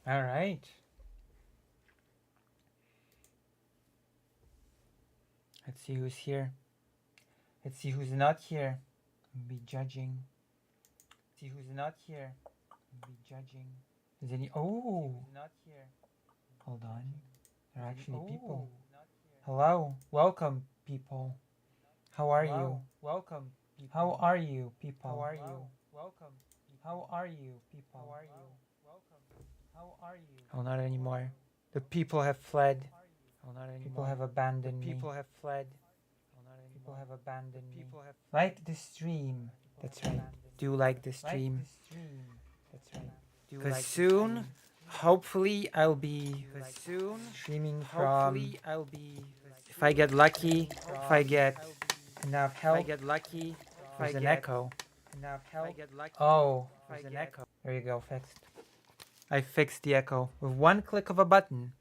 All right. Let's see who's here. Let's see who's not here. Be judging. See who's not here. Be judging. Is any? Oh. Who's not here. Hold on. There are actually people. Hello. Welcome, people. How are you? Welcome. People. How are you, people? How are you? Welcome. How are you, people? How are you? Welcome. How are you? Oh, not anymore. The people have fled. Oh, not anymore. People have abandoned me. People have fled. Oh, not anymore. People have abandoned me. People have like the stream. That's right. Do like the stream. Like the stream. That's right. Because like soon, hopefully, I'll be streaming from. If I get lucky, if I get enough help. If I get lucky, there's an echo. Enough help. Oh, there's an echo. There you go, fixed. I fixed the echo with one click of a button.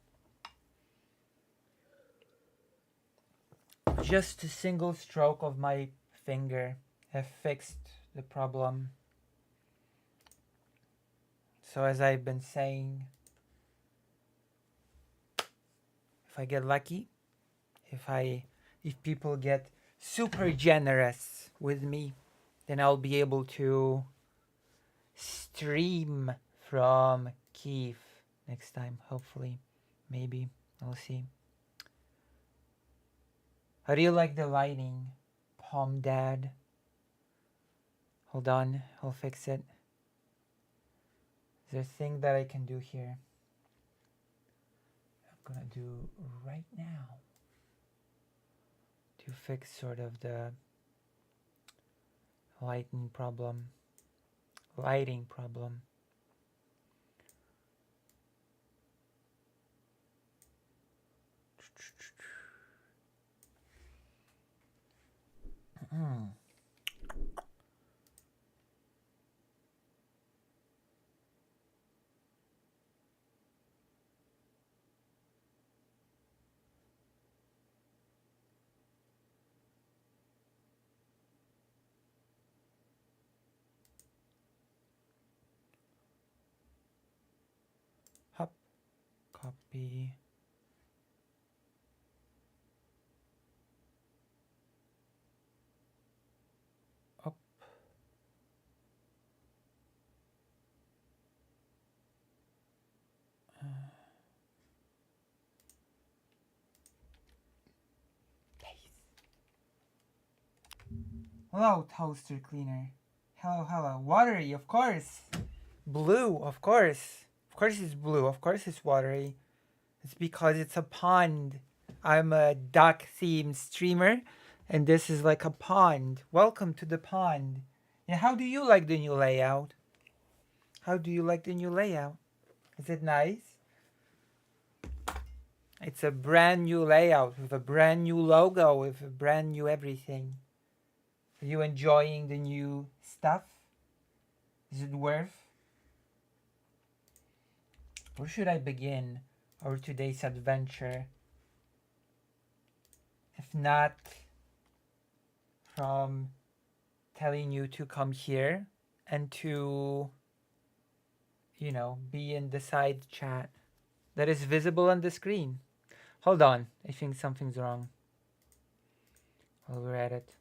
Just a single stroke of my finger have fixed the problem. So as I've been saying, if I get lucky, if people get super generous with me, then I'll be able to stream from Kyiv next time, hopefully. Maybe. I'll see. How do you like the lighting, Palm Dad? Hold on, I'll fix it. There's a thing that I can do here. I'm gonna do right now to fix sort of the lighting problem. Hop, copy. Up. Hello, toaster cleaner. Hello. Watery, of course. Blue, of course. Of course it's blue. Of course it's watery. It's because it's a pond. I'm a duck-themed streamer, and this is like a pond. Welcome to the pond. And how do you like the new layout? Is it nice? It's a brand new layout with a brand new logo, with a brand new everything. Are you enjoying the new stuff? Is it worth? Where should I begin our today's adventure? If not from telling you to come here and to, be in the side chat that is visible on the screen. Hold on, I think something's wrong. While we're at it.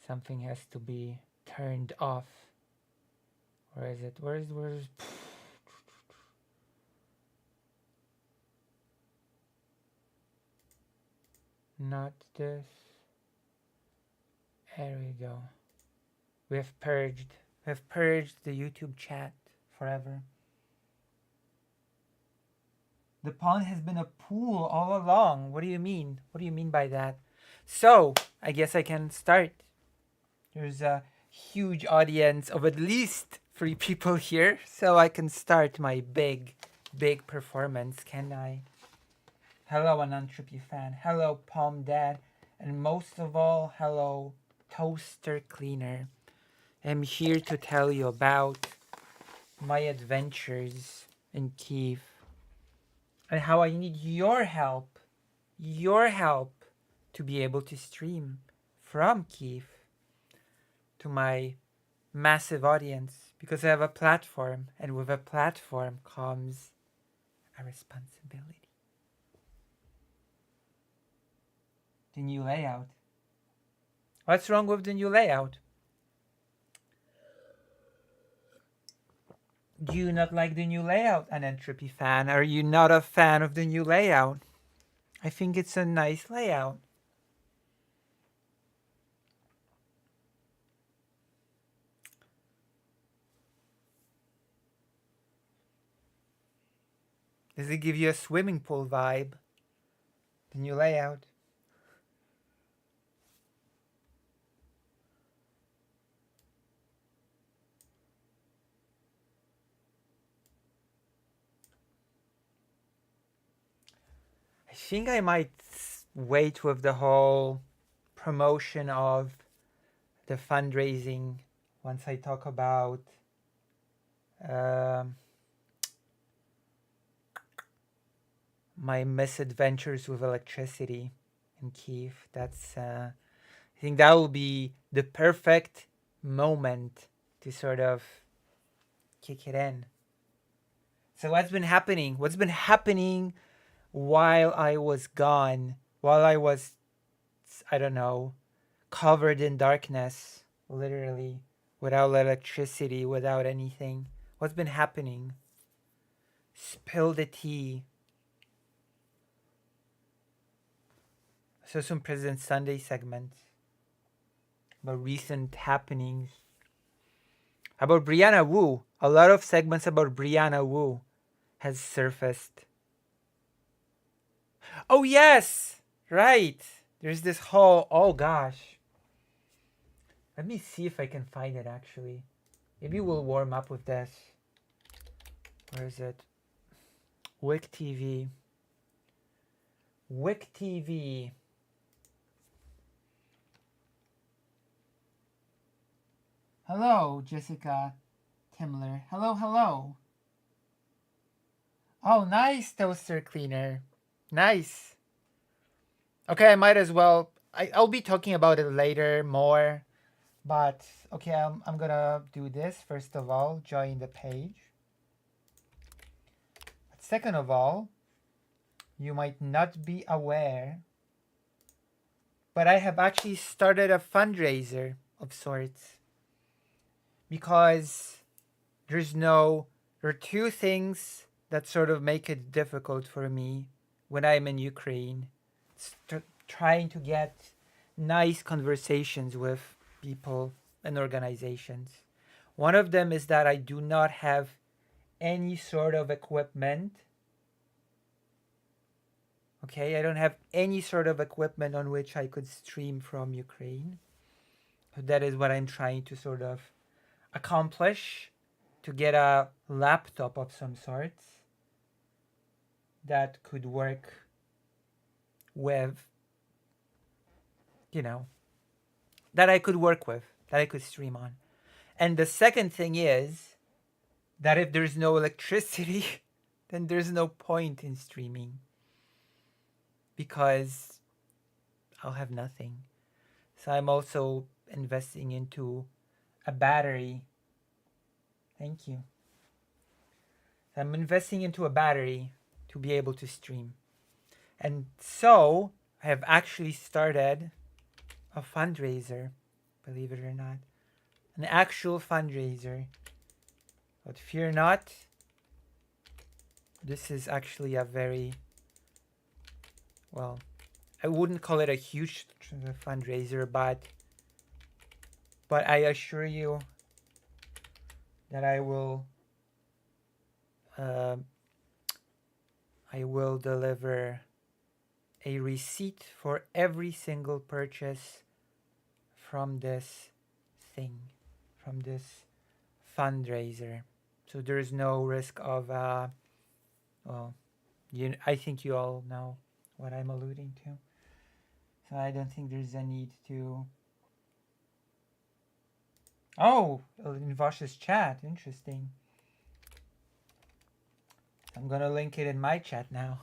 Something has to be turned off. Where is it? Where's not this. There we go. We've purged the YouTube chat forever. The pond has been a pool all along. What do you mean? What do you mean by that? So, I guess I can start. There's a huge audience of at least 3 people here, so I can start my big performance, can I? Hello, Anantrippy fan. Hello, Palm Dad. And most of all, hello, Toaster Cleaner. I'm here to tell you about my adventures in Kyiv and how I need your help to be able to stream from Kyiv. to my massive audience because I have a platform, and with a platform comes a responsibility. The new layout. What's wrong with the new layout? Do you not like the new layout, an Entropy fan? Are you not a fan of the new layout? I think it's a nice layout. Does it give you a swimming pool vibe? The new layout? I think I might wait with the whole promotion of the fundraising once I talk about my misadventures with electricity in Kiev. That's I think that will be the perfect moment to sort of kick it in. So what's been happening? What's been happening while I was gone? While I was, I don't know, covered in darkness, literally, without electricity, without anything. What's been happening? Spill the tea. So some President Sunday segments about recent happenings. About Brianna Wu. A lot of segments about Brianna Wu has surfaced. Oh yes! Right. There's this whole, oh gosh. Let me see if I can find it actually. Maybe we'll warm up with this. Where is it? Wick TV. Wick TV. Hello, Jessica Timler. Hello, hello. Oh, nice toaster cleaner. Nice. Okay, I might as well. I'll be talking about it later more. But, okay, I'm gonna do this. First of all, join the page. But second of all, you might not be aware, but I have actually started a fundraiser of sorts. Because there are two things that sort of make it difficult for me when I'm in Ukraine. It's trying to get nice conversations with people and organizations. One of them is that I do not have any sort of equipment. Okay, I don't have any sort of equipment on which I could stream from Ukraine. That is what I'm trying to sort of accomplish, to get a laptop of some sorts that could work with, that I could work with, that I could stream on. And the second thing is that if there's no electricity, then there's no point in streaming because I'll have nothing. So I'm also investing into a battery. Thank you. I'm investing into a battery to be able to stream. And so I have actually started a fundraiser, believe it or not. An actual fundraiser. But fear not, this is actually a very, well, I wouldn't call it a huge fundraiser, but I assure you that I will deliver a receipt for every single purchase from this thing, from this fundraiser. So there's no risk of, I think you all know what I'm alluding to. So I don't think there's a need to. Oh, in Vosh's chat, interesting. I'm gonna link it in my chat now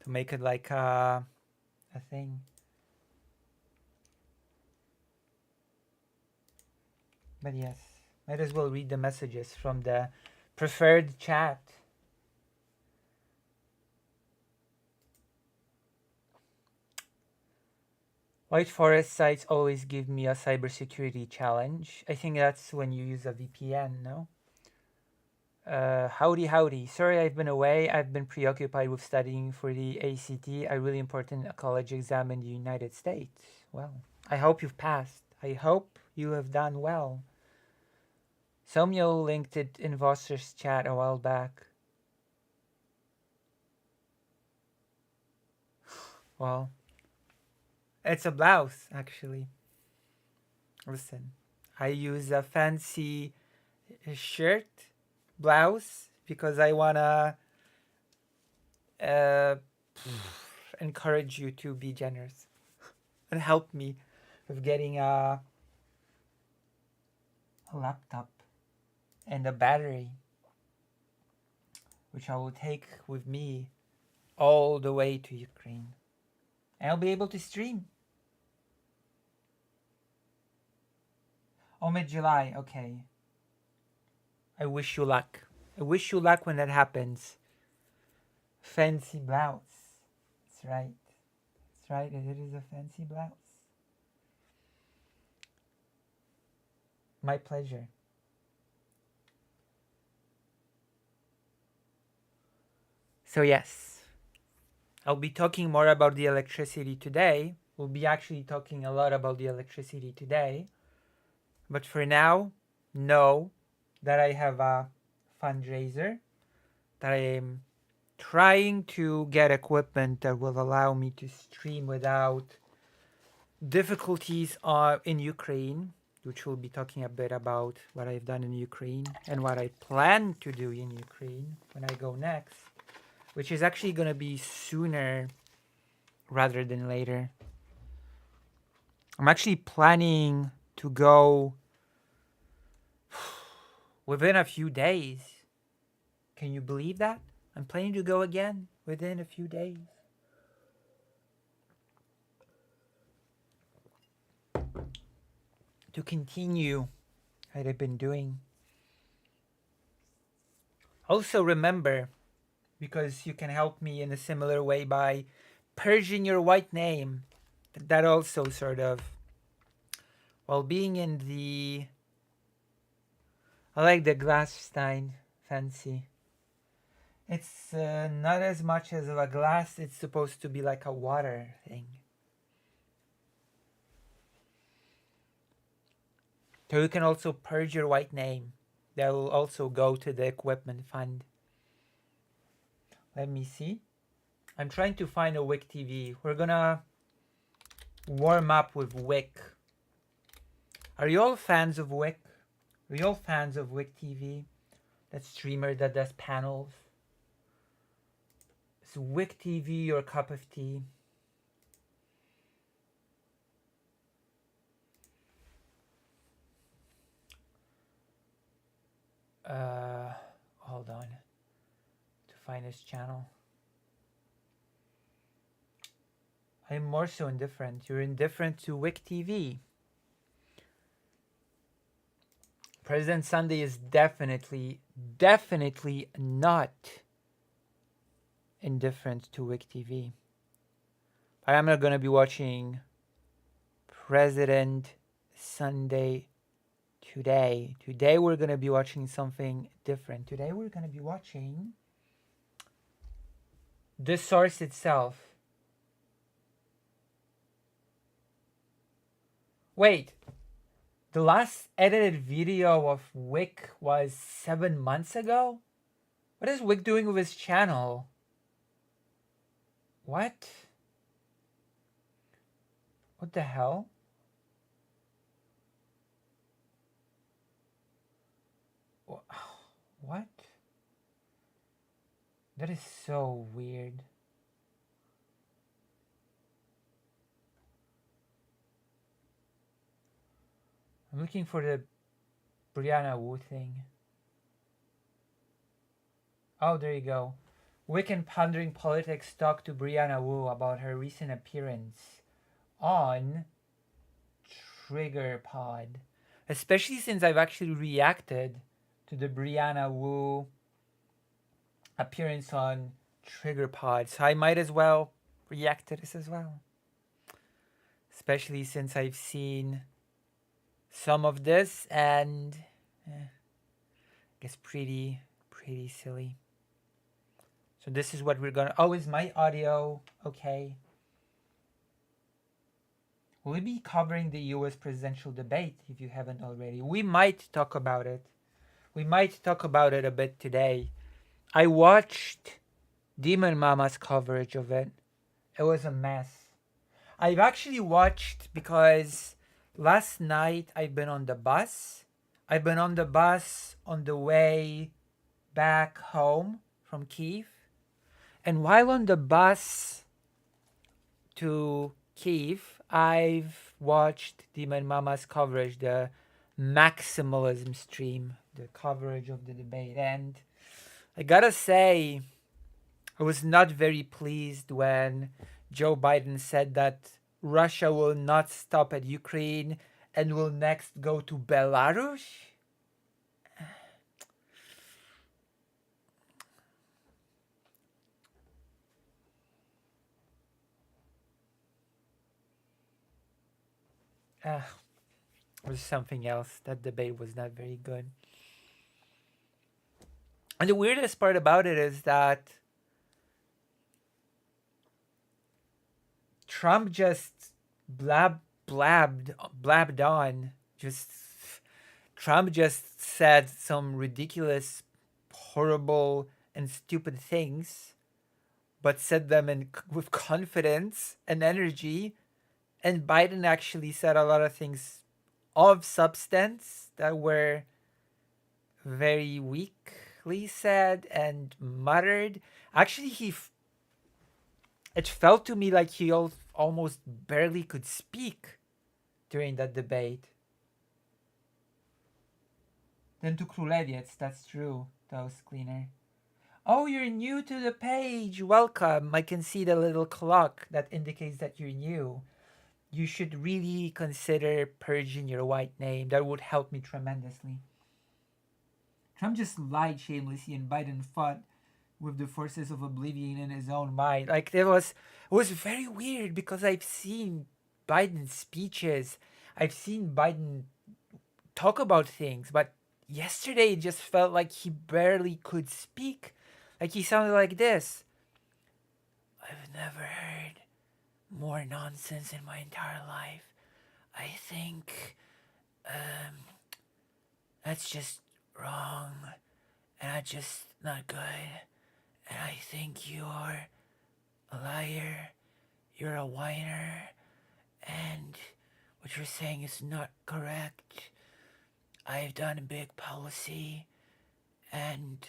to make it like a thing. But yes, might as well read the messages from the preferred chat. White Forest sites always give me a cybersecurity challenge. I think that's when you use a VPN, no? Howdy, howdy. Sorry I've been away. I've been preoccupied with studying for the ACT, a really important college exam in the United States. Well, I hope you've passed. I hope you have done well. Somyo linked it in Voster's chat a while back. Well, it's a blouse, actually. Listen, I use a fancy shirt, blouse, because I wanna encourage you to be generous and help me with getting a laptop and a battery, which I will take with me all the way to Ukraine. And I'll be able to stream. Oh, mid-July, okay. I wish you luck. I wish you luck when that happens. Fancy blouse. That's right. That's right, it is a fancy blouse. My pleasure. So yes, I'll be talking more about the electricity today. We'll be actually talking a lot about the electricity today. But for now, know that I have a fundraiser, that I am trying to get equipment that will allow me to stream without difficulties in Ukraine, which we'll be talking a bit about what I've done in Ukraine and what I plan to do in Ukraine when I go next, which is actually going to be sooner rather than later. I'm actually planning to go within a few days. Can you believe that? I'm planning to go again within a few days. To continue what I've been doing. Also remember, because you can help me in a similar way by purging your white name. That also sort of, while being in the, I like the Glassstein fancy. It's not as much as a glass, it's supposed to be like a water thing. So you can also purge your white name. That will also go to the equipment fund. Let me see. I'm trying to find a Wick TV. We're gonna warm up with Wick. Are you all fans of Wick? Are you all fans of Wick TV? That streamer that does panels. Is Wick TV your cup of tea? Hold on. To find his channel. I'm more so indifferent. You're indifferent to Wick TV. President Sunday is definitely not indifferent to Wick TV. But I'm not going to be watching President Sunday today. Today we're going to be watching something different. Today we're going to be watching the source itself. Wait, the last edited video of Wick was 7 months ago? What is Wick doing with his channel? What? What the hell? What? That is so weird. I'm looking for the Brianna Wu thing. Oh, there you go. Wick and Pondering Politics talked to Brianna Wu about her recent appearance on Trigger Pod. especially since I've actually reacted to the Brianna Wu appearance on Trigger Pod, so I might as well react to this as well. Especially since I've seen some of this and I guess pretty silly. So this is what we're gonna. Oh, is my audio okay? We'll be covering the U.S. presidential debate if you haven't already. We might talk about it. We might talk about it a bit today. I watched Demon Mama's coverage of it. It was a mess. I've actually watched because last night I've been on the bus. I've been on the bus on the way back home from Kiev. And while on the bus to Kiev, I've watched Demon Mama's coverage, the maximalism stream, the coverage of the debate. And I gotta say, I was not very pleased when Joe Biden said that Russia will not stop at Ukraine and will next go to Belarus. It was something else. That debate was not very good. And the weirdest part about it is that Trump just blabbed on. Trump just said some ridiculous, horrible, and stupid things, but said them with confidence and energy. And Biden actually said a lot of things of substance that were very weakly said and muttered. Actually, it felt to me like he almost barely could speak during that debate. Then to Krulevets, that's true. That was cleaner. Oh, you're new to the page. Welcome. I can see the little clock that indicates that you're new. You should really consider purging your white name. That would help me tremendously. Trump just lied shamelessly and Biden fought with the forces of oblivion in his own mind. Like it was very weird because I've seen Biden's speeches. I've seen Biden talk about things, but yesterday it just felt like he barely could speak. Like he sounded like this. I've never heard more nonsense in my entire life. I think that's just wrong and that's just not good. And I think you're a liar, you're a whiner, and what you're saying is not correct. I've done a big policy, and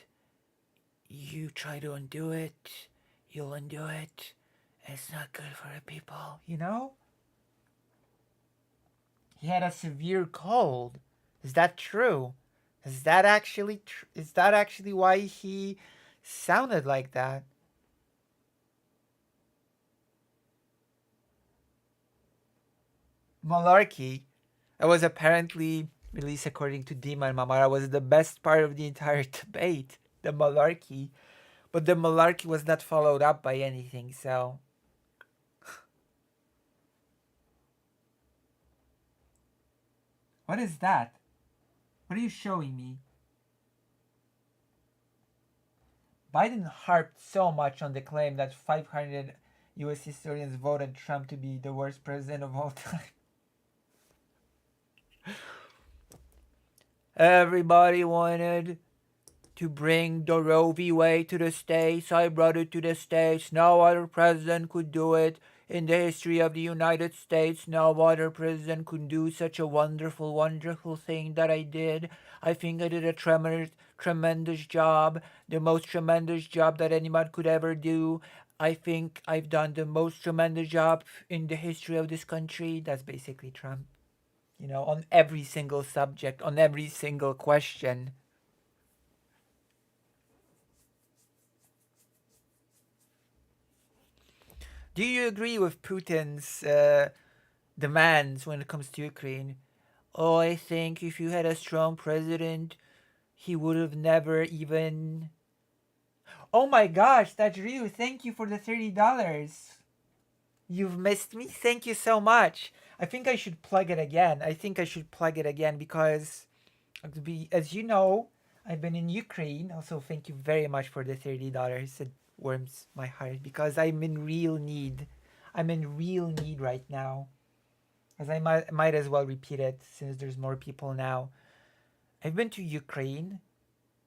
you try to undo it, you'll undo it, and it's not good for the people, you know? He had a severe cold. Is that true? Is that actually why he sounded like that? Malarkey. That was apparently, at least according to Demon Mamara, was the best part of the entire debate. The malarkey. But the malarkey was not followed up by anything, so. What is that? What are you showing me? Biden harped so much on the claim that 500 US historians voted Trump to be the worst president of all time. Everybody wanted to bring the Roe v. Wade to the States. I brought it to the States. No other president could do it. In the history of the United States, no other president could do such a wonderful, wonderful thing that I did. I think I did a tremendous job. The most tremendous job that anyone could ever do. I think I've done the most tremendous job in the history of this country. That's basically Trump. You know, on every single subject, on every single question. Do you agree with Putin's demands when it comes to Ukraine? Oh, I think if you had a strong president, he would have never even. Oh my gosh, Tajriu, thank you for the $30. You've missed me? Thank you so much. I think I should plug it again. I think I should plug it again because, as you know, I've been in Ukraine. Also, thank you very much for the $30. It warms my heart because I'm in real need. I'm in real need right now. As I might as well repeat it since there's more people now. I've been to Ukraine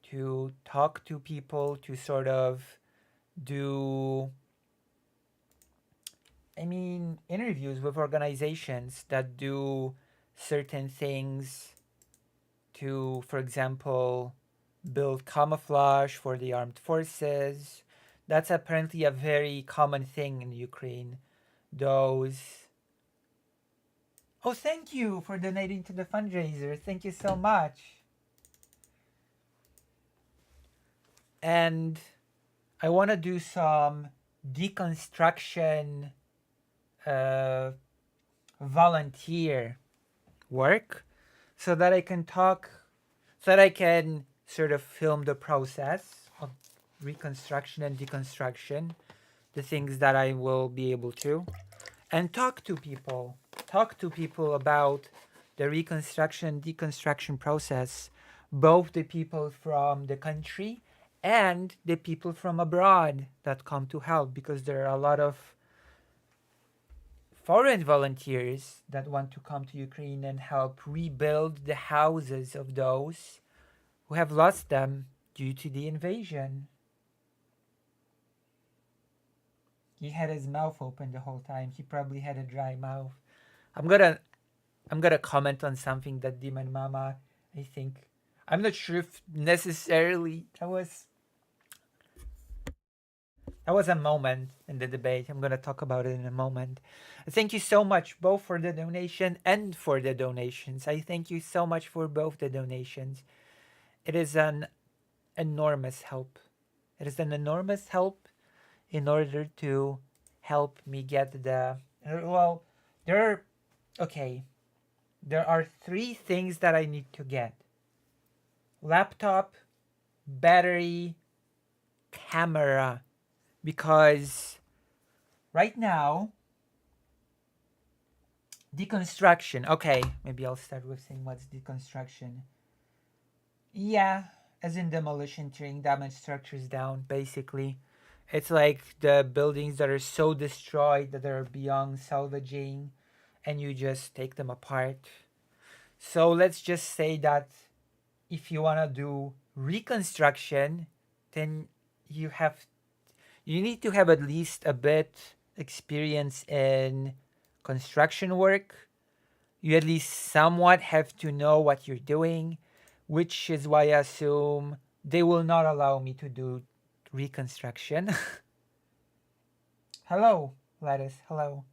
to talk to people, to sort of do, interviews with organizations that do certain things to, for example, build camouflage for the armed forces. That's apparently a very common thing in Ukraine. Those. Oh, thank you for donating to the fundraiser. Thank you so much. And I want to do some deconstruction volunteer work so that I can talk, so that I can sort of film the process of reconstruction and deconstruction, the things that I will be able to, and talk to people about the reconstruction and deconstruction process, both the people from the country and the people from abroad that come to help, because there are a lot of foreign volunteers that want to come to Ukraine and help rebuild the houses of those who have lost them due to the invasion. He had his mouth open the whole time. He probably had a dry mouth. I'm gonna comment on something that Demon Mama, I think. I'm not sure if necessarily that was a moment in the debate. I'm gonna talk about it in a moment. Thank you so much both for the donation and for the donations. I thank you so much for both the donations. It is an enormous help. It is an enormous help in order to help me get the well, there are 3 things that I need to get. Laptop, battery, camera, because right now deconstruction. Okay, maybe I'll start with saying what's deconstruction. Yeah, as in demolition, tearing damaged structures down, basically. It's like the buildings that are so destroyed that they're beyond salvaging, and you just take them apart. So let's just say that if you want to do reconstruction, then you need to have at least a bit experience in construction work. You at least somewhat have to know what you're doing, which is why I assume they will not allow me to do reconstruction. Hello, Lettuce. Hello.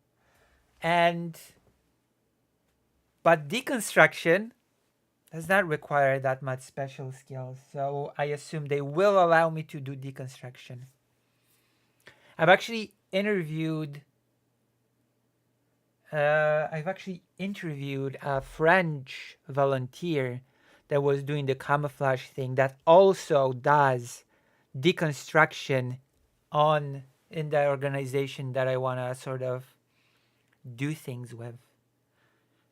But deconstruction does not require that much special skills, so I assume they will allow me to do deconstruction. I've actually interviewed a French volunteer that was doing the camouflage thing that also does deconstruction in the organization that I want to sort of do things with.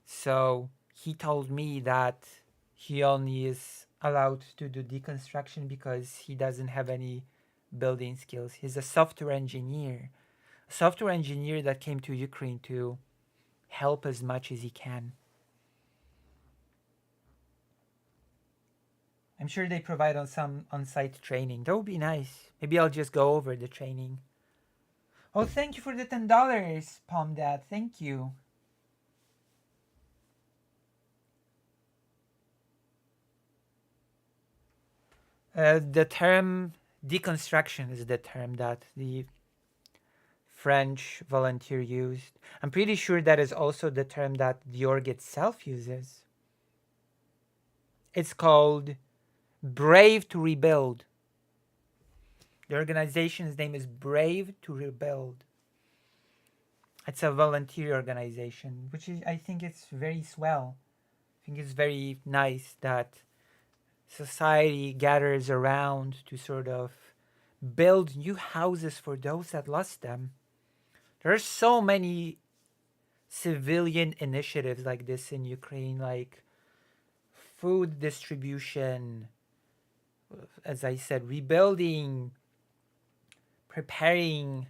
So he told me that he only is allowed to do deconstruction because he doesn't have any building skills. He's a software engineer that came to Ukraine to help as much as he can. I'm sure they provide some on-site training. That would be nice. Maybe I'll just go over the training. Oh, thank you for the $10, Palm Dad. Thank you. The term deconstruction is the term that the French volunteer used. I'm pretty sure that is also the term that the org itself uses. It's called Brave to Rebuild. The organization's name is Brave to Rebuild. It's a volunteer organization, which is, I think it's very swell. think it's very nice that society gathers around to sort of build new houses for those that lost them. There are so many civilian initiatives like this in Ukraine, like food distribution, as I said, rebuilding, preparing,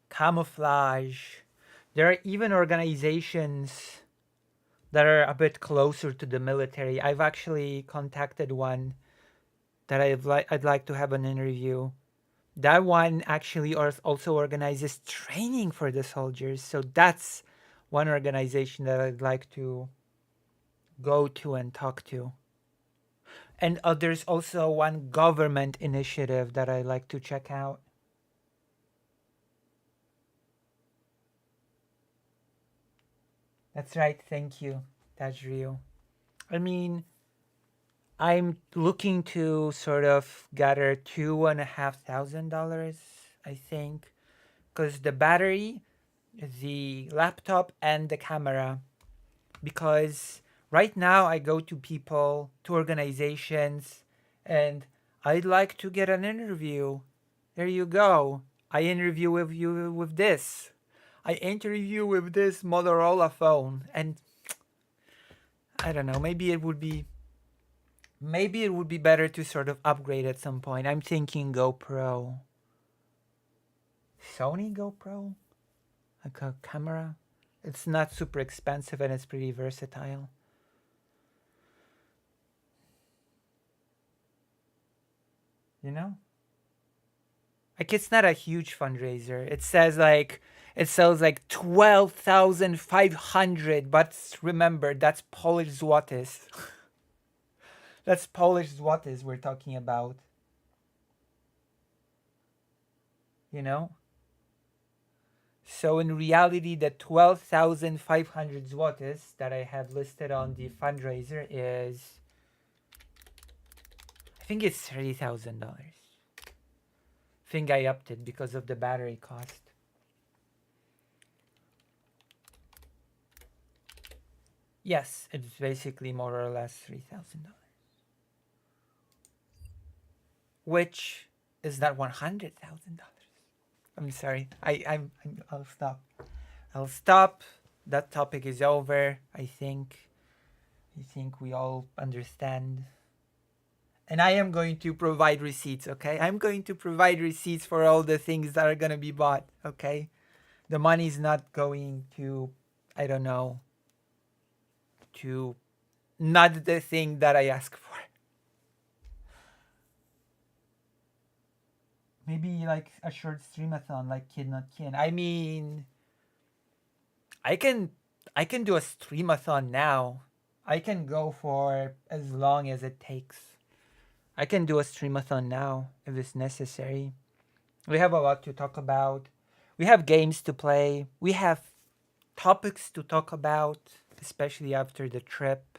camouflage. There are even organizations that are a bit closer to the military. I've actually contacted one that I'd like to have an interview. That one actually also organizes training for the soldiers. So that's one organization that I'd like to go to and talk to. And there's also one government initiative that I like to check out. That's right. Thank you, Tajrio. I mean, I'm looking to sort of gather $2,500, I think, because the battery, the laptop, and the camera. Because right now I go to people, to organizations, and I'd like to get an interview. There you go. I interview with you with this. I interview with this Motorola phone, and I don't know. Maybe it would be better to sort of upgrade at some point. I'm thinking GoPro. Sony GoPro? Like a camera? It's not super expensive and it's pretty versatile. You know? Like it's not a huge fundraiser. It sells like 12,500, but remember that's Polish złotys. That's Polish złotys we're talking about. You know? So in reality, the 12,500 złotys that I have listed on the fundraiser is, I think it's $30,000. I think I upped it because of the battery cost. Yes, it's basically more or less $3,000. Which is not $100,000. I'm sorry. I'll stop. I'll stop. That topic is over. I think we all understand. And I am going to provide receipts, okay? I'm going to provide receipts for all the things that are going to be bought, okay? The money's not going to, I don't know, to not the thing that I ask for. Maybe like a short streamathon like Kid Not Kin. I mean, I can do a streamathon now. I can go for as long as it takes. I can do a streamathon now if it's necessary. We have a lot to talk about. We have games to play. We have topics to talk about, especially after the trip.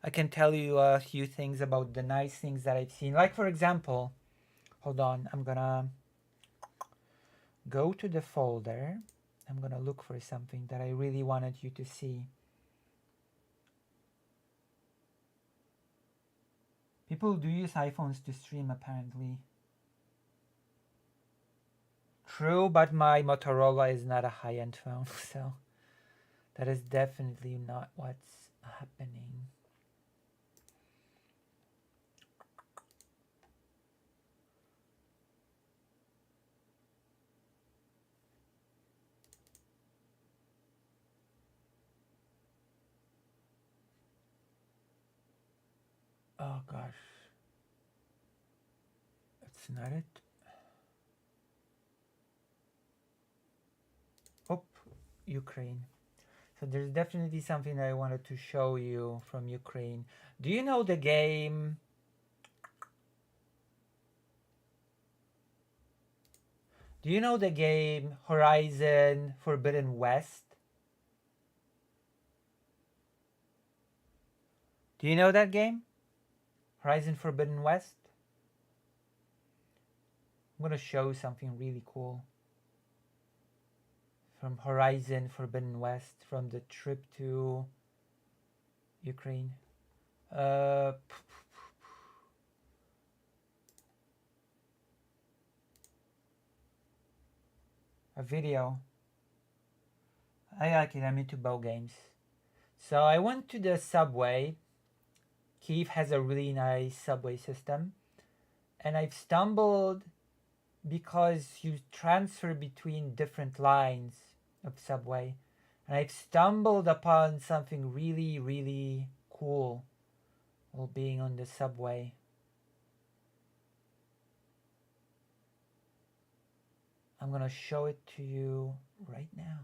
I can tell you a few things about the nice things that I've seen. Like, for example, hold on, I'm gonna go to the folder. I'm gonna look for something that I really wanted you to see. People do use iPhones to stream, apparently. True, but my Motorola is not a high-end phone, so that is definitely not what's happening. Oh gosh. That's not it. Oh, Ukraine. So there's definitely something that I wanted to show you from Ukraine. Do you know the game? Do you know the game Horizon Forbidden West? Do you know that game? Horizon Forbidden West? I'm gonna show something really cool from Horizon Forbidden West, from the trip to Ukraine. A video. I like it. I'm into bow games. So I went to the subway. Kyiv has a really nice subway system. And I've stumbled because you transfer between different lines of subway. And I've stumbled upon something really, really cool while being on the subway. I'm gonna show it to you right now.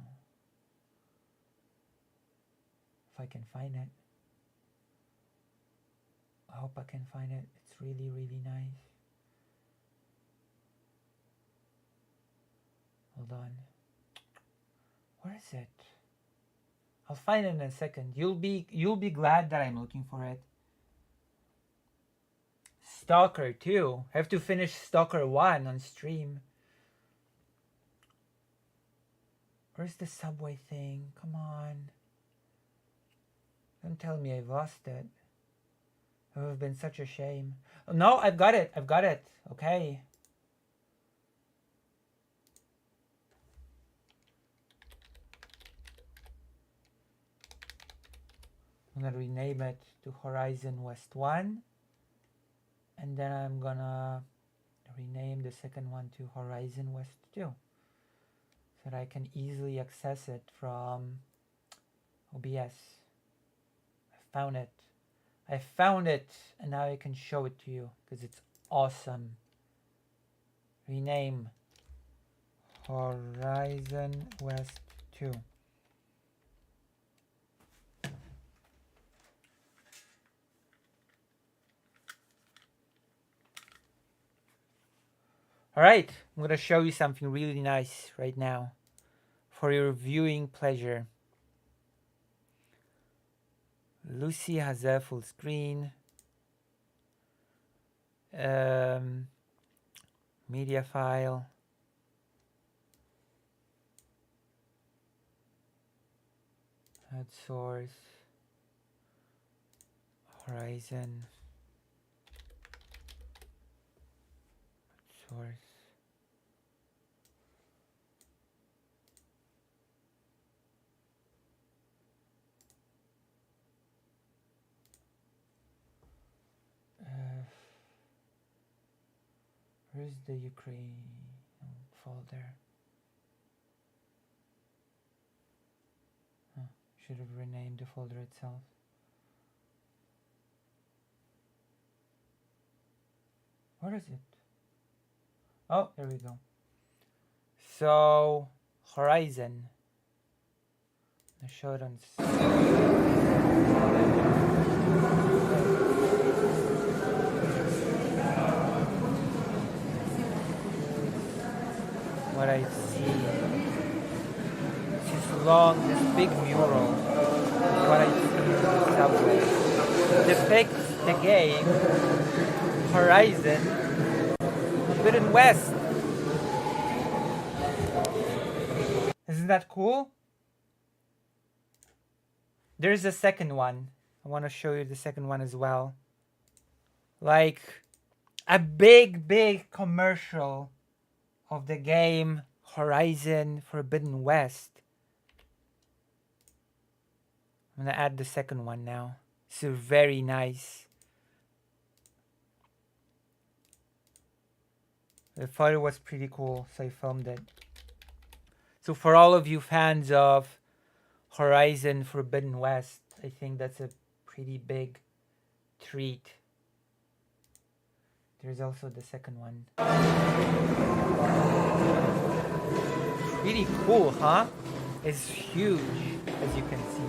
If I can find it. I hope I can find it. It's really, really nice. Hold on. Where is it? I'll find it in a second. You'll be glad that I'm looking for it. Stalker 2. I have to finish Stalker 1 on stream. Where's the subway thing? Come on. Don't tell me I've lost it. It would have been such a shame. Oh, no, I've got it. I've got it. Okay. I'm gonna rename it to Horizon West 1. And then I'm gonna rename the second one to Horizon West 2. So that I can easily access it from OBS. I found it. I found it, and now I can show it to you because it's awesome. Rename Horizon West 2. Alright, I'm going to show you something really nice right now for your viewing pleasure. Lucy has a full screen. Media file. Add source. Horizon. Source. Where's the Ukraine folder? Oh, should have renamed the folder itself. Where is it? Oh, there we go. So, Horizon. I show it on. What I see. This big mural. What I see in the subway. It depicts the game Horizon Forbidden West. Isn't that cool? There's a second one. I want to show you the second one as well. Like a big commercial of the game Horizon Forbidden West. I'm gonna add the second one now. It's very nice. The photo was pretty cool, so I filmed it. So for all of you fans of Horizon Forbidden West, I think that's a pretty big treat. There's also the second one. Really cool, huh? It's huge, as you can see.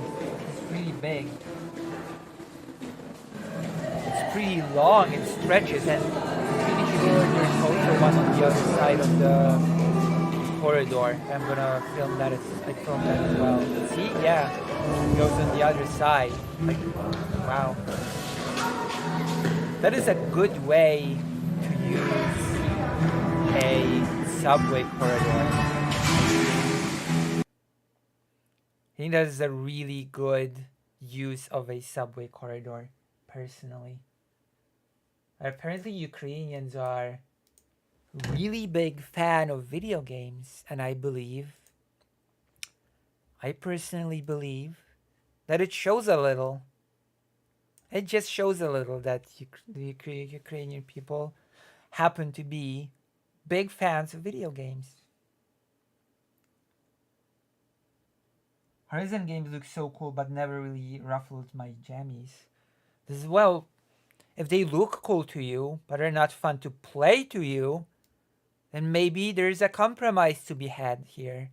It's really big. It's pretty long, it stretches, and pretty sure there's also one on the other side of the corridor. I'm gonna film that. I filmed that as well. See? Yeah. It goes on the other side. Like, wow. That is a good way to use a subway corridor. I think that is a really good use of a subway corridor, personally. Apparently, Ukrainians are really big fan of video games, and I personally believe that it shows a little. It just shows a little that the Ukrainian people happen to be big fans of video games. Horizon games look so cool, but never really ruffled my jammies. This is, well, if they look cool to you, but are not fun to play to you, then maybe there's a compromise to be had here.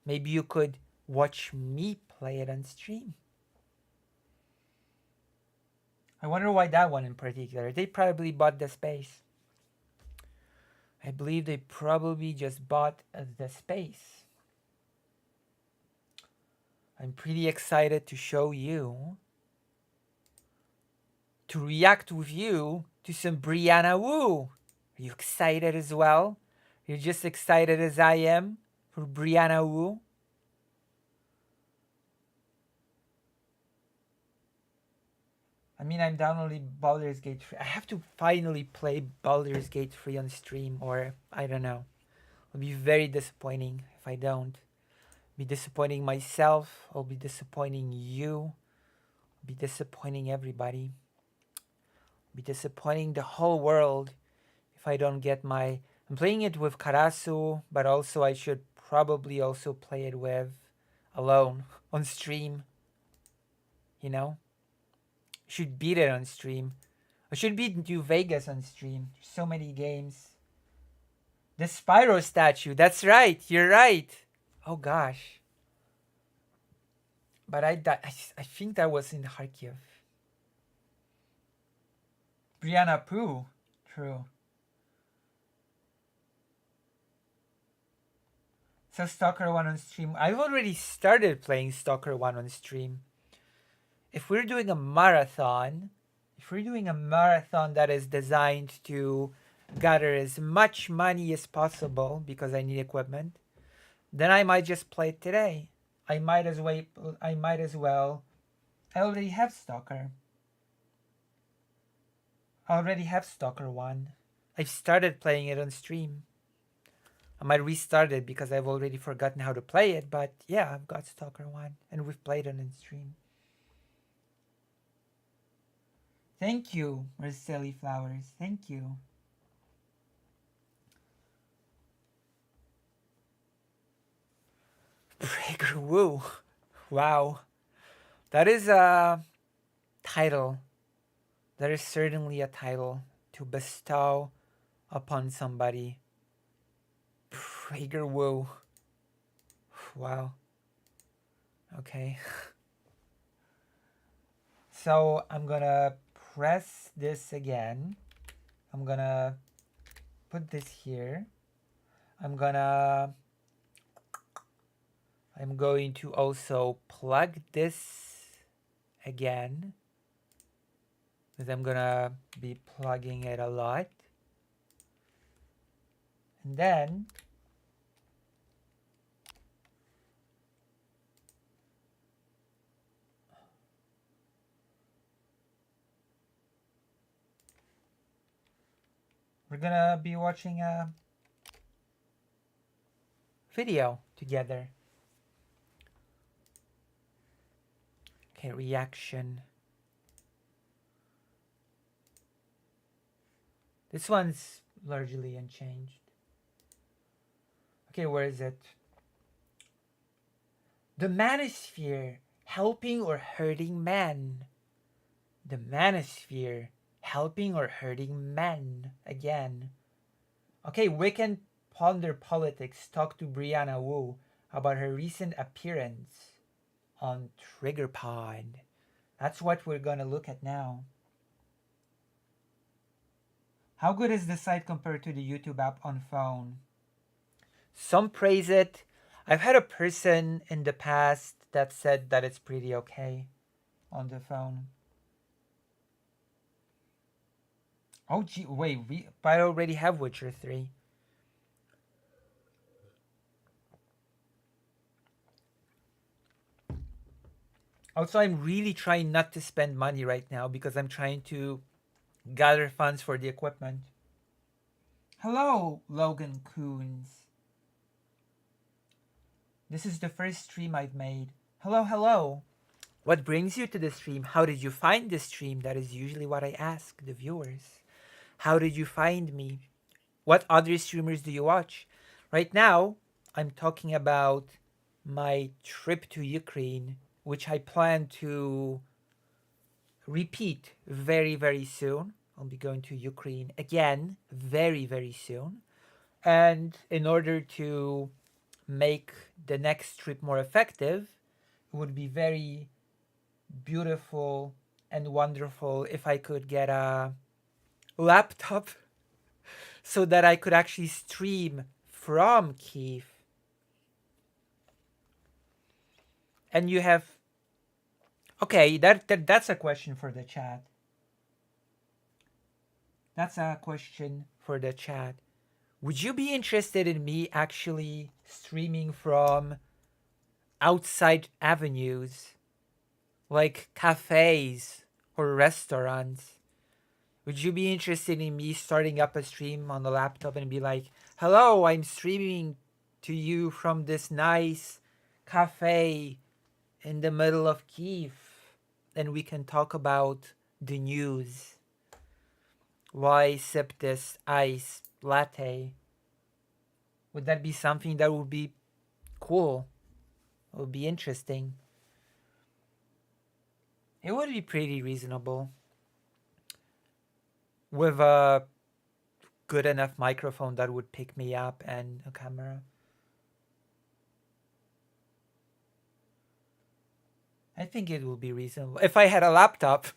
Maybe you could watch me play it on stream. I wonder why that one in particular. They probably bought the space. I believe they probably just bought the space. I'm pretty excited to show you, to react with you to some Brianna Wu. Are you excited as well? You're just excited as I am for Brianna Wu? I mean, I'm downloading Baldur's Gate 3. I have to finally play Baldur's Gate 3 on stream, or I don't know. It'll be very disappointing if I don't. I'll be disappointing myself. I'll be disappointing you. I'll be disappointing everybody. I'll be disappointing the whole world if I don't get my... I'm playing it with Karasu, but also I should probably also play it with alone on stream. You know? I should beat it on stream. I should beat New Vegas on stream. There's so many games. The Spyro statue. That's right. You're right. Oh gosh. But I think that was in Kharkiv. Brianna Poo. True. So Stalker 1 on stream. I've already started playing Stalker 1 on stream. If we're doing a marathon that is designed to gather as much money as possible because I need equipment, then I might just play it today. I might as well. I already have Stalker. I already have Stalker 1. I've started playing it on stream. I might restart it because I've already forgotten how to play it, but yeah, I've got Stalker 1 and we've played it on stream. Thank you, Marcelli Flowers. Thank you. Breaker Woo. Wow. That is a title. That is certainly a title to bestow upon somebody. Prager Woo. Wow. Okay. So I'm gonna press this again. I'm gonna put this here. I'm going to also plug this again, because I'm gonna be plugging it a lot. And then we're gonna be watching a video together. Okay, reaction. This one's largely unchanged. Okay, where is it? The Manosphere, helping or hurting men. The Manosphere, helping or hurting men. Again. Okay, Weekend Ponder Politics talked to Brianna Wu about her recent appearance on TriggerPod. That's what we're gonna look at now. How good is the site compared to the YouTube app on phone? Some praise it. I've had a person in the past that said that it's pretty okay on the phone. Oh gee, wait, I already have Witcher 3. Also, I'm really trying not to spend money right now because I'm trying to gather funds for the equipment. Hello, Logan Coons. This is the first stream I've made. Hello, hello. What brings you to the stream? How did you find the stream? That is usually what I ask the viewers. How did you find me? What other streamers do you watch? Right now, I'm talking about my trip to Ukraine, which I plan to repeat very, very soon. I'll be going to Ukraine again very, very soon. And in order to make the next trip more effective, it would be very beautiful and wonderful if I could get a laptop so that I could actually stream from Kyiv. And you have... Okay, that's a question for the chat. That's a question for the chat. Would you be interested in me actually streaming from outside avenues, like cafes or restaurants? Would you be interested in me starting up a stream on the laptop and be like, hello, I'm streaming to you from this nice cafe in the middle of Kyiv, and we can talk about the news? Why sip this ice latte? Would that be something that would be cool? It would be interesting. It would be pretty reasonable. With a good enough microphone that would pick me up and a camera. I think it would be reasonable. If I had a laptop,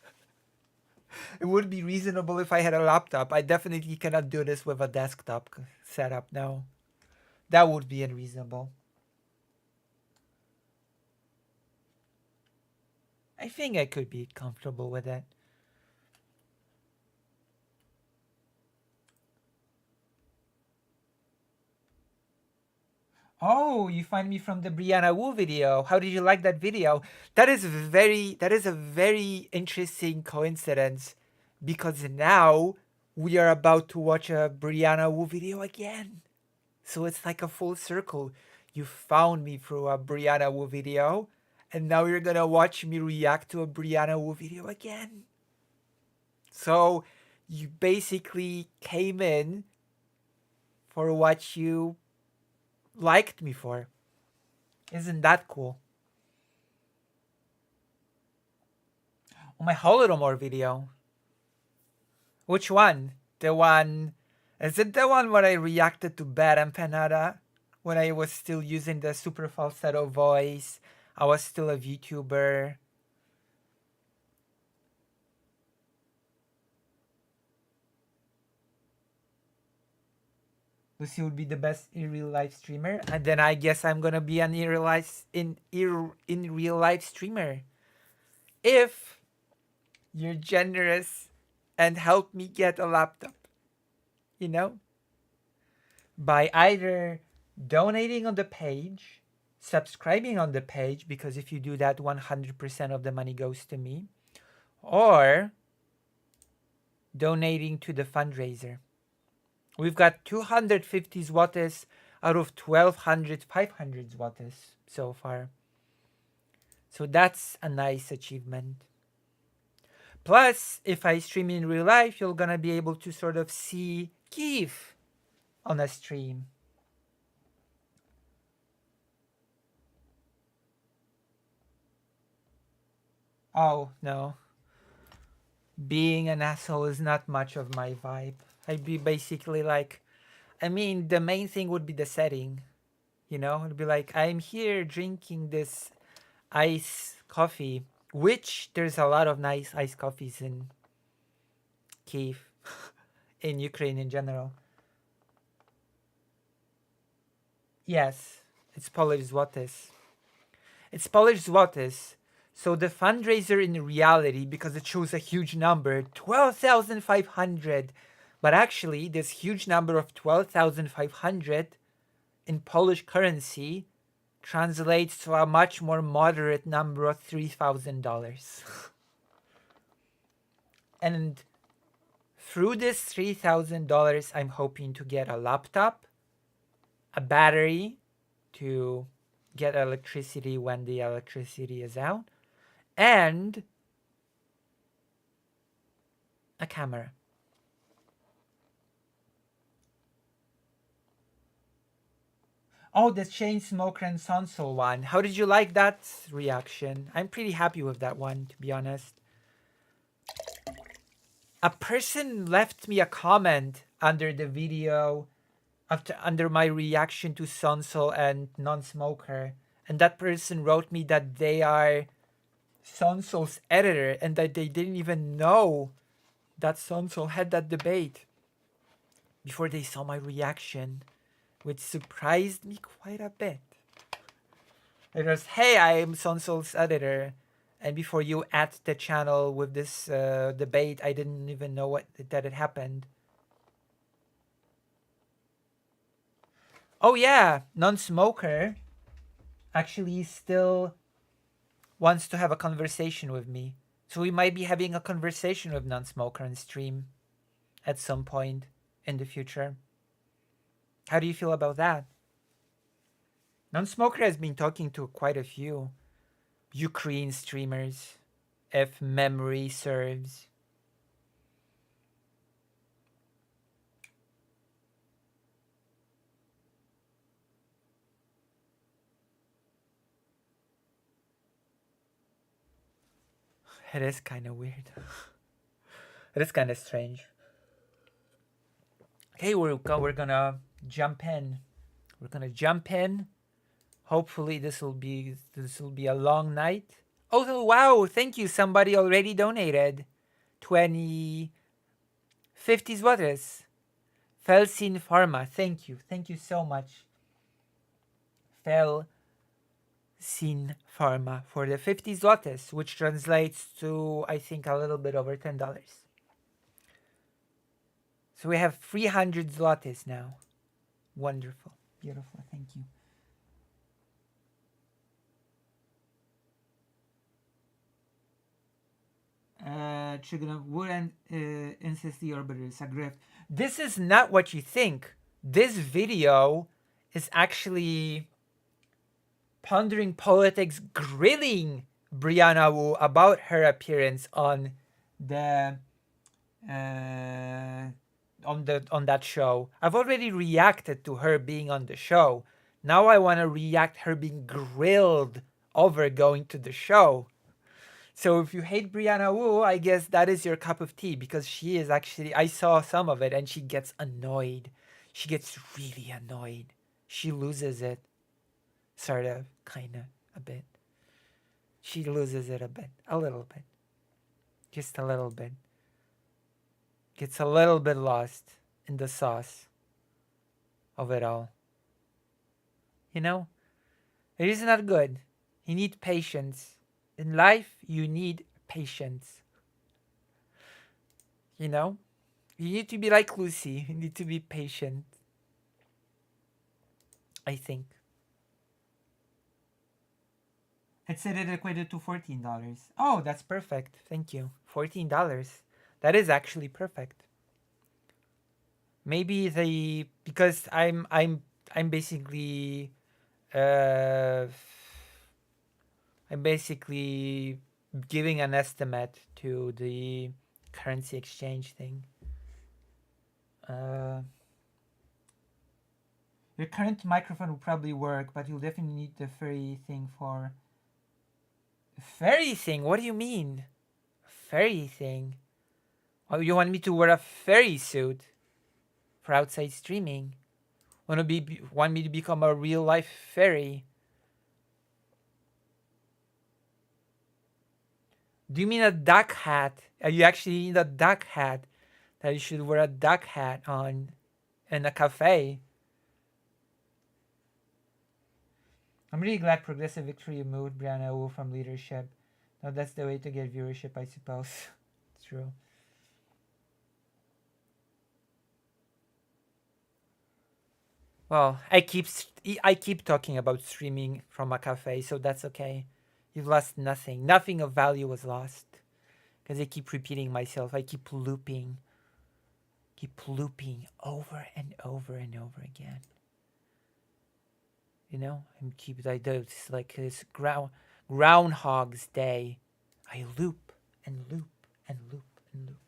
it would be reasonable if I had a laptop. I definitely cannot do this with a desktop setup, no. That would be unreasonable. I think I could be comfortable with it. Oh, you find me from the Brianna Wu video. How did you like that video? That is a very interesting coincidence, because now we are about to watch a Brianna Wu video again. So it's like a full circle. You found me through a Brianna Wu video, and now you're gonna watch me react to a Brianna Wu video again. So you basically came in for what you liked me for. Isn't that cool? Oh, my Holodomor video. Which one? The one... Is it the one where I reacted to Bad Empanada? When I was still using the super falsetto voice. I was still a VTuber. Lucy would be the best in real life streamer, and then I guess I'm gonna be an in real life streamer if you're generous and help me get a laptop, you know, by either donating on the page, subscribing on the page, because if you do that, 100% of the money goes to me, or donating to the fundraiser. We've got 250 złotys out of 1,200, 500 złotys so far. So that's a nice achievement. Plus, if I stream in real life, you're gonna be able to sort of see Kyiv on a stream. Oh, no. Being an asshole is not much of my vibe. I'd be basically like, I mean, the main thing would be the setting, you know? It'd be like, I'm here drinking this ice coffee, which there's a lot of nice iced coffees in Kyiv, in Ukraine in general. Yes, it's Polish złotys. It's Polish złotys. So the fundraiser in reality, because it shows a huge number, 12,500. But actually, this huge number of 12,500 in Polish currency translates to a much more moderate number of $3,000. And through this $3,000, I'm hoping to get a laptop, a battery to get electricity when the electricity is out, and a camera. Oh, the Chainsmoker and Sonso one. How did you like that reaction? I'm pretty happy with that one, to be honest. A person left me a comment under the video under my reaction to Sonso and Non-Smoker, and that person wrote me that they are Sonso's editor and that they didn't even know that Sonso had that debate before they saw my reaction, which surprised me quite a bit. It was, hey, I am Sonso's editor, and before you add the channel with this debate, I didn't even know that it happened. Oh yeah, Non-Smoker actually still wants to have a conversation with me. So we might be having a conversation with Non-Smoker on stream at some point in the future. How do you feel about that? Non-Smoker has been talking to quite a few Ukraine streamers, if memory serves. It is kind of weird. It is kind of strange. Okay, we're gonna jump in. We're gonna jump in. Hopefully this will be a long night. Oh wow! Thank you. Somebody already donated 50 złotys. Felsin Pharma. Thank you so much. Felsin Pharma for the 50 złotys, which translates to I think a little bit over $10. So we have 300 złotys now. Wonderful, beautiful. Thank you. Trigonov wouldn't insist the orbiter is a grift. This is not what you think. This video is actually Pondering Politics grilling Brianna Wu about her appearance on the on that show. I've already reacted to her being on the show. Now I want to react her being grilled over going to the show. So if you hate Brianna Wu, I guess that is your cup of tea, because she is actually, I saw some of it and she gets annoyed. She gets really annoyed. She loses it. Sort of, kind of, a bit. She loses it a bit. A little bit. Just a little bit. Gets a little bit lost in the sauce of it all. You know? It is not good. You need patience. In life, you need patience. You know? You need to be like Lucy. You need to be patient. I think. It said it equated to $14. Oh, that's perfect. Thank you. $14. That is actually perfect. Maybe because I'm basically I'm basically giving an estimate to the currency exchange thing. Your current microphone will probably work, but you'll definitely need the fairy thing for... Fairy thing? What do you mean? Fairy thing? Oh, you want me to wear a fairy suit for outside streaming? Want me to become a real life fairy? Do you mean a duck hat? Are you actually in a duck hat? That you should wear a duck hat on in a cafe? I'm really glad Progressive Victory removed Brianna Wu from leadership. Now that's the way to get viewership, I suppose. It's true. Well, I keep talking about streaming from a cafe, so that's okay. You've lost nothing. Nothing of value was lost. Because I keep repeating myself. I keep looping over and over and over again. You know, and keep like this, like this Groundhog's Day. I loop and loop and loop and loop.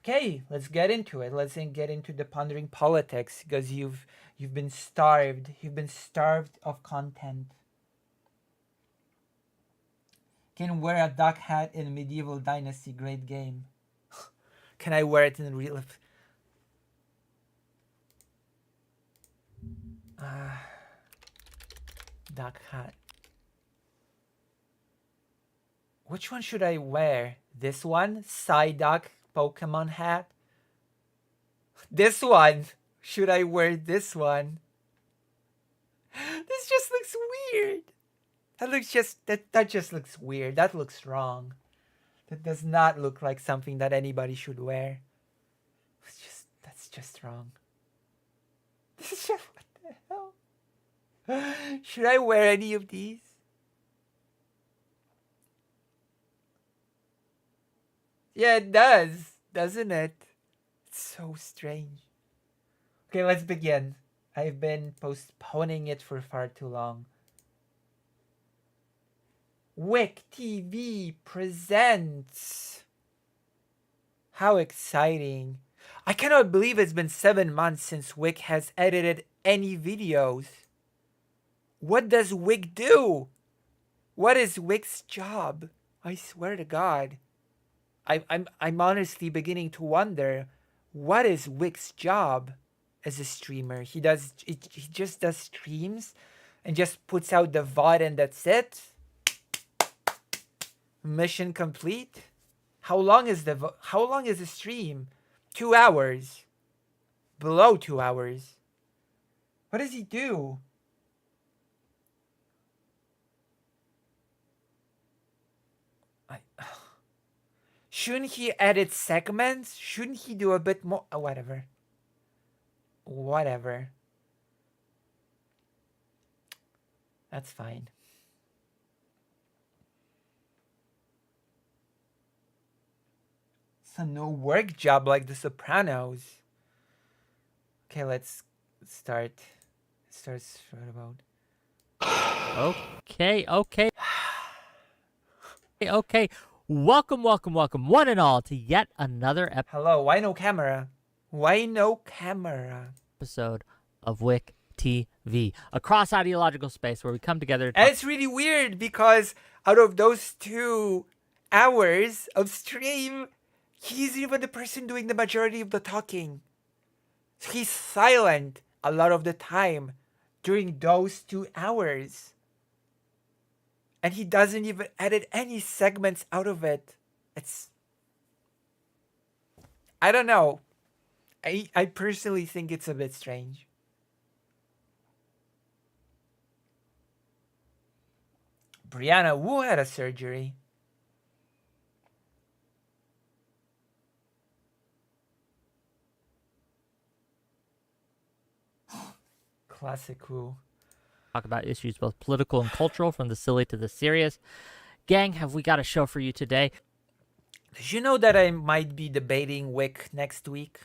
Okay, let's get into it. Let's get into the pondering politics because you've been starved. You've been starved of content. Can wear a duck hat in Medieval Dynasty. Great game. Can I wear it in real life? Duck hat. Which one should I wear? This one? Psyduck Pokemon hat? This one? Should I wear this one? This just looks weird. That just looks weird. That looks wrong. That does not look like something that anybody should wear. That's just wrong. This is just, what the hell? Should I wear any of these? Yeah, it does, doesn't it? It's so strange. Okay, let's begin. I've been postponing it for far too long. Wick TV presents. How exciting. I cannot believe it's been 7 months since Wick has edited any videos. What does Wick do? What is Wick's job? I swear to God. I'm honestly beginning to wonder, what is Wick's job as a streamer? He just does streams and just puts out the VOD and that's it? Mission complete? How long is the stream? 2 hours. Below 2 hours. What does he do? Shouldn't he edit segments? Shouldn't he do a bit more? Whatever. That's fine. It's a no work job like The Sopranos. Okay, let's start. Start straight about. Okay. Welcome, one and all, to yet another Hello, why no camera? episode of Wick TV, a cross-ideological space where we come together. And it's really weird because out of those 2 hours of stream, he's even the person doing the majority of the talking. He's silent a lot of the time during those 2 hours. And he doesn't even edit any segments out of it. I don't know. I personally think it's a bit strange. Brianna Wu had a surgery. Classic Wu. Talk about issues both political and cultural, from the silly to the serious. Gang, have we got a show for you today? Did you know that I might be debating Wick next week?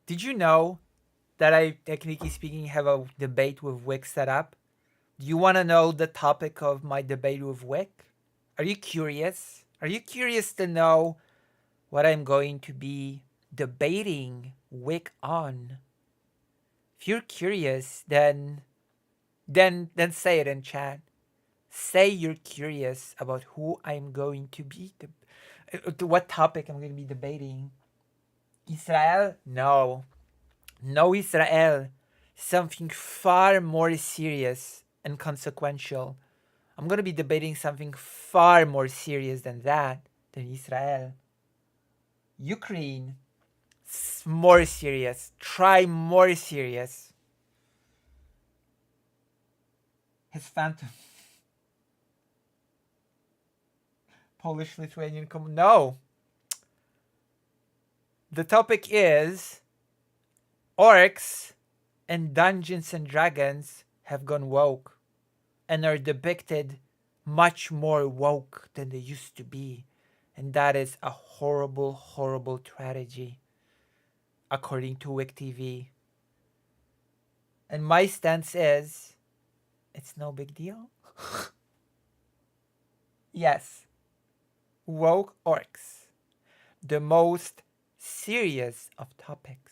Did you know that I, technically speaking, have a debate with Wick set up? Do you want to know the topic of my debate with Wick? Are you curious? Are you curious to know what I'm going to be debating Wick on? If you're curious, then say it in chat. Say you're curious about who I'm going to be, what topic I'm going to be debating. Israel? No Israel. Something far more serious and consequential. I'm going to be debating something far more serious than that, than Israel. Ukraine. More serious. Try more serious. His phantom. Polish-Lithuanian no. The topic is orcs and Dungeons and Dragons have gone woke and are depicted much more woke than they used to be. And that is a horrible, horrible tragedy, according to WikiTV. And my stance is, it's no big deal. Yes, woke orcs, the most serious of topics.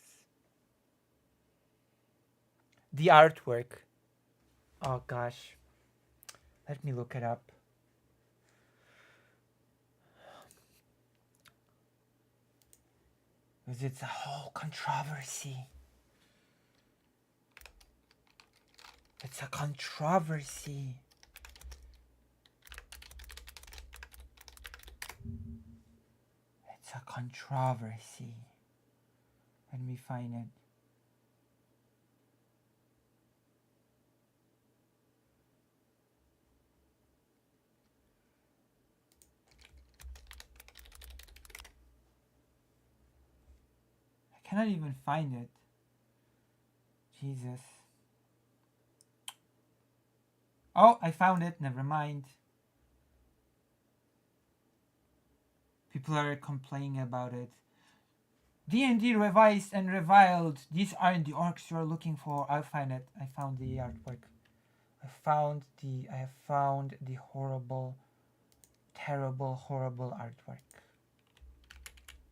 The artwork. Oh gosh. Let me look it up. Because it's a whole controversy. It's a controversy. It's a controversy. Let me find it. I cannot even find it. Jesus. Oh, I found it. Never mind. People are complaining about it. D&D revised and reviled. These aren't the orcs you're looking for. I'll find it. I found the artwork. I have found the horrible, terrible, horrible artwork.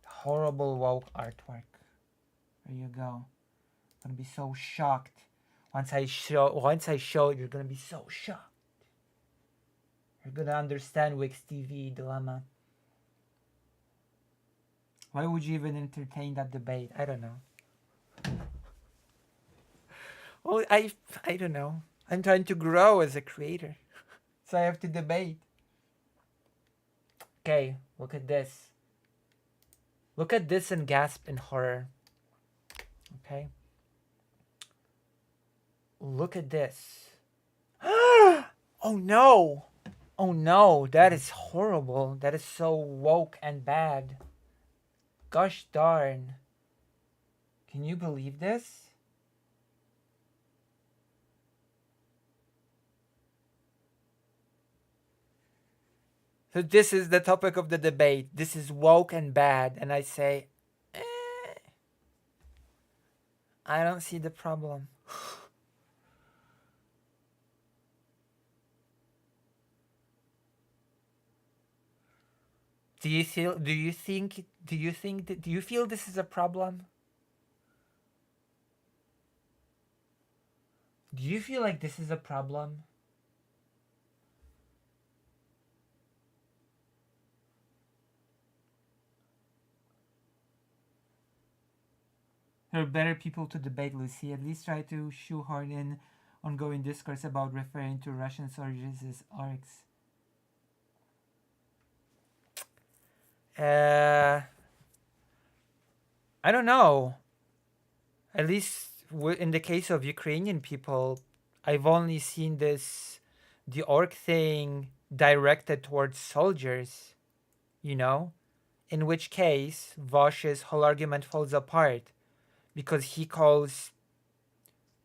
Horrible woke artwork. There you go. I'm gonna be so shocked. Once I show it, you're gonna be so shocked. You're gonna understand Wix TV dilemma. Why would you even entertain that debate? I don't know. Well, I don't know. I'm trying to grow as a creator. So I have to debate. Okay, look at this. Look at this and gasp in horror. Okay. Look at this. Oh no. Oh no, that is horrible. That is so woke and bad. Gosh darn. Can you believe this? So this is the topic of the debate. This is woke and bad. And I say, I don't see the problem. Do you feel this is a problem? Do you feel like this is a problem? There are better people to debate, Lucy. At least try to shoehorn in ongoing discourse about referring to Russian soldiers as orcs. I don't know. At least in the case of Ukrainian people, I've only seen the orc thing directed towards soldiers, you know? In which case, Vosh's whole argument falls apart because he calls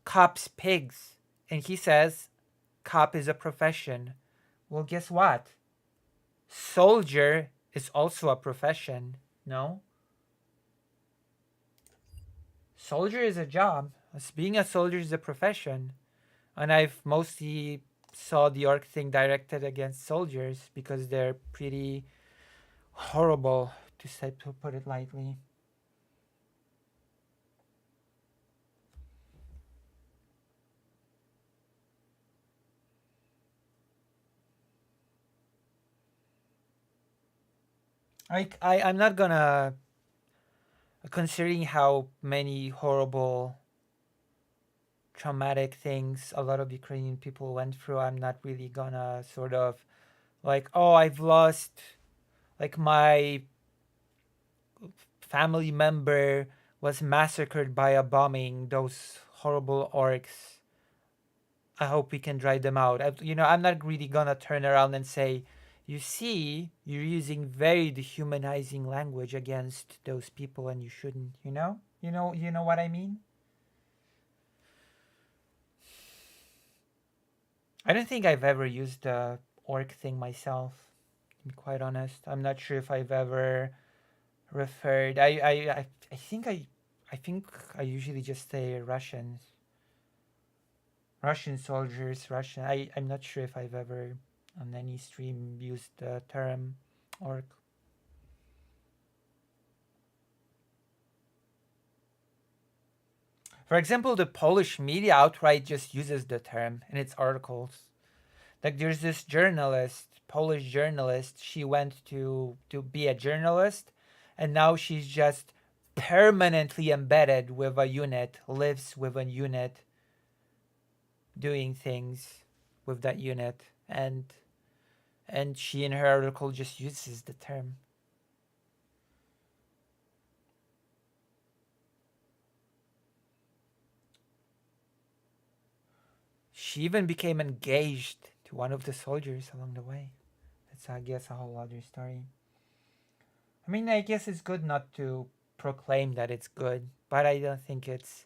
cops pigs. And he says cop is a profession. Well, guess what? Soldier is also a profession, no? Soldier is a job. Being a soldier is a profession. And I've mostly saw the orc thing directed against soldiers because they're pretty horrible, to put it lightly. I'm not gonna, considering how many horrible traumatic things a lot of Ukrainian people went through, I'm not really gonna sort of like, oh, I've lost like my family member was massacred by a bombing, those horrible orcs. I hope we can dry them out. I'm not really gonna turn around and say, you see, you're using very dehumanizing language against those people and you shouldn't, you know? You know what I mean? I don't think I've ever used the orc thing myself, to be quite honest. I'm not sure if I've ever referred. I think I usually just say Russians. Russian soldiers, Russian. I'm not sure if I've ever on any stream used the term orc. For example, the Polish media outright just uses the term in its articles. Like there's this journalist, Polish journalist, she went to be a journalist and now she's just permanently embedded with a unit, lives with a unit, doing things with that unit, and she in her article just uses the term. She even became engaged to one of the soldiers along the way. That's, I guess, a whole other story. I mean, I guess it's good not to proclaim that it's good, but I don't think it's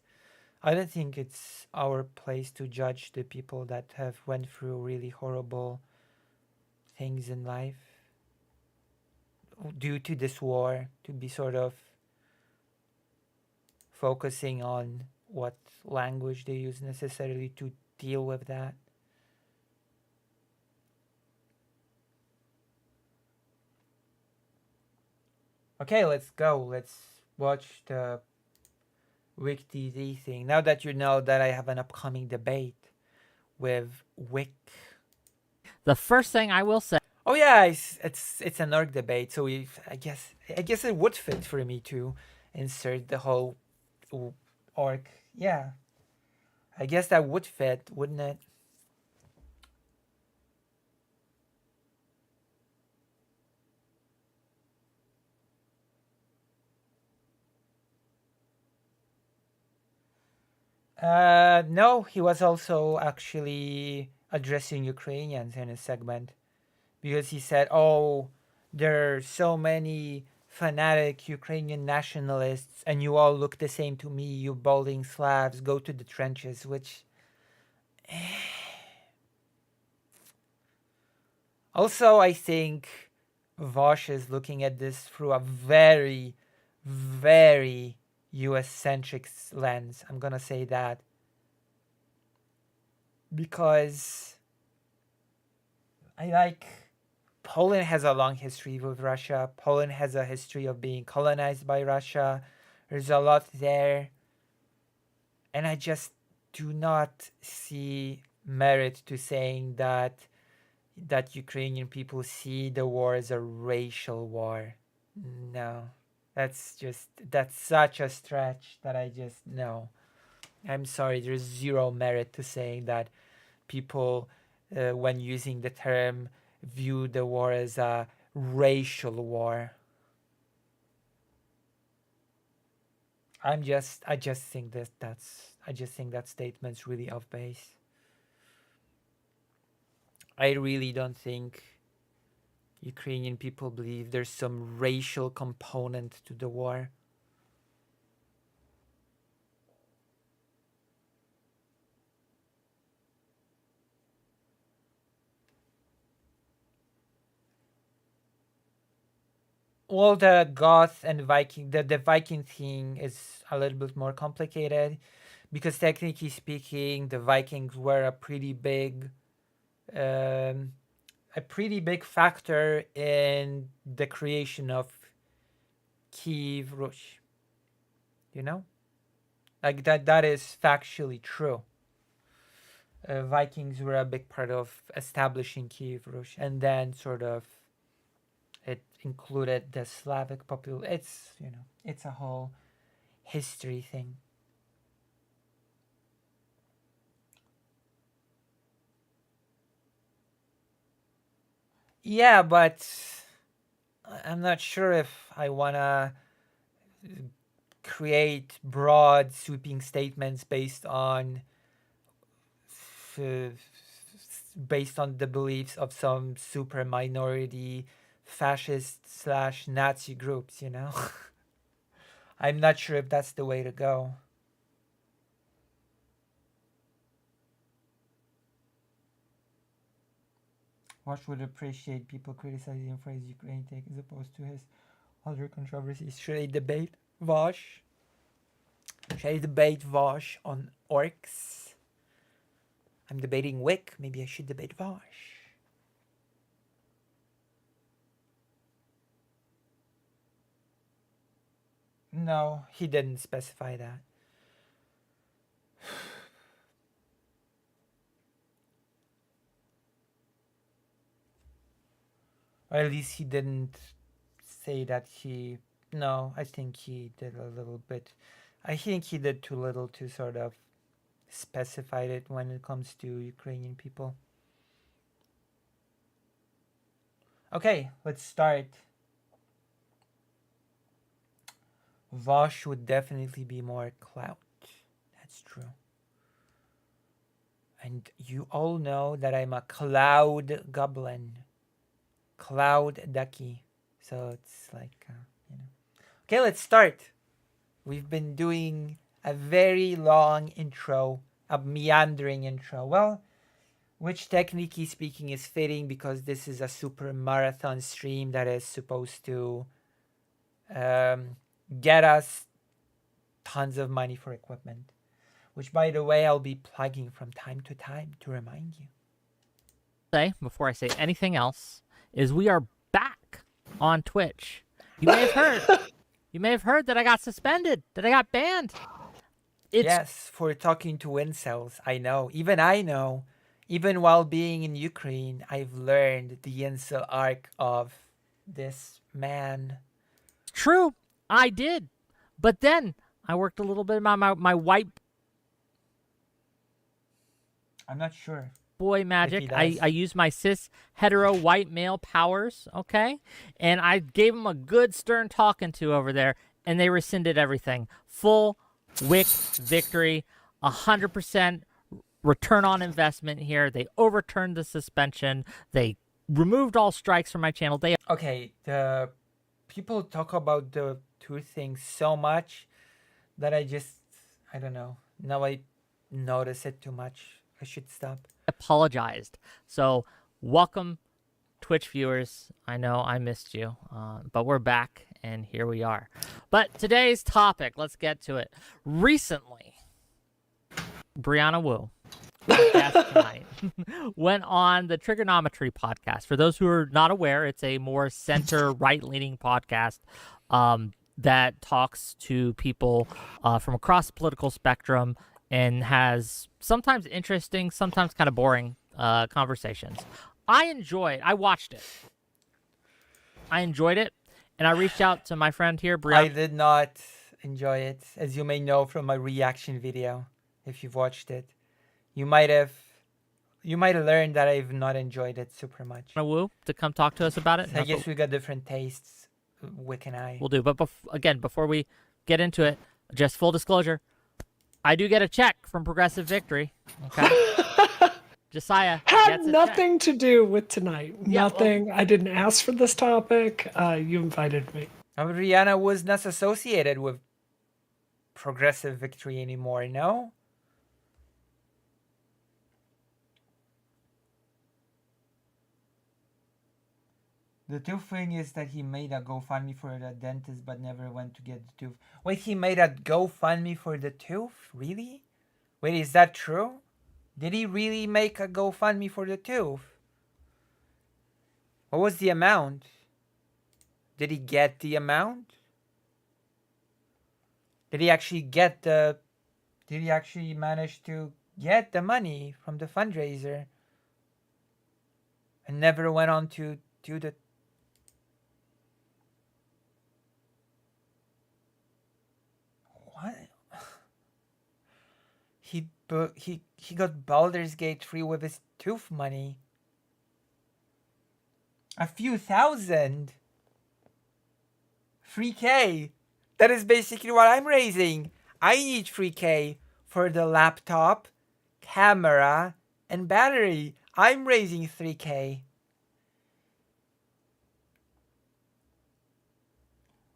our place to judge the people that have went through really horrible things in life due to this war, to be sort of focusing on what language they use necessarily to deal with that. Okay, let's go. Let's watch the WickTZ thing. Now that you know that I have an upcoming debate with Wick. The first thing I will say. Oh yeah, it's an orc debate, so I guess it would fit for me to insert the whole orc. Yeah, I guess that would fit, wouldn't it? No, he was also actually addressing Ukrainians in his segment because he said, "Oh, there are so many fanatic Ukrainian nationalists, and you all look the same to me. You balding Slavs, go to the trenches." Which, also, I think Vosh is looking at this through a very, very US centric lens. I'm gonna say that. Because Poland has a long history with Russia. Poland has a history of being colonized by Russia. There's a lot there. And I just do not see merit to saying that Ukrainian people see the war as a racial war. No. That's such a stretch that I just no. I'm sorry, there's zero merit to saying that people, when using the term, view the war as a racial war. I just think that statement's really off base. I really don't think Ukrainian people believe there's some racial component to the war. Well, the Goth and Viking, the Viking thing is a little bit more complicated because technically speaking, the Vikings were a pretty big factor in the creation of Kiev Rus. You know, like that is factually true. Vikings were a big part of establishing Kiev Rus, and then sort of it included the Slavic population. It's it's a whole history thing. Yeah, but I'm not sure if I wanna create broad, sweeping statements based on the beliefs of some super minority fascist / Nazi groups. I'm not sure if that's the way to go. Vash would appreciate people criticizing him for his Ukraine take as opposed to his other controversies. Should I debate Vash? Should I debate Vash on orcs? I'm debating Wick. Maybe I should debate Vash. No, he didn't specify that. Or at least he didn't say that he... No, I think he did a little bit. I think he did too little to sort of specify it when it comes to Ukrainian people. Okay, let's start. Vash would definitely be more clout. That's true. And you all know that I'm a cloud goblin. Cloud ducky. So it's like, you know. Okay, let's start. We've been doing a very long intro, a meandering intro. Well, which technically speaking is fitting because this is a super marathon stream that is supposed to get us tons of money for equipment. Which, by the way, I'll be plugging from time to time to remind you. Say, before I say anything else, is we are back on Twitch. You may have heard. You may have heard that I got suspended, that I got banned. Yes, for talking to incels. I know. Even I know. Even while being in Ukraine, I've learned the incel arc of this man. True, I did. But then I worked a little bit on my white I'm not sure. boy magic. I used my cis hetero white male powers, okay? And I gave them a good stern talking to over there, and they rescinded everything. Full Wick victory, 100% return on investment here. They overturned the suspension. They removed all strikes from my channel. Okay, the people talk about the two things so much that I don't know. Now I notice it too much. I should stop. Apologized. So welcome, Twitch viewers. I know I missed you, but we're back and here we are. But today's topic, let's get to it. Recently, Brianna Wu, our guest tonight, went on the Trigonometry podcast. For those who are not aware, it's a more center right-leaning podcast that talks to people from across the political spectrum and has sometimes interesting, sometimes kind of boring conversations. I watched it. I enjoyed it, and I reached out to my friend here, Brianna. I did not enjoy it, as you may know from my reaction video. If you've watched it, you might have learned that I've not enjoyed it super much. Wu to come talk to us about it. So I guess we got different tastes, Wick and I. We'll do, but again, before we get into it, just full disclosure. I do get a check from Progressive Victory. Okay. Josiah had gets a nothing check. to do with tonight. Yeah, nothing. I didn't ask for this topic. You invited me. Rihanna was not associated with Progressive Victory anymore, no? The tooth thing is that he made a GoFundMe for the dentist but never went to get the tooth. Wait, he made a GoFundMe for the tooth? Really? Wait, is that true? Did he really make a GoFundMe for the tooth? What was the amount? Did he get the amount? Did he actually manage to get the money from the fundraiser? And never went on to do the... What? He got Baldur's Gate free with his tooth money. A few thousand. 3K. That is basically what I'm raising. I need 3K for the laptop, camera, and battery. I'm raising 3K.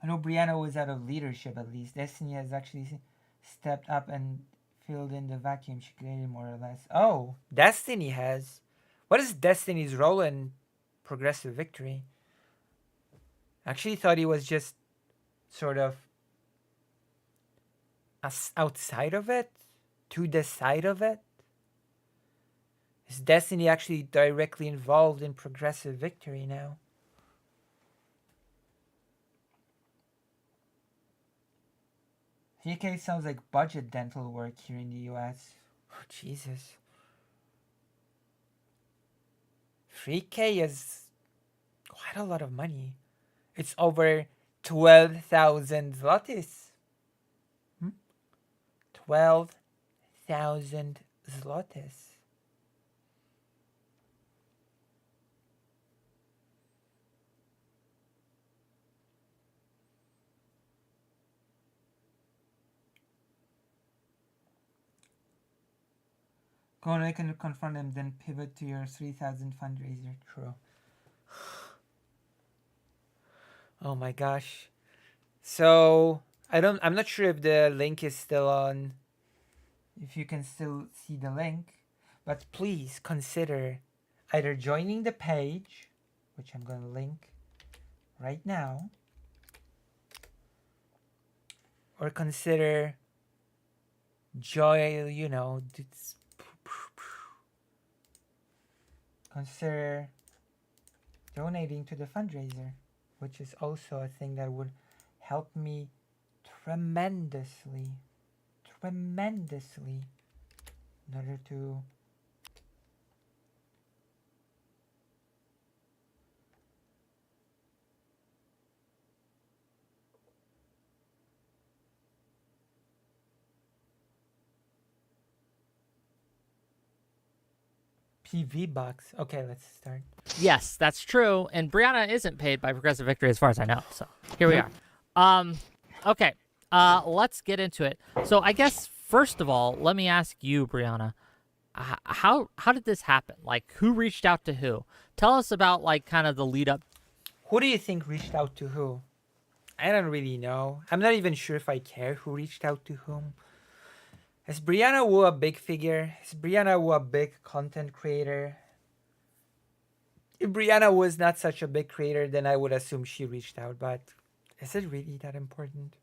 I know Brianna was out of leadership at least. Destiny has actually stepped up and filled in the vacuum she created more or less. Oh, Destiny has. What is Destiny's role in progressive victory. Actually thought he was just sort of outside of it, to the side of it. Is Destiny actually directly involved in progressive victory now? VK sounds like budget dental work here in the US. Oh, Jesus. 3K is quite a lot of money. It's over 12,000 zlotys. 12,000 zlotys. Go on, I can confront him, then pivot to your 3,000 fundraiser. True. Oh my gosh. So I'm not sure if the link is still on. If you can still see the link, but please consider either joining the page, which I'm going to link right now, or consider consider donating to the fundraiser, which is also a thing that would help me tremendously in order to PV box. Okay, let's start. Yes, that's true. And Brianna isn't paid by Progressive Victory as far as I know. So here we are. Okay. Let's get into it. So I guess first of all, let me ask you, Brianna, how did this happen? Like, who reached out to who? Tell us about like kind of the lead up. Who do you think reached out to who? I don't really know. I'm not even sure if I care who reached out to whom. Is Brianna Wu a big figure? Is Brianna Wu a big content creator? If Brianna was not such a big creator, then I would assume she reached out, but is it really that important?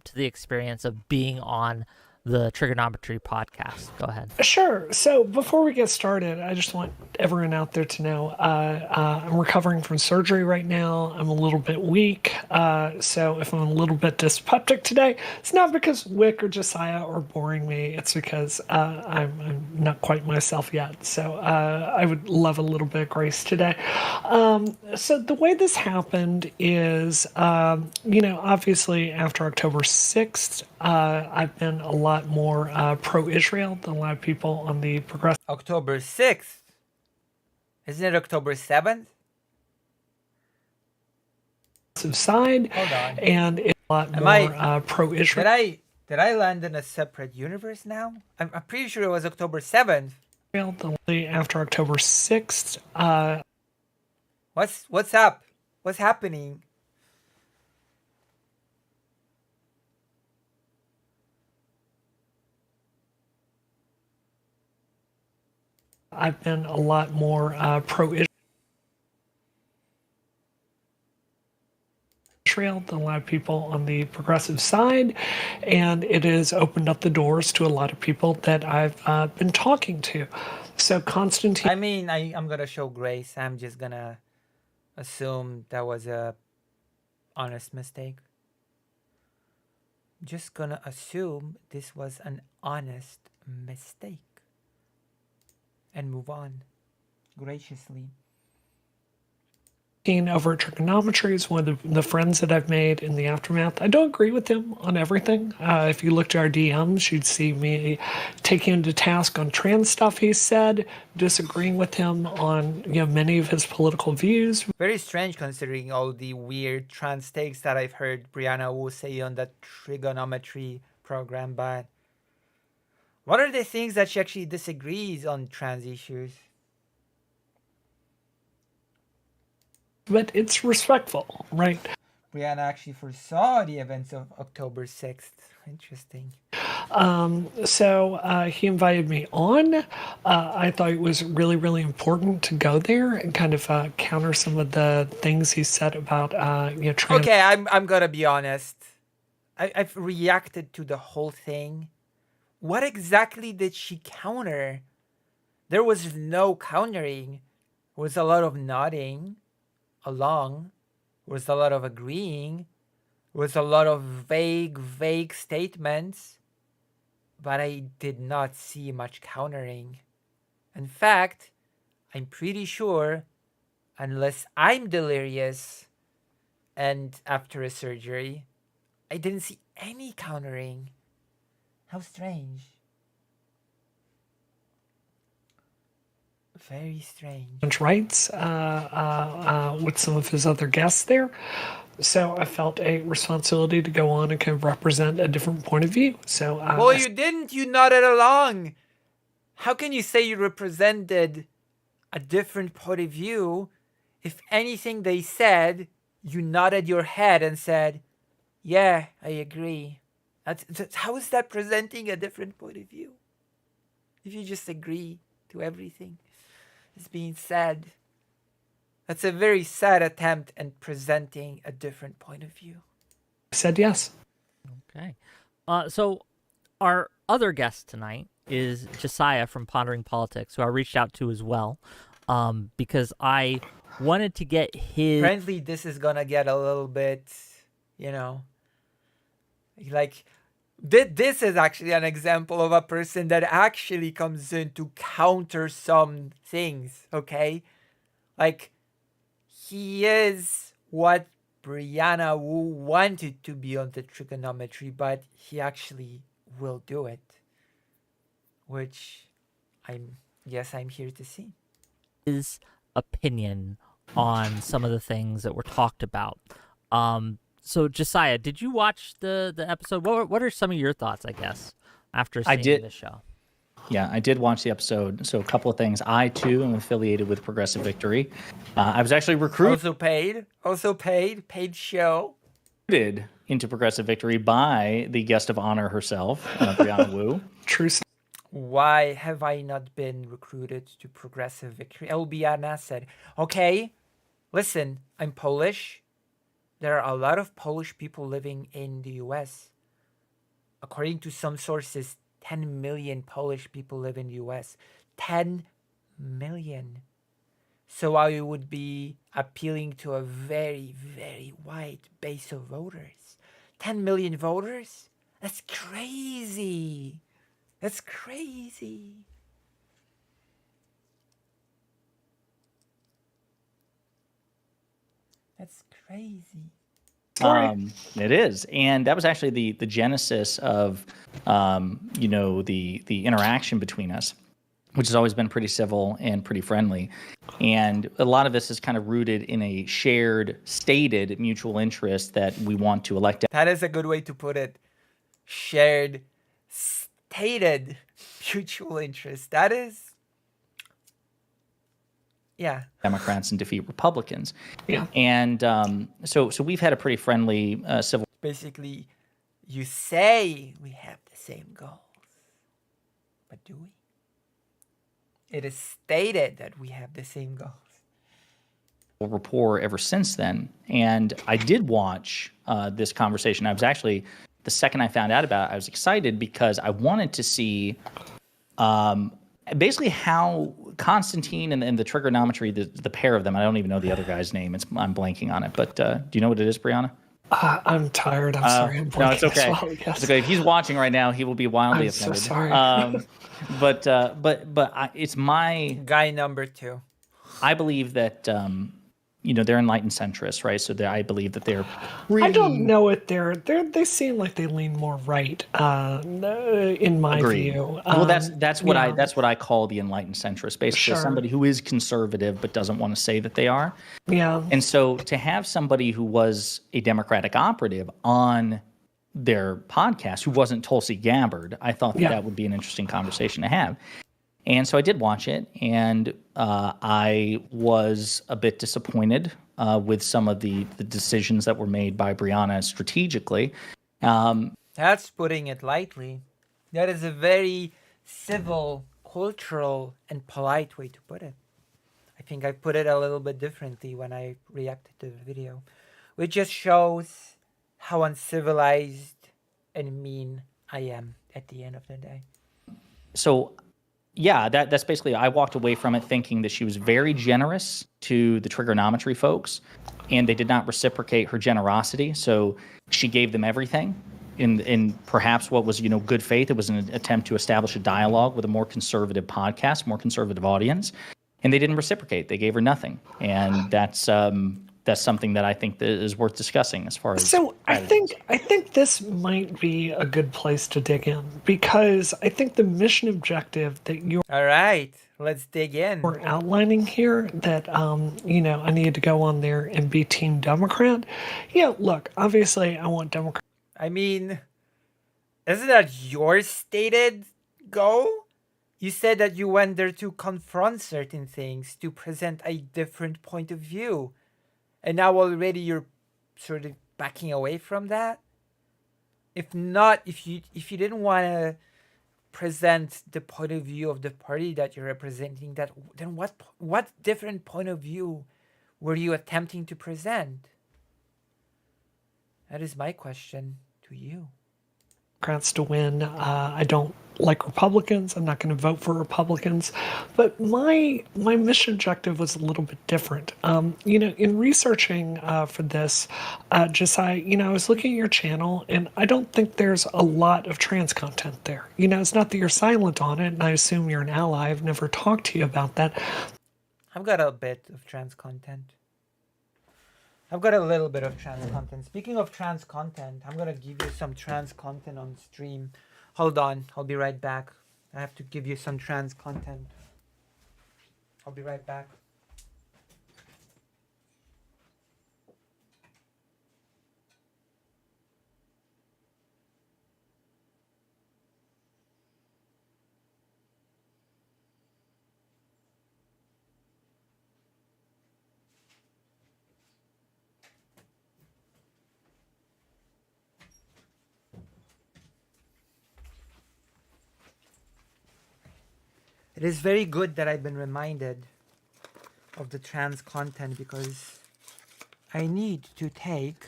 To the experience of being on the Trigonometry podcast. Go ahead. Sure. So before we get started, I just want everyone out there to know I'm recovering from surgery right now. I'm a little bit weak. So if I'm a little bit dyspeptic today, it's not because Wick or Josiah are boring me. It's because I'm not quite myself yet. So I would love a little bit of grace today. So the way this happened is, obviously after October 6th, I've been a lot more pro-Israel than a lot of people on the progressive. October 6th? Isn't it October 7th? Side. Hold on. And it's a lot more pro-Israel. Did I land in a separate universe now? I'm pretty sure it was October 7th. After October 6th. What's up? What's happening? I've been a lot more pro-Israel than a lot of people on the progressive side, and it has opened up the doors to a lot of people that I've been talking to. So Constantine... I mean, I'm gonna show grace. I'm just gonna assume that was a honest mistake. Just gonna assume this was an honest mistake. And move on graciously. Over at Trigonometry is one of the friends that I've made in the aftermath. I don't agree with him on everything. If you looked at our DMs, you'd see me taking him to task on trans stuff he said, disagreeing with him on many of his political views. Very strange considering all the weird trans takes that I've heard Brianna Wu say on that Trigonometry program, but what are the things that she actually disagrees on trans issues? But it's respectful, right? Brianna actually foresaw the events of October 6th. Interesting. So he invited me on. I thought it was really, really important to go there and kind of counter some of the things he said about trans. Okay, I'm gonna be honest. I've reacted to the whole thing. What exactly did she counter? There was no countering. There was a lot of nodding along. There was a lot of agreeing. There was a lot of vague statements. But I did not see much countering. In fact, I'm pretty sure, unless I'm delirious and after a surgery, I didn't see any countering. How strange. Very strange. Rights with some of his other guests there. So I felt a responsibility to go on and kind of represent a different point of view. So Well, you didn't. You nodded along. How can you say you represented a different point of view if anything they said, you nodded your head and said, yeah, I agree. How is that presenting a different point of view? If you just agree to everything that's being said. That's a very sad attempt at presenting a different point of view. I said yes. Okay. So our other guest tonight is Josiah from Pondering Politics, who I reached out to as well, because I wanted to get his... Apparently, this is gonna get a little bit, like... This is actually an example of a person that actually comes in to counter some things, okay? Like, he is what Brianna Wu wanted to be on the trigonometry, but he actually will do it. Which I'm here to see. His opinion on some of the things that were talked about. So Josiah, did you watch the episode? What are some of your thoughts, I guess, after seeing the show? Yeah, I did watch the episode. So a couple of things. I, too, am affiliated with Progressive Victory. I was actually recruited. Paid show. Into Progressive Victory by the guest of honor herself, Brianna Wu. True. Why have I not been recruited to Progressive Victory? Elbiana said, okay, listen, I'm Polish. There are a lot of Polish people living in the US. According to some sources, 10 million Polish people live in the US. 10 million. So I would be appealing to a very, very wide base of voters. 10 million voters? That's crazy. That's crazy. That's crazy. It is, and that was actually the genesis of the interaction between us, which has always been pretty civil and pretty friendly. And a lot of this is kind of rooted in a shared, stated mutual interest that we want to elect. That is a good way to put it. Shared, stated mutual interest. That is, yeah. Democrats and defeat Republicans. Yeah. And so we've had a pretty friendly civil. Basically, you say we have the same goals, but do we? It is stated that we have the same goals. Rapport ever since then. And I did watch this conversation. I was actually, the second I found out about it, I was excited because I wanted to see basically how Constantine and the trigonometry, the pair of them, I don't even know the other guy's name. I'm blanking on it. But do you know what it is, Brianna? I'm tired. I'm sorry. I'm no, it's okay. well, yes. It's okay. If he's watching right now, he will be wildly offended. So sorry. But it's my guy number 2. I believe that they're enlightened centrists, right? So I believe that they're really... I don't know it. They seem like they lean more right, in my view. Well, that's what I call the enlightened centrist, basically somebody who is conservative but doesn't want to say that they are. Yeah. And so to have somebody who was a Democratic operative on their podcast who wasn't Tulsi Gabbard, I thought that would be an interesting conversation to have. And so I did watch it, and I was a bit disappointed with some of the decisions that were made by Brianna strategically. That's putting it lightly. That is a very civil, cultural, and polite way to put it. I think I put it a little bit differently when I reacted to the video, which just shows how uncivilized and mean I am at the end of the day. So, yeah, that's basically, I walked away from it thinking that she was very generous to the trigonometry folks, and they did not reciprocate her generosity. So she gave them everything. In perhaps what was, good faith. It was an attempt to establish a dialogue with a more conservative podcast, more conservative audience, and they didn't reciprocate. They gave her nothing, and that's something that I think that is worth discussing as far as. So I think this might be a good place to dig in, because I think the mission objective that you're All right, let's dig in. outlining here, that I need to go on there and be Team Democrat. Yeah, look, obviously I want Democrat. I mean, isn't that your stated goal? You said that you went there to confront certain things, to present a different point of view. And now already you're sort of backing away from that? If not, if you didn't want to present the point of view of the party that you're representing, then what different point of view were you attempting to present? That is my question to you. Democrats to win. I don't like Republicans. I'm not going to vote for Republicans. But my mission objective was a little bit different. In researching for this, Josiah, I was looking at your channel, and I don't think there's a lot of trans content there. It's not that you're silent on it, and I assume you're an ally. I've never talked to you about that. I've got a bit of trans content. I've got a little bit of trans content. Speaking of trans content, I'm going to give you some trans content on stream. Hold on, I'll be right back. I have to give you some trans content. I'll be right back. It is very good that I've been reminded of the trans content, because I need to take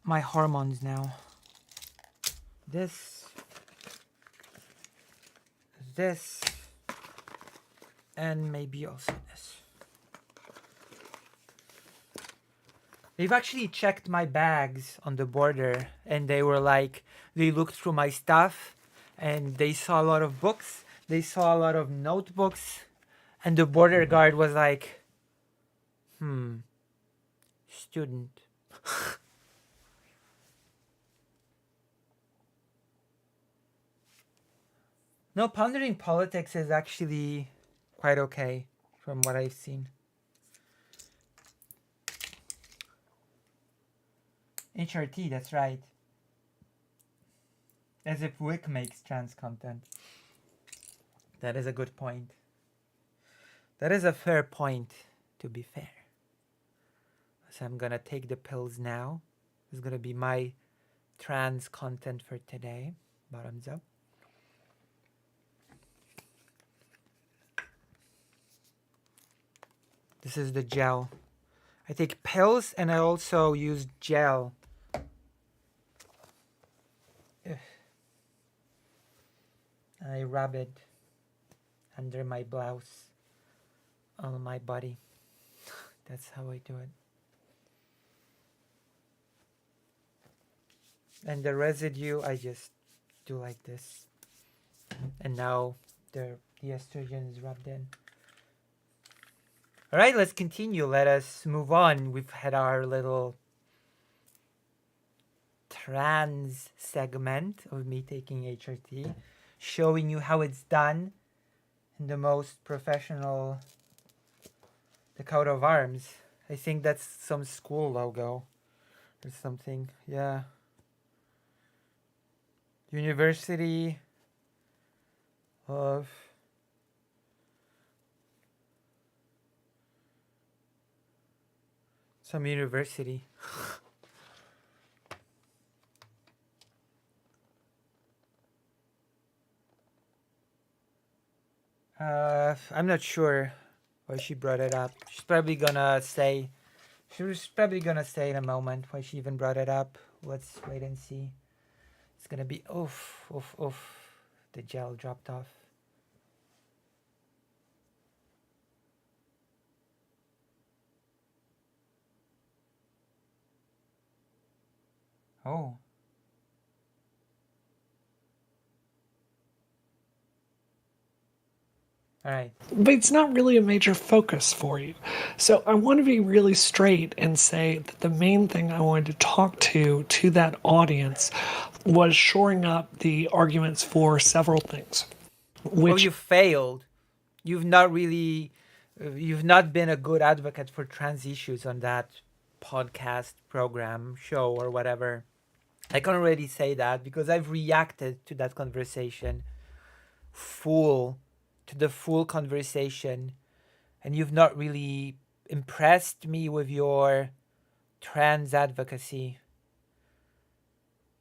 my hormones now. This, and maybe also this. They've actually checked my bags on the border, and they looked through my stuff, and they saw a lot of books. They saw a lot of notebooks, and the border guard was like, student. No, pondering politics is actually quite okay from what I've seen. HRT, that's right. As if Wick makes trans content. That is a good point. That is a fair point, to be fair. So I'm gonna take the pills now. This is gonna be my trans content for today. Bottoms up. This is the gel. I take pills and I also use gel. I rub it under my blouse on my body. That's how I do it. And the residue, I just do like this. And now the estrogen is rubbed in. All right, let's continue. Let us move on. We've had our little trans segment of me taking HRT, showing you how it's done in the most professional, the coat of arms. I think that's some school logo or something. Yeah. University of some university. I'm not sure why she brought it up. She's probably gonna say in a moment why she even brought it up. Let's wait and see. It's gonna be oof. The gel dropped off. Oh. All right. But it's not really a major focus for you. So I want to be really straight and say that the main thing I wanted to talk to that audience was shoring up the arguments for several things. Well, you failed. You've not been a good advocate for trans issues on that podcast, program, show, or whatever. I can already say that because I've reacted to that conversation to the full conversation, and you've not really impressed me with your trans advocacy.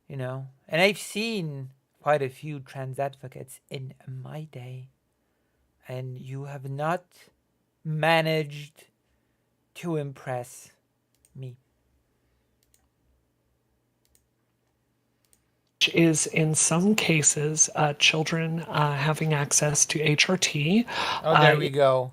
And I've seen quite a few trans advocates in my day, and you have not managed to impress me. Is in some cases children having access to HRT. Oh, there we go.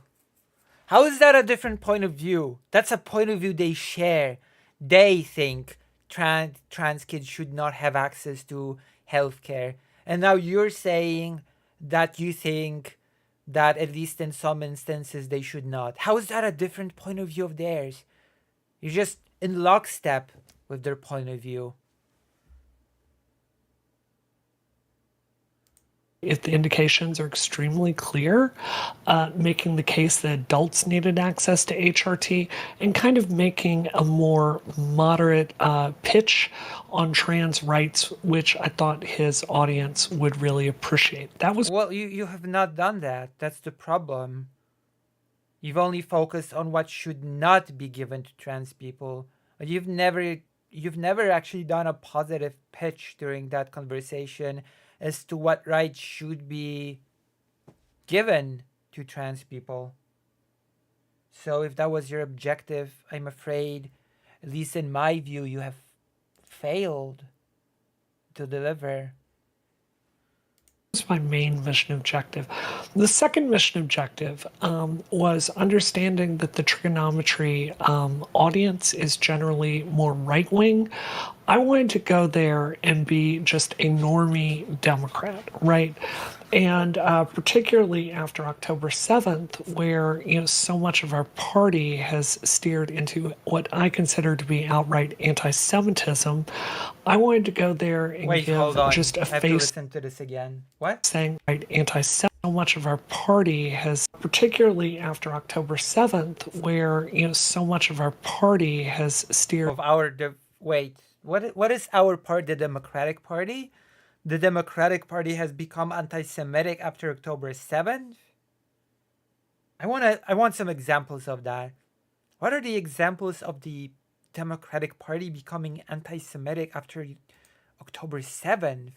How is that a different point of view? That's a point of view they share. They think trans kids should not have access to healthcare. And now you're saying that you think that at least in some instances they should not. How is that a different point of view of theirs? You're just in lockstep with their point of view. If the indications are extremely clear, making the case that adults needed access to HRT and kind of making a more moderate pitch on trans rights, which I thought his audience would really appreciate. That was Well, you have not done that. That's the problem. You've only focused on what should not be given to trans people. But you've never actually done a positive pitch during that conversation as to what rights should be given to trans people. So if that was your objective, I'm afraid, at least in my view, you have failed to deliver. my main mission objective. The second mission objective was understanding that the trigonometry audience is generally more right-wing. I wanted to go there and be just a normie Democrat, right? And particularly after October 7th, where so much of our party has steered into what I consider to be outright anti-Semitism, I wanted to go there and give just a I have face. to listen to this again. What? Saying right anti-Semitism. So much of our party has, particularly after October 7th, where so much of our party has steered. Of our wait. What is our party? The Democratic Party? The Democratic Party has become anti-Semitic after October 7th? I want some examples of that. What are the examples of the Democratic Party becoming anti-Semitic after October 7th?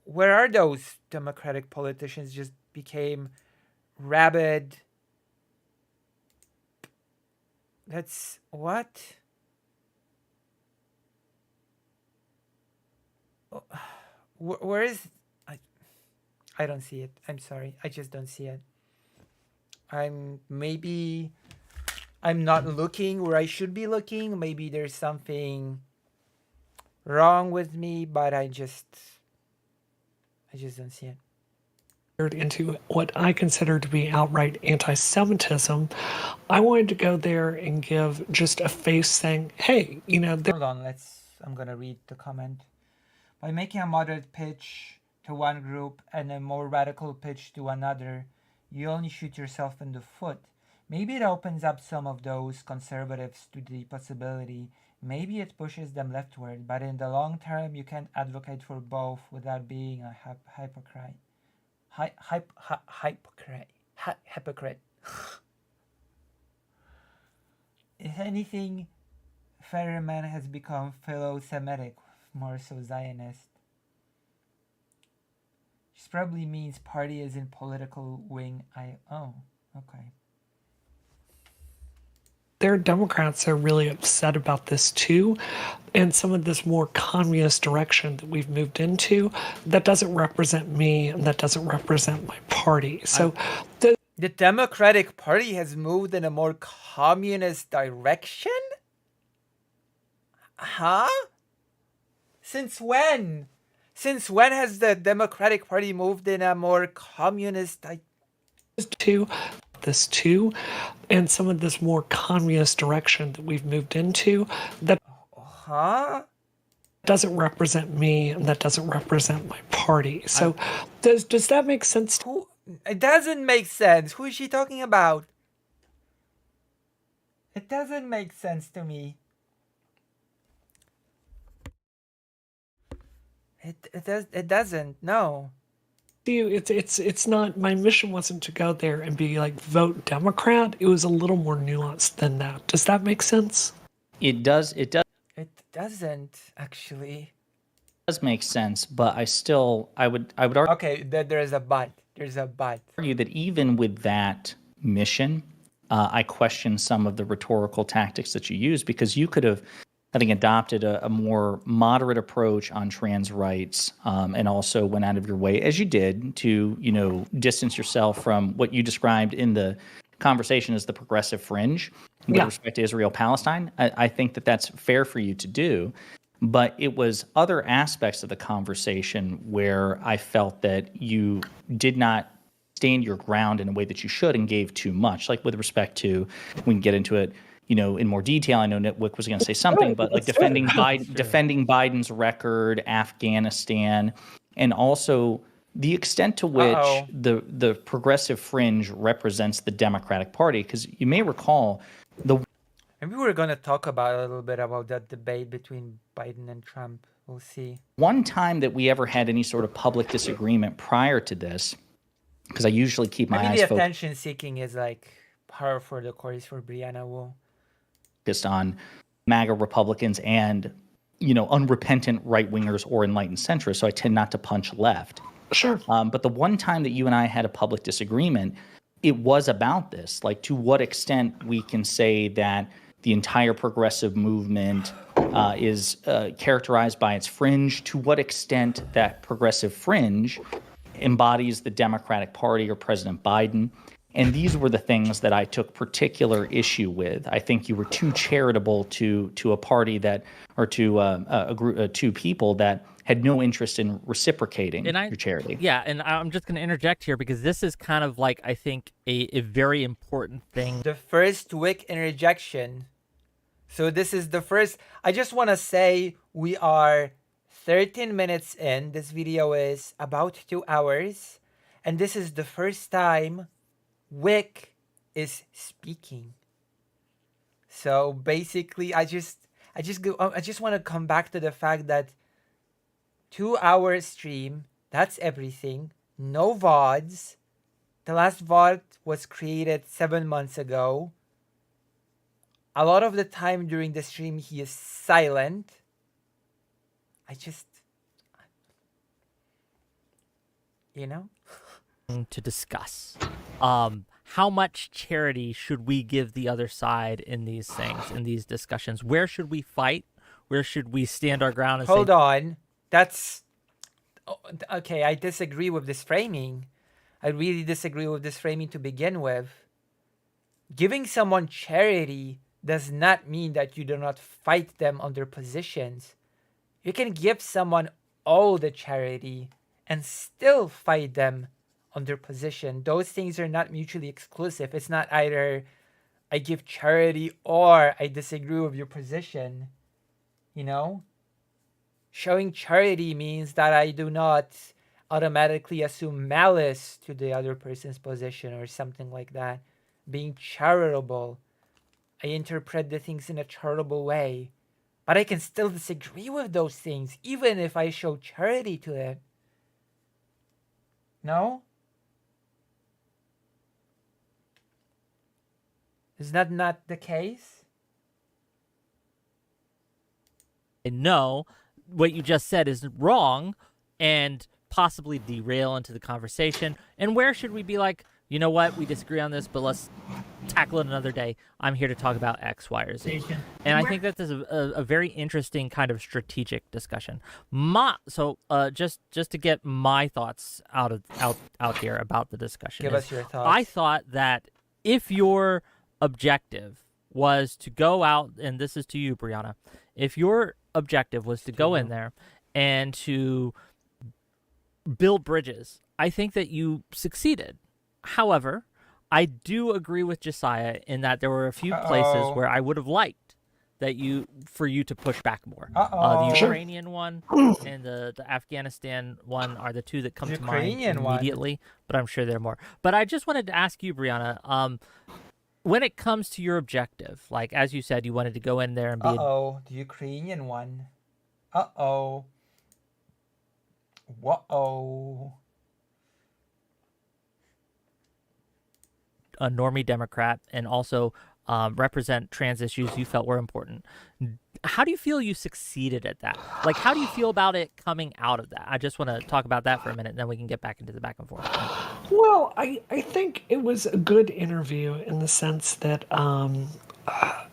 Where are those Democratic politicians just became rabid? That's what? Where is I don't see it. I'm sorry. I just don't see it. I'm not looking where I should be looking. Maybe there's something wrong with me, but I just don't see it. Into what I consider to be outright anti-Semitism, I wanted to go there and give just a face saying, hey, Hold on, I'm gonna read the comment. By making a moderate pitch to one group and a more radical pitch to another, you only shoot yourself in the foot. Maybe it opens up some of those conservatives to the possibility. Maybe it pushes them leftward, but in the long term, you can't advocate for both without being a hypocrite. Hypocrite. If anything, Ferryman has become philo-Semitic, more so Zionist. She probably means party as in political wing. Okay. There are Democrats that are really upset about this too, and some of this more communist direction that we've moved into. That doesn't represent me, and that doesn't represent my party. So, The Democratic Party has moved in a more communist direction? Huh? Since when? Since when has the Democratic Party moved in a more communist this too, and some of this more communist direction that we've moved into. That doesn't represent me, and that doesn't represent my party. So, does that make sense? It doesn't make sense. Who is she talking about? It doesn't make sense to me. It doesn't. No. It's not. My mission wasn't to go there and be like vote Democrat. It was a little more nuanced than that. Does that make sense? It does. It doesn't actually. It does make sense, but I would argue. Okay, there's a but. There's a but. Argue that even with that mission, I question some of the rhetorical tactics that you use, because you could have, I think, adopted a more moderate approach on trans rights, and also went out of your way, as you did, to distance yourself from what you described in the conversation as the progressive fringe with respect to Israel-Palestine. I think that that's fair for you to do, but it was other aspects of the conversation where I felt that you did not stand your ground in a way that you should and gave too much, like with respect to, we can get into it, in more detail. I know Nitwick was going to say something, but like defending Biden's record, Afghanistan, and also the extent to which the progressive fringe represents the Democratic Party. Because you may recall maybe we're going to talk about a little bit about that debate between Biden and Trump. We'll see. One time that we ever had any sort of public disagreement prior to this, because I usually keep my eyes focused. The attention seeking is like par for the course for Brianna Wu. Focused on MAGA Republicans and, unrepentant right-wingers or enlightened centrists, so I tend not to punch left. Sure. But the one time that you and I had a public disagreement, it was about this. Like, to what extent we can say that the entire progressive movement is characterized by its fringe, to what extent that progressive fringe embodies the Democratic Party or President Biden. And these were the things that I took particular issue with. I think you were too charitable to a party that, or to a group, two people that had no interest in reciprocating your charity. Yeah, and I'm just going to interject here, because this is kind of like, I think, a very important thing. The first Wick interjection. So this is the first. I just want to say we are 13 minutes in. This video is about 2 hours. And this is the first time Wick is speaking. So basically, I just want to come back to the fact that 2-hour stream, that's everything. No VODs. The last VOD was created 7 months ago. A lot of the time during the stream, he is silent. To discuss. How much charity should we give the other side in these things, in these discussions? Where should we fight? Where should we stand our ground and Hold on. That's... Okay, I disagree with this framing. I really disagree with this framing to begin with. Giving someone charity does not mean that you do not fight them on their positions. You can give someone all the charity and still fight them on their position. Those things are not mutually exclusive. It's not either I give charity or I disagree with your position. Showing charity means that I do not automatically assume malice to the other person's position or something like that. Being charitable, I interpret the things in a charitable way. But I can still disagree with those things, even if I show charity to it. No? Is that not the case? No, what you just said is wrong, and possibly derail into the conversation, and where should we be like, you know what, we disagree on this, but let's tackle it another day. I'm here to talk about X, Y, or Z. And I think that this is a very interesting kind of strategic discussion. Just to get my thoughts out here about the discussion. Give us your thoughts. I thought that if your objective was to go out, and this is to you, Brianna, if your objective was to go in there and to build bridges, I think that you succeeded. However, I do agree with Josiah in that there were a few places where I would have liked for you to push back more. The Ukrainian one and the Afghanistan one are the two that come to mind immediately, but I'm sure there are more. But I just wanted to ask you, Brianna, when it comes to your objective, like as you said, you wanted to go in there and be the Ukrainian one. Whoa. a normie Democrat and also represent trans issues you felt were important. How do you feel you succeeded at that? Like, how do you feel about it coming out of that? I just want to talk about that for a minute, and then we can get back into the back and forth. Well, I think it was a good interview in the sense that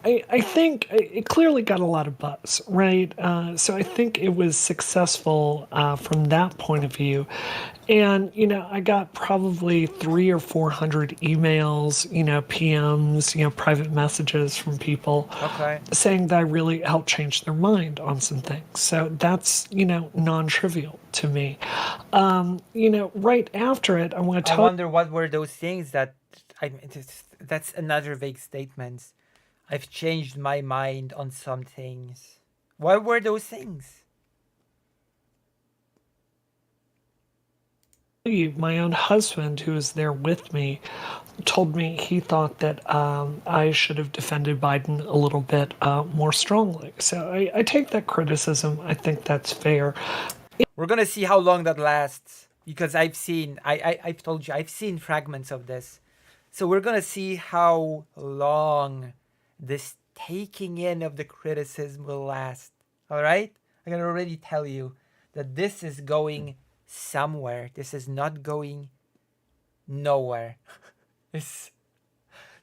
I think it clearly got a lot of buzz, right? So I think it was successful from that point of view. And, I got probably 300 or 400 emails, PMs, private messages from people saying that I really helped change their mind on some things. So that's, non-trivial to me. Right after it, I want to tell. I wonder what were those things that's another vague statement. I've changed my mind on some things. What were those things? My own husband, who was there with me, told me he thought that I should have defended Biden a little bit more strongly. So I take that criticism. I think that's fair. We're going to see how long that lasts, because I've told you, I've seen fragments of this. So we're going to see how long this taking in of the criticism will last. All right? I can already tell you that this is going somewhere. This is not going nowhere.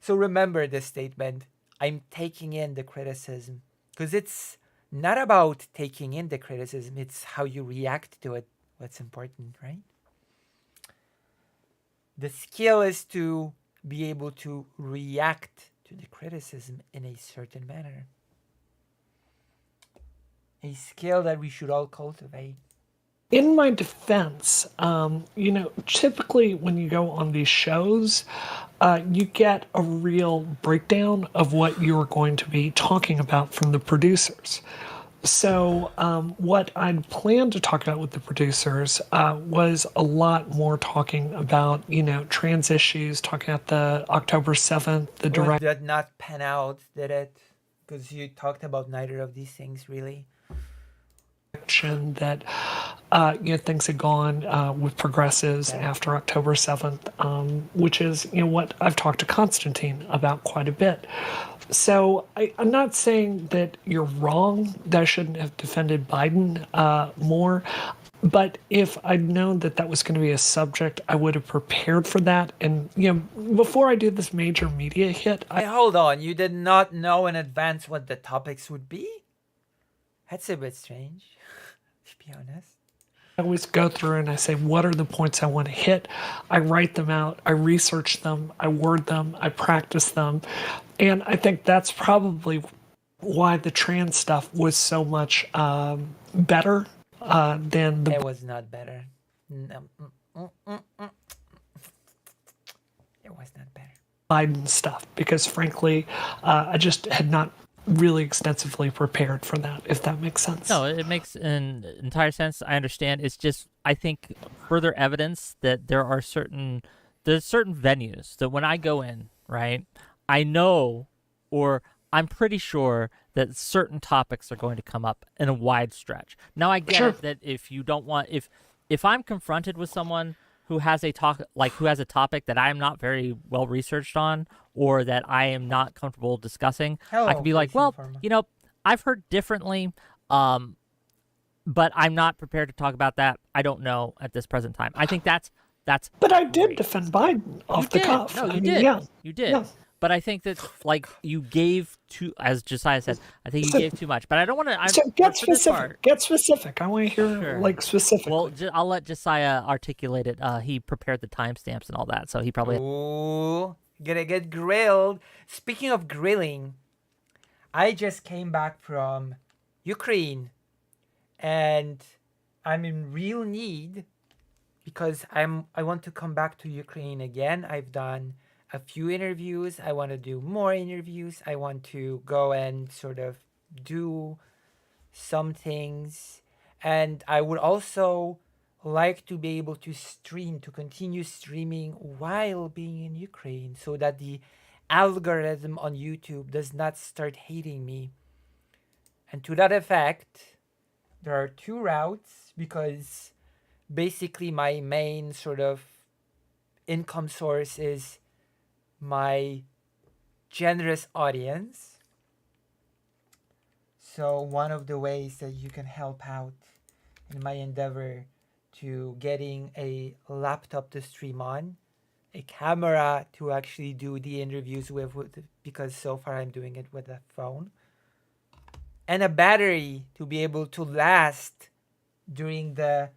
So remember this statement. I'm taking in the criticism, because it's not about taking in the criticism. It's how you react to it. What's important, right? The skill is to be able to react to the criticism in a certain manner. A skill that we should all cultivate. In my defense, typically when you go on these shows, you get a real breakdown of what you're going to be talking about from the producers. So what I'd planned to talk about with the producers was a lot more talking about, trans issues, talking about the October 7th, the direct. Did not pan out, did it? Because you talked about neither of these things, really. That things had gone with progressives after October 7th, which is what I've talked to Constantine about quite a bit. So I'm not saying that you're wrong, that I shouldn't have defended Biden more, but if I'd known that that was going to be a subject, I would have prepared for that. And before I did this major media hit, hold on, you did not know in advance what the topics would be? That's a bit strange, to be honest. I always go through and I say, what are the points I want to hit? I write them out, I research them, I word them, I practice them. And I think that's probably why the trans stuff was so much better than the... It was not better. No. It was not better. Biden stuff, because frankly, I just had not really extensively prepared for that, if that makes sense. No, it makes an entire sense. I understand. It's just, I think, further evidence that there's certain venues that when I go in, right, I know, or I'm pretty sure that certain topics are going to come up in a wide stretch. Now I get it that if you don't want, if I'm confronted with someone who has a topic that I am not very well researched on, or that I am not comfortable discussing, I can be like, well, I've heard differently. but I'm not prepared to talk about that. I don't know at this present time. I think that's But I did great. defend Biden off You the did. cuff. No, I you mean, did. yeah. You did. Yeah. But I think that like you gave too, as Josiah said, I think you gave too much. But I don't want to. So get for this part, specific. Get specific. I want to hear Sure. like specifically. well, I'll let Josiah articulate it. He prepared the timestamps and all that, so he probably. Ooh, gonna get grilled. Speaking of grilling, I just came back from Ukraine, and I'm in real need because I want to come back to Ukraine again. I've done a few interviews. I want to do more interviews. I want to go and sort of do some things, and I would also like to be able to stream, to continue streaming while being in Ukraine, so that the algorithm on YouTube does not start hating me. And to that effect, there are two routes, because basically my main sort of income source is my generous audience. So one of the ways that you can help out in my endeavor to getting a laptop to stream on, a camera to actually do the interviews with, because so far I'm doing it with a phone, and a battery to be able to last during the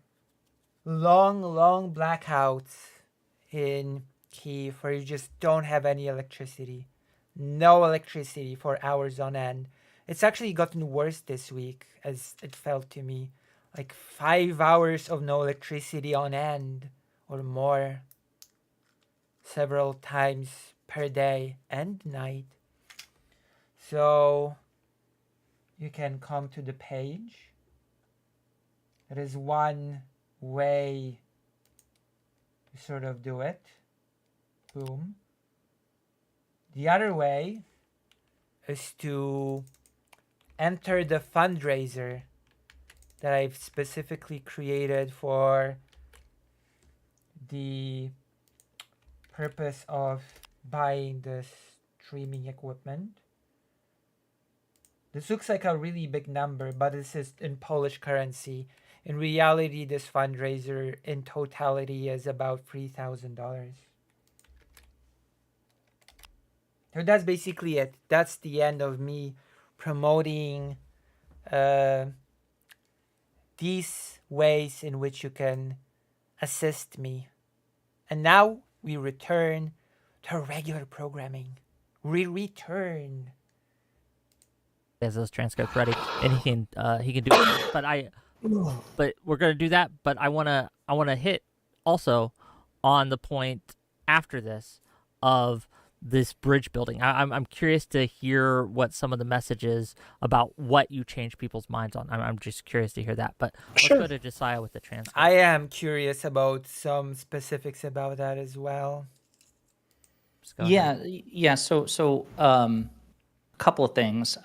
long blackouts in Kyiv, where you just don't have any electricity. No electricity for hours on end. It's actually gotten worse this week, as it felt to me. Like 5 hours of no electricity on end or more, several times per day and night. So you can come to the page. That is one way to sort of do it. Boom. The other way is to enter the fundraiser that I've specifically created for the purpose of buying the streaming equipment. This looks like a really big number, but this is in Polish currency. In reality, this fundraiser in totality is about $3,000. So that's basically it. That's the end of me promoting these ways in which you can assist me. And now we return to regular programming. We return. Has those transcripts ready, and he can do it. But we're gonna do that. But I wanna hit also on the point after this of this bridge building. I'm curious to hear what some of the messages about what you change people's minds on. I'm just curious to hear that. But let's Sure. go to Josiah with the transcript. I am curious about some specifics about that as well. Just go ahead. Yeah. So, a couple of things.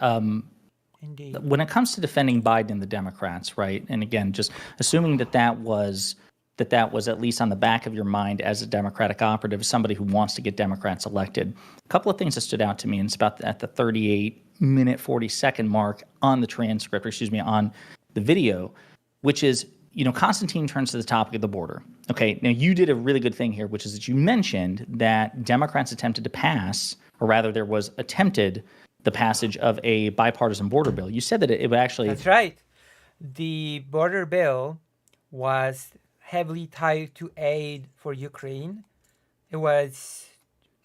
Indeed. When it comes to defending Biden and the Democrats, right? And again, just assuming that was at least on the back of your mind as a Democratic operative, somebody who wants to get Democrats elected. A couple of things that stood out to me, and it's about at the 38-minute 40-second mark on the transcript, or excuse me, on the video, which is, Constantine turns to the topic of the border. Okay, now you did a really good thing here, which is that you mentioned that Democrats attempted to pass, or rather there was attempted the passage of a bipartisan border bill. You said that it would actually... That's right. The border bill was heavily tied to aid for Ukraine. It was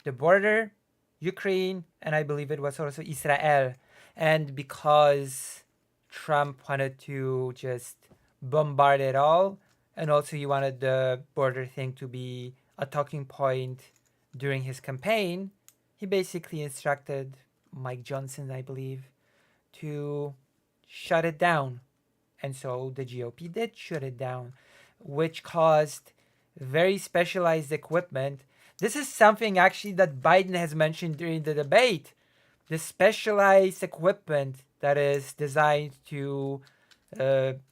the border, Ukraine, and I believe it was also Israel. And because Trump wanted to just bombard it all, and also he wanted the border thing to be a talking point during his campaign, he basically instructed Mike Johnson, I believe, to shut it down. And so the GOP did shut it down, which caused very specialized equipment. This is something actually that Biden has mentioned during the debate. The specialized equipment that is designed to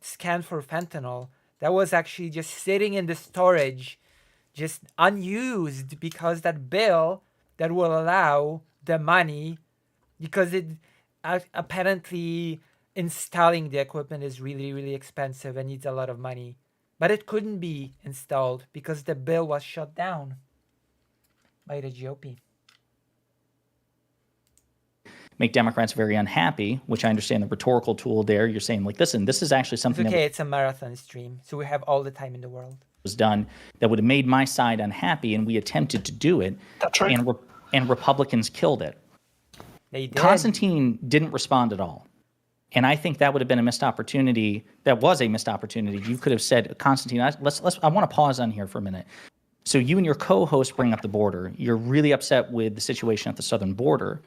scan for fentanyl, that was actually just sitting in the storage, just unused, because that bill that will allow the money, because it apparently installing the equipment is really, really expensive and needs a lot of money. But it couldn't be installed because the bill was shut down by the GOP. Make Democrats very unhappy, which I understand the rhetorical tool there. You're saying, like, listen, this is actually something It's okay, it's a marathon stream, so we have all the time in the world. was done that would have made my side unhappy, and we attempted to do it. That's right. And Republicans killed it. They did. Constantine didn't respond at all. And I think that would have been a missed opportunity. That was a missed opportunity. You could have said, Constantine, I want to pause on here for a minute. So you and your co-host bring up the border. You're really upset with the situation at the southern border.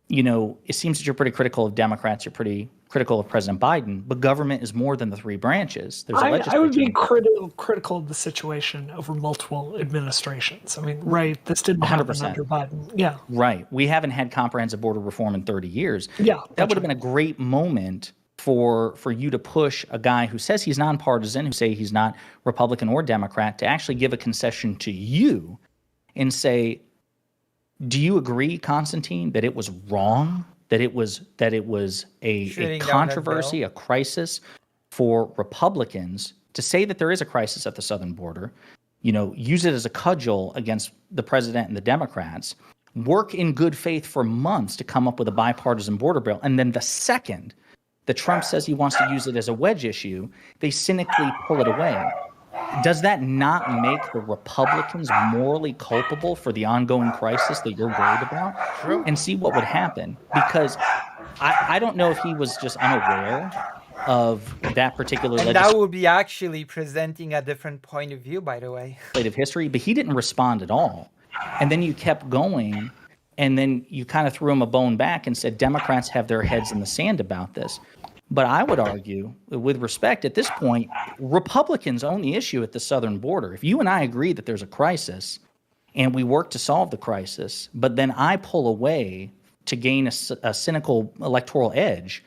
You know, it seems that you're pretty critical of Democrats. You're pretty critical of President Biden. But government is more than the three branches. There's a legislature. I would be critical of the situation over multiple administrations. I mean, right, this didn't happen 100%. under Biden. Yeah. Right. We haven't had comprehensive border reform in 30 years. Yeah. That would have been a great moment for you to push a guy who says he's nonpartisan, who say he's not Republican or Democrat, to actually give a concession to you and say, do you agree, Constantine, that it was wrong, that it was a controversy, a crisis for Republicans to say that there is a crisis at the southern border, you know, use it as a cudgel against the president and the Democrats, work in good faith for months to come up with a bipartisan border bill, and then the second that Trump says he wants to use it as a wedge issue, they cynically pull it away. Does that not make the Republicans morally culpable for the ongoing crisis that you're worried about? True. And see what would happen. Because I don't know if he was just unaware of that particular And that would be actually presenting a different point of view, by the way. legislative history, but he didn't respond at all. And then you kept going, and then you kind of threw him a bone back and said Democrats have their heads in the sand about this. But I would argue, with respect, at this point, Republicans own the issue at the southern border. If you and I agree that there's a crisis and we work to solve the crisis, but then I pull away to gain a cynical electoral edge,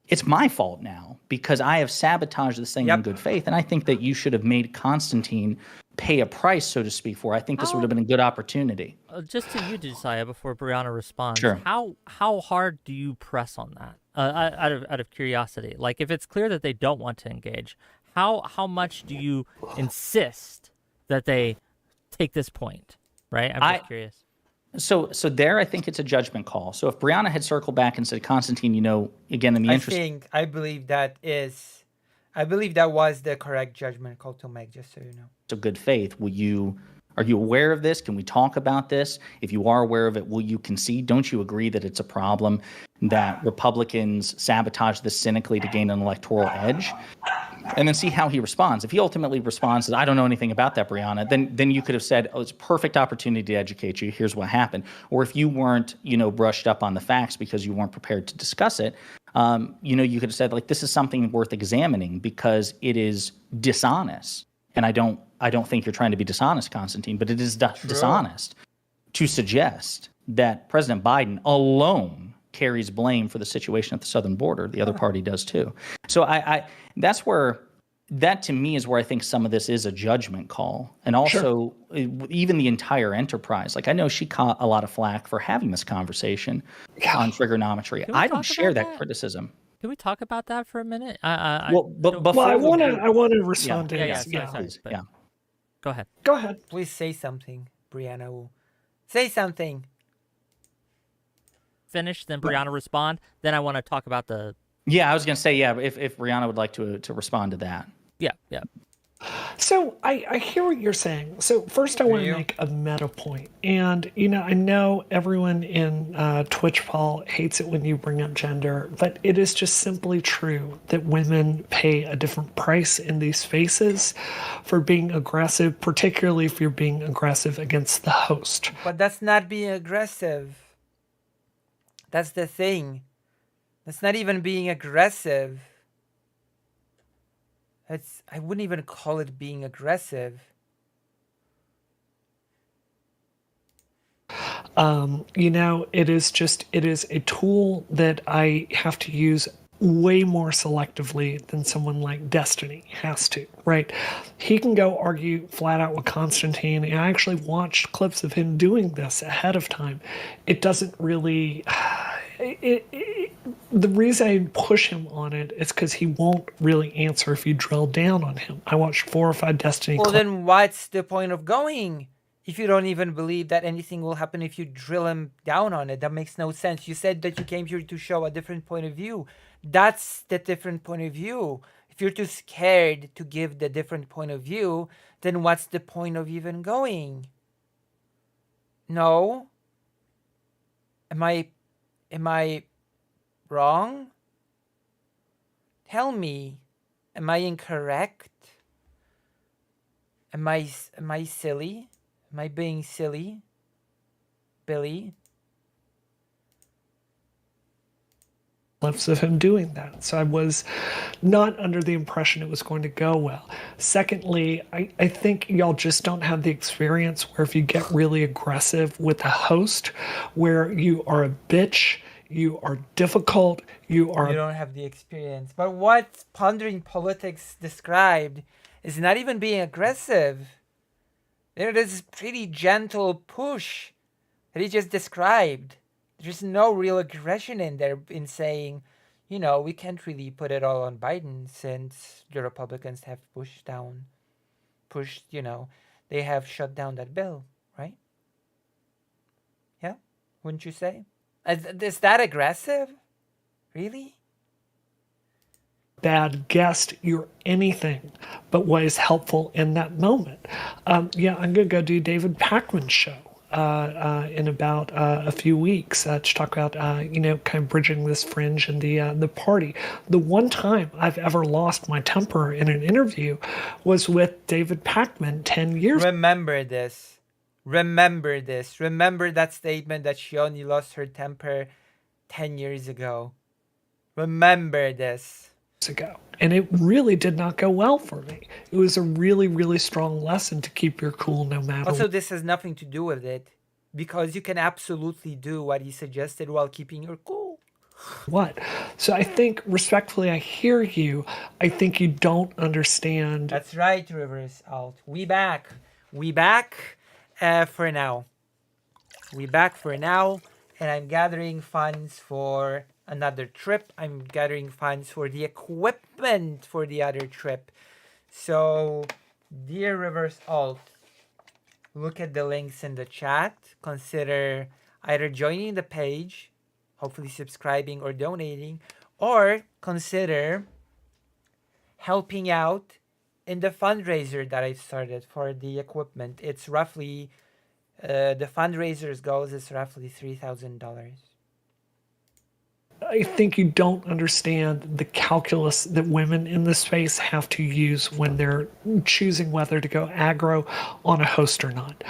it's my fault now because I have sabotaged this thing in good faith. And I think that you should have made Constantine pay a price, so to speak, for. I think this would have been a good opportunity. Just to you, Josiah, before Brianna responds. Sure. How hard do you press on that? Out of curiosity, like if it's clear that they don't want to engage, how much do you insist that they take this point? Right. I'm just curious. So there, I think it's a judgment call. So if Brianna had circled back and said, Constantine, you know, again, in the interest, I believe that was the correct judgment call to make, just so you know. of good faith, are you aware of this? Can we talk about this? If you are aware of it, will you concede? Don't you agree that it's a problem that Republicans sabotage this cynically to gain an electoral edge? And then see how he responds. If he ultimately responds that I don't know anything about that, Brianna, then you could have said, oh, it's a perfect opportunity to educate you. Here's what happened. Or if you weren't, brushed up on the facts because you weren't prepared to discuss it, you could have said, like, this is something worth examining because it is dishonest. And I don't think you're trying to be dishonest, Constantine, but it is dishonest to suggest that President Biden alone carries blame for the situation at the southern border. The other party does too. So that to me is where I think some of this is a judgment call. And also even the entire enterprise. Like, I know she caught a lot of flack for having this conversation on trigonometry. I don't share that criticism. Can we talk about that for a minute? I want to respond to this. Sorry. Go ahead. Go ahead. Please say something, Brianna. Say something. Finish, then Brianna respond. Then I want to talk about the. Yeah, I was going to say, if Brianna would like to respond to that. Yeah. So I hear what you're saying. So first I want to make a meta point. And, I know everyone in Twitch, Paul, hates it when you bring up gender, but it is just simply true that women pay a different price in these spaces for being aggressive, particularly if you're being aggressive against the host. But that's not being aggressive. That's the thing. That's not even being aggressive. I wouldn't even call it being aggressive. It is a tool that I have to use way more selectively than someone like Destiny has to, right? He can go argue flat out with Constantine, and I actually watched clips of him doing this ahead of time. It doesn't really... the reason I push him on it is because he won't really answer if you drill down on him. I watched 4 or 5 Destiny. Well, then what's the point of going? If you don't even believe that anything will happen if you drill him down on it, that makes no sense. You said that you came here to show a different point of view. That's the different point of view. If you're too scared to give the different point of view, then what's the point of even going? No? Am I wrong? Tell me. Am I incorrect? Am I silly? Am I being silly? Billy? Of him doing that. So I was not under the impression it was going to go well. Secondly, I think y'all just don't have the experience where if you get really aggressive with a host, where you are a bitch, you are difficult, you don't have the experience. But what Pondering Politics described is not even being aggressive. There is pretty gentle push that he just described. There's no real aggression in there in saying, we can't really put it all on Biden since the Republicans have they have shut down that bill, right? Yeah? Wouldn't you say? Is that aggressive? Really? bad guest, you're anything but what is helpful in that moment. I'm going to go do David Pakman's show in about a few weeks to talk about, kind of bridging this fringe and the party. The one time I've ever lost my temper in an interview was with David Pakman 10 years ago. Remember this. Remember this. Remember that statement that she only lost her temper 10 years ago. Remember this. Ago. And it really did not go well for me. It was a really, really strong lesson to keep your cool no matter Also, this has nothing to do with it, because you can absolutely do what he suggested while keeping your cool. What? So I think, respectfully, I hear you. I think you don't understand. That's right, Reverse Alt. We back. We back for now. We back for now, and I'm gathering funds for another trip. I'm gathering funds for the equipment for the other trip. So, dear Reverse Alt, look at the links in the chat. Consider either joining the page, hopefully subscribing or donating, or consider helping out in the fundraiser that I've started for the equipment. It's roughly, the fundraiser's goals is roughly $3,000. I think you don't understand the calculus that women in this space have to use when they're choosing whether to go aggro on a host or not.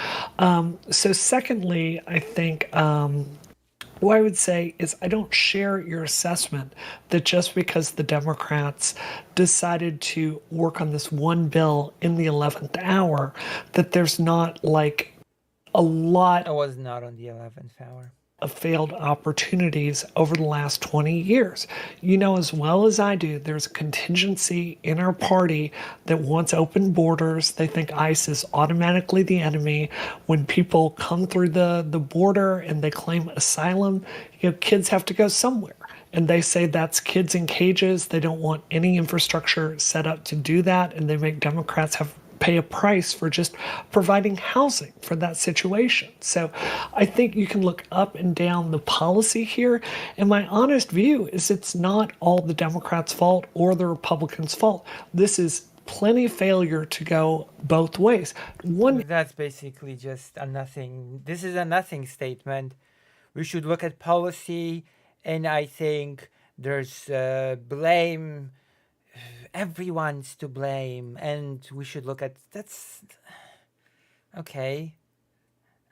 So secondly, I think what I would say is I don't share your assessment that just because the Democrats decided to work on this one bill in the 11th hour, that there's not like a lot. I was not on the 11th hour. Of failed opportunities over the last 20 years. You know as well as I do, there's a contingency in our party that wants open borders. They think ICE is automatically the enemy. When people come through the border and they claim asylum, kids have to go somewhere. And they say that's kids in cages. They don't want any infrastructure set up to do that. And they make Democrats pay a price for just providing housing for that situation. So I think you can look up and down the policy here. And my honest view is it's not all the Democrats' fault or the Republicans' fault. This is plenty of failure to go both ways. That's basically just a nothing. This is a nothing statement. We should look at policy, and I think there's blame. Everyone's to blame, and we should look at that's okay.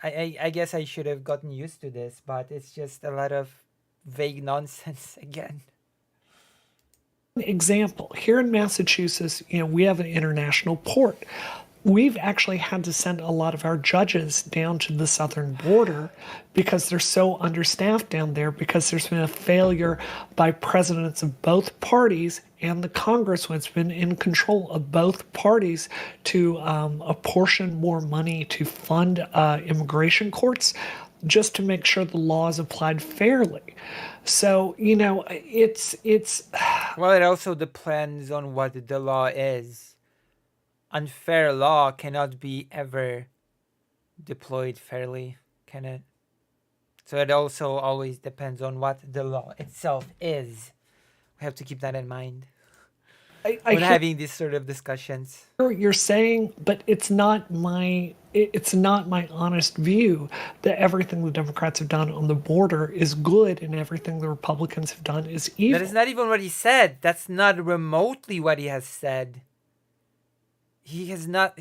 I guess I should have gotten used to this, but it's just a lot of vague nonsense again. Example, here in Massachusetts, we have an international port. We've actually had to send a lot of our judges down to the southern border because they're so understaffed down there, because there's been a failure by presidents of both parties and the Congress, when it's been in control of both parties, to apportion more money to fund immigration courts. just to make sure the law is applied fairly. So, it's Well, it also depends on what the law is. Unfair law cannot be ever deployed fairly, can it? So it also always depends on what the law itself is. We have to keep that in mind I when hear having these sort of discussions. what you're saying, but it's not my honest view that everything the Democrats have done on the border is good and everything the Republicans have done is evil. That is not even what he said. That's not remotely what he has said. He has not.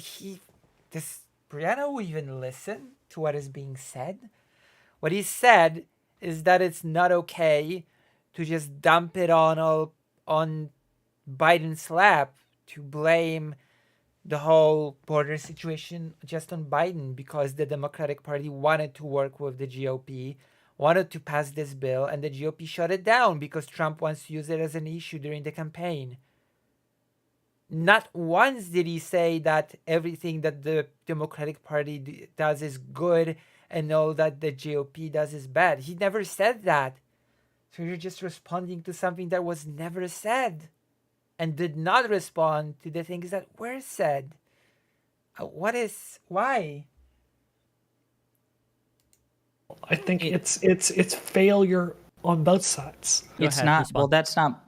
Does Brianna even listen to what is being said? What he said is that it's not okay to just dump it on Biden's lap, to blame the whole border situation just on Biden, because the Democratic Party wanted to work with the GOP, wanted to pass this bill, and the GOP shut it down because Trump wants to use it as an issue during the campaign. Not once did he say that everything that the Democratic Party does is good and all that the GOP does is bad. He never said that. So you're just responding to something that was never said and did not respond to the things that were said. Why? I think it's failure on both sides. It's ahead, not. respond. Well,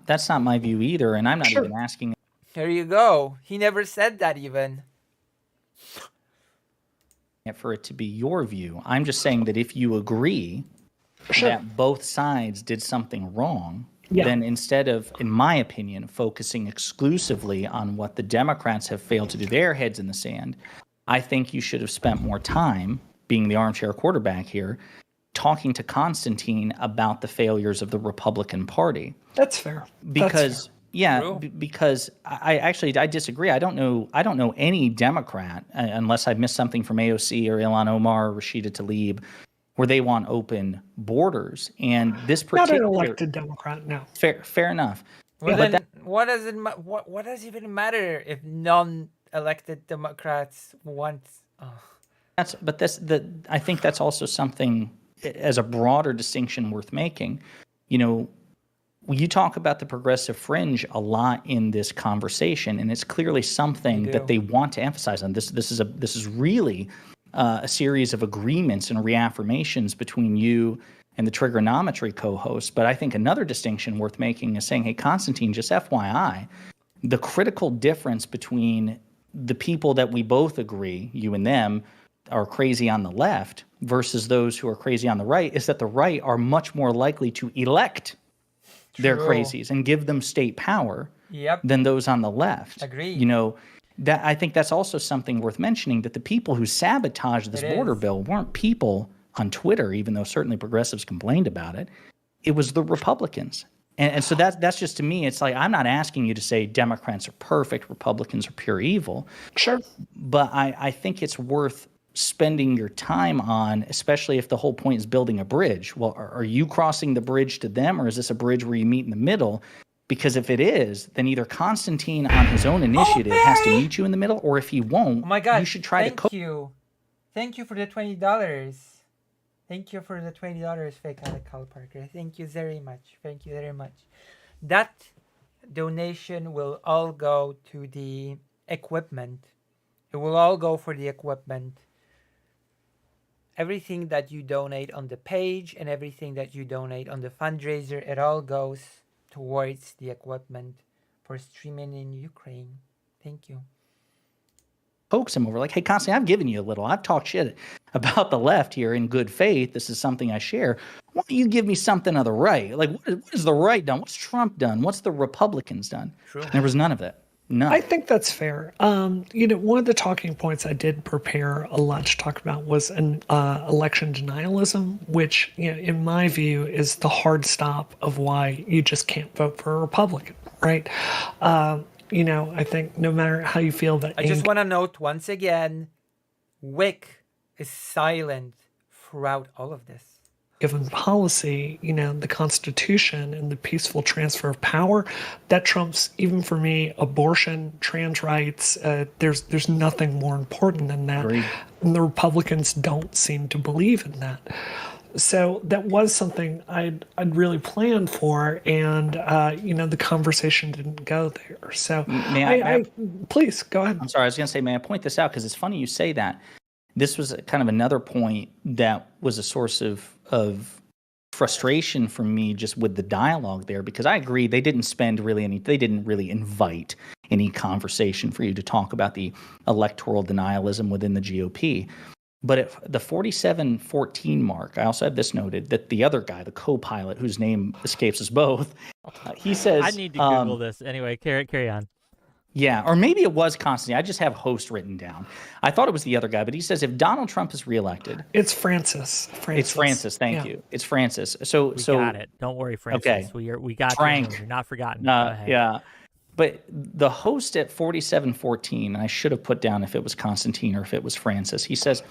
that's not my view either, and I'm not Sure. even asking There you go. He never said that even. it for it to be your view. I'm just saying that if you agree Sure. that both sides did something wrong, Yeah. then instead of, in my opinion, focusing exclusively on what the Democrats have failed to do, their heads in the sand, I think you should have spent more time, being the armchair quarterback here, talking to Constantine about the failures of the Republican Party. That's fair. Because True. because I disagree. I don't know any Democrat, unless I've missed something from AOC or Ilhan Omar or Rashida Tlaib, where they want open borders. And this Not an particular elected Democrat, no. fair enough. Well, Yeah, but then what does it what does it even matter if non-elected Democrats want? I think that's also something as a broader distinction worth making. You talk about the progressive fringe a lot in this conversation, and it's clearly something They do. that they want to emphasize on. This is really a series of agreements and reaffirmations between you and the Trigonometry co-host. But I think another distinction worth making is saying, hey, Constantine, just FYI, the critical difference between the people that we both agree, you and them, are crazy on the left versus those who are crazy on the right is that the right are much more likely to elect their True. crazies and give them state power Yep. than those on the left. Agreed. That I think that's also something worth mentioning, that the people who sabotaged this It border is. bill weren't people on Twitter, even though certainly progressives complained about it. It was the Republicans. And so that's just, to me, it's like, I'm not asking you to say Democrats are perfect, Republicans are pure evil. Sure. But I think it's worth spending your time on, especially if the whole point is building a bridge. Well, are you crossing the bridge to them, or is this a bridge where you meet in the middle? Because if it is, then either Constantine on his own initiative has to meet you in the middle, or if he won't, Oh my God! you should try Thank to you. Thank you for the $20. Thank you for the $20, fake Alec Cal Parker. Thank you very much. Thank you very much. That donation will all go to the equipment. It will all go for the equipment. Everything that you donate on the page and everything that you donate on the fundraiser, it all goes towards the equipment for streaming in Ukraine. Thank you. coax him over, like, hey, Constantine, I've given you a little. I've talked shit about the left here in good faith. This is something I share. Why don't you give me something of the right? Like, what is the right done? What's Trump done? What's the Republicans done? True. There was none of that. None. I think that's fair. One of the talking points I did prepare a lot to talk about was an election denialism, which, in my view, is the hard stop of why you just can't vote for a Republican, right? I think no matter how you feel that I just want to note once again, Wick is silent throughout all of this. given policy, the Constitution and the peaceful transfer of power, that trumps, even for me, abortion, trans rights. There's nothing more important than that. Agreed. And the Republicans don't seem to believe in that. So that was something I'd really planned for, and the conversation didn't go there. So please go ahead. I'm sorry, I was going to say, may I point this out, because it's funny you say that. This was kind of another point that was a source of frustration for me, just with the dialogue there, because I agree they didn't really invite any conversation for you to talk about the electoral denialism within the GOP. But at the 47-14 mark, I also have this noted, that the other guy, the co-pilot, whose name escapes us both, he says... I need to Google this. Anyway, carry on. Yeah, or maybe it was Constantine. I just have host written down. I thought it was the other guy, but he says if Donald Trump is reelected... It's Francis. It's Francis, thank you. It's Francis. So we got it. Don't worry, Francis. Okay. We got Frank. you. You're not forgotten. Go ahead. Yeah. But the host at 47-14, and I should have put down if it was Constantine or if it was Francis, he says,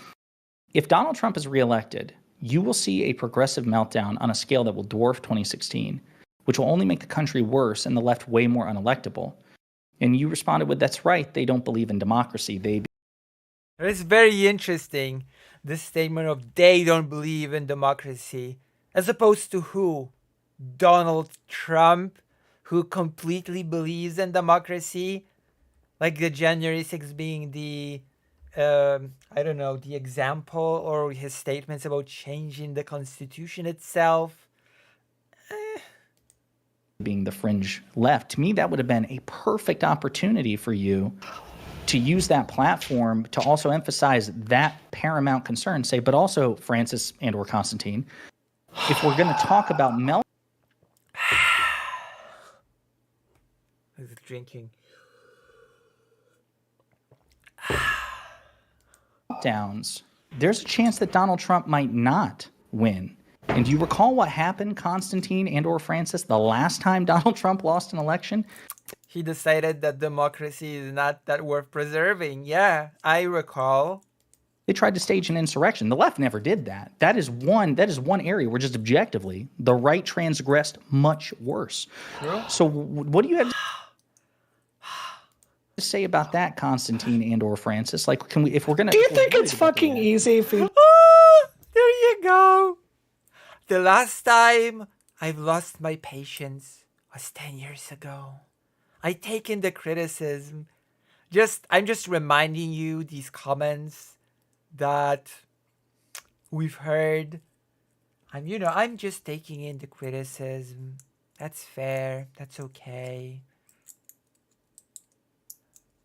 if Donald Trump is reelected, you will see a progressive meltdown on a scale that will dwarf 2016, which will only make the country worse and the left way more unelectable. And you responded with, that's right, they don't believe in democracy. It's very interesting, this statement of they don't believe in democracy, as opposed to who? Donald Trump, who completely believes in democracy, like the January 6th being the, the example, or his statements about changing the Constitution itself. Being the fringe left, to me, that would have been a perfect opportunity for you to use that platform to also emphasize that paramount concern. Say, but also, Francis and or Constantine, if we're going to talk about drinking meltdowns, there's a chance that Donald Trump might not win. And do you recall what happened, Constantine and or Francis, the last time Donald Trump lost an election? He decided that democracy is not that worth preserving. Yeah, I recall. They tried to stage an insurrection. The left never did that. That is one area where just objectively the right transgressed much worse. True. So what do you have to say about that, Constantine and or Francis? Like, can we, if we're gonna... Do you think it's fucking easy for you? There you go. The last time I've lost my patience was 10 years ago. I take in the criticism. I'm just reminding you these comments that we've heard. I'm just taking in the criticism. That's fair. That's okay.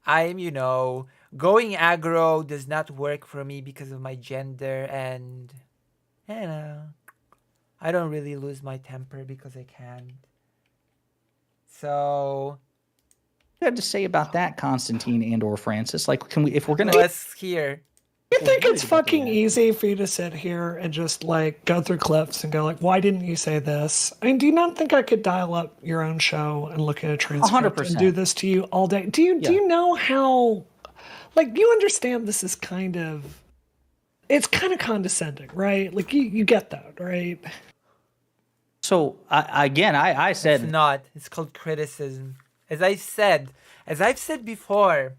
Going aggro does not work for me because of my gender, and I don't really lose my temper because I can't. So, what do you have to say about that, Constantine and or Francis? Like, can we, if we're gonna... Let's hear. You think it's fucking easy for you to sit here and just like go through clips and go like, why didn't you say this? I mean, do you not think I could dial up your own show and look at a transcript 100%. and do this to you all day? Do you know how, like, you understand this is it's kind of condescending, right? Like you get that, right? So I said... It's not. It's called criticism. As I've said before,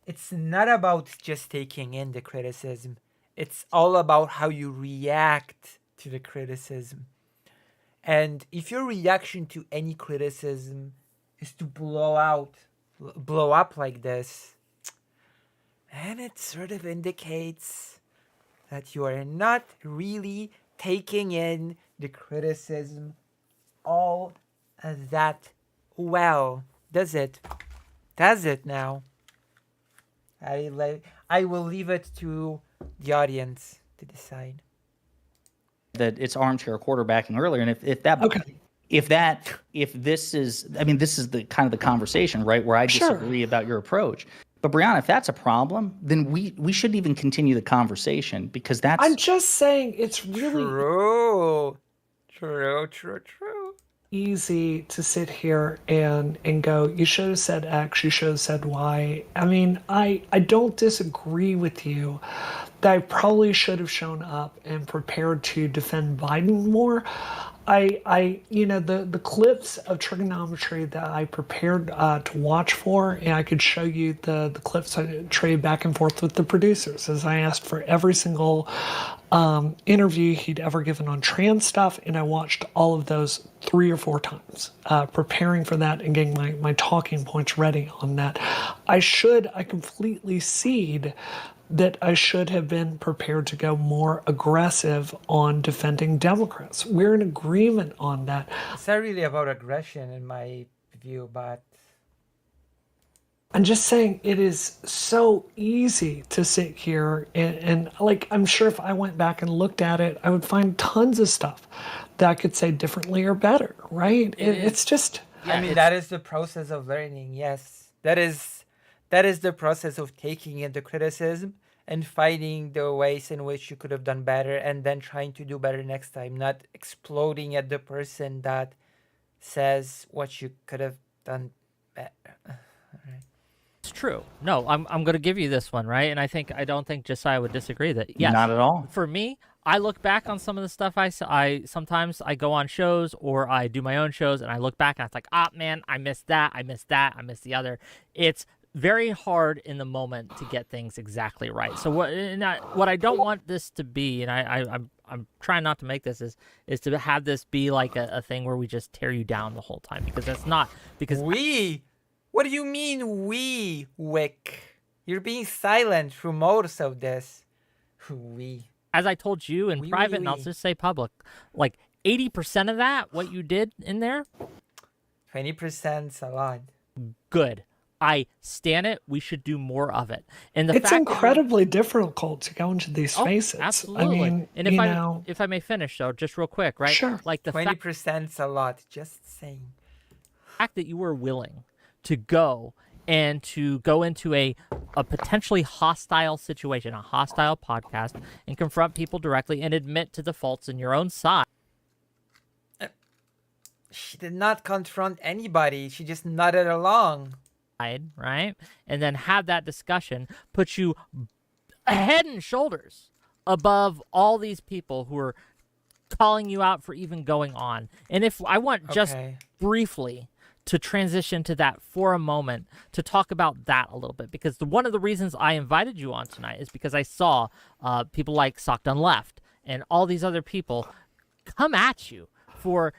it's not about just taking in the criticism. It's all about how you react to the criticism. And if your reaction to any criticism is to blow up like this, then it sort of indicates that you are not really taking in the criticism all that well. Does it? Does it now? I will leave it to the audience to decide. That it's armchair quarterbacking earlier, and if this is the kind of the conversation, right, where I disagree about your approach. But Brianna, if that's a problem, then we shouldn't even continue the conversation, because that's... I'm just saying it's really true. Easy to sit here and go, you should have said X, you should have said Y. I mean, I don't disagree with you that I probably should have shown up and prepared to defend Biden more. The clips of trigonometry that I prepared to watch for, and I could show you the clips I traded back and forth with the producers as I asked for every single interview he'd ever given on trans stuff, and I watched all of those 3 or 4 times, preparing for that and getting my talking points ready on that. I completely cede that I should have been prepared to go more aggressive on defending Democrats. We're in agreement on that. It's not really about aggression in my view, but I'm just saying it is so easy to sit here and like, I'm sure if I went back and looked at it, I would find tons of stuff that I could say differently or better, right? It's just... I mean, that is the process of learning. Yes, that is the process of taking into criticism and finding the ways in which you could have done better and then trying to do better next time, not exploding at the person that says what you could have done better. Right. It's true. No, I'm going to give you this one, right? And I don't think Josiah would disagree that, yes. Not at all. For me, I look back on some of the stuff I sometimes I go on shows or I do my own shows and I look back and it's like, man, I missed that, I missed the other. It's very hard in the moment to get things exactly right. So what I don't want this to be, and I'm trying not to make this, is to have this be like a thing where we just tear you down the whole time, because that's not, because we. What do you mean we, Wick? You're being silent through most of this. We. As I told you in private, and I'll just say public, like 80% of that, what you did in there, 20%'s a lot. Good. I stand it. We should do more of it. And it's incredibly difficult to go into these spaces. Absolutely. I mean, and if I may finish, though, just real quick, right? Sure. Like the 20%'s a lot. Just saying. Fact that you were willing to go and to go into a potentially hostile situation, a hostile podcast, and confront people directly and admit to the faults in your own side. She did not confront anybody. She just nodded along. Right? And then have that discussion, put you head and shoulders above all these people who are calling you out for even going on. And if I want just briefly to transition to that for a moment, to talk about that a little bit, because one of the reasons I invited you on tonight is because I saw people like Sock Done Left and all these other people come at you for,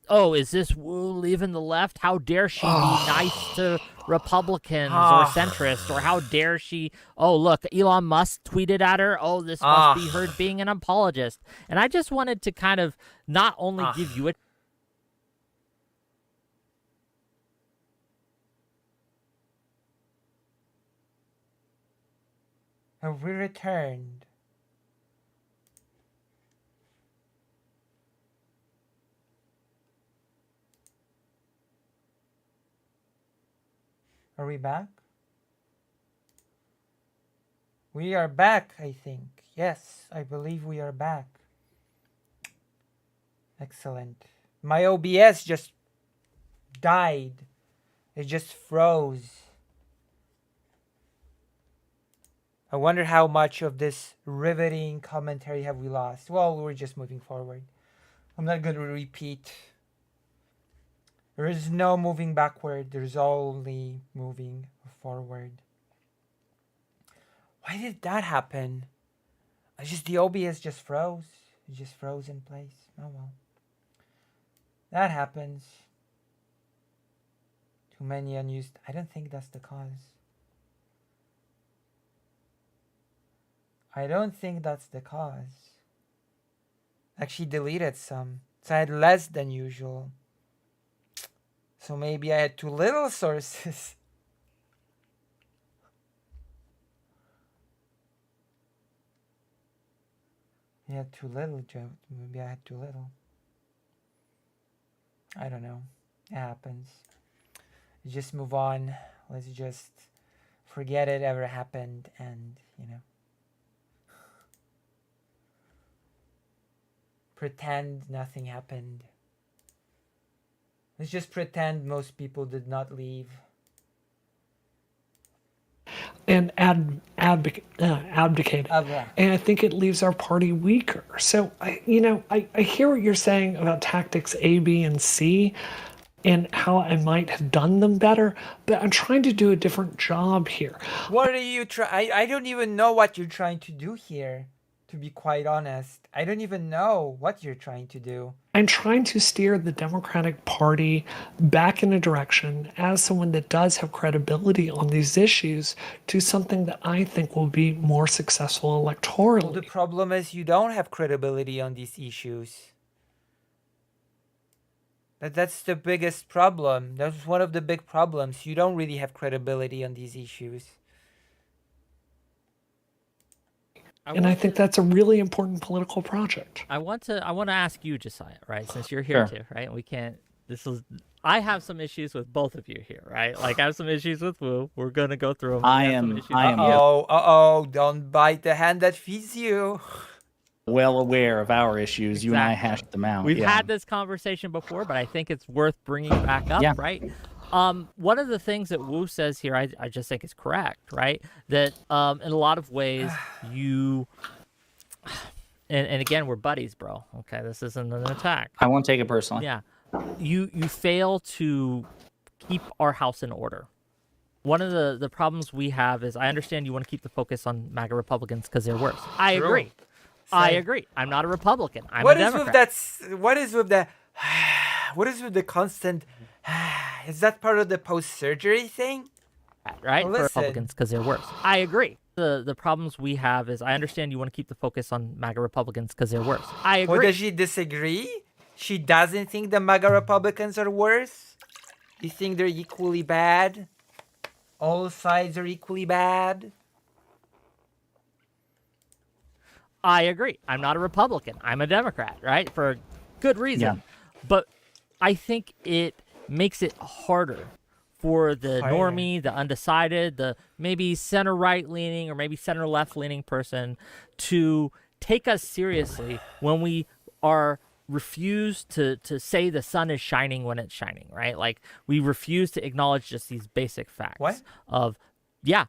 oh, is this Wu leaving the left? How dare she be nice to Republicans or centrists? Or how dare she... Oh, look, Elon Musk tweeted at her. Oh, this must be her being an apologist. And I just wanted to kind of not only give you a... Have we returned? Are we back? We are back, I think. Yes, I believe we are back. Excellent. My OBS just died. It just froze. I wonder how much of this riveting commentary have we lost. Well, we're just moving forward. I'm not going to repeat. There is no moving backward. There's only moving forward. Why did that happen? The OBS just froze. It just froze in place. Oh well. That happens. Too many unused. I don't think that's the cause. I don't think that's the cause. Actually deleted some. So I had less than usual. So maybe I had too little sources. I had too little, Joe. Maybe I had too little. I don't know. It happens. Just move on. Let's just forget it ever happened and, pretend nothing happened. Let's just pretend most people did not leave. and abdicated. Yeah. And I think it leaves our party weaker. So, I hear what you're saying about tactics A, B, and C and how I might have done them better, but I'm trying to do a different job here. What are you trying? I don't even know what you're trying to do here, to be quite honest. I don't even know what you're trying to do. I'm trying to steer the Democratic Party back in a direction as someone that does have credibility on these issues to something that I think will be more successful electorally. Well, the problem is you don't have credibility on these issues. That's the biggest problem. That's one of the big problems. You don't really have credibility on these issues. I think that's a really important political project. I want to ask you, Josiah, right? Since you're here Sure. too, right? I have some issues with both of you here, right? Like I have some issues with Wu. We're gonna go through them. I am Don't bite the hand that feeds you. well aware of our issues. You and I Exactly. hashed them out. We've yeah. had this conversation before, but I think it's worth bringing back up, Yeah. right? One of the things that Wu says here, I just think is correct, right? That in a lot of ways you, and again, we're buddies, bro. Okay, this isn't an attack. I won't take it personally. Yeah, you fail to keep our house in order. One of the problems we have is I understand you want to keep the focus on MAGA Republicans because they're worse. I True. agree. I agree. I'm not a Republican. I'm What a is Democrat. with that? What is with the? What is with the constant? Is that part of the post-surgery thing? Right? Well, For listen. Republicans because they're worse. I agree. The problems we have is I understand you want to keep the focus on MAGA Republicans because they're worse. I Or agree. does she disagree? She doesn't think the MAGA Republicans are worse? You think they're equally bad? All sides are equally bad? I agree. I'm not a Republican. I'm a Democrat, right? For good reason. Yeah. But I think it makes it harder for the normie, the undecided, the maybe center right leaning or maybe center left leaning person to take us seriously when we are refused to say the sun is shining when it's shining, right? Like we refuse to acknowledge just these basic facts What? of, yeah,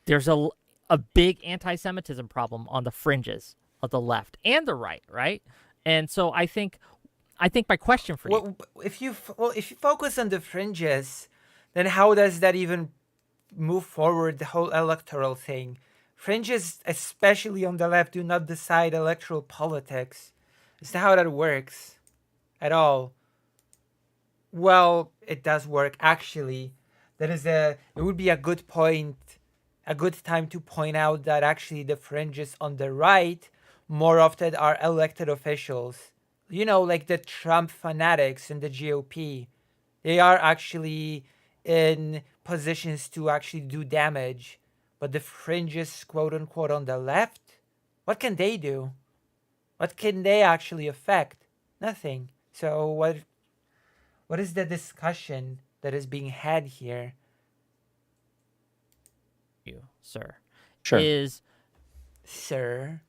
there's a big anti-Semitism problem on the fringes of the left and the right, right? And so I think my question for you, Well, if you focus on the fringes, then how does that even move forward the whole electoral thing? Fringes, especially on the left, do not decide electoral politics. It's not how that works at all. Well, it does work actually. It would be a good point, a good time to point out that actually the fringes on the right more often are elected officials. You know, like the Trump fanatics in the GOP. They are actually in positions to actually do damage. But the fringes, quote unquote, on the left, what can they do? What can they actually affect? Nothing. So what is the discussion that is being had here? sir, Sure. is Sir?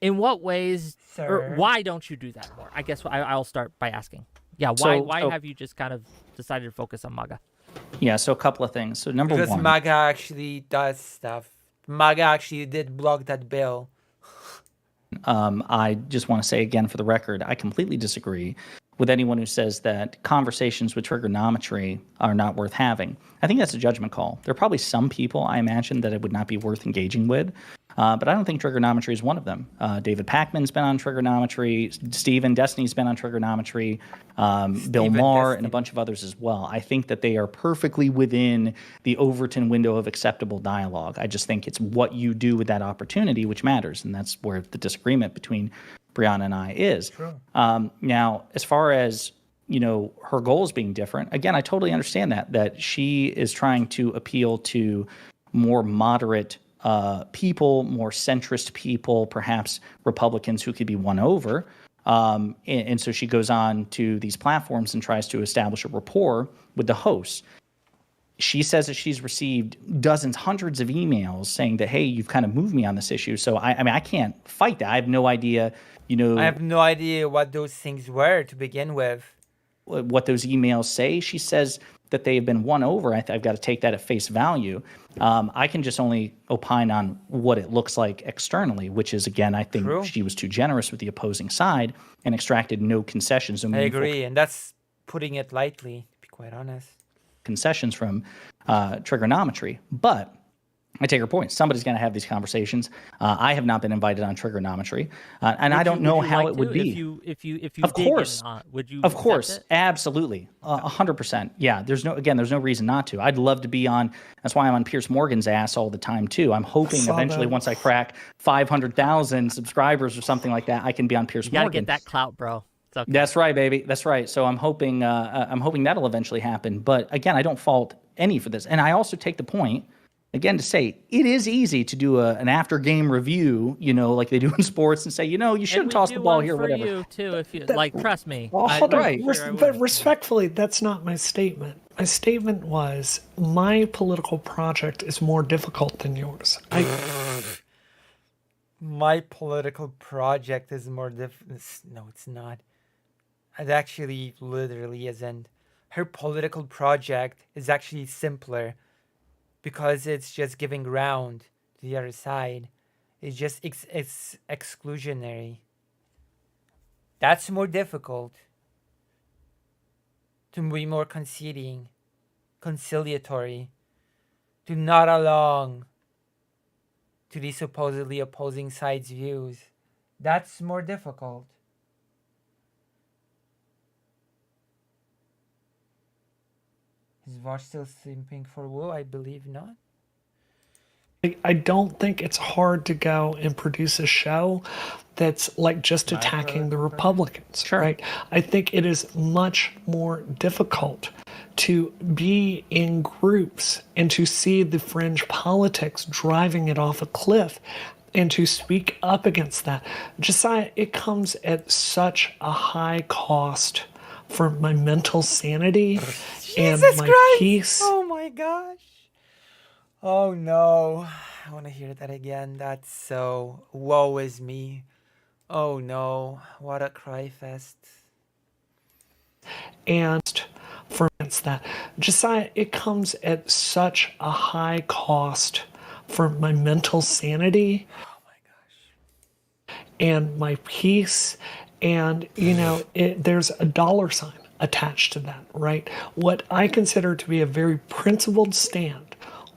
in what ways or Sir? why don't you do that more? I guess I'll start by asking. Yeah, So- why so- have you just kind of decided to focus on MAGA? Yeah, so a couple of things. So number Because one, MAGA actually does stuff. MAGA actually did block that bill. I just want to say again for the record, I completely disagree with anyone who says that conversations with trigonometry are not worth having. I think that's a judgment call. There are probably some people, I imagine, that it would not be worth engaging with, but I don't think trigonometry is one of them. David Pakman's been on trigonometry. Stephen Destiny's been on trigonometry. Bill Maher and a bunch of others as well. I think that they are perfectly within the Overton window of acceptable dialogue. I just think it's what you do with that opportunity which matters, and that's where the disagreement between Brianna and I is. Now, as far as her goals being different, again, I totally understand that she is trying to appeal to more moderate people, more centrist people, perhaps Republicans who could be won over. And so she goes on to these platforms and tries to establish a rapport with the hosts. She says that she's received dozens, hundreds of emails saying that, hey, you've kind of moved me on this issue. So, I mean, I can't fight that. I have no idea, I have no idea what those things were to begin with. what those emails say. She says that they have been won over, I've got to take that at face value. I can just only opine on what it looks like externally, which is, again, I think True. she was too generous with the opposing side and extracted no concessions. I agree, and that's putting it lightly, to be quite honest. Concessions from Trigonometry. But I take her point. Somebody's going to have these conversations. I have not been invited on Trigonometry, and I don't know how it would be. If you Of did course. get would you? Of accept course, it? absolutely, 100%. Yeah, there's no reason not to. I'd love to be on. That's why I'm on Pierce Morgan's ass all the time too. I'm hoping saw eventually, that. once I crack 500,000 subscribers or something like that, I can be on Pierce You gotta Morgan. get that clout, bro. It's okay. That's right, baby. That's right. So I'm hoping that'll eventually happen. But again, I don't fault any for this, and I also take the point. Again, to say it is easy to do an after game review, like they do in sports, and say, you should have tossed the ball here, whatever. You too, if you like. Trust me. Well, hold on. right. But respectfully, that's not my statement. My statement was my political project is more difficult than yours. My political project is more difficult. No, it's not. It actually literally isn't. Her political project is actually simpler because it's just giving ground to the other side. It's just it's exclusionary. That's more difficult. To be more conceding, conciliatory, to nod along to the supposedly opposing side's views. That's more difficult. Is Vosh still simping for Wu? I believe not. I don't think it's hard to go and produce a show that's like just attacking the Republicans, right? I think it is much more difficult to be in groups and to see the fringe politics driving it off a cliff and to speak up against that. Josiah, it comes at such a high cost for my mental sanity and Jesus my Christ! peace. Oh my gosh. Oh no. I want to hear that again. That's so... Woe is me. Oh no. What a cry fest. And for that, Josiah, it comes at such a high cost for my mental sanity. Oh my gosh. And my peace. And, there's a dollar sign attached to that, right? What I consider to be a very principled stand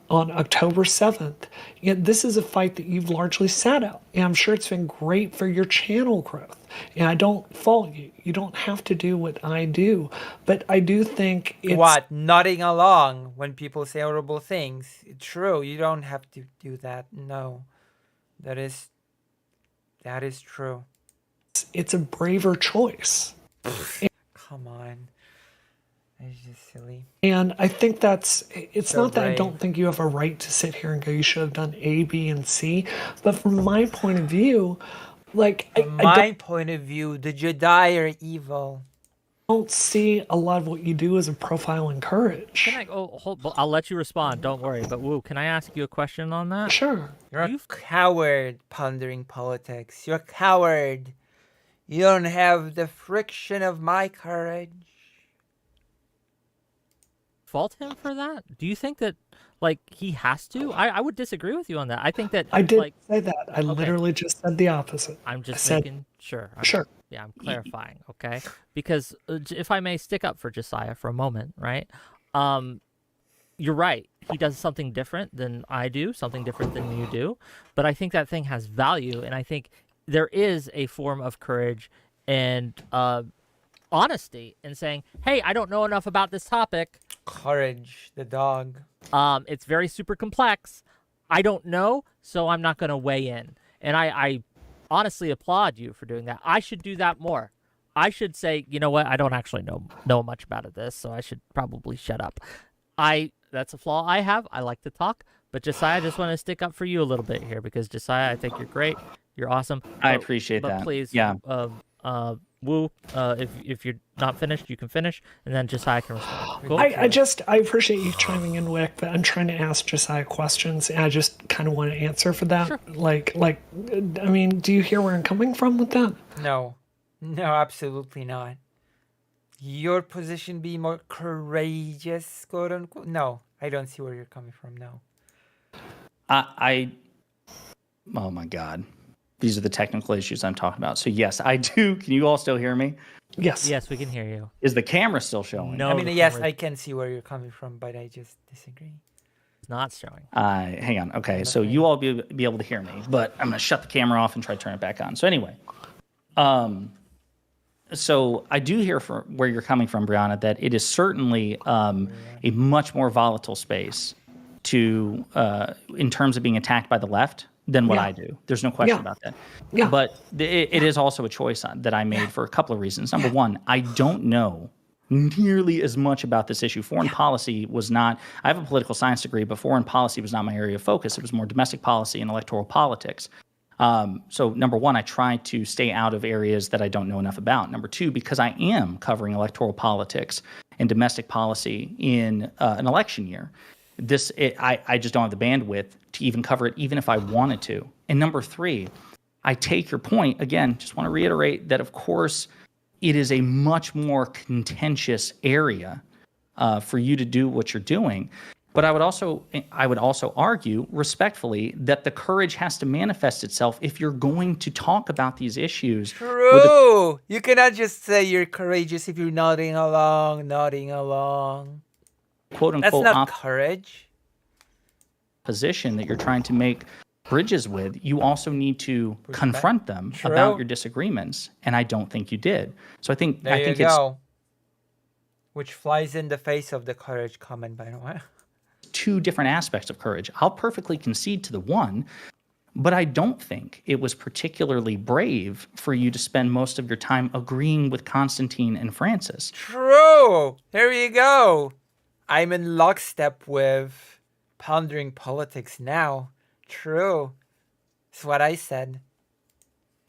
on October 7th, this is a fight that you've largely sat out. And I'm sure it's been great for your channel growth. And I don't fault you. You don't have to do what I do. But I do think it's... What? Nodding along when people say horrible things? True, you don't have to do that. No. That is true. It's a braver choice. Come on. It's just silly. And I think it's So not that I brave. don't think you have a right to sit here and go, you should have done A, B, and C. But from my point of view, From my point of view, the Jedi are evil. don't see a lot of what you do as a profile in courage. Can I? Oh, hold. I'll let you respond. Don't worry. But Wu, can I ask you a question on that? Sure. You're a coward pondering politics. You're a coward. You don't have the friction of my courage. Fault him for that? Do you think that he has to? I would disagree with you on that. I think that I didn't say that. I literally just said the opposite. I'm just I said- making sure. Sure. Yeah, I'm clarifying, okay? Because if I may stick up for Josiah for a moment, right? You're right. He does something different than I do, something different than you do. But I think that thing has value, and I think there is a form of courage and honesty in saying, hey, I don't know enough about this topic. Courage, the dog. It's very super complex. I don't know, so I'm not going to weigh in. And I honestly applaud you for doing that. I should do that more. I should say, you know what? I don't actually know much about this, so I should probably shut up. That's a flaw I have. I like to talk, but Josiah, I just want to stick up for you a little bit here because Josiah, I think you're great. You're awesome. I appreciate that. But please, Yeah. Wu, if you're not finished, you can finish, and then Josiah can respond. Cool? I appreciate you chiming in, Wick, but I'm trying to ask Josiah questions, and I just kind of want to answer for that. Sure. I mean, do you hear where I'm coming from with that? No. No, absolutely not. your position be more courageous, quote unquote? No, I don't see where you're coming from now. Oh my God. These are the technical issues I'm talking about. So yes, I do. Can you all still hear me? Yes. Yes, we can hear you. Is the camera still showing? No. I mean, the yes, camera's I can see where you're coming from, but I just disagree. not showing. Hang on. Okay, so you all be able to hear me, but I'm going to shut the camera off and try to turn it back on. So anyway, so I do hear from where you're coming from, Brianna, that it is certainly a much more volatile space to in terms of being attacked by the left than what Yeah. I do. There's no question Yeah. about that. Yeah. But it is also a choice that I made for a couple of reasons. Number one, I don't know nearly as much about this issue. Foreign policy was not, I have a political science degree, but foreign policy was not my area of focus. It was more domestic policy and electoral politics. So number one, I try to stay out of areas that I don't know enough about. Number two, because I am covering electoral politics and domestic policy in an election year, I just don't have the bandwidth to even cover it, even if I wanted to. And number three, I take your point. Again, just want to reiterate that, of course, it is a much more contentious area for you to do what you're doing. But I would also argue respectfully that the courage has to manifest itself if you're going to talk about these issues. True. You cannot just say you're courageous if you're nodding along. Quote That's unquote not courage. position that you're trying to make bridges with. You also need to confront them about your disagreements, and I don't think you did. So I think There you it's go. Which flies in the face of the courage comment, by the way. two different aspects of courage. I'll perfectly concede to the one, but I don't think it was particularly brave for you to spend most of your time agreeing with Constantine and Francis. True. Here you go. I'm in lockstep with pondering politics now. True. That's what I said.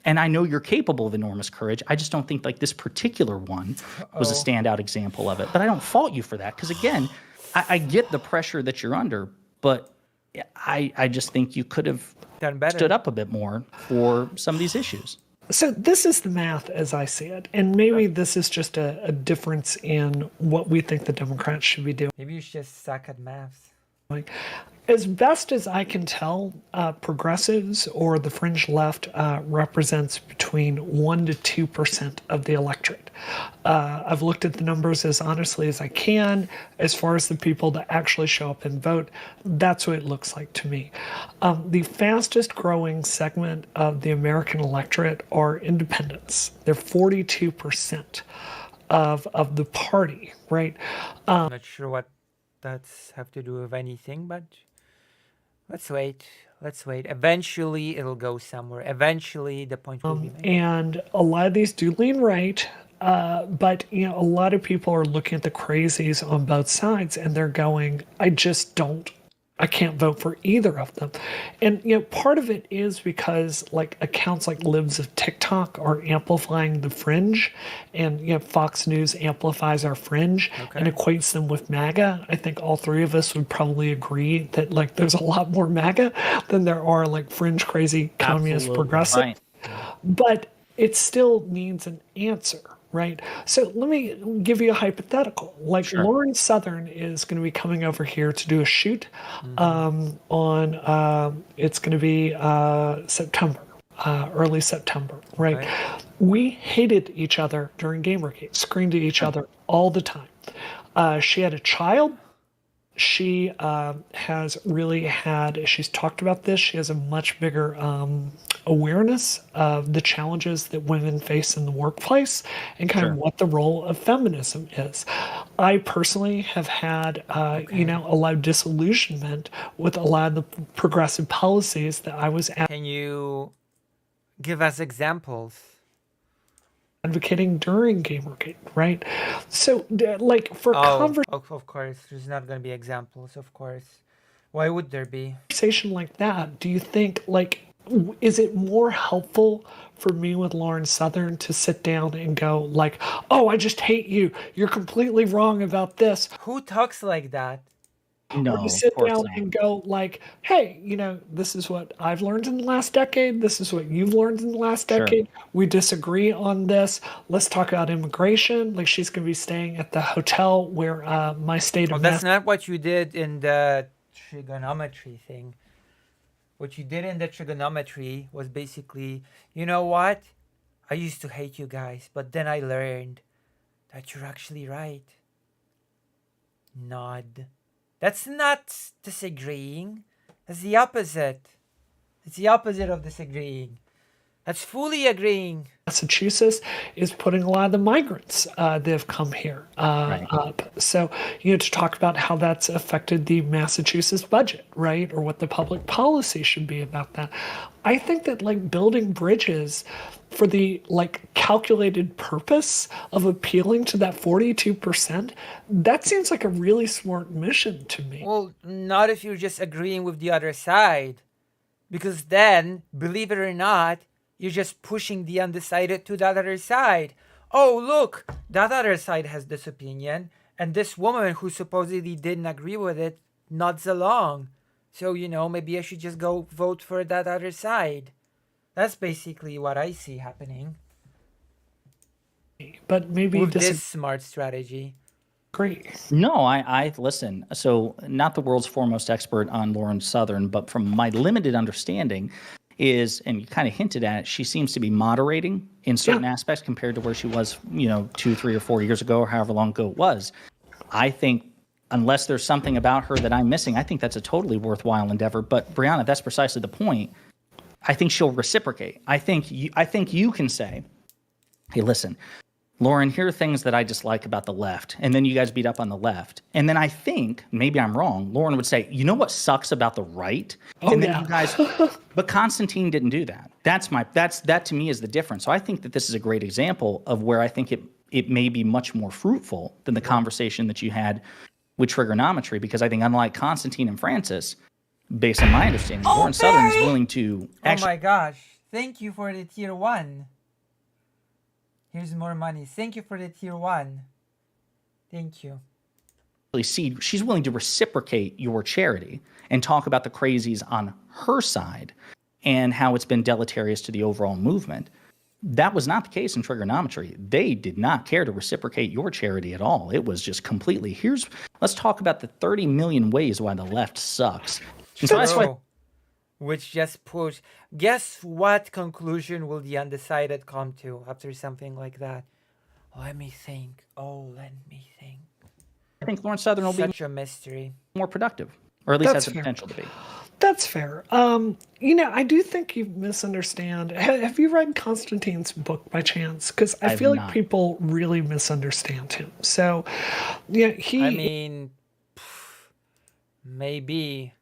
And I know you're capable of enormous courage. I just don't think like this particular one was a standout example of it. But I don't fault you for that because, again, I get the pressure that you're under, but I just think you could have Done better. stood up a bit more for some of these issues. So this is the math as I see it. And maybe this is just a difference in what we think the Democrats should be doing. Maybe you should just suck at maths. As best as I can tell, progressives or the fringe left represents between 1% to 2% of the electorate. I've looked at the numbers as honestly as I can. As far as the people that actually show up and vote, that's what it looks like to me. The fastest growing segment of the American electorate are independents. They're 42% of the party, right? Not sure what that's have to do with anything, but let's wait. Eventually it'll go somewhere. Eventually the point will be made. And a lot of these do lean right, but a lot of people are looking at the crazies on both sides and they're going, I can't vote for either of them. And part of it is because like accounts like Libs of TikTok are amplifying the fringe, and Fox News amplifies our fringe and equates them with MAGA. I think all three of us would probably agree that like there's a lot more MAGA than there are like fringe crazy communist Absolutely. progressive. Right. But it still needs an answer, right? So let me give you a hypothetical. Like Lauren Southern is going to be coming over here to do a shoot on, it's going to be September, early September, right? We hated each other during Gamergate, screamed at each other all the time. She had a child. She has really had, she's talked about this, she has a much bigger awareness of the challenges that women face in the workplace and kind of what the role of feminism is. I personally have had, a lot of disillusionment with a lot of the progressive policies that I was Can you give us examples? advocating during Gamergate, right? So, like, for Of course, there's not going to be examples, of course. Why would there be? conversation like that, do you think, like, is it more helpful for me with Lauren Southern to sit down and go, like, oh, I just hate you. You're completely wrong about this. Who talks like that? No, where you of sit course down not. and go like, hey, this is what I've learned in the last decade. This is what you've learned in the last Sure. decade. We disagree on this. Let's talk about immigration. Like she's going to be staying at the hotel where my state Oh, of that's not what you did in the trigonometry thing. What you did in the trigonometry was basically, you know what? I used to hate you guys, but then I learned that you're actually right. Nod. That's not disagreeing. That's the opposite. It's the opposite of disagreeing. That's fully agreeing. Massachusetts is putting a lot of the migrants that have come here Right. up. So, to talk about how that's affected the Massachusetts budget, right? Or what the public policy should be about that. I think that like building bridges for the like calculated purpose of appealing to that 42%, that seems like a really smart mission to me. Well, not if you're just agreeing with the other side. Because then, believe it or not, you're just pushing the undecided to that other side. Oh, look, that other side has this opinion, and this woman who supposedly didn't agree with it nods along. So, maybe I should just go vote for that other side. That's basically what I see happening But maybe with this smart strategy. disagree. No, I listen. So, not the world's foremost expert on Lauren Southern, but from my limited understanding, and you kind of hinted at it, she seems to be moderating in certain aspects compared to where she was, 2, 3, or 4 years ago, or however long ago it was. I think, unless there's something about her that I'm missing, I think that's a totally worthwhile endeavor. But Brianna, that's precisely the point. I think she'll reciprocate. I think you can say, hey, listen, Lauren, here are things that I dislike about the left. And then you guys beat up on the left. And then I think, maybe I'm wrong, Lauren would say, you know what sucks about the right? Oh, and then yeah. you guys, but Constantine didn't do that. That to me is the difference. So I think that this is a great example of where I think it may be much more fruitful than the conversation that you had with trigonometry, because I think unlike Constantine and Francis, based on my understanding, Lauren Southern is willing to Oh my gosh. Thank you for the tier 1. Here's more money. Thank you for the tier 1. Thank you. see she's willing to reciprocate your charity and talk about the crazies on her side and how it's been deleterious to the overall movement. That was not the case in trigonometry. They did not care to reciprocate your charity at all. It was just completely, let's talk about the 30 million ways why the left sucks. And so that's why True. Which just push. Guess what conclusion will the undecided come to after something like that? Let me think. I think Lauren Southern will be Such a mystery. more productive, or at least That's has the fair. potential to be. That's fair. I do think you misunderstand. Have you read Constantine's book by chance? Because I I've feel like not. people really misunderstand him. So, yeah, I mean, maybe.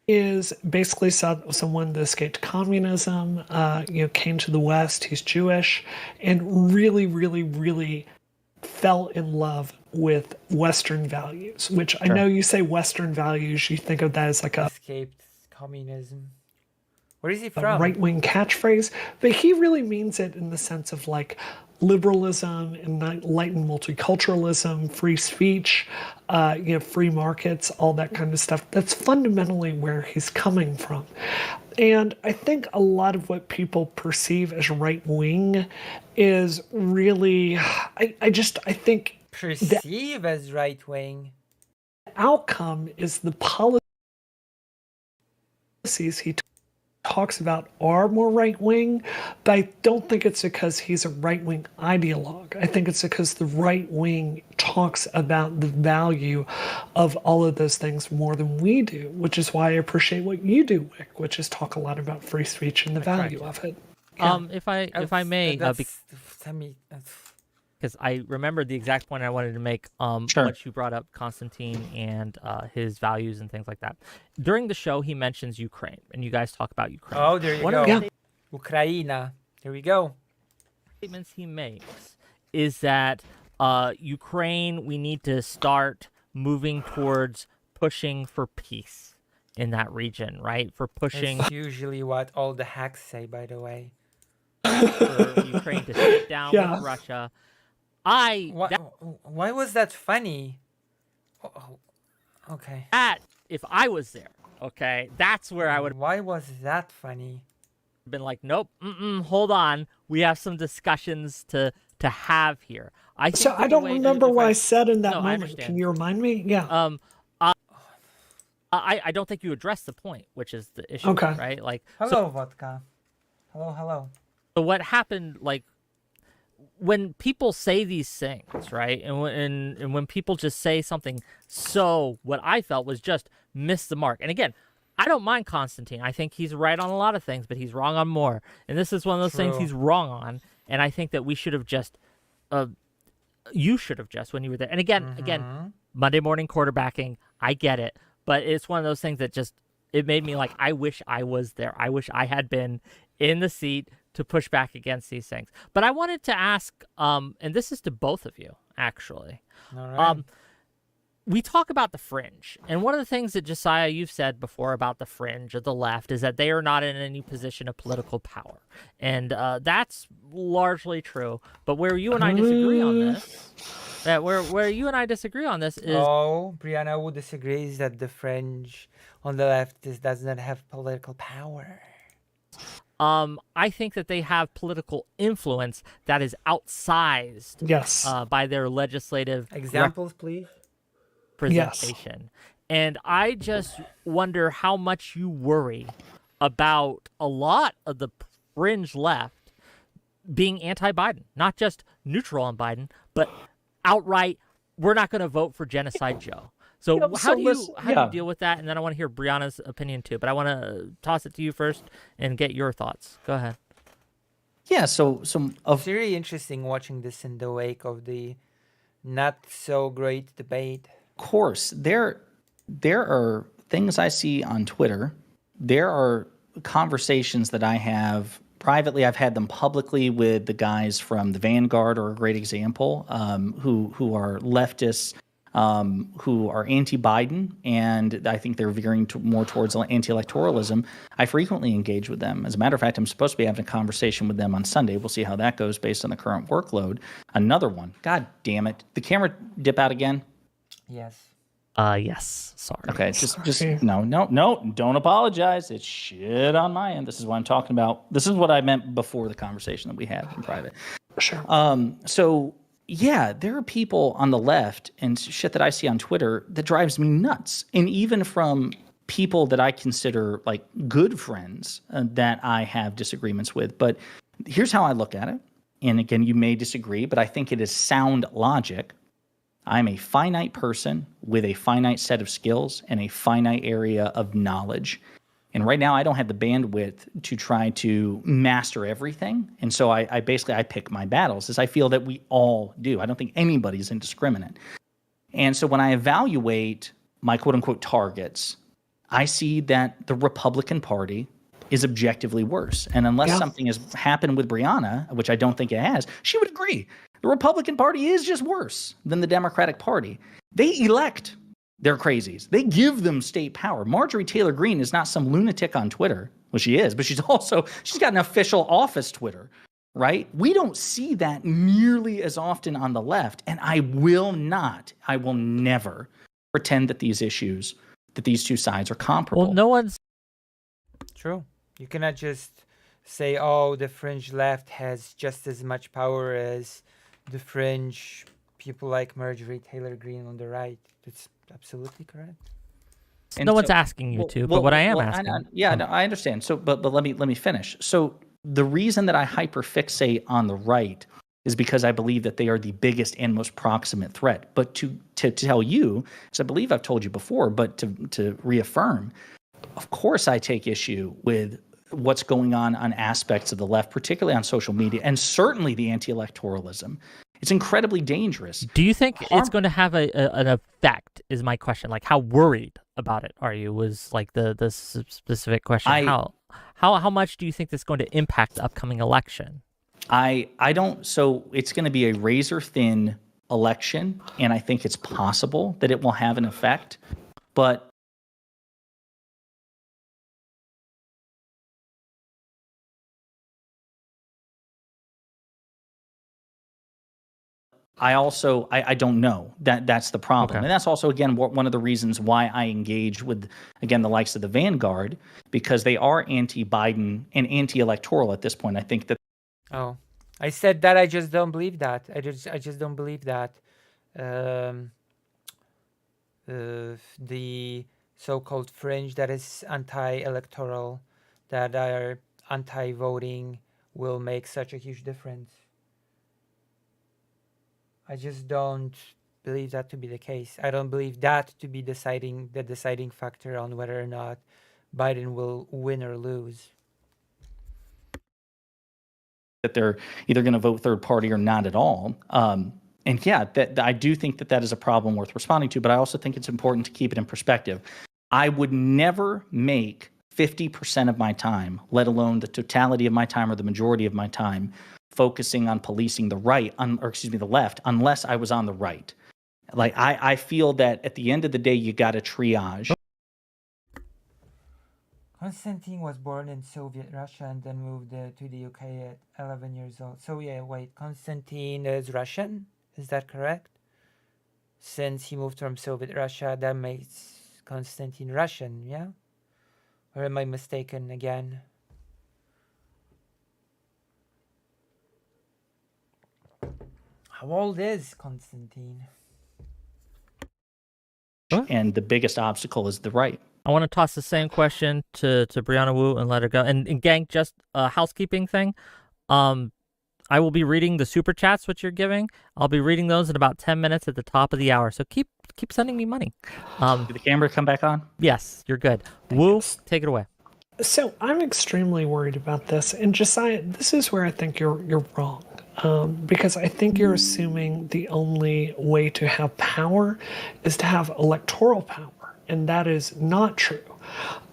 is basically someone that escaped communism, came to the West. He's Jewish, and really, really, really fell in love with Western values, which I know you say Western values, you think of that as like a Escaped communism. Where is he from? right-wing catchphrase, but he really means it in the sense of like liberalism, enlightened multiculturalism, free speech, free markets, all that kind of stuff. That's fundamentally where he's coming from. And I think a lot of what people perceive as right-wing is really, I think Perceive as right wing. the outcome is the policies he talks about are more right-wing, but I don't think it's because he's a right-wing ideologue. I think it's because the right wing talks about the value of all of those things more than we do, which is why I appreciate what you do, Wick, which is talk a lot about free speech and the value of it. If I may, because I remembered the exact point I wanted to make. Sure. Once you brought up Constantine and his values and things like that. During the show, he mentions Ukraine, and you guys talk about Ukraine. Oh, there you One go. of the Ukraina. There we go. statements he makes is that Ukraine, we need to start moving towards pushing for peace in that region, right? For pushing It's usually what all the hacks say, by the way. for Ukraine to sit down Yeah. with Russia. Why was that funny? Oh, okay. If I was there, okay, that's where I would Why was that funny? have been like, nope, hold on, we have some discussions to have here. I think So that I the don't way remember if what I said in that No, I moment. understand. Can you remind me? Yeah. I don't think you addressed the point, which is the issue, Okay. right? Like, Hello, vodka. Hello. so what happened? Like, when people say these things, right, and when people just say something, so what I felt was just miss the mark. And again, I don't mind Constantine. I think he's right on a lot of things, but he's wrong on more. And this is one of those things True. he's wrong on. And I think that we should have just, you should have just when you were there. And again, Monday morning quarterbacking, I get it, but it's one of those things that just it made me like, I wish I was there. I wish I had been in the seat to push back against these things. But I wanted to ask, and this is to both of you, actually. All right. We talk about the fringe, and one of the things that Josiah, you've said before about the fringe of the left is that they are not in any position of political power, and that's largely true. But where you and I disagree on this, where you and I disagree on this is Brianna would disagree is that the French on the left does not have political power. I think that they have political influence that is outsized Yes. by their legislative Examples, please. representation. And I just wonder how much you worry about a lot of the fringe left being anti-Biden, not just neutral on Biden, but outright, we're not going to vote for Genocide Joe. So how do you deal with that? And then I want to hear Brianna's opinion too, but I want to toss it to you first and get your thoughts. Go ahead. Yeah, so It's really interesting watching this in the wake of the not so great debate. course, there are things I see on Twitter. There are conversations that I have privately. I've had them publicly with the guys from the Vanguard, are a great example, who are leftists, who are anti-Biden, and I think they're veering more towards anti-electoralism. I frequently engage with them. As a matter of fact, I'm supposed to be having a conversation with them on Sunday. We'll see how that goes based on the current workload. Another one. God damn it. The camera dip out again? Yes. Yes. Sorry. Okay, just no, don't apologize. It's shit on my end. This is what I'm talking about. This is what I meant before the conversation that we had in private. Sure. So yeah, there are people on the left and shit that I see on Twitter that drives me nuts. And even from people that I consider like good friends that I have disagreements with. But here's how I look at it. And again, you may disagree, but I think it is sound logic. I'm a finite person with a finite set of skills and a finite area of knowledge. And right now I don't have the bandwidth to try to master everything. And so I basically pick my battles, as I feel that we all do. I don't think anybody's indiscriminate. And so when I evaluate my quote unquote targets, I see that the Republican Party is objectively worse. And unless something has happened with Brianna, which I don't think it has, she would agree. The Republican Party is just worse than the Democratic Party. They elect their crazies. They give them state power. Marjorie Taylor Greene is not some lunatic on Twitter. Well, she is, but she's got an official office Twitter, right? We don't see that nearly as often on the left. And I will never pretend that these two sides are comparable. Well, no one's True. You cannot just say, oh, the fringe left has just as much power as the fringe people like Marjorie Taylor Greene on the right. That's absolutely correct. And no one's asking you to, but what I am asking. I understand. So, but let me finish. So the reason that I hyperfixate on the right is because I believe that they are the biggest and most proximate threat. But to tell you, as I believe I've told you before, but to reaffirm, of course I take issue with what's going on aspects of the left, particularly on social media, and certainly the anti-electoralism. It's incredibly dangerous. Do you think it's going to have an effect, is my question. Like, how worried about it are you, was like the specific question. How much do you think this is going to impact the upcoming election? I don't. So it's going to be a razor thin election, and I think it's possible that it will have an effect. But I don't know. That's the problem. Okay. And that's also, again, one of the reasons why I engage with, again, the likes of the Vanguard, because they are anti-Biden and anti-electoral at this point. I think that. Oh, I said that. I just don't believe that. I just don't believe that. The so-called fringe that is anti-electoral, that are anti-voting, will make such a huge difference. I just don't believe that to be the case. I don't believe that to be the deciding factor on whether or not Biden will win or lose. That they're either going to vote third party or not at all. And yeah, that I do think that is a problem worth responding to, but I also think it's important to keep it in perspective. I would never make 50% of my time, let alone the totality of my time or the majority of my time, focusing on policing the the left, unless I was on the right. Like, I feel that at the end of the day, you got to triage. Konstantin was born in Soviet Russia and then moved to the UK at 11 years old. So yeah, wait, Konstantin is Russian? Is that correct? Since he moved from Soviet Russia, that makes Konstantin Russian, yeah? Or am I mistaken again? How old is Konstantin? And the biggest obstacle is the right. I want to toss the same question to Brianna Wu and let her go. And gang, just a housekeeping thing. I will be reading the super chats which you're giving. I'll be reading those in about 10 minutes at the top of the hour. So keep sending me money. Did the camera come back on? Yes, you're good. Wu, take it away. So I'm extremely worried about this, and Josiah, this is where I think you're wrong. Because I think you're assuming the only way to have power is to have electoral power, and that is not true.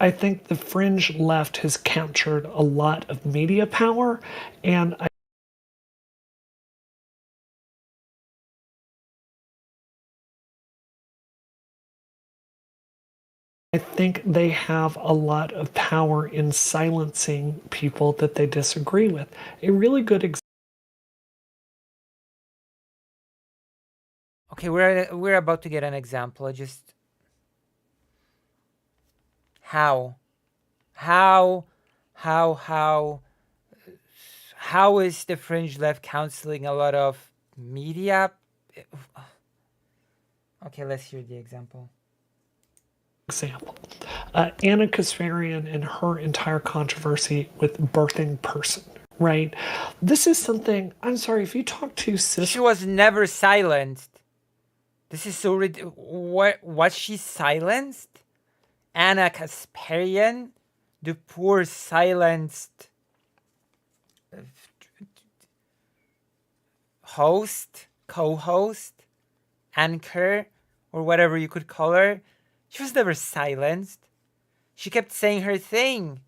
I think the fringe left has captured a lot of media power, and I think they have a lot of power in silencing people that they disagree with. A really good example. Okay, we're about to get an example. How is the fringe left counseling a lot of media? Okay, let's hear the example. Anna Kasparian and her entire controversy with birthing person, right? This is something, I'm sorry, if you talk to cis... She was never silenced. This is so what was she silenced? Anna Kasparian, the poor silenced host, co-host, anchor, or whatever you could call her. She was never silenced. She kept saying her thing,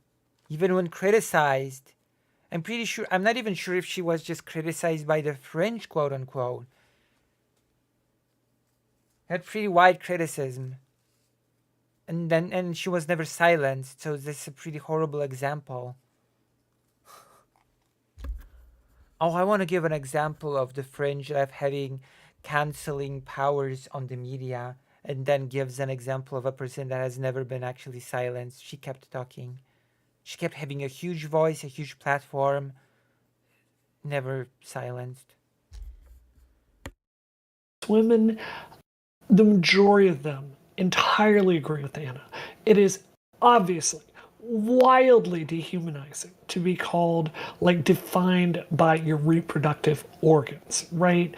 even when criticized. I'm not even sure if she was just criticized by the fringe, quote unquote. Had pretty wide criticism. And she was never silenced, so this is a pretty horrible example. Oh, I want to give an example of the fringe left having canceling powers on the media, and then gives an example of a person that has never been actually silenced. She kept talking. She kept having a huge voice, a huge platform, never silenced. Women, the majority of them entirely agree with Anna. It is obviously wildly dehumanizing to be called, like, defined by your reproductive organs, right?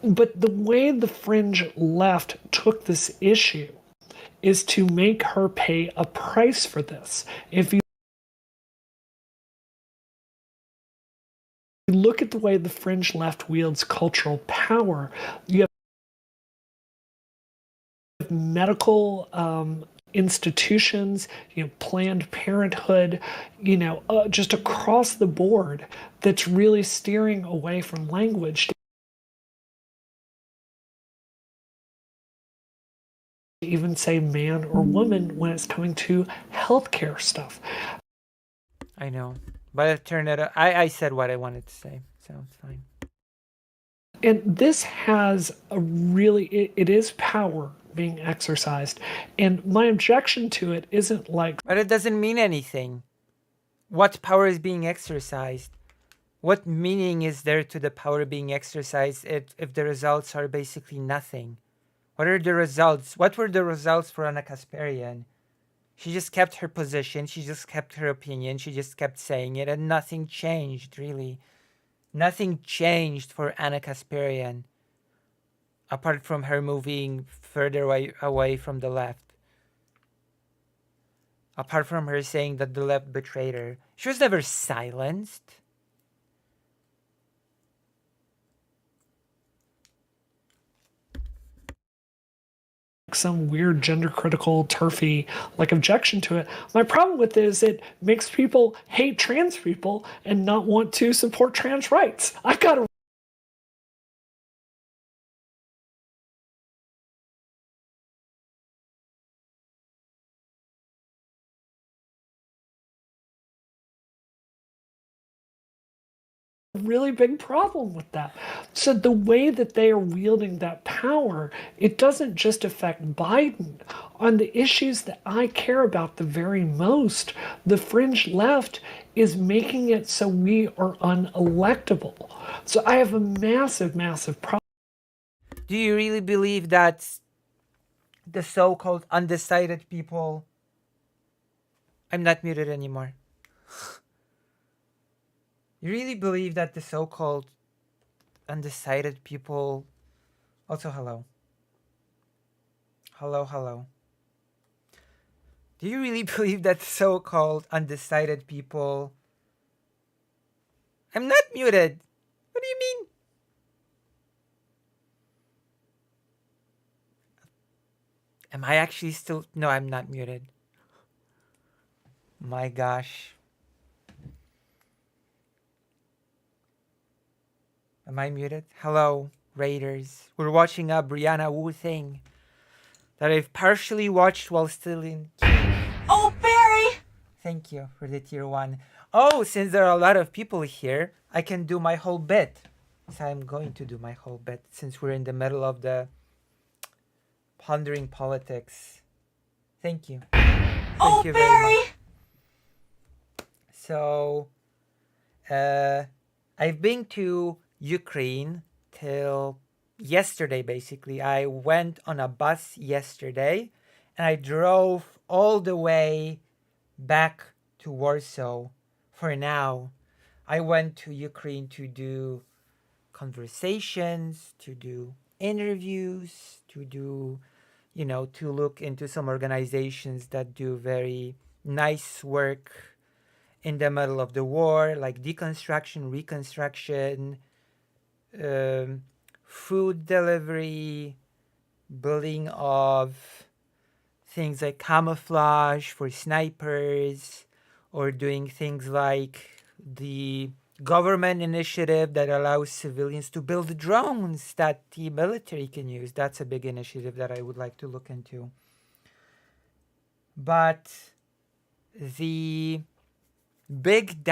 But the way the fringe left took this issue is to make her pay a price for this. If you look at the way the fringe left wields cultural power, you have medical institutions, Planned Parenthood, just across the board, that's really steering away from language to even say man or woman when it's coming to healthcare stuff. I know, but I said what I wanted to say, so it's fine. And this has a really, it is power being exercised. And my objection to it isn't like, But it doesn't mean anything. What power is being exercised? What meaning is there to the power being exercised if the results are basically nothing? What are the results? What were the results for Anna Kasparian? She just kept her position. She just kept her opinion. She just kept saying it, and nothing changed, really. Nothing changed for Anna Kasparian, apart from her moving further away from the left. Apart from her saying that the left betrayed her. She was never silenced. some weird gender critical turfy like objection to it. My problem with it is it makes people hate trans people and not want to support trans rights. I've got a really big problem with that. So the way that they are wielding that power, it doesn't just affect Biden. On the issues that I care about the very most, the fringe left is making it so we are unelectable. So I have a massive, massive problem. Do you really believe that the so-called undecided people... I'm not muted anymore. You really believe that the so-called undecided people... Also, hello. Hello, hello. Do you really believe that the so-called undecided people... I'm not muted. What do you mean? Am I actually still... No, I'm not muted. My gosh. Am I muted? Hello, Raiders. We're watching a Brianna Wu thing that I've partially watched while still in... Oh, Barry! Thank you for the tier 1. Oh, since there are a lot of people here, I can do my whole bit. So I'm going to do my whole bit since we're in the middle of the pondering politics. Thank you. Thank you very much. So, I've been to Ukraine till yesterday, basically. I went on a bus yesterday and I drove all the way back to Warsaw for now. I went to Ukraine to do conversations, to do interviews, to do, to look into some organizations that do very nice work in the middle of the war, like deconstruction, reconstruction, food delivery, building of things like camouflage for snipers, or doing things like the government initiative that allows civilians to build drones that the military can use. That's a big initiative that I would like to look into. But the big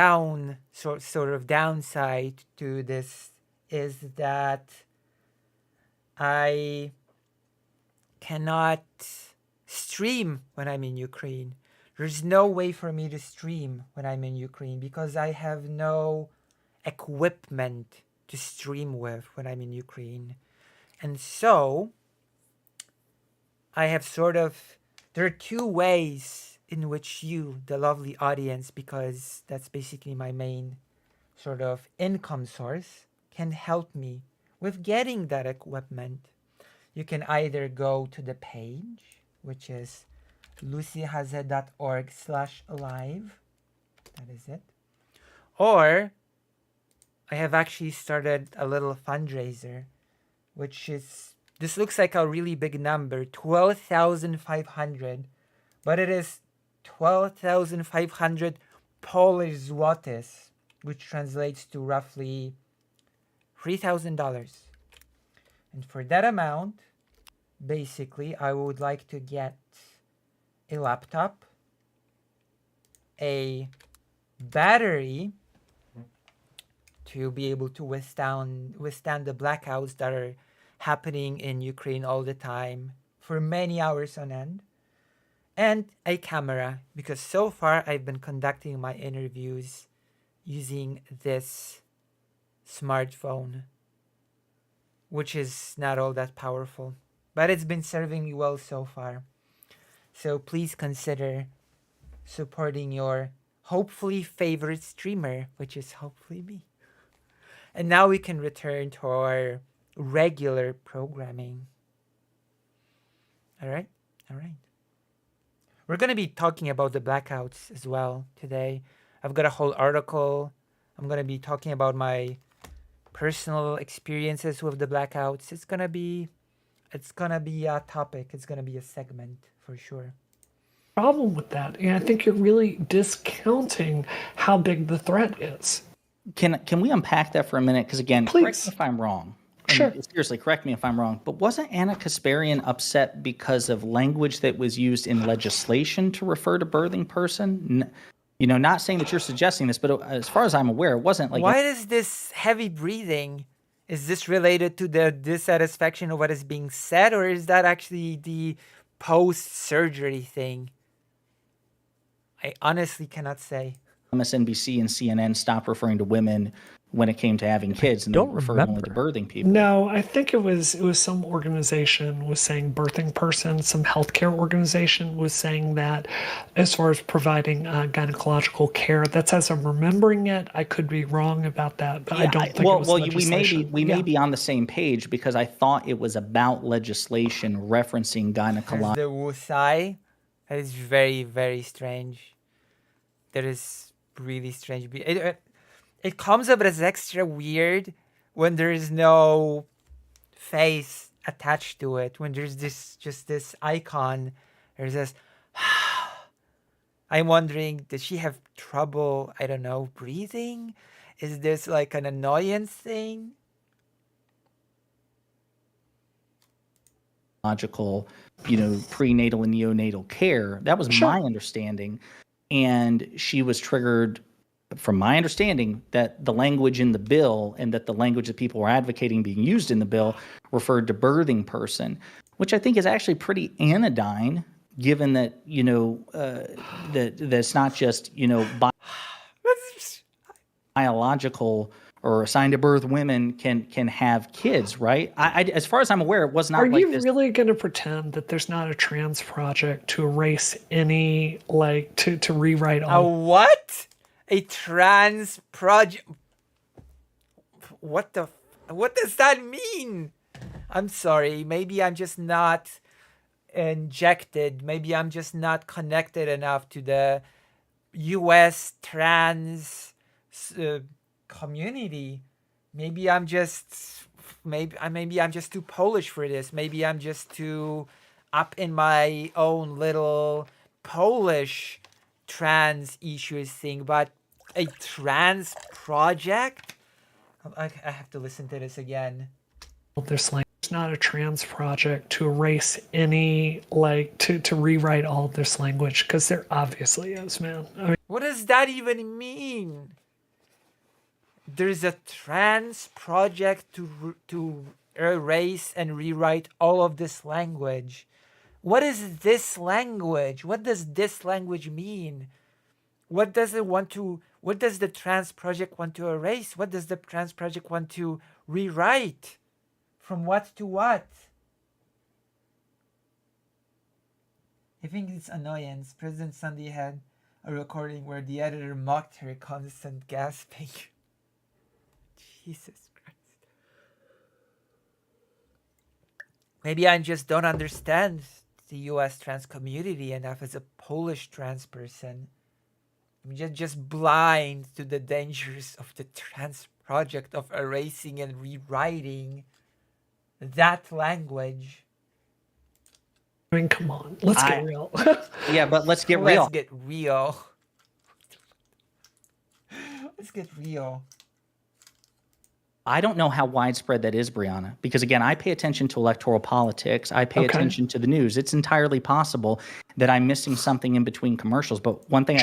sort of downside to this is that I cannot stream when I'm in Ukraine. There's no way for me to stream when I'm in Ukraine because I have no equipment to stream with when I'm in Ukraine. And so I have there are two ways in which you, the lovely audience, because that's basically my main sort of income source, can help me with getting that equipment. You can either go to the page, which is lucyhaze.org/alive. That is it. Or I have actually started a little fundraiser, which is, this looks like a really big number, 12,500, but it is 12,500 Polish zlotys, which translates to roughly $3,000. And for that amount, basically, I would like to get a laptop, a battery, to be able to withstand the blackouts that are happening in Ukraine all the time for many hours on end, and a camera, because so far I've been conducting my interviews using this smartphone, which is not all that powerful, but it's been serving me well so far. So please consider supporting your hopefully favorite streamer, which is hopefully me. And now we can return to our regular programming. All right. We're going to be talking about the blackouts as well today. I've got a whole article. I'm going to be talking about my personal experiences with the blackouts. It's going to be a topic. It's going to be a segment for sure. Problem with that, and I think you're really discounting how big the threat is. Can we unpack that for a minute? Because again, Please. correct me if I'm wrong. Sure. Seriously, correct me if I'm wrong. But wasn't Anna Kasparian upset because of language that was used in legislation to refer to birthing person? Not saying that you're suggesting this, but as far as I'm aware, it wasn't like. Why is this heavy breathing? Is this related to the dissatisfaction of what is being said, or is that actually the post-surgery thing? I honestly cannot say. MSNBC and CNN stopped referring to women when it came to having kids, and don't they referred only to remember. birthing people. No, I think it was some organization was saying birthing person, some healthcare organization was saying that as far as providing gynecological care. That's as I'm remembering it. I could be wrong about that, but I don't think it was legislation. we may be on the same page, because I thought it was about legislation referencing There's gynecological. the Wusai. That is very, very strange. That is really strange. It comes up as extra weird when there is no face attached to it. When there's this icon, there's this. I'm wondering, does she have trouble? I don't know, breathing? Is this like an annoyance thing? Prenatal and neonatal care. That was Sure. my understanding. And she was triggered, from my understanding, that the language in the bill and that the language that people were advocating being used in the bill referred to birthing person, which I think is actually pretty anodyne, given that, that it's not just, biological or assigned to birth women can have kids, right? I as far as I'm aware, it was not Are like you this. really going to pretend that there's not a trans project to erase any, to rewrite A all? what? A trans project? What does that mean? I'm sorry. Maybe I'm just not injected. Maybe I'm just not connected enough to the U.S. trans community. Maybe I'm just too Polish for this. Maybe I'm just too up in my own little Polish trans issues thing. But a trans project? I have to listen to this again. There's not a trans project to erase any, to rewrite all of this language, because there obviously is, man. I mean, What does that even mean? There's a trans project to erase and rewrite all of this language. What is this language? What does this language mean? What does the trans project want to erase? What does the trans project want to rewrite? From what to what? I think it's annoyance. President Sunday had a recording where the editor mocked her constant gasping. Jesus Christ. Maybe I just don't understand the US trans community enough as a Polish trans person. I'm just blind to the dangers of the trans project of erasing and rewriting that language. I mean, come on, let's get real. Yeah, but let's get real. Let's get real. Let's get real. I don't know how widespread that is, Brianna, because again, I pay attention to electoral politics. I pay Okay. attention to the news. It's entirely possible that I'm missing something in between commercials. But one thing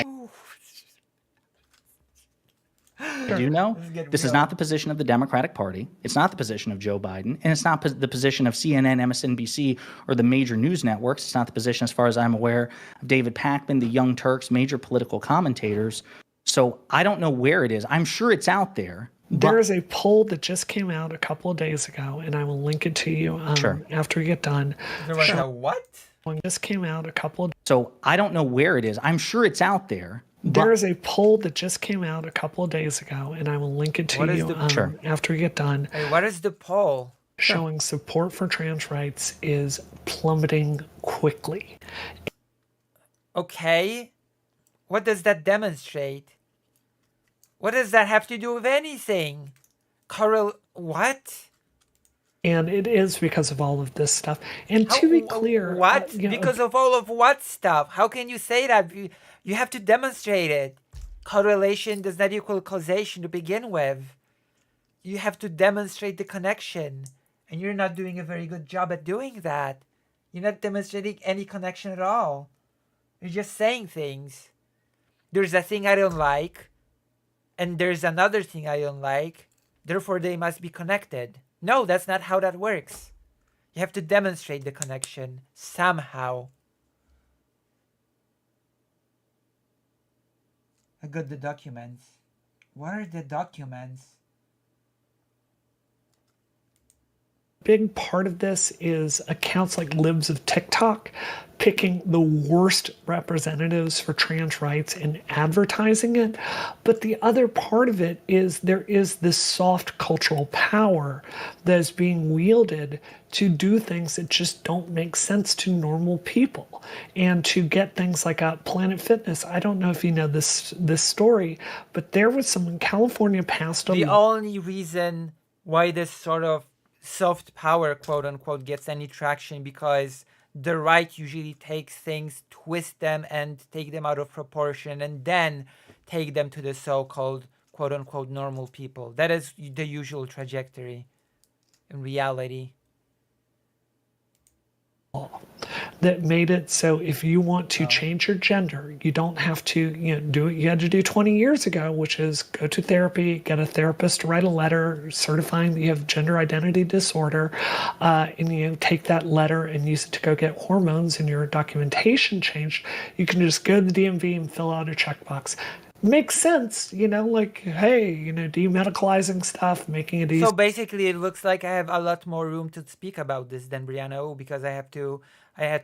Did you know? This is real. not the position of the Democratic Party. It's not the position of Joe Biden. And it's not the position of CNN, MSNBC, or the major news networks. It's not the position, as far as I'm aware, of David Pakman, the Young Turks, major political commentators. So I don't know where it is. I'm sure it's out there. There is a poll that just came out a couple of days ago, and I will link it to you after we get done. There was a what? One just came out a couple of So I don't know where it is. I'm sure it's out there. There is a poll that just came out a couple of days ago, and I will link it to What is you the- after we get done. Hey, what is the poll? Showing support for trans rights is plummeting quickly. Okay. What does that demonstrate? What does that have to do with anything? What? And it is because of all of this stuff. And to be clear, what? Because of all of what stuff? How can you say that? You have to demonstrate it. Correlation does not equal causation to begin with. You have to demonstrate the connection. And you're not doing a very good job at doing that. You're not demonstrating any connection at all. You're just saying things. There's a thing I don't like, and there's another thing I don't like. Therefore, they must be connected. No, that's not how that works. You have to demonstrate the connection somehow. I got the documents. What are the documents? Big part of this is accounts like Libs of TikTok picking the worst representatives for trans rights and advertising it. But the other part of it is there is this soft cultural power that is being wielded to do things that just don't make sense to normal people, and to get things like Planet Fitness. I don't know if you know this story, but there was someone in California passed a The law. only reason why this sort of soft power, quote unquote, gets any traction because the right usually takes things, twist them, and take them out of proportion, and then take them to the so-called, quote unquote, normal people. That is the usual trajectory in reality. That made it so if you want to change your gender, you don't have to do what you had to do 20 years ago, which is go to therapy, get a therapist to write a letter certifying that you have gender identity disorder, and take that letter and use it to go get hormones and your documentation changed. You can just go to the DMV and fill out a checkbox. Makes sense, like, hey, demedicalizing stuff, making it easy. So basically, it looks like I have a lot more room to speak about this than Brianna, because I had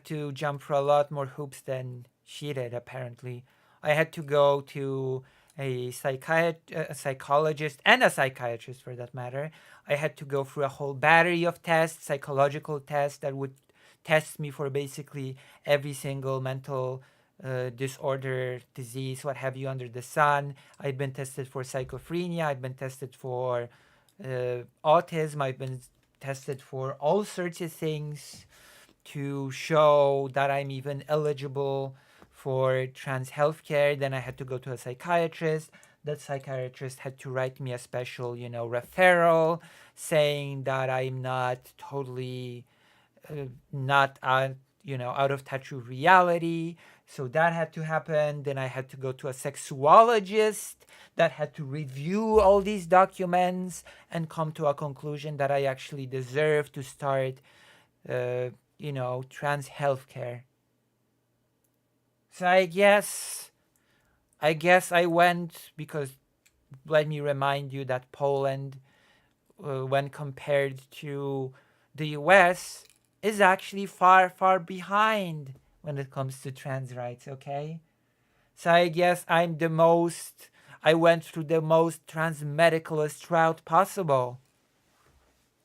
to jump through a lot more hoops than she did, apparently. I had to go to a psychologist, and a psychiatrist for that matter. I had to go through a whole battery of tests, psychological tests that would test me for basically every single mental disorder, disease, what have you, under the sun. I've been tested for schizophrenia. I've been tested for autism. I've been tested for all sorts of things to show that I'm even eligible for trans healthcare. Then I had to go to a psychiatrist. That psychiatrist had to write me a special, referral saying that I'm not totally not out of touch with reality. So that had to happen. Then I had to go to a sexuologist that had to review all these documents and come to a conclusion that I actually deserve to start, trans healthcare. So I guess I went, because let me remind you that Poland, when compared to the US, is actually far, far behind when it comes to trans rights, okay? So I guess I went through the most trans-medicalist route possible.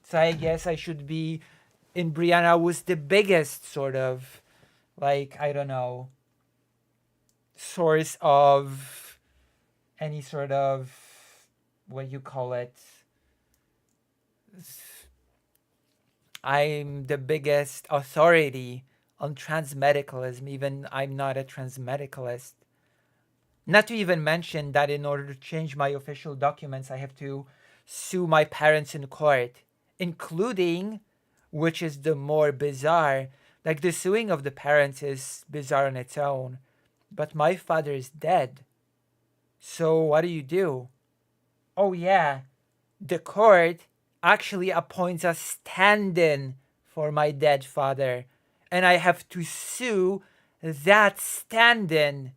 So I guess I should be, in Brianna was the biggest sort of, source of any sort of, what you call it, I'm the biggest authority on transmedicalism, even I'm not a transmedicalist. Not to even mention that in order to change my official documents, I have to sue my parents in court, including, which is the more bizarre, like the suing of the parents is bizarre on its own, but my father is dead. So what do? Oh yeah, the court actually appoints a stand-in for my dead father, and I have to sue that stand-in.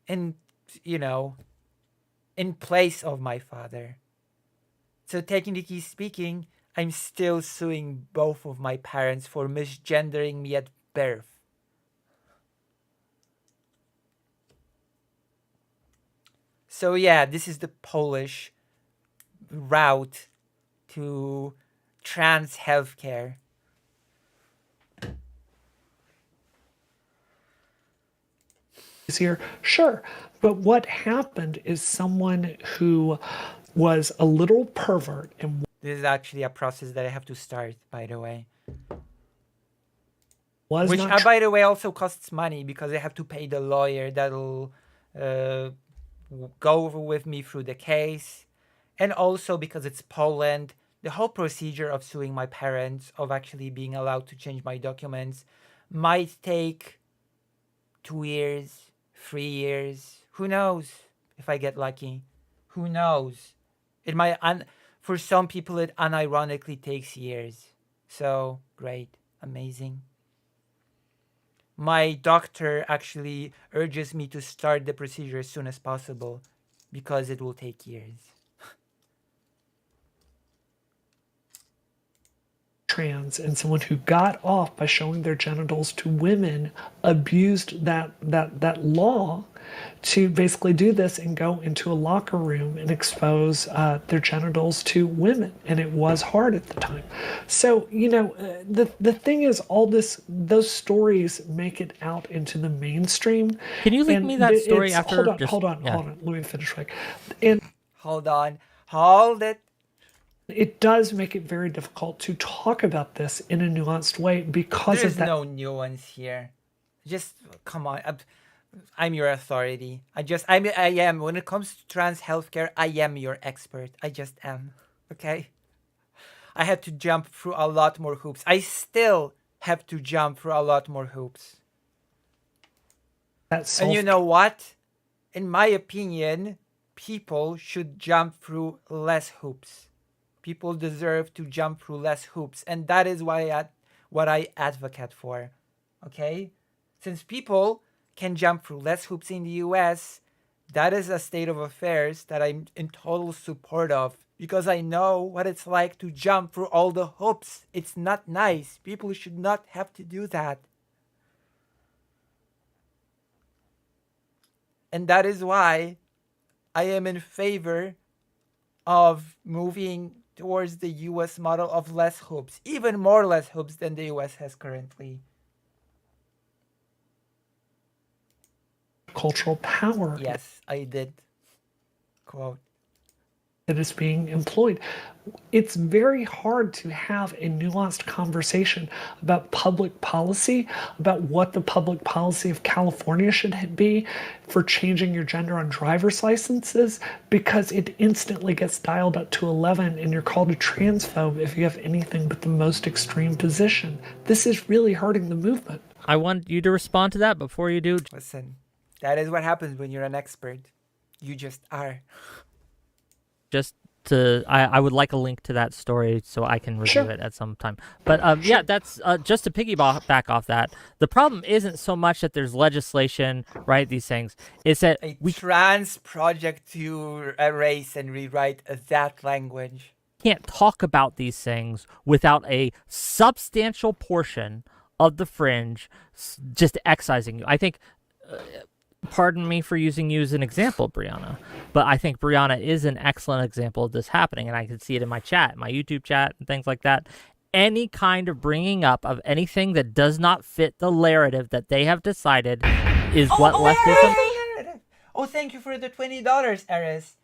And, you know, in place of my father. So technically speaking, I'm still suing both of my parents for misgendering me at birth. So yeah, this is the Polish route to trans healthcare. Easier, sure. But what happened is someone who was a little pervert and This is actually a process that I have to start, by the way. was Which, not by the way, also costs money because I have to pay the lawyer that'll go with me through the case. And also because it's Poland, the whole procedure of suing my parents, of actually being allowed to change my documents, might take 2 years, 3 years. Who knows if I get lucky? Who knows? It might, for some people, it unironically takes years. So, great, amazing. My doctor actually urges me to start the procedure as soon as possible because it will take years. trans, and someone who got off by showing their genitals to women abused that law to basically do this and go into a locker room and expose their genitals to women, and it was hard at the time. So the thing is, those stories make it out into the mainstream. Can you link me that story after? Hold on. Let me finish. And hold on, hold it. It does make it very difficult to talk about this in a nuanced way because There's of that. no nuance here. Just come on. I'm your authority. I am. When it comes to trans healthcare, I am your expert. I just am. Okay? I had to jump through a lot more hoops. I still have to jump through a lot more hoops. And you know what? In my opinion, people should jump through less hoops. People deserve to jump through less hoops, and that is what I advocate for. Okay? Since people can jump through less hoops in the US, that is a state of affairs that I'm in total support of, because I know what it's like to jump through all the hoops. It's not nice. People should not have to do that. And that is why I am in favor of moving towards the US model of less hoops, even more less hoops than the US has currently. Cultural power. Yes, I did. Quote. That is being employed. It's very hard to have a nuanced conversation about public policy, about what the public policy of California should be for changing your gender on driver's licenses, because it instantly gets dialed up to 11 and you're called a transphobe if you have anything but the most extreme position. This is really hurting the movement. I want you to respond to that before you do. Listen, that is what happens when you're an expert. You just are. I would like a link to that story so I can review it at some time. But yeah, that's just to piggyback off that. The problem isn't so much that there's legislation, right? These things. It's that we trans project to erase and rewrite that language. Can't talk about these things without a substantial portion of the fringe just excising you. I think. Pardon me for using you as an example, Brianna, but I think Brianna is an excellent example of this happening, and I can see it in my chat, my YouTube chat, and things like that. Any kind of bringing up of anything that does not fit the narrative that they have decided is what leftism... Oh, thank you for the $20, Eris.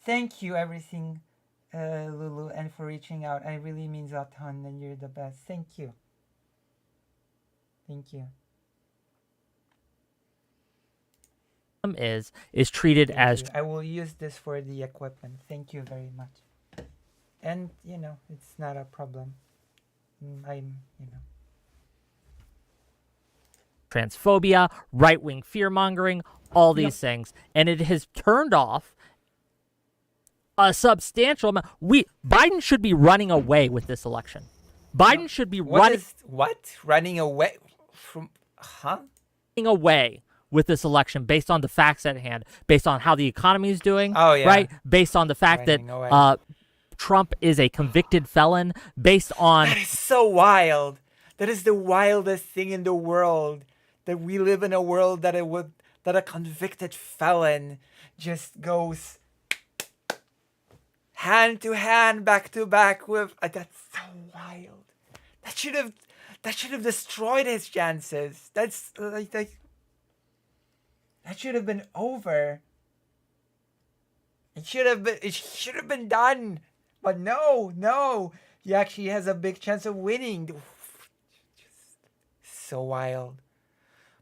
Thank you, everything, Lulu, and for reaching out. It really means a ton, and you're the best. Thank you. Thank you. Is treated as... I will use this for the equipment. Thank you very much. And, it's not a problem. Transphobia, right-wing fear-mongering, all these things, and it has turned off a substantial amount. Biden should be running away with this election. Biden should be running away from? Huh? away with this election based on the facts at hand, based on how the economy is doing, Oh, yeah. right? Based on the fact Running away. that Trump is a convicted felon, based on That is so wild. That is the wildest thing in the world. That we live in a world that a convicted felon just goes hand to hand, back to back with. That's so wild. That should have destroyed his chances. That's like that should have been over. It should have been done. But no. He actually has a big chance of winning. Just so wild.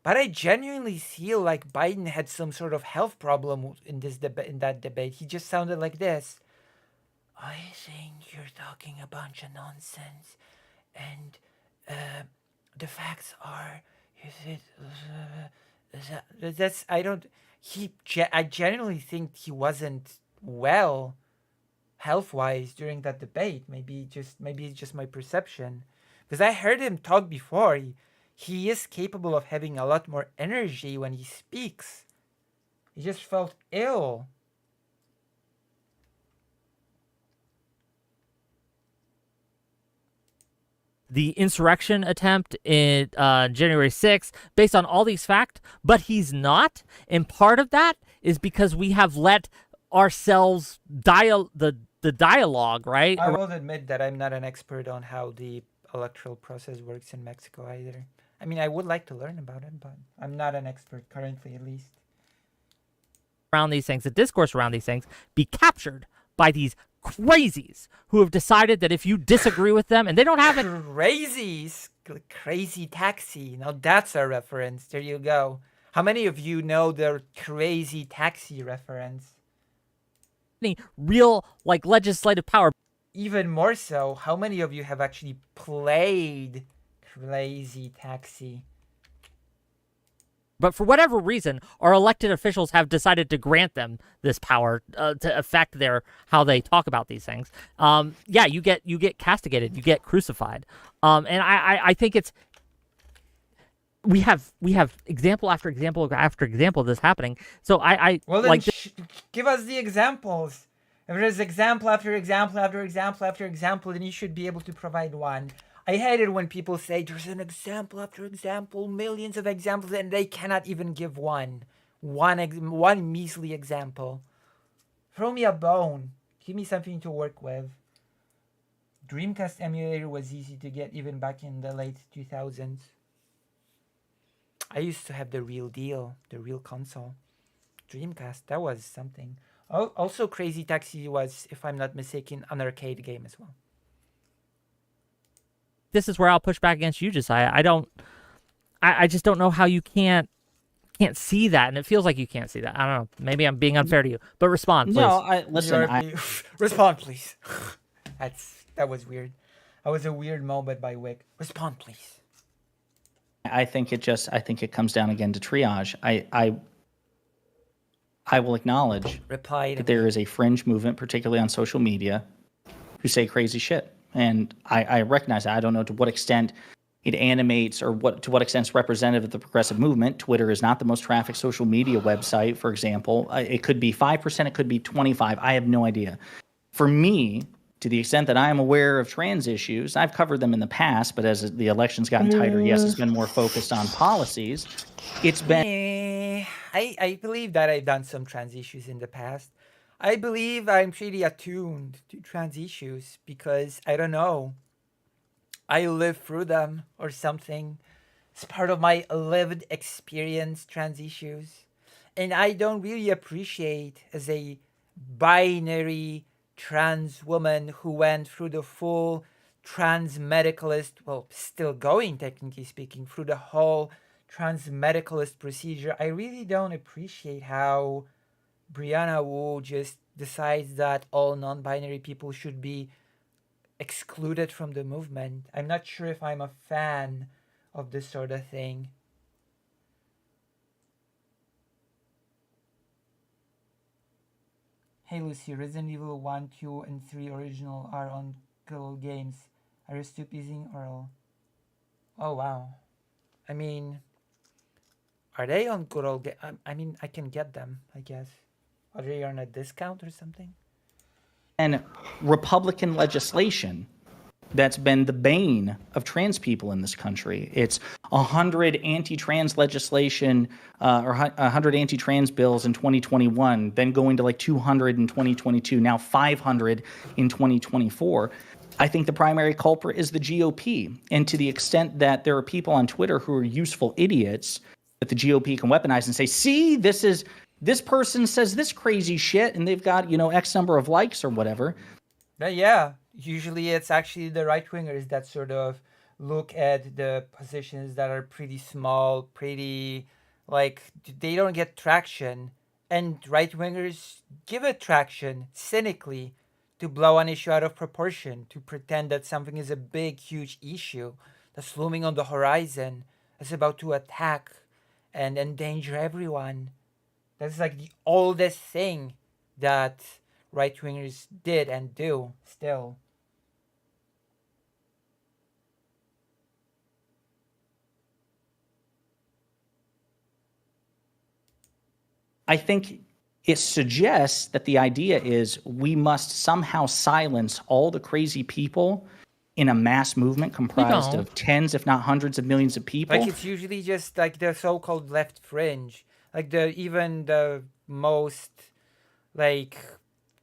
But I genuinely feel like Biden had some sort of health problem in that debate. He just sounded like this. I think you're talking a bunch of nonsense, and the facts are, I genuinely think he wasn't well health-wise during that debate. Maybe it's just my perception, because I heard him talk before. He is capable of having a lot more energy when he speaks. He just felt ill. the insurrection attempt in January 6th, based on all these facts, but he's not. And part of that is because we have let ourselves the dialogue, right? I will admit that I'm not an expert on how the electoral process works in Mexico either. I mean, I would like to learn about it, but I'm not an expert currently, at least. Around these things, the discourse around these things, be captured by these crazies who have decided that if you disagree with them, and they don't have it. Crazies? Crazy Taxi. Now that's a reference. There you go. How many of you know the Crazy Taxi reference? Any real, like, legislative power. Even more so, how many of you have actually played Crazy Taxi? But for whatever reason, our elected officials have decided to grant them this power to affect how they talk about these things. Yeah, you get castigated, you get crucified, and I think it's we have example after example after example of this happening. So well, then like give us the examples. If there's example after example after example after example, then you should be able to provide one. I hate it when people say there's an example after example, millions of examples, and they cannot even give one measly example. Throw me a bone. Give me something to work with. Dreamcast emulator was easy to get even back in the late 2000s. I used to have the real deal, the real console. Dreamcast, that was something. Oh, also Crazy Taxi was, if I'm not mistaken, an arcade game as well. This is where I'll push back against you, Josiah. I just don't know how you can't see that, and it feels like you can't see that. I don't know. Maybe I'm being unfair to you, but respond, please. No, Respond, please. That was weird. That was a weird moment by Wick. Respond, please. I think it comes down again to triage. I will acknowledge that there is a fringe movement, particularly on social media, who say crazy shit. And I recognize that. I don't know to what extent it animates or to what extent it's representative of the progressive movement. Twitter is not the most trafficked social media website, for example. It could be 5%, it could be 25%. I have no idea. For me, to the extent that I am aware of trans issues, I've covered them in the past, but as the election's gotten tighter, yes, it's been more focused on policies. It's been... I believe that I've done some trans issues in the past. I believe I'm pretty attuned to trans issues because, I don't know, I lived through them or something. It's part of my lived experience, trans issues. And I don't really appreciate, as a binary trans woman who went through the full trans medicalist, well, still going, technically speaking, through the whole trans medicalist procedure, I really don't appreciate how Brianna Wu just decides that all non-binary people should be excluded from the movement. I'm not sure if I'm a fan of this sort of thing. Hey Lucy, Resident Evil 1, 2, and 3 original are on Good Old Games. Are you still using Earl? Oh wow. I mean, are they on Good Old Games? I mean, I can get them, I guess. Are they on a discount or something? And Republican legislation that's been the bane of trans people in this country. It's 100 anti-trans legislation or 100 anti-trans bills in 2021, then going to like 200 in 2022, now 500 in 2024. I think the primary culprit is the GOP. And to the extent that there are people on Twitter who are useful idiots that the GOP can weaponize and say, see, this person says this crazy shit and they've got, X number of likes or whatever. But yeah, usually it's actually the right-wingers that sort of look at the positions that are pretty small, pretty, like, they don't get traction. And right-wingers give it traction, cynically, to blow an issue out of proportion, to pretend that something is a big, huge issue that's looming on the horizon, that's about to attack and endanger everyone. That's like the oldest thing that right-wingers did and do still. I think it suggests that the idea is we must somehow silence all the crazy people in a mass movement comprised of tens, if not hundreds of millions of people. Like, it's usually just like the so-called left fringe. Like even the most like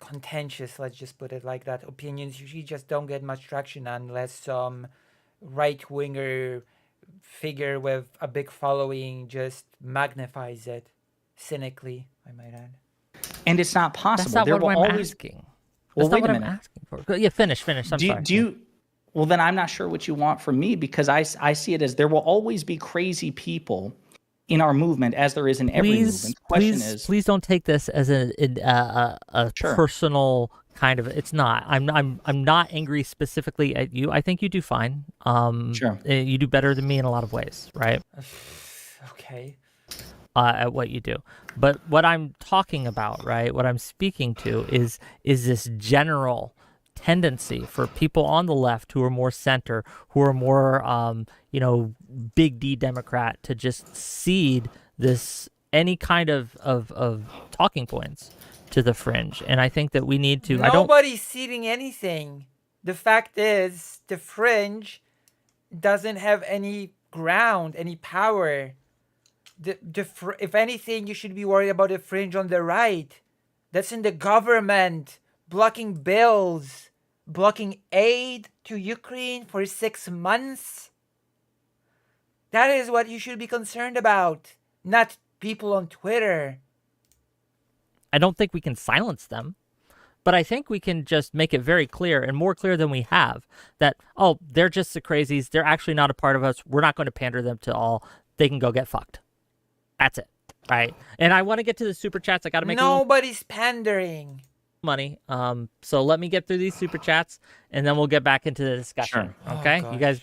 contentious, let's just put it like that, opinions usually just don't get much traction unless some right-winger figure with a big following just magnifies it cynically, I might add. And it's not possible. That's not there what will I'm always asking. Well, That's wait not a what minute. I'm asking for. Yeah, finish. I'm sorry. Do you? Well, then I'm not sure what you want from me, because I see it as there will always be crazy people in our movement, as there is in every movement. The question is, please don't take this as a Sure. personal kind of. It's not. I'm not angry specifically at you. I think you do fine. Sure. You do better than me in a lot of ways, right? Okay. At what you do. But what I'm talking about, right, what I'm speaking to is this general tendency for people on the left who are more center, who are more, big D Democrat, to just cede this any kind of talking points to the fringe. And I think that we need to. Nobody's ceding anything. The fact is, the fringe doesn't have any ground, any power. If anything, you should be worried about the fringe on the right. That's in the government, blocking bills, blocking aid to Ukraine for 6 months. That is what you should be concerned about, not people on Twitter. I don't think we can silence them, but I think we can just make it very clear, and more clear than we have, that, oh, they're just the crazies. They're actually not a part of us. We're not going to pander them to all. They can go get fucked. That's it, right? And I want to get to the super chats. I got to make Nobody's pandering. money. So let me get through these super chats, and then we'll get back into the discussion. Sure. Okay, Oh, you guys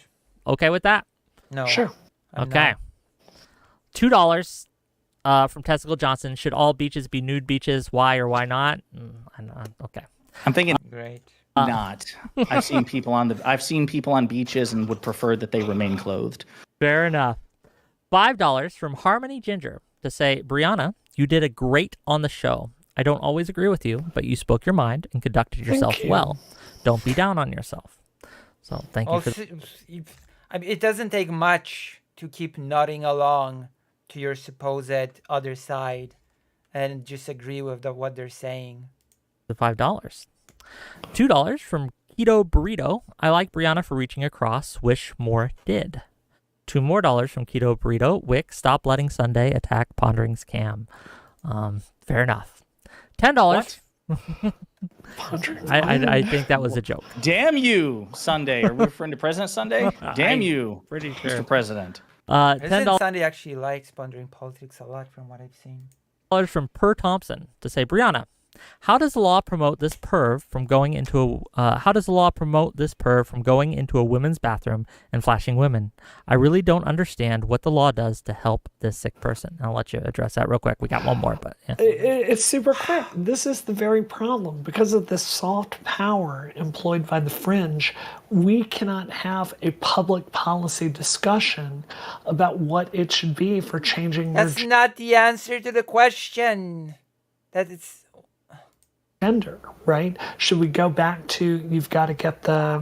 okay with that? No. Sure. I'm Okay. not. $2 from Testicle Johnson. Should all beaches be nude beaches? Why or why not? Okay. I'm thinking Great. not. I've seen people on beaches and would prefer that they remain clothed. Fair enough. $5 from Harmony Ginger to say, Brianna, you did a great on the show. I don't always agree with you, but you spoke your mind and conducted yourself you. well. Don't be down on yourself. So thank you for I mean, it doesn't take much to keep nodding along to your supposed other side and just agree with what they're saying. the $5. $2 from Keto Burrito. I like Brianna for reaching across. Wish more did. $2 more from Keto Burrito. Wick, stop letting Sunday attack Pondering's cam. Fair enough. $10. I think that was a joke. Damn you, Sunday. Are we referring to President Sunday? Damn you, Pretty Mr. President. President $10 Sunday actually likes pondering politics a lot from what I've seen. from Per Thompson to say, Brianna, How does the law promote this perv from going into a women's bathroom and flashing women? I really don't understand what the law does to help this sick person. I'll let you address that real quick. We got one more, but yeah. It's super quick. This is the very problem. Because of this soft power employed by the fringe, we cannot have a public policy discussion about what it should be for changing your That's not the answer to the question. That it's gender, right? Should we go back to, you've got to get the,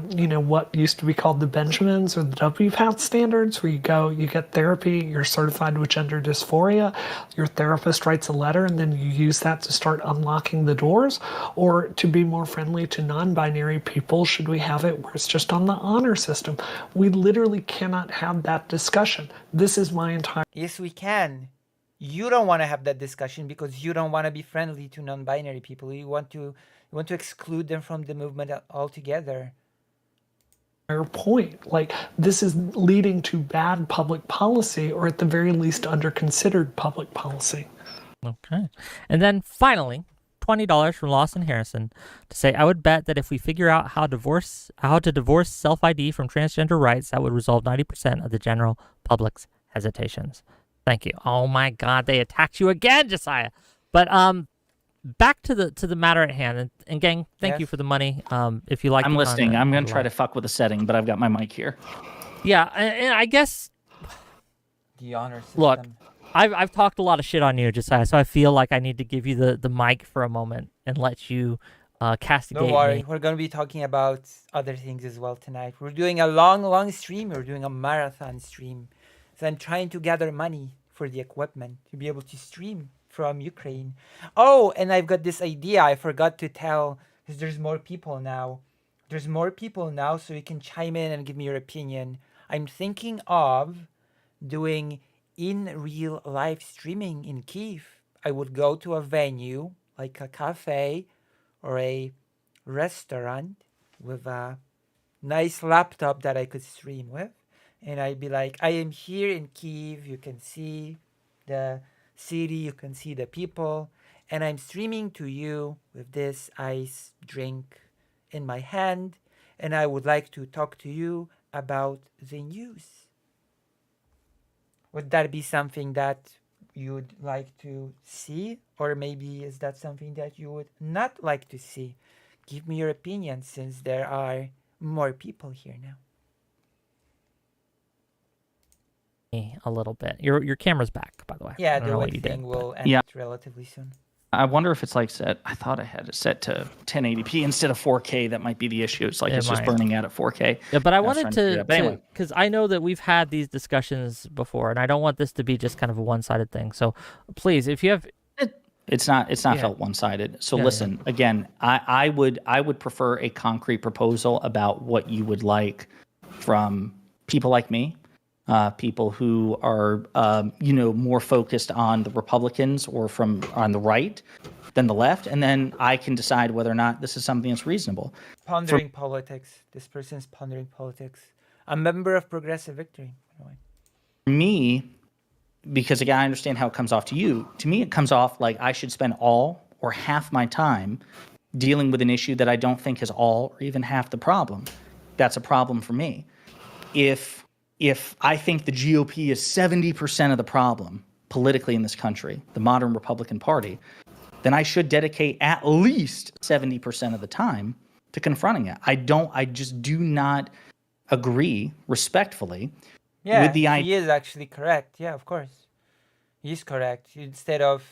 what used to be called the Benjamins or the WPATH standards, where you get therapy, you're certified with gender dysphoria, your therapist writes a letter, and then you use that to start unlocking the doors? Or to be more friendly to non-binary people, should we have it where it's just on the honor system? We literally cannot have that discussion. This is my entire... Yes, we can. You don't want to have that discussion because you don't want to be friendly to non-binary people. You want to exclude them from the movement altogether. Point. Like, this is leading to bad public policy, or at the very least under-considered public policy. Okay. And then finally, $20 from Lawson Harrison to say, I would bet that if we figure out how to divorce self-ID from transgender rights, that would resolve 90% of the general public's hesitations. Thank you. Oh my God, they attacked you again, Josiah. But back to the matter at hand. And gang, thank you for the money. If you like, I'm listening. I'm gonna try to fuck with the setting, but I've got my mic here. Yeah, and I guess the honor system. Look, I've talked a lot of shit on you, Josiah, so I feel like I need to give you the mic for a moment and let you castigate me. Don't worry, we're gonna be talking about other things as well tonight. We're doing a long stream. We're doing a marathon stream. So I'm trying to gather money for the equipment to be able to stream from Ukraine. Oh, and I've got this idea I forgot to tell, because there's more people now. So you can chime in and give me your opinion. I'm thinking of doing in real live streaming in Kiev. I would go to a venue like a cafe or a restaurant with a nice laptop that I could stream with. And I'd be like, I am here in Kiev. You can see the city. You can see the people. And I'm streaming to you with this ice drink in my hand. And I would like to talk to you about the news. Would that be something that you'd like to see? Or maybe is that something that you would not like to see? Give me your opinion, since there are more people here now. A little bit. Your camera's back, by the way. Yeah, the web thing will end relatively soon. I wonder if it's like set. I thought I had it set to 1080p instead of 4K. That might be the issue. It's like it's just burning out at 4K. Yeah, but I wanted to because I know that we've had these discussions before, and I don't want this to be just kind of a one-sided thing. So please, if you have, it's not felt one-sided. So listen, again, I would prefer a concrete proposal about what you would like from people like me. People who are, more focused on the Republicans or on the right than the left, and then I can decide whether or not this is something that's reasonable. Pondering politics. This person's pondering politics. A member of Progressive Victory, by the way. For me, because again, I understand how it comes off to you. To me, it comes off like I should spend all or half my time dealing with an issue that I don't think is all or even half the problem. That's a problem for me. If I think the GOP is 70% of the problem politically in this country, the modern Republican Party, then I should dedicate at least 70% of the time to confronting it. I just do not agree respectfully with the idea. He is actually correct. Yeah, of course. He's correct. Instead of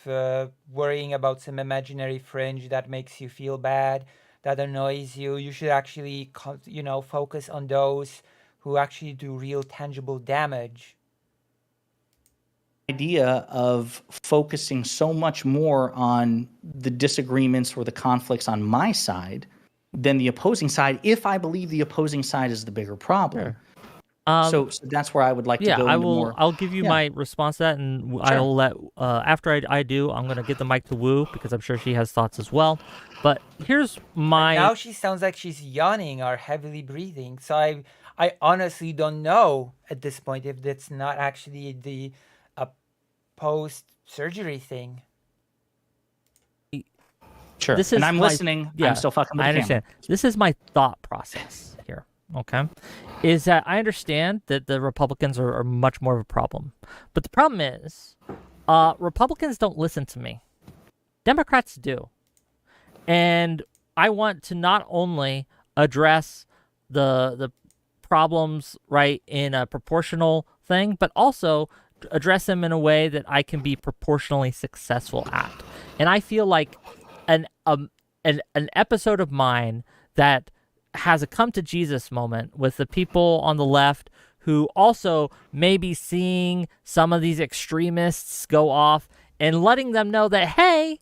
worrying about some imaginary fringe that makes you feel bad, that annoys you, you should actually, focus on those who actually do real tangible damage. Idea of focusing so much more on the disagreements or the conflicts on my side than the opposing side, if I believe the opposing side is the bigger problem. Sure. So that's where I would like to go into more. I'll give you my response to that, and I'll let after I do, I'm gonna give the mic to Wu because I'm sure she has thoughts as well. But here's my. Now she sounds like she's yawning or heavily breathing. So I honestly don't know at this point if that's not actually the post-surgery thing. Sure. This is And I'm my- listening. Yeah, I'm still fucking with I the understand. This is my thought process here. Okay, is that I understand that the Republicans are much more of a problem, but the problem is, Republicans don't listen to me. Democrats do, and I want to not only address the problems right in a proportional thing, but also address them in a way that I can be proportionally successful at. And I feel like an episode of mine that has a come to Jesus moment with the people on the left who also may be seeing some of these extremists go off and letting them know that, hey,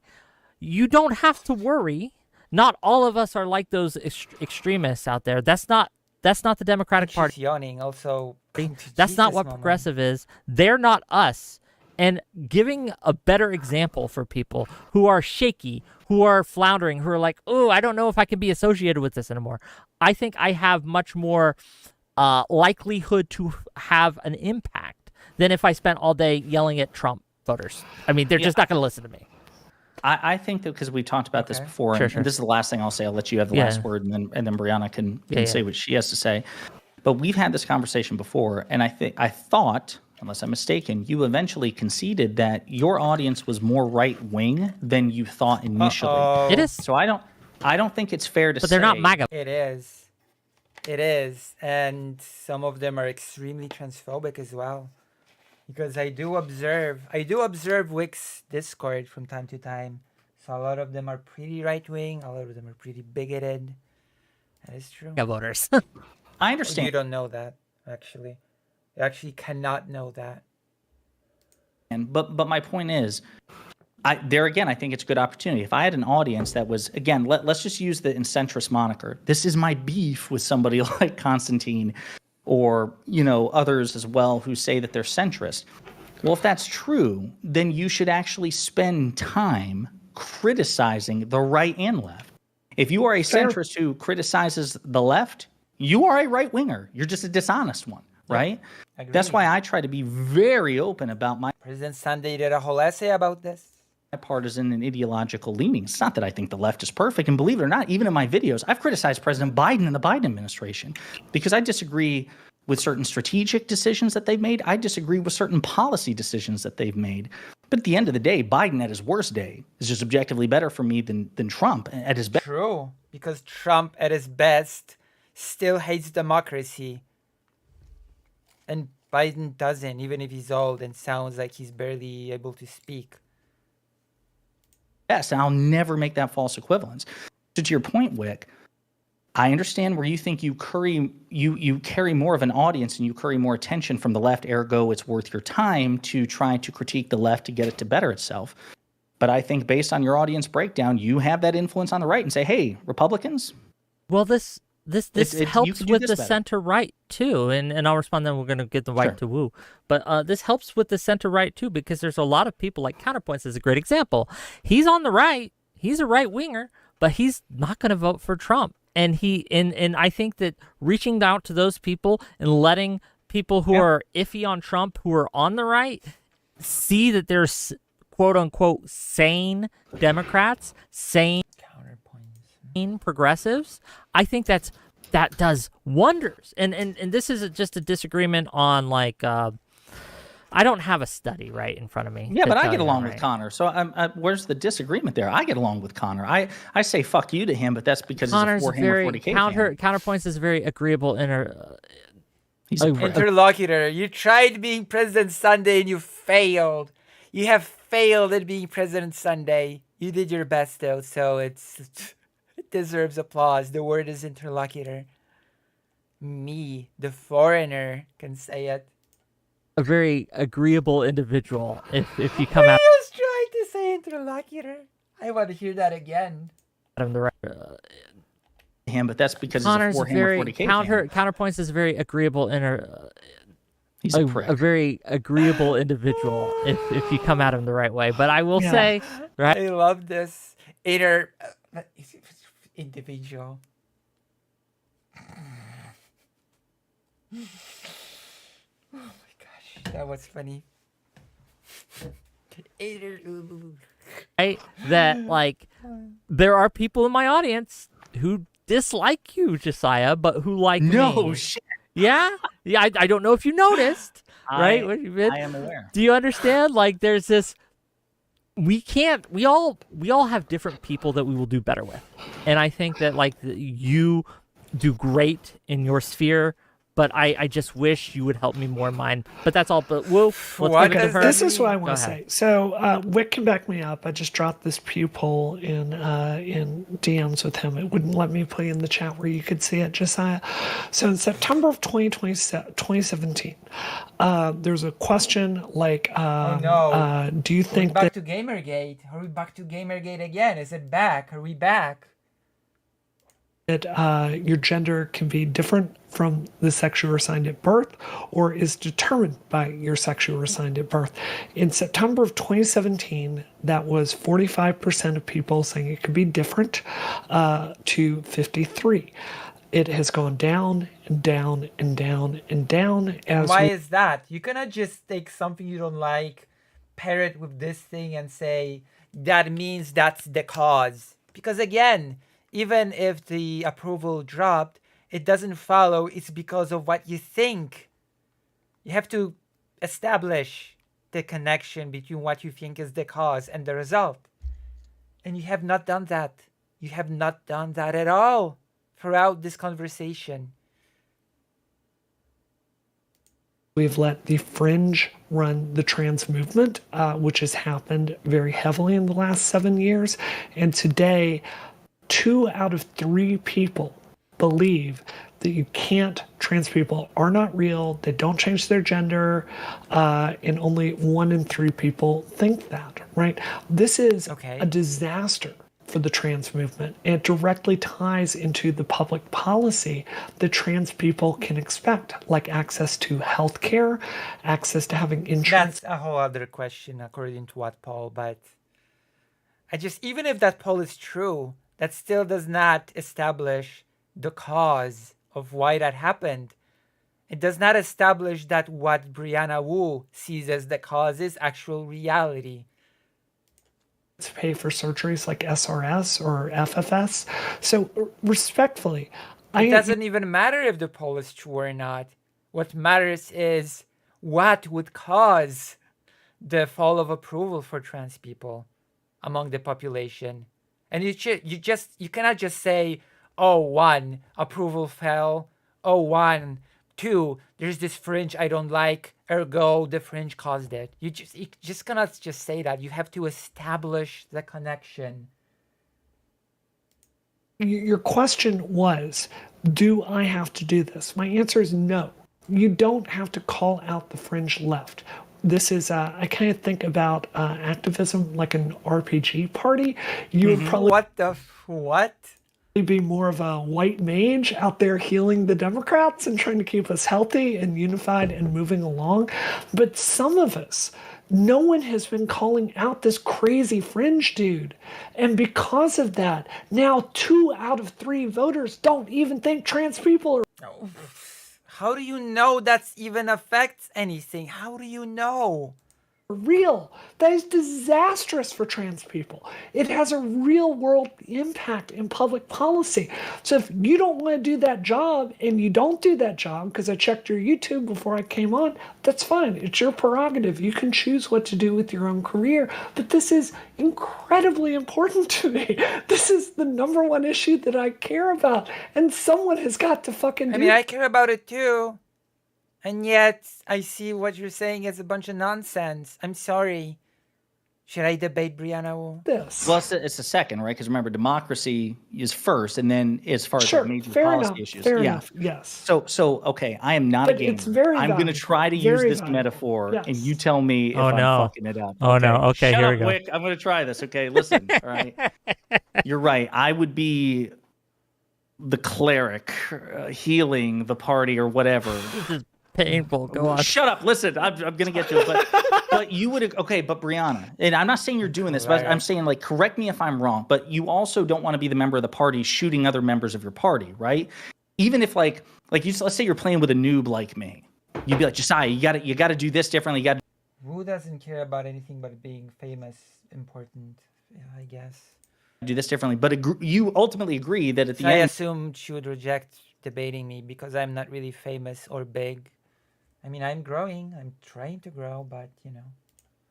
you don't have to worry. Not all of us are like those extremists out there. That's not the Democratic She's Party. yawning. Also, That's not Jesus what moment. progressive is. They're not us. And giving a better example for people who are shaky, who are floundering, who are like, oh, I don't know if I can be associated with this anymore. I think I have much more likelihood to have an impact than if I spent all day yelling at Trump voters. I mean, they're just not going to listen to me. I think that because we talked about this Okay. before, Sure, and, sure. and this is the last thing I'll say. I'll let you have the Yeah. last word, and then Brianna can Yeah. say what she has to say. But we've had this conversation before, and I thought, unless I'm mistaken, you eventually conceded that your audience was more right wing than you thought initially. Uh-oh. It is, So I don't think it's fair to but say. they're not MAGA. It is. It is. And some of them are extremely transphobic as well. Because I do observe Wix Discord from time to time. So a lot of them are pretty right wing, a lot of them are pretty bigoted. That is true. MAGA voters. I You understand. don't know that, actually. You actually cannot know that. But my point is, I think it's a good opportunity. If I had an audience that was, again, let's just use the centrist moniker. This is my beef with somebody like Constantine or, others as well who say that they're centrist. Well, if that's true, then you should actually spend time criticizing the right and left. If you are a Fair. centrist who criticizes the left, you are a right winger. You're just a dishonest one, right? That's Agreed. why I try to be very open about my President Sunday did a whole essay about this. partisan and ideological leanings. It's not that I think the left is perfect. And believe it or not, even in my videos, I've criticized President Biden and the Biden administration because I disagree with certain strategic decisions that they've made. I disagree with certain policy decisions that they've made. But at the end of the day, Biden at his worst day is just objectively better for me than Trump at his best. True, because Trump at his best still hates democracy. And Biden doesn't, even if he's old and sounds like he's barely able to speak. Yes, and I'll never make that false equivalence. So to your point, Wick, I understand where you think you carry more of an audience and you carry more attention from the left, ergo it's worth your time to try to critique the left to get it to better itself. But I think based on your audience breakdown, you have that influence on the right and say, hey, Republicans, Well, this you helps could do with this the better. center right too, and I'll respond. Then we're gonna get the right Sure. to woo, but this helps with the center right too because there's a lot of people like Counterpoints is a great example. He's on the right, he's a right winger, but he's not gonna vote for Trump, and and I think that reaching out to those people and letting people who are iffy on Trump who are on the right see that there's quote unquote sane Democrats, sane Counterpoints. progressives, I think that does wonders. And this is just a disagreement on like I don't have a study right in front of me. yeah, to but I tell get you, along right? with Connor. So where's the disagreement there? I get along with Connor. I say fuck you to him, but that's because Connor's he's a Warhammer very 40K fan. Counterpoints is very agreeable He's a Oh, prick. Interlocutor, you tried being President Sunday and you failed. You have failed at being President Sunday. You did your best though, so it deserves applause. The word is interlocutor. Me, the foreigner, can say it. a very agreeable individual. If you come I at was trying to say interlocutor. I want to hear that again. him the right. him, but that's because Connor's he's a Warhammer very 40K fan. Counterpoints is very agreeable He's a prick. a very agreeable individual if you come at him the right way. But I will Yeah. say, right? I love this individual. Oh my gosh, that was funny. right? That like there are people in my audience who dislike you, Josiah, but who like No me. shit. Yeah, yeah. I don't know if you noticed, right? I am aware. Do you understand? Like, there's this. We can't. We all have different people that we will do better with, and I think that like you do great in your sphere. But I just wish you would help me more in mine. But that's all. But let's What give it to does her. This is what I Go want to ahead. say. So Wick can back me up. I just dropped this Pew poll in DMs with him. It wouldn't let me put it in the chat where you could see it, Josiah. So in September of 2017, there's a question like, no. do you Are we think back that to Gamergate? Are we back to Gamergate again? Is it back? Are we back? your gender can be different from the sex you were assigned at birth or is determined by your sex you were assigned at birth? In September of 2017, that was 45% of people saying it could be different to 53. It has gone down and down and down and down as Why is that? You cannot just take something you don't like, pair it with this thing and say, that means that's the cause. Because again, even if the approval dropped, it doesn't follow it's because of what you think. You have to establish the connection between what you think is the cause and the result. And you have not done that. You have not done that at all throughout this conversation. we've let the fringe run the trans movement, which has happened very heavily in the last 7 years. And today, 2 out of 3 people believe that you can't, trans people are not real, they don't change their gender, and only 1 in 3 people think that, right? This is a disaster for the trans movement. It directly ties into the public policy that trans people can expect, like access to health care, access to having insurance. That's a whole other question, according to what poll, but even if that poll is true, that still does not establish the cause of why that happened. It does not establish that what Brianna Wu sees as the cause is actual reality. To pay for surgeries like SRS or FFS. So respectfully, it doesn't even matter if the poll is true or not. What matters is what would cause the fall of approval for trans people among the population. And you cannot just say, oh, 1, approval fell. Oh, 1, 2, there's this fringe I don't like, ergo the fringe caused it. You just cannot just say that. You have to establish the connection. Your question was, do I have to do this? My answer is no. You don't have to call out the fringe left. This is, I kind of think about activism like an RPG party. You would probably... What? Be more of a white mage out there healing the Democrats and trying to keep us healthy and unified and moving along. But some of us, no one has been calling out this crazy fringe dude. And because of that, now 2 out of 3 voters don't even think trans people are... How do you know that even affects anything? How do you know? Real. That is disastrous for trans people. It has a real world impact in public policy. So if you don't want to do that job and you don't do that job, because I checked your YouTube before I came on, that's fine. It's your prerogative. You can choose what to do with your own career. But this is incredibly important to me. This is the #1 issue that I care about. And someone has got to fucking do it. I care about it too. And yet, I see what you're saying is a bunch of nonsense. I'm sorry. Should I debate Brianna Wu? This. Well, it's the second, right? Because remember, democracy is first, and then as far as sure, major fair policy enough, issues. Fair enough, yes. So okay, I am not a gamer. It's very I'm going to try to use this metaphor, and you tell me if I'm fucking it up. Oh, no. Okay, Shut here up, we go. Wick. I'm going to try this. Okay, listen. All right. You're right. I would be the cleric healing the party or whatever. This is painful. Go on. Shut up. Listen, I'm going to get to it. But you would, okay, but Brianna, and I'm not saying you're doing this, but I'm saying, like, correct me if I'm wrong, but you also don't want to be the member of the party shooting other members of your party, right? Even if, let's say you're playing with a noob like me. You'd be like, Josiah, you got to do this differently. Wu doesn't care about anything but being famous, important. I guess. Do this differently, but you ultimately agree that at the So I end, assumed she would reject debating me because I'm not really famous or big. I mean, I'm growing. I'm trying to grow, but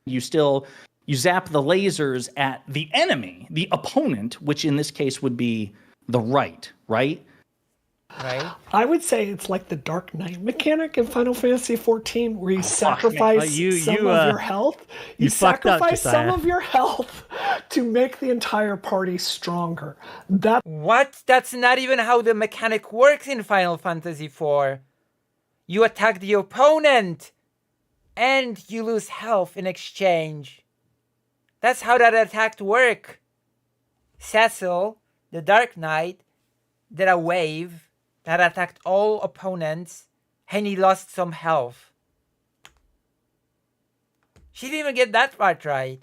you zap the lasers at the enemy, the opponent, which in this case would be the right? Right? I would say it's like the Dark Knight mechanic in Final Fantasy XIV, where you sacrifice some of your health. You sacrifice some of your health to make the entire party stronger. What? That's not even how the mechanic works in Final Fantasy IV. You attack the opponent, and you lose health in exchange. That's how that attack works. Cecil, the Dark Knight, did a wave that attacked all opponents, and he lost some health. She didn't even get that part right.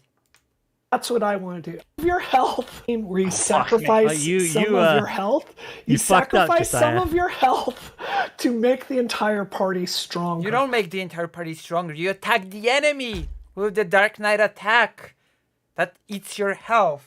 That's what I want to do. Your health, where you sacrifice some of your health. You sacrifice some of your health to make the entire party stronger. You don't make the entire party stronger. You attack the enemy with the Dark Knight attack that eats your health.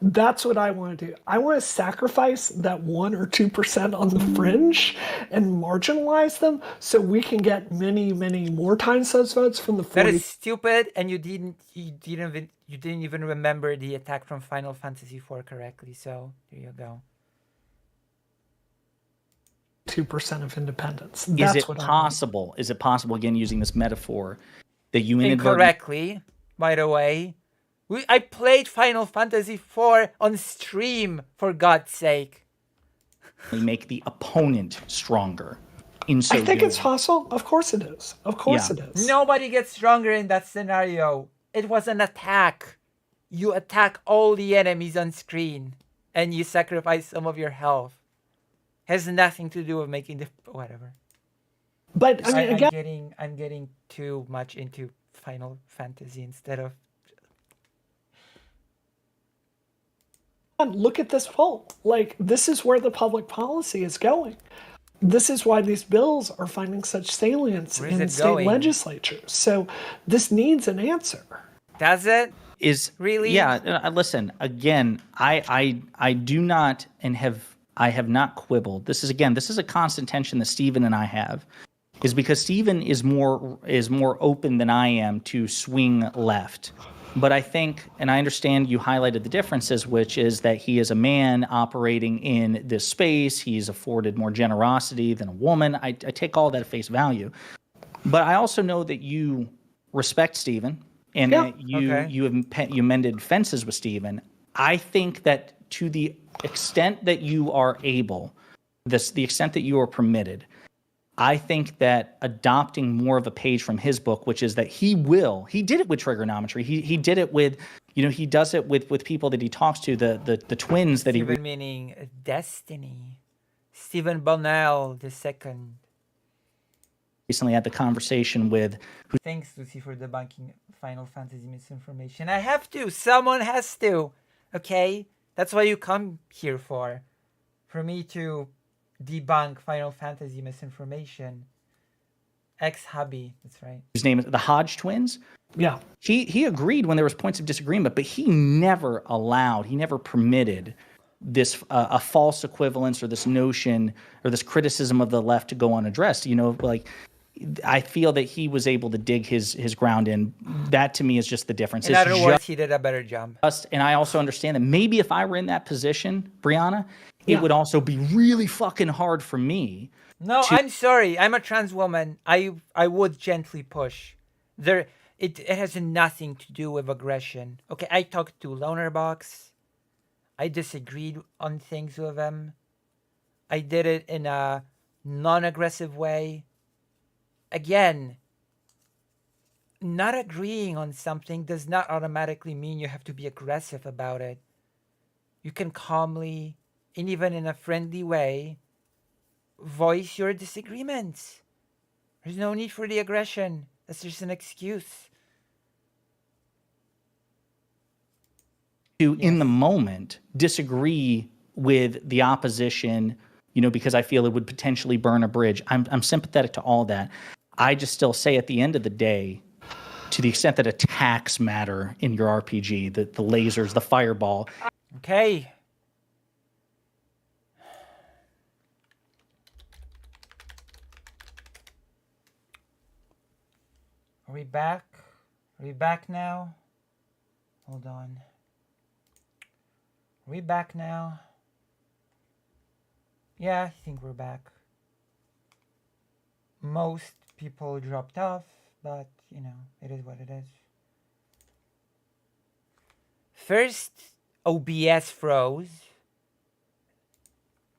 That's what I want to do. I want to sacrifice that 1 or 2% on the fringe and marginalize them so we can get many, many more times those votes from the 40. That is stupid, and you didn't even remember the attack from Final Fantasy IV correctly. So there you go. 2% of independence. Is it possible? Is it possible, again, using this metaphor, that you incorrectly, by the way? I played Final Fantasy IV on stream, for God's sake. Make the opponent stronger. I think it's possible. Of course it is. Of course it is. Nobody gets stronger in that scenario. It was an attack. You attack all the enemies on screen, and you sacrifice some of your health. Has nothing to do with making the whatever. But I mean, again, I'm getting too much into Final Fantasy instead of. Look at this poll. Like, this is where the public policy is going. This is why these bills are finding such salience in state legislatures. So this needs an answer. Does it? Is really? Yeah. Listen, again, I do not and I have not quibbled. This is a constant tension that Stephen and I have, is because Stephen is more open than I am to swing left. But I think, and I understand you highlighted the differences, which is that he is a man operating in this space. He's afforded more generosity than a woman. I take all that at face value. But I also know that you respect Stephen, and that you mended fences with Stephen. I think that to the extent that you are able, the extent that you are permitted, I think that adopting more of a page from his book, which is that he did it with trigonometry. He did it with, he does it with people that he talks to, the twins that Stephen meaning destiny. Stephen Bonnell II. Recently had the conversation with. Thanks, Lucy, for debunking Final Fantasy misinformation. I have to. Someone has to. Okay? That's what you come here for. For me to debunk Final Fantasy misinformation. Ex-hubby, that's right. His name is the Hodge twins. Yeah. He agreed when there was points of disagreement, but he never permitted this a false equivalence or this notion or this criticism of the left to go unaddressed. I feel that he was able to dig his ground in. That to me is just the difference. In other words, he did a better job. And I also understand that maybe if I were in that position, Brianna, it would also be really fucking hard for me. No, I'm sorry. I'm a trans woman. I would gently push. It has nothing to do with aggression. Okay, I talked to Lonerbox. I disagreed on things with him. I did it in a non-aggressive way. Again, not agreeing on something does not automatically mean you have to be aggressive about it. You can calmly, and even in a friendly way, voice your disagreements. There's no need for the aggression. That's just an excuse. To, in the moment, disagree with the opposition, because I feel it would potentially burn a bridge. I'm sympathetic to all that. I just still say at the end of the day, to the extent that attacks matter in your RPG, the lasers, the fireball. Okay. Are we back? Are we back now? Hold on. Are we back now? Yeah, I think we're back. Most people dropped off, but, you know, it is what it is. First, OBS froze.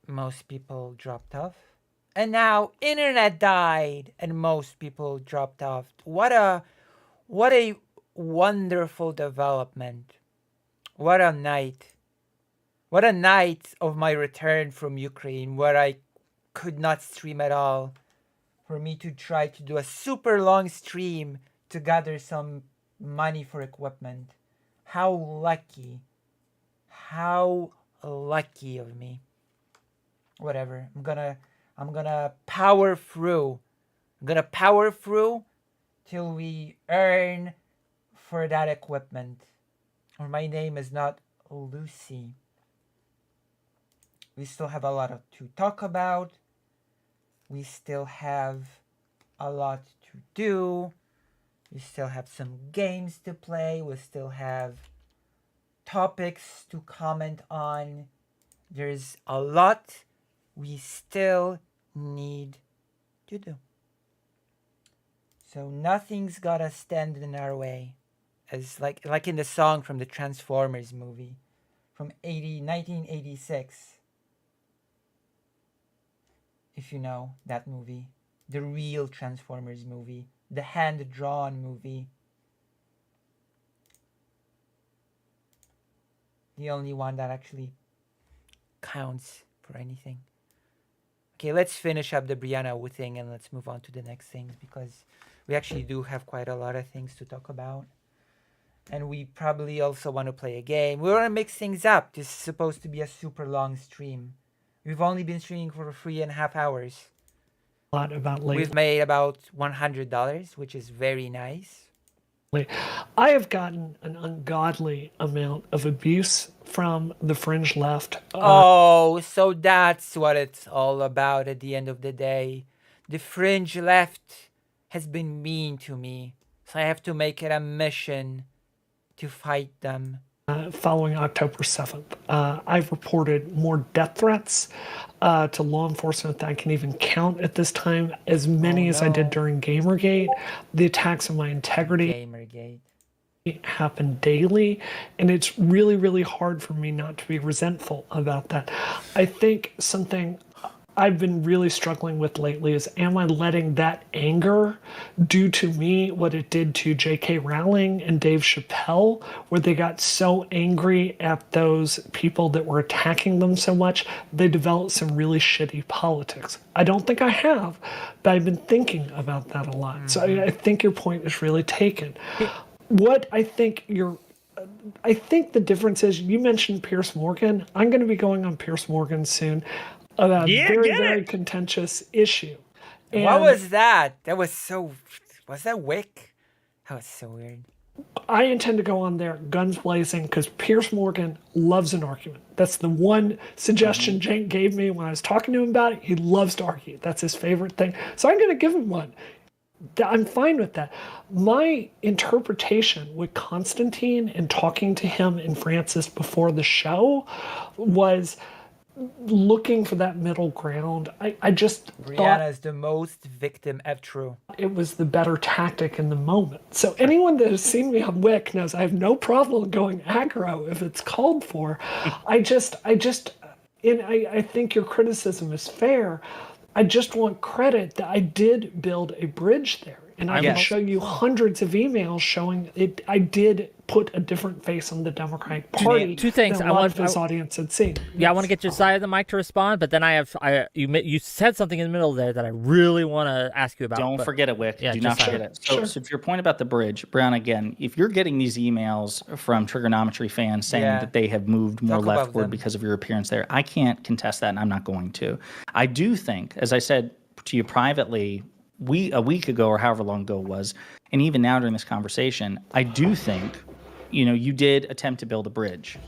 Most people dropped off. And now internet died and most people dropped off. What a wonderful development. What a night. What a night of my return from Ukraine where I could not stream at all. For me to try to do a super long stream to gather some money for equipment. How lucky. How lucky of me. Whatever. I'm gonna power through. I'm gonna power through till we earn for that equipment. Or my name is not Lucy. We still have a lot to talk about. We still have a lot to do. We still have some games to play. We still have topics to comment on. There's a lot we still need to do. So nothing's gotta stand in our way. As like in the song from the Transformers movie from 1986. If you know that movie. The real Transformers movie. The hand-drawn movie. The only one that actually counts for anything. Okay, let's finish up the Brianna Wu thing and let's move on to the next things because we actually do have quite a lot of things to talk about. And we probably also want to play a game. We want to mix things up. This is supposed to be a super long stream. We've only been streaming for 3.5 hours. A lot about lately. We've made about $100, which is very nice. I have gotten an ungodly amount of abuse from the fringe left. Oh, so that's what it's all about at the end of the day. The fringe left has been mean to me. So I have to make it a mission to fight them. Following October 7th, I've reported more death threats to law enforcement than I can even count at this time, as many as I did during Gamergate. The attacks on my integrity Gamergate happen daily, and it's really, really hard for me not to be resentful about that. I think something I've been really struggling with lately is, am I letting that anger do to me what it did to J.K. Rowling and Dave Chappelle, where they got so angry at those people that were attacking them so much, they developed some really shitty politics. I don't think I have, but I've been thinking about that a lot. So I think your point is really taken. What I think the difference is, you mentioned Piers Morgan. I'm going to be going on Piers Morgan soon. About a very contentious issue. And what was that? Was that Wick? That was so weird. I intend to go on there guns blazing because Piers Morgan loves an argument. That's the one suggestion Cenk gave me when I was talking to him about it. He loves to argue. That's his favorite thing. So I'm going to give him one. I'm fine with that. My interpretation with Constantine and talking to him and Francis before the show was looking for that middle ground. I just Brianna is the most victim ever. True. It was the better tactic in the moment. So anyone that has seen me on Wick knows I have no problem going aggro if it's called for. I think your criticism is fair. I just want credit that I did build a bridge there. And I can show you hundreds of emails showing it. I did put a different face on the Democratic Party. Two things than a lot of his audience had seen. Yeah, I want to get your side of the mic to respond, but then you said something in the middle there that I really want to ask you about. Don't forget it, Wick. Yeah, do not forget it. So to your point about the bridge, Brown, again, if you're getting these emails from Trigonometry fans saying that they have moved more leftward because of your appearance there, I can't contest that, and I'm not going to. I do think, as I said to you privately, a week ago or however long ago it was, and even now during this conversation, I do think, you did attempt to build a bridge.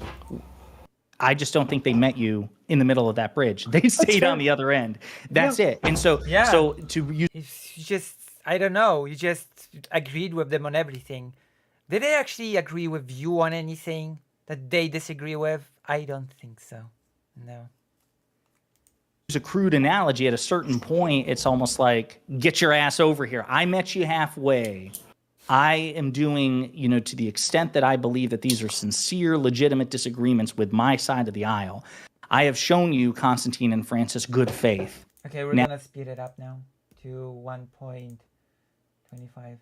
I just don't think they met you in the middle of that bridge. They stayed on the other end. That's it. And so, Yeah. so to use It's just, I don't know. You just agreed with them on everything. Did they actually agree with you on anything that they disagree with? I don't think so. No. a crude analogy, at a certain point, it's almost like, get your ass over here. I met you halfway. I am doing, to the extent that I believe that these are sincere, legitimate disagreements with my side of the aisle, I have shown you, Constantine and Francis, good faith. Okay, we're Now- gonna speed it up now to 1.25.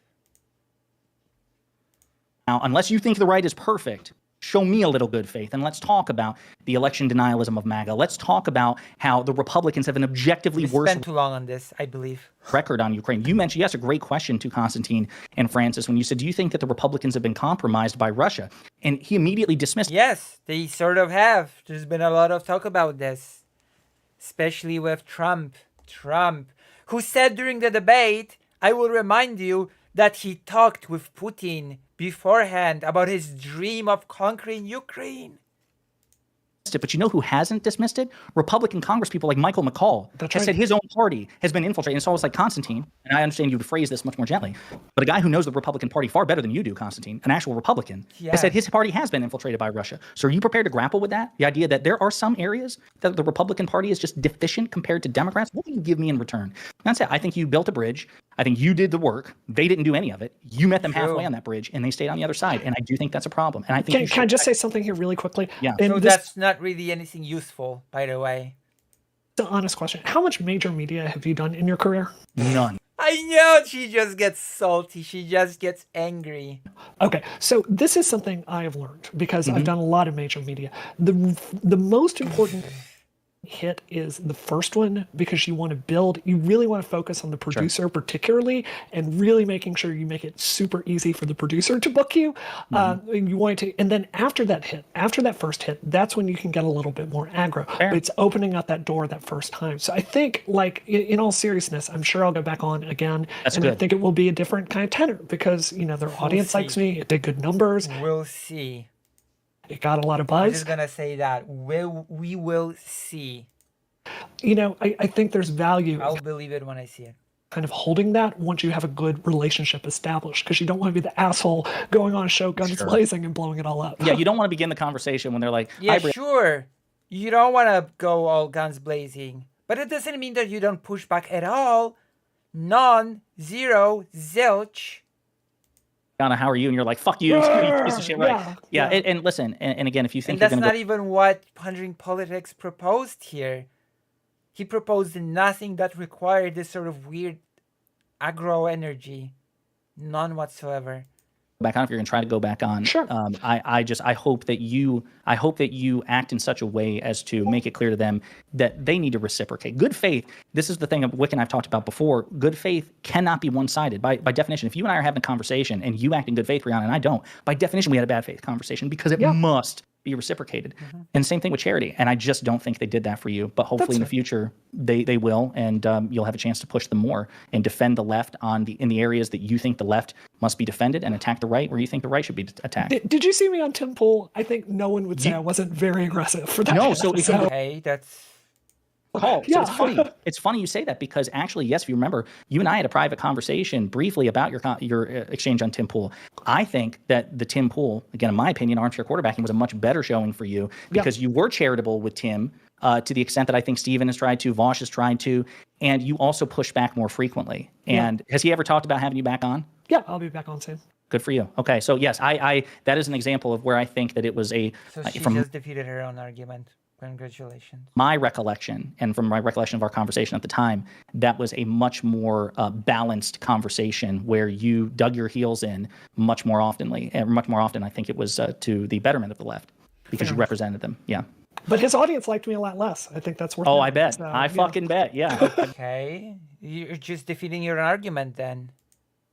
Now, unless you think the right is perfect, show me a little good faith, and let's talk about the election denialism of MAGA. Let's talk about how the Republicans have an objectively We worse spent too long on this, I believe. record on Ukraine. You mentioned, yes, a great question to Constantine and Francis when you said, do you think that the Republicans have been compromised by Russia? And he immediately dismissed Yes, they sort of have. There's been a lot of talk about this, especially with Trump. Trump, who said during the debate, I will remind you that he talked with Putin beforehand about his dream of conquering Ukraine. it. But you know who hasn't dismissed it? Republican congresspeople like Michael McCall That's has right. said his own party has been infiltrated. And it's almost like Constantine, and I understand you would phrase this much more gently, but a guy who knows the Republican Party far better than you do, Constantine, an actual Republican, has said his party has been infiltrated by Russia. So are you prepared to grapple with that? The idea that there are some areas that the Republican Party is just deficient compared to Democrats? What will you give me in return? That's it. I think you built a bridge. I think you did the work. They didn't do any of it. You met them halfway on that bridge, and they stayed on the other side. And I do think that's a problem. And I think Can I just say something here really quickly? Yeah. And So this that's not really anything useful, by the way. is an honest question. How much major media have you done in your career? none. I know she just gets salty. She just gets angry. Okay, so this is something I have learned because I've done a lot of major media. The most important hit is the first one because you want to build, you really want to focus on the producer particularly, and really making sure you make it super easy for the producer to book you. And you want to, and then after that hit, after that first hit, that's when you can get a little bit more aggro. But it's opening up that door that first time. So I think, like, in all seriousness, I'm sure I'll go back on again, That's and I good. think it will be a different kind of tenor because their audience likes me. It did good numbers. We'll see. It got a lot of I'm buzz. just gonna say that. We will see. I think there's value I'll in believe it when I see it. kind of holding that once you have a good relationship established because you don't want to be the asshole going on a show guns blazing and blowing it all up. Yeah, you don't want to begin the conversation when they're like, Yeah, "Hi, Brad." sure. You don't want to go all guns blazing. But it doesn't mean that you don't push back at all. None, zero, zilch. Donna, how are you? And you're like, fuck you, you piece of shit, right? Yeah, Yeah, yeah. And listen, and again, if you think And you're that's going to not go, even what Pondering Politics proposed here. He proposed nothing that required this sort of weird aggro energy. None whatsoever. back on, if you're going to try to go back on, Sure. I hope that you act in such a way as to make it clear to them that they need to reciprocate. Good faith. This is the thing Wick and I've talked about before. Good faith cannot be one-sided by definition. If you and I are having a conversation and you act in good faith, Brianna, and I don't, by definition, we had a bad faith conversation because it must be reciprocated. And same thing with charity. And I just don't think they did that for you. But hopefully in the future they will, and you'll have a chance to push them more and defend the left in the areas that you think the left must be defended, and attack the right where you think the right should be attacked. Did you see me on Tim Pool? I think no one would say I wasn't very aggressive for that. No, so it's Okay, that's... call. So Yeah. it's funny. It's funny you say that because actually, yes, if you remember, you and I had a private conversation briefly about your exchange on Tim Pool. I think that the Tim Pool, again, in my opinion, armchair quarterbacking was a much better showing for you because you were charitable with Tim to the extent that I think Steven has tried to, Vosh has tried to, and you also push back more frequently. And has he ever talked about having you back on? Yeah, I'll be back on soon. Good for you. Okay, so yes, I that is an example of where I think that it was a So she from just defeated her own argument. Congratulations. my recollection, and from my recollection of our conversation at the time, that was a much more balanced conversation where you dug your heels in much more often. I think it was to the betterment of the left because you represented them. Yeah. But his audience liked me a lot less. I think that's worth Oh, noting. I bet. So, I yeah. fucking bet. Yeah. Okay, you're just defeating your argument then.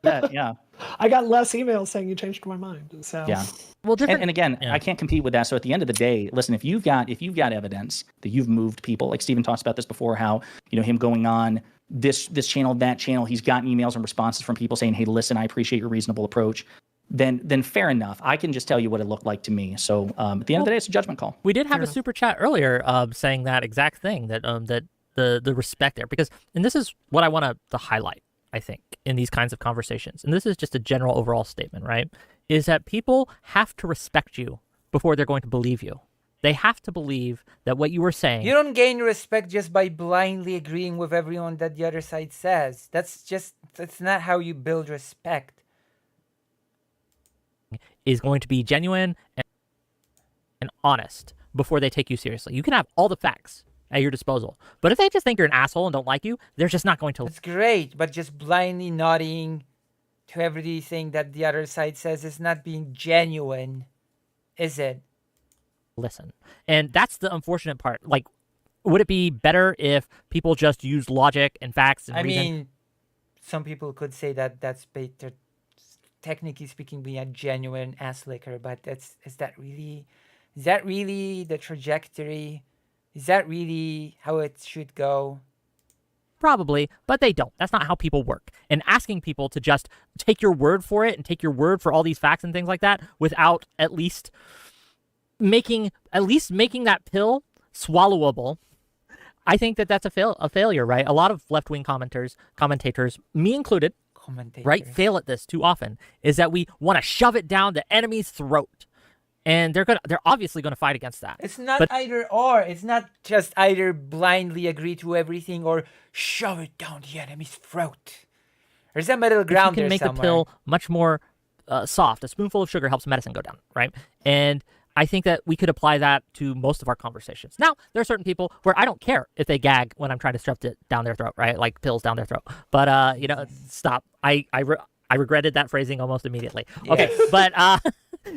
Bet, yeah. I got less emails saying you changed my mind. So Yeah. Well, different. And again, I can't compete with that. So at the end of the day, listen, if you've got evidence that you've moved people, like Stephen talks about this before, how him going on this channel, that channel, he's gotten emails and responses from people saying, hey, listen, I appreciate your reasonable approach, then fair enough. I can just tell you what it looked like to me. So at the end of the day, it's a judgment call. We did have a super chat earlier saying that exact thing, that that the respect there, because, and this is what I want to highlight, I think, in these kinds of conversations, and this is just a general overall statement, right, is that people have to respect you before they're going to believe you. They have to believe that what you were saying... You don't gain respect just by blindly agreeing with everyone that the other side says. That's not how you build respect. ...is going to be genuine and honest before they take you seriously. You can have all the facts at your disposal, but if they just think you're an asshole and don't like you, they're just not going to... It's great, but just blindly nodding to everything that the other side says is not being genuine, is it? Listen. And that's the unfortunate part. Like, would it be better if people just used logic and facts and reason? I mean, some people could say that that's better, technically speaking, being a genuine ass licker, but is that really the trajectory? Is that really how it should go? Probably, but they don't. That's not how people work. And asking people to just take your word for it and take your word for all these facts and things like that without at least making that pill swallowable, I think that's a failure, right? A lot of left-wing commentators, me included, right, fail at this too often, is that we want to shove it down the enemy's throat. And they're obviously going to fight against that. It's not either or. It's not just either blindly agree to everything or shove it down the enemy's throat. There's a middle ground there somewhere. You can make the pill much more soft. A spoonful of sugar helps medicine go down, right? And I think that we could apply that to most of our conversations. Now, there are certain people where I don't care if they gag when I'm trying to shove it down their throat, right? Like pills down their throat. But, stop. I regretted that phrasing almost immediately. Okay, yes. But...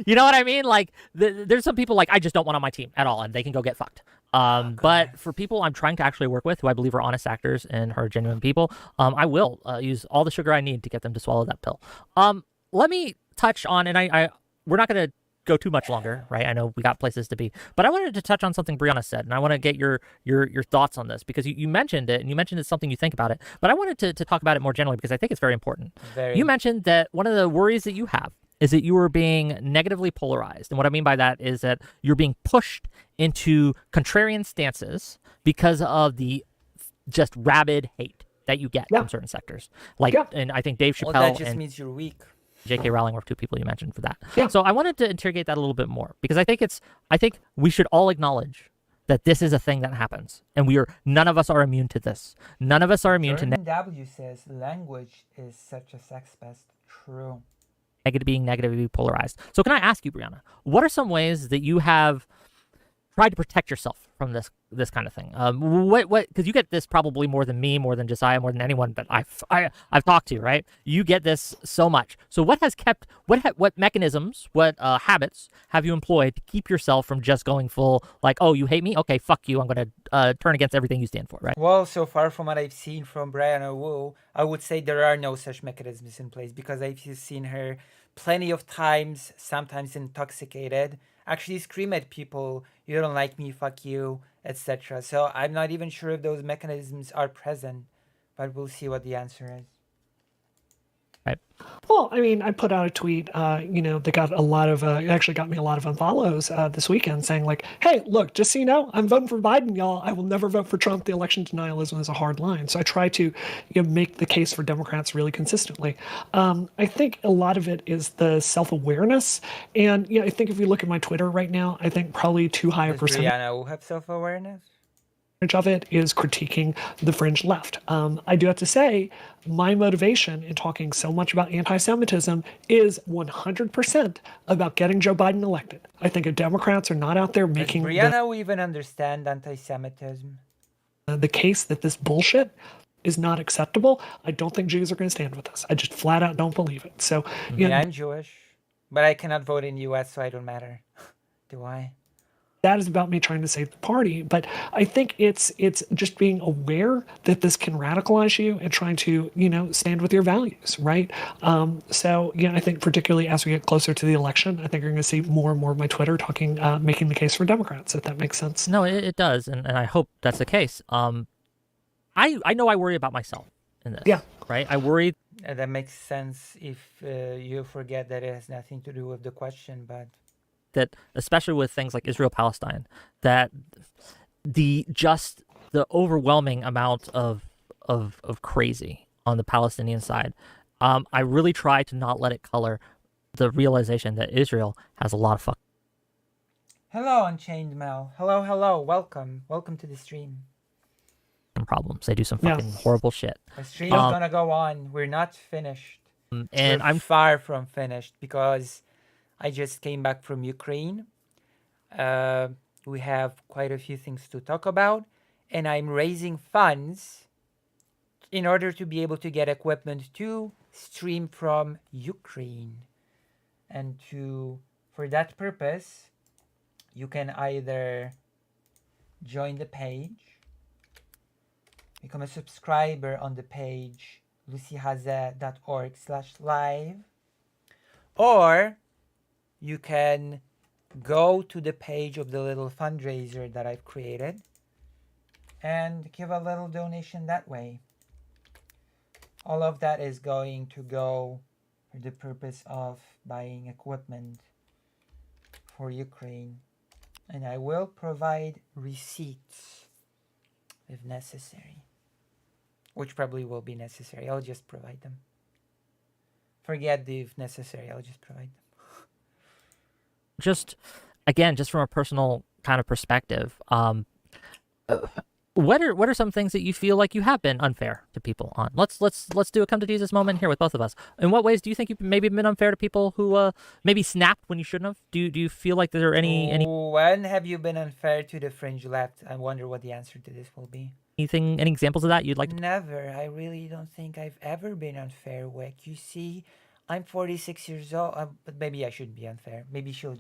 you know what I mean? Like, there's some people like I just don't want on my team at all, and they can go get fucked. But for people I'm trying to actually work with, who I believe are honest actors and are genuine people, I will use all the sugar I need to get them to swallow that pill. Let me touch on, and we're not going to go too much longer, right? I know we got places to be, but I wanted to touch on something Brianna said, and I want to get your thoughts on this, because you mentioned it, and you mentioned it's something you think about it, but I wanted to talk about it more generally, because I think it's very important. You mentioned that one of the worries that you have is that you are being negatively polarized. And what I mean by that is that you're being pushed into contrarian stances because of the just rabid hate that you get from certain sectors. Like, and I think Dave Chappelle that just means you're weak. J.K. Rowling were two people you mentioned for that. Yeah. So I wanted to interrogate that a little bit more, because I think we should all acknowledge that this is a thing that happens, and none of us are immune to this. None of us are immune Jordan W says language is such a sex pest. True. Being negatively polarized. So can I ask you, Brianna, what are some ways that you have tried to protect yourself from this kind of thing? What because you get this probably more than me, more than Josiah, more than anyone that I've talked to, right? You get this so much. So what mechanisms, what habits have you employed to keep yourself from just going full like, oh, you hate me? Okay, fuck you. I'm going to turn against everything you stand for, right? Well, so far from what I've seen from Brianna Wu, I would say there are no such mechanisms in place, because I've seen her plenty of times, sometimes intoxicated, actually scream at people, you don't like me, fuck you, etc. So I'm not even sure if those mechanisms are present, but we'll see what the answer is. Right. Well, I mean, I put out a tweet, that got actually got me a lot of unfollows this weekend, saying like, hey, look, just so you know, I'm voting for Biden, y'all. I will never vote for Trump. The election denialism is a hard line. So I try to make the case for Democrats really consistently. I think a lot of it is the self-awareness. And I think if you look at my Twitter right now, I think probably too high a percentage. Brianna will have self-awareness? Of it is critiquing the fringe left. I do have to say, my motivation in talking so much about anti-Semitism is 100% about getting Joe Biden elected. I think if Democrats are not out there making... Does Brianna will even understand anti-Semitism? The case that this bullshit is not acceptable, I don't think Jews are going to stand with us. I just flat out don't believe it. So, I'm Jewish, but I cannot vote in the U.S., so I don't matter. Do I? That is about me trying to save the party. But I think it's just being aware that this can radicalize you and trying to, stand with your values, right? So, I think particularly as we get closer to the election, I think you're going to see more and more of my Twitter talking, making the case for Democrats, if that makes sense. No, it does. And I hope that's the case. I know I worry about myself in this. Yeah. Right. I worry That makes sense if you forget that it has nothing to do with the question, but that, especially with things like Israel Palestine, that the overwhelming amount of crazy on the Palestinian side, I really try to not let it color the realization that Israel has a lot of hello, Unchained Mel. Hello. Welcome to the stream. problems. They do some Yeah. fucking horrible shit. The stream is gonna go on. We're not finished. And We're I'm far from finished because I just came back from Ukraine. We have quite a few things to talk about, and I'm raising funds in order to be able to get equipment to stream from Ukraine. And for that purpose, you can either join the page, become a subscriber on the page lucyhaza.org/live, or you can go to the page of the little fundraiser that I've created and give a little donation that way. All of that is going to go for the purpose of buying equipment for Ukraine, and I will provide receipts if necessary, which probably will be necessary. I'll just provide them. Forget the if necessary, I'll just provide them. just from a personal kind of perspective, what are some things that you feel like you have been unfair to people on? Let's do a come to Jesus moment here with both of us. In what ways do you think you've maybe been unfair to people who maybe snapped when you shouldn't have? Do you feel like there are any When have you been unfair to the fringe left? I wonder what the answer to this will be. any examples of that you'd like to? Never. I really don't think I've ever been unfair, Wick. You see, I'm 46 years old, but maybe I shouldn't be unfair. Maybe she will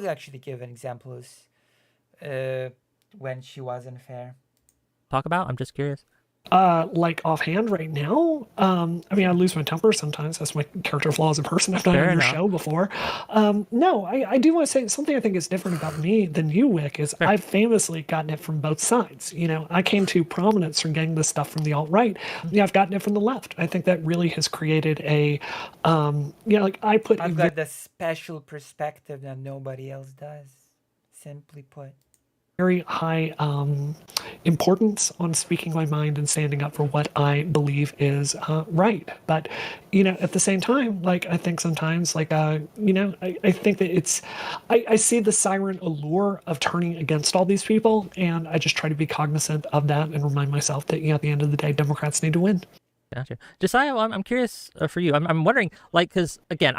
actually give an example as when she was unfair. Talk about? I'm just curious. Like offhand right now, I mean, I lose my temper sometimes. That's my character flaw as a person. I've done it on your show before. No, I do want to say something I think is different about me than you, Wick, is I've famously gotten it from both sides. You know, I came to prominence from getting this stuff from the alt-right. Yeah, I've gotten it from the left. I think that really has created a, like I put... I've got the special perspective that nobody else does, simply put. Very high importance on speaking my mind and standing up for what I believe is right. But, at the same time, like, I think sometimes, like, I think that I see the siren allure of turning against all these people, and I just try to be cognizant of that and remind myself that, at the end of the day, Democrats need to win. Gotcha. Josiah, I'm curious for you. I'm wondering, like, because, again,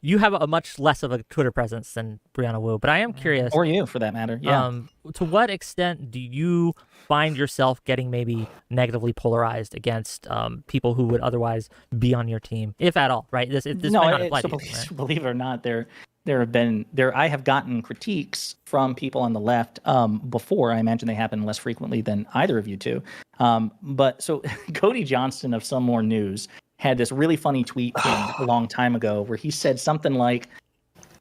you have a much less of a Twitter presence than Brianna Wu, but I am curious. Or you, for that matter. Yeah. To what extent do you find yourself getting maybe negatively polarized against people who would otherwise be on your team, if at all? Right. This might not apply to you, right? Believe it or not, I have gotten critiques from people on the left before. I imagine they happen less frequently than either of you two. But so Cody Johnston of Some More News had this really funny tweet a long time ago where he said something like,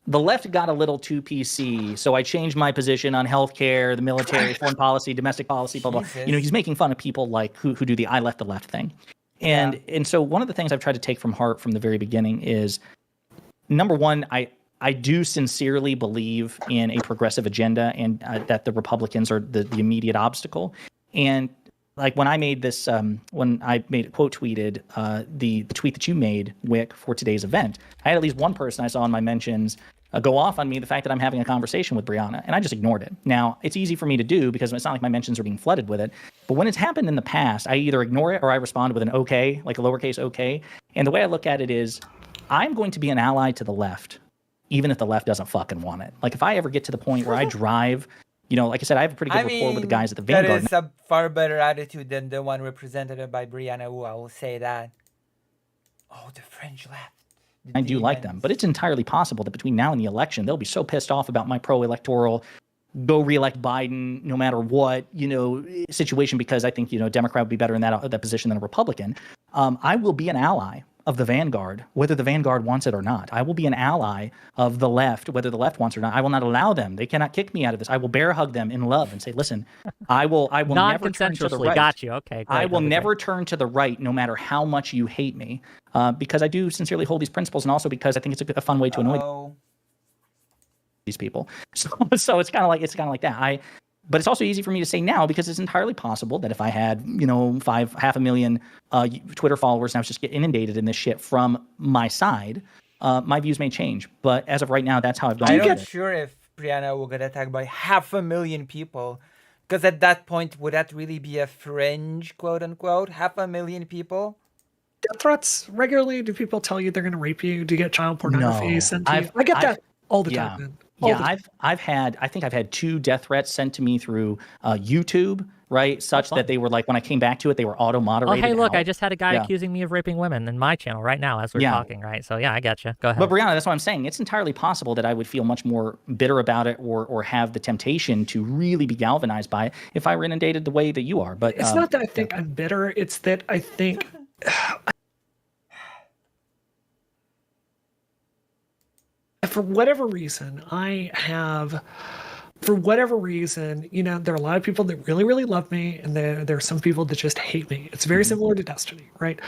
the left got a little too PC, so I changed my position on healthcare, the military, foreign policy, domestic policy, blah, blah. He's making fun of people like who do the I left the left thing. And so one of the things I've tried to take from heart from the very beginning is, number one, I do sincerely believe in a progressive agenda and that the Republicans are the immediate obstacle. And like when I made this, when I made quote tweeted the tweet that you made, Wick, for today's event, I had at least one person I saw in my mentions go off on me the fact that I'm having a conversation with Brianna, and I just ignored it. Now, it's easy for me to do because it's not like my mentions are being flooded with it, but when it's happened in the past, I either ignore it or I respond with an okay, like a lowercase okay. And the way I look at it is, I'm going to be an ally to the left, even if the left doesn't fucking want it. Like if I ever get to the point where I drive, like I said, I have a pretty good rapport with the guys at the Vanguard. That is a far better attitude than the one represented by Brianna Wu, I will say that. Oh, the French left. I do like them, but it's entirely possible that between now and the election, they'll be so pissed off about my pro-electoral, go reelect Biden no matter what, situation, because I think, Democrat would be better in that position than a Republican. I will be an ally of the vanguard, whether the vanguard wants it or not. I will be an ally of the left, whether the left wants it or not. I will not allow them. They cannot kick me out of this. I will bear hug them in love and say, listen, I will never turn to the Non-consensually, right. got you. Okay, great. I will Okay, never turn to the right, no matter how much you hate me, because I do sincerely hold these principles, and also because I think it's a fun way to annoy these people. So it's kind of like that. But it's also easy for me to say now because it's entirely possible that if I had, 500,000 Twitter followers and I was just getting inundated in this shit from my side, my views may change. But as of right now, that's how I've gone. I'm not sure if Brianna will get attacked by 500,000 people. Because at that point, would that really be a fringe, quote unquote? 500,000 people? Death threats regularly? Do people tell you they're going to rape you? Do you get child pornography No. sent to you? I get that all the time, man. I've had 2 death threats sent to me through YouTube, right? Such that they were like, when I came back to it, they were auto-moderated. Oh, hey, look, out. I just had a guy accusing me of raping women in my channel right now as we're talking, right? So yeah, I gotcha. Go ahead. But Brianna, that's what I'm saying. It's entirely possible that I would feel much more bitter about it or have the temptation to really be galvanized by it if I were inundated the way that you are. But it's not that I think I'm bitter. It's that I think... For whatever reason, there are a lot of people that really, really love me, and there are some people that just hate me. It's very similar to Destiny, right?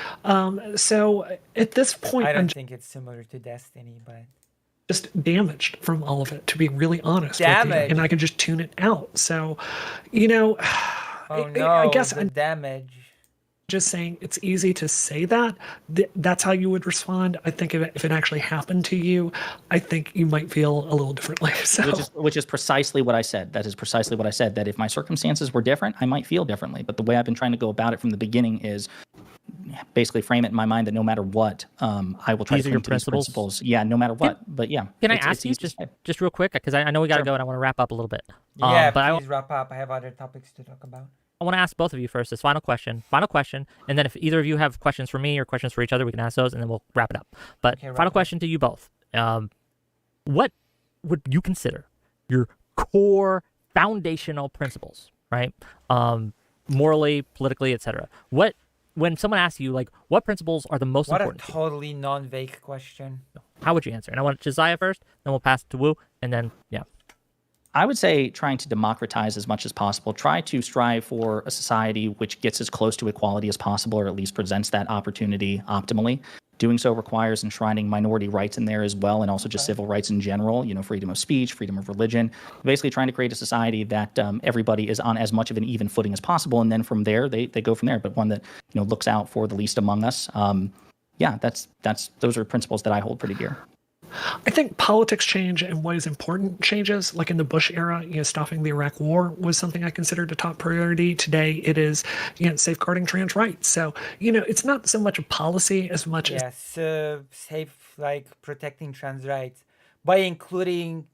So at this point, I don't think it's similar to Destiny, but just damaged from all of it, to be really honest with you, Damaged. and I can just tune it out. So, I guess I'm damage. just saying it's easy to say that. That's how you would respond. I think if it actually happened to you, I think you might feel a little differently. So. Which is precisely what I said. That is precisely what I said, that if my circumstances were different, I might feel differently. But the way I've been trying to go about it from the beginning is basically frame it in my mind that no matter what, I will try These to are your cling to these principles? Yeah, no matter what. But yeah. Can I ask you just real quick, because I know we got to go and I want to wrap up a little bit. Yeah, but please wrap up. I have other topics to talk about. I want to ask both of you first this final question, and then if either of you have questions for me or questions for each other, we can ask those, and then we'll wrap it up. But final question to you both. What would you consider your core foundational principles, right? Morally, politically, etc. When someone asks you, like, what principles are the most important to you? What a totally non-vague question. How would you answer? And I want Josiah first, then we'll pass it to Wu, and then, yeah. I would say trying to democratize as much as possible. Try to strive for a society which gets as close to equality as possible, or at least presents that opportunity optimally. Doing so requires enshrining minority rights in there as well, and also just civil rights in general, freedom of speech, freedom of religion. Basically trying to create a society that everybody is on as much of an even footing as possible, and then from there, they go from there, but one that looks out for the least among us. Those are principles that I hold pretty dear. I think politics change and what is important changes. Like in the Bush era, stopping the Iraq War was something I considered a top priority. Today, it is, safeguarding trans rights. So, it's not so much a policy as much as protecting trans rights by including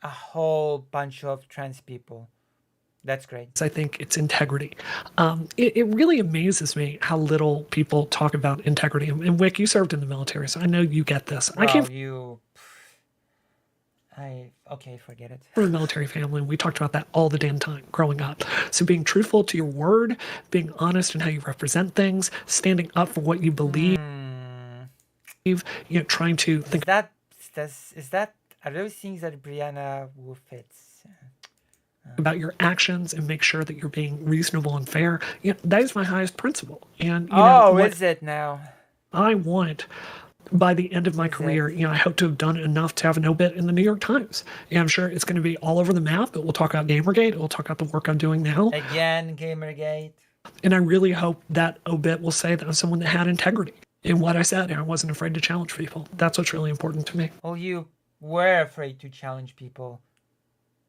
a whole bunch of trans people. That's great. I think it's integrity. It really amazes me how little people talk about integrity. And Wick, you served in the military, so I know you get this. Forget it. From a military family, and we talked about that all the damn time growing up. So being truthful to your word, being honest in how you represent things, standing up for what you believe, trying to think. Are those things that Brianna will fits? About your actions and make sure that you're being reasonable and fair. That is my highest principle. And is it now? I want, by the end of my career, I hope to have done enough to have an obit in the New York Times. And I'm sure it's going to be all over the map, but we'll talk about Gamergate. We'll talk about the work I'm doing now. Again, Gamergate. And I really hope that obit will say that I'm someone that had integrity in what I said, and I wasn't afraid to challenge people. That's what's really important to me. Well, you were afraid to challenge people.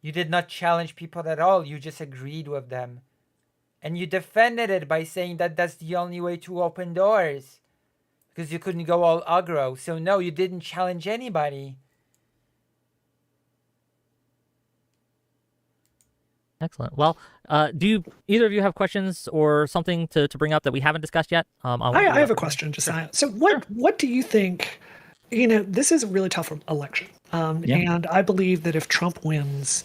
You did not challenge people at all. You just agreed with them. And you defended it by saying that that's the only way to open doors. Because you couldn't go all aggro. So no, you didn't challenge anybody. Excellent. Well, do either of you have questions or something to bring up that we haven't discussed yet? I have a question, Josiah. So what do you think? This is a really tough election. And I believe that if Trump wins,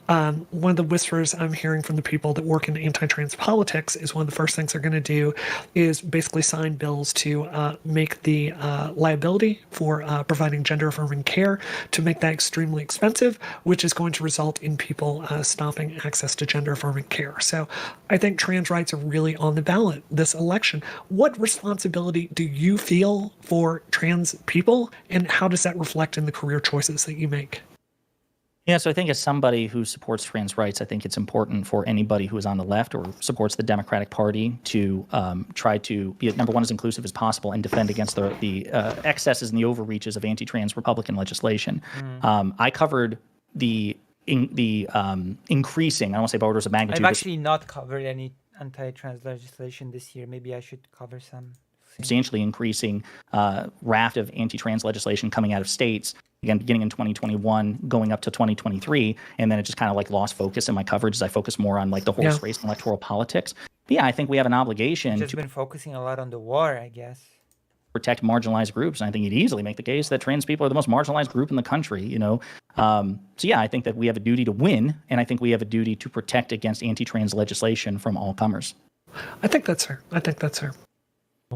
one of the whispers I'm hearing from the people that work in anti-trans politics is one of the first things they're going to do is basically sign bills to make the liability for providing gender-affirming care, to make that extremely expensive, which is going to result in people stopping access to gender-affirming care. So I think trans rights are really on the ballot this election. What responsibility do you feel for trans people, and how does that reflect in the career choices that you make? Yeah, so I think as somebody who supports trans rights, I think it's important for anybody who is on the left or supports the Democratic Party to try to be, number one, as inclusive as possible and defend against the excesses and the overreaches of anti-trans Republican legislation. I covered the increasing, I don't want to say by orders of magnitude. I've actually not covered any anti-trans legislation this year. Maybe I should cover some. Substantially increasing raft of anti-trans legislation coming out of states, again, beginning in 2021, going up to 2023. And then it just kind of like lost focus in my coverage as I focus more on like the horse race and electoral politics. But yeah, I think we have an obligation Just been focusing a lot on the war, I guess. Protect marginalized groups. And I think you'd easily make the case that trans people are the most marginalized group in the country, you know? So yeah, I think that we have a duty to win. And I think we have a duty to protect against anti-trans legislation from all comers. I think that's fair.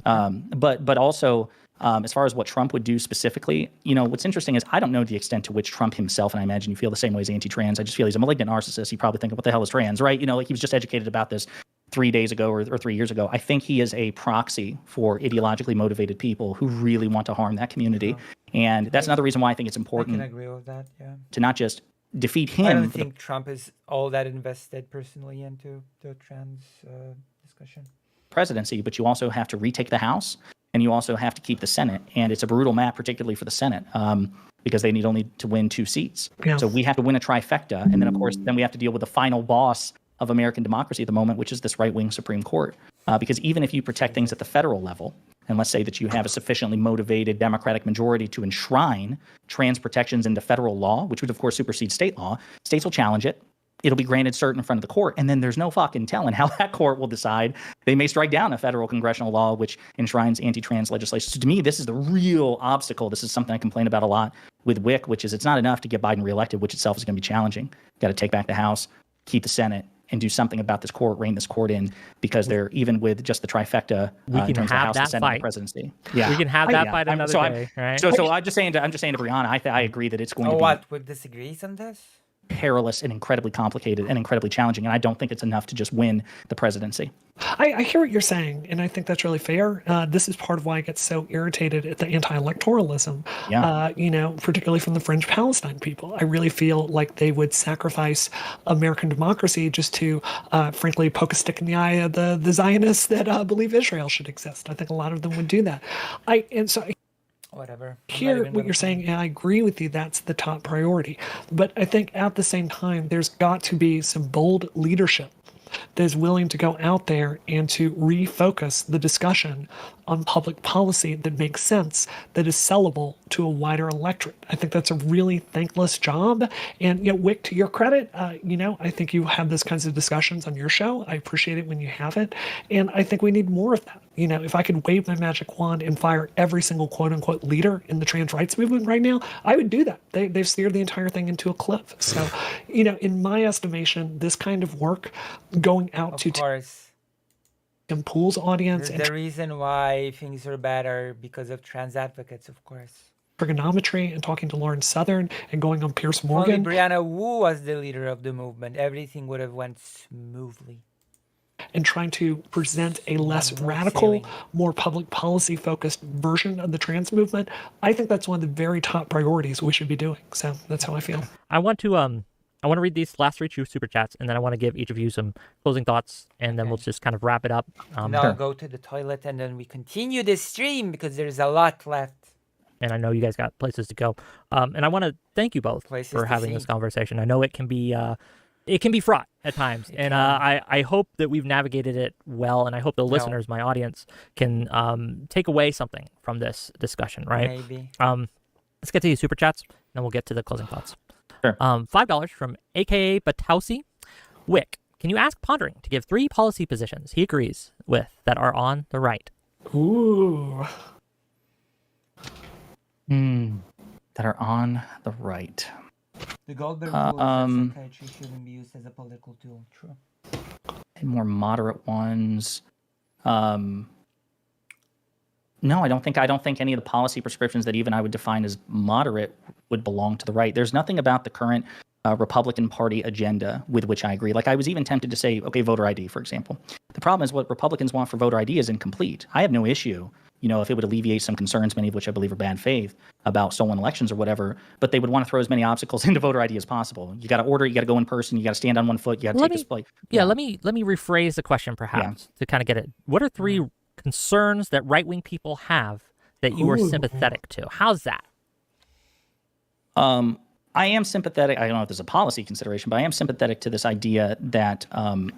But also, as far as what Trump would do specifically, you know, what's interesting is I don't know the extent to which Trump himself, and I imagine you feel the same way as anti-trans, I just feel he's a malignant narcissist. You probably think, what the hell is trans, right? You know, like he was just educated about this 3 days ago or 3 years ago. I think he is a proxy for ideologically motivated people who really want to harm that community. And that's another reason why I think it's important I can agree with that, yeah. to not just defeat him. I don't think Trump is all that invested personally into the trans discussion. Presidency, but you also have to retake the House and you also have to keep the Senate. And it's a brutal map, particularly for the Senate, because they need only to win 2 seats. Yeah. So we have to win a trifecta. And then, of course, then we have to deal with the final boss of American democracy at the moment, which is this right-wing Supreme Court. Because even if you protect things at the federal level, and let's say that you have a sufficiently motivated Democratic majority to enshrine trans protections into federal law, which would, of course, supersede state law, states will challenge it. It'll be granted cert in front of the court, and then there's no fucking telling how that court will decide. They may strike down a federal congressional law which enshrines anti-trans legislation. So to me, this is the real obstacle. This is something I complain about a lot with WIC, which is it's not enough to get Biden reelected, which itself is going to be challenging. Got to take back the House, keep the Senate, and do something about this court, rein this court in, because they're, even with just the trifecta, we can in terms have of the House, that the Senate, fight. And the presidency. Yeah, we can have that fight another day, right? So I'm just saying to Brianna, I agree that it's going to be what would disagree on this? Perilous and incredibly complicated and incredibly challenging, and I don't think it's enough to just win the presidency. I hear what you're saying, and I think that's really fair. This is part of why I get so irritated at the anti-electoralism, you know, particularly from the fringe Palestine people. I really feel like they would sacrifice American democracy just to, frankly, poke a stick in the eye of the Zionists that believe Israel should exist. I think a lot of them would do that. Whatever. Hear what you're saying, and I agree with you. That's the top priority. But I think at the same time, there's got to be some bold leadership that is willing to go out there and to refocus the discussion on public policy that makes sense, that is sellable to a wider electorate. I think that's a really thankless job. And, you know, Wick, to your credit, you know, I think you have those kinds of discussions on your show. I appreciate it when you have it. And I think we need more of that. You know, if I could wave my magic wand and fire every single quote unquote leader in the trans rights movement right now, I would do that. They've steered the entire thing into a cliff. So, you know, in my estimation, this kind of work going out Of to course. Tim Pool's audience and The reason why things are bad are because of trans advocates, of course. trigonometry and talking to Lauren Southern and going on Pierce If only Morgan Brianna Wu was the leader of the movement, everything would have went smoothly. and trying to present a less Smooth radical, sailing. more public policy focused version of the trans movement. I think that's one of the very top priorities we should be doing. So that's how I feel. I want to read these last 3 super chats, and then I want to give each of you some closing thoughts, and then we'll just kind of wrap it up. Now I'll go to the toilet and then we continue this stream because there's a lot left. And I know you guys got places to go. And I want to thank you both Places for to having see. this conversation. I know it can be fraught at times, and I hope that we've navigated it well, and I hope the listeners, my audience, can take away something from this discussion. Right? Maybe. Let's get to these super chats, and then we'll get to the closing thoughts. Sure. $5 from AKA Batausi. Wick, can you ask Pondering to give 3 policy positions he agrees with that are on the right? Ooh. That are on the right. The Goldberg rule is that psychiatry shouldn't be used as a political tool. True. And more moderate ones. No, I don't think any of the policy prescriptions that even I would define as moderate would belong to the right. There's nothing about the current Republican Party agenda with which I agree. Like I was even tempted to say, okay, voter ID, for example. The problem is what Republicans want for voter ID is incomplete. I have no issue, if it would alleviate some concerns, many of which I believe are bad faith, about stolen elections or whatever, but they would want to throw as many obstacles into voter ID as possible. You got to order, you got to go in person, you got to stand on one foot, you got to take this plate. Yeah, let me rephrase the question perhaps to kind of get it. What are three concerns that right-wing people have that you are sympathetic to? How's that? I am sympathetic. I don't know if there's a policy consideration, but I am sympathetic to this idea that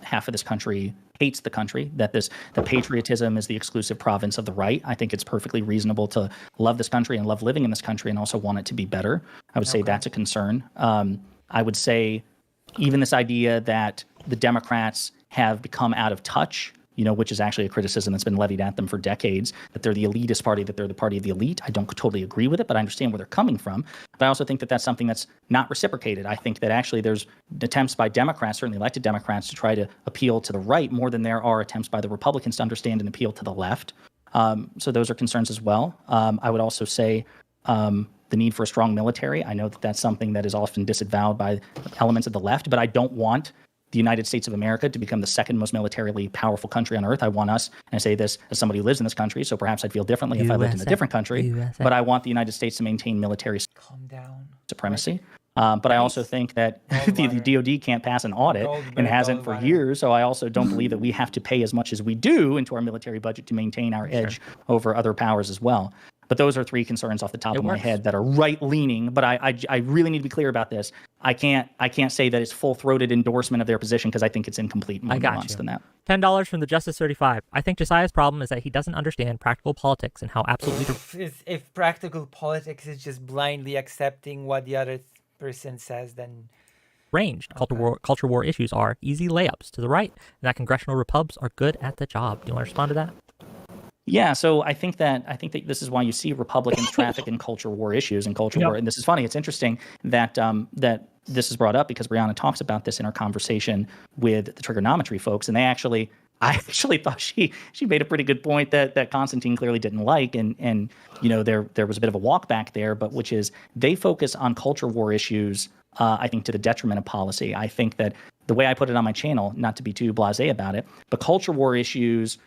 half of this country hates the country, that patriotism is the exclusive province of the right. I think it's perfectly reasonable to love this country and love living in this country and also want it to be better. I would say that's a concern. I would say even this idea that the Democrats have become out of touch, which is actually a criticism that's been levied at them for decades, that they're the elitist party, that they're the party of the elite. I don't totally agree with it, but I understand where they're coming from. But I also think that that's something that's not reciprocated. I think that actually there's attempts by Democrats, certainly elected Democrats, to try to appeal to the right more than there are attempts by the Republicans to understand and appeal to the left. So those are concerns as well. I would also say the need for a strong military. I know that that's something that is often disavowed by elements of the left, but I don't want the United States of America to become the second most militarily powerful country on earth. I want us, and I say this as somebody who lives in this country, so perhaps I'd feel differently if I lived in a different country, but I want the United States to maintain military supremacy. But I also think that the DOD can't pass an audit and hasn't for years, so I also don't believe that we have to pay as much as we do into our military budget to maintain our edge over other powers as well. But those are three concerns off the top of my head that are right-leaning. But I really need to be clear about this. I can't say that it's full-throated endorsement of their position because I think it's incomplete and more nuanced than that. $10 from the Justice 35. I think Josiah's problem is that he doesn't understand practical politics and how absolutely. If practical politics is just blindly accepting what the other person says, then ranged culture war issues are easy layups to the right, and that congressional repubs are good at the job. Do you want to respond to that? Yeah, so I think that this is why you see Republicans traffic in culture war issues and culture war. And this is funny. It's interesting that that this is brought up because Brianna talks about this in her conversation with the trigonometry folks, and I actually thought she made a pretty good point that Constantine clearly didn't like, and there was a bit of a walk back there, but which is they focus on culture war issues. I think to the detriment of policy. I think that the way I put it on my channel, not to be too blasé about it, but culture war issues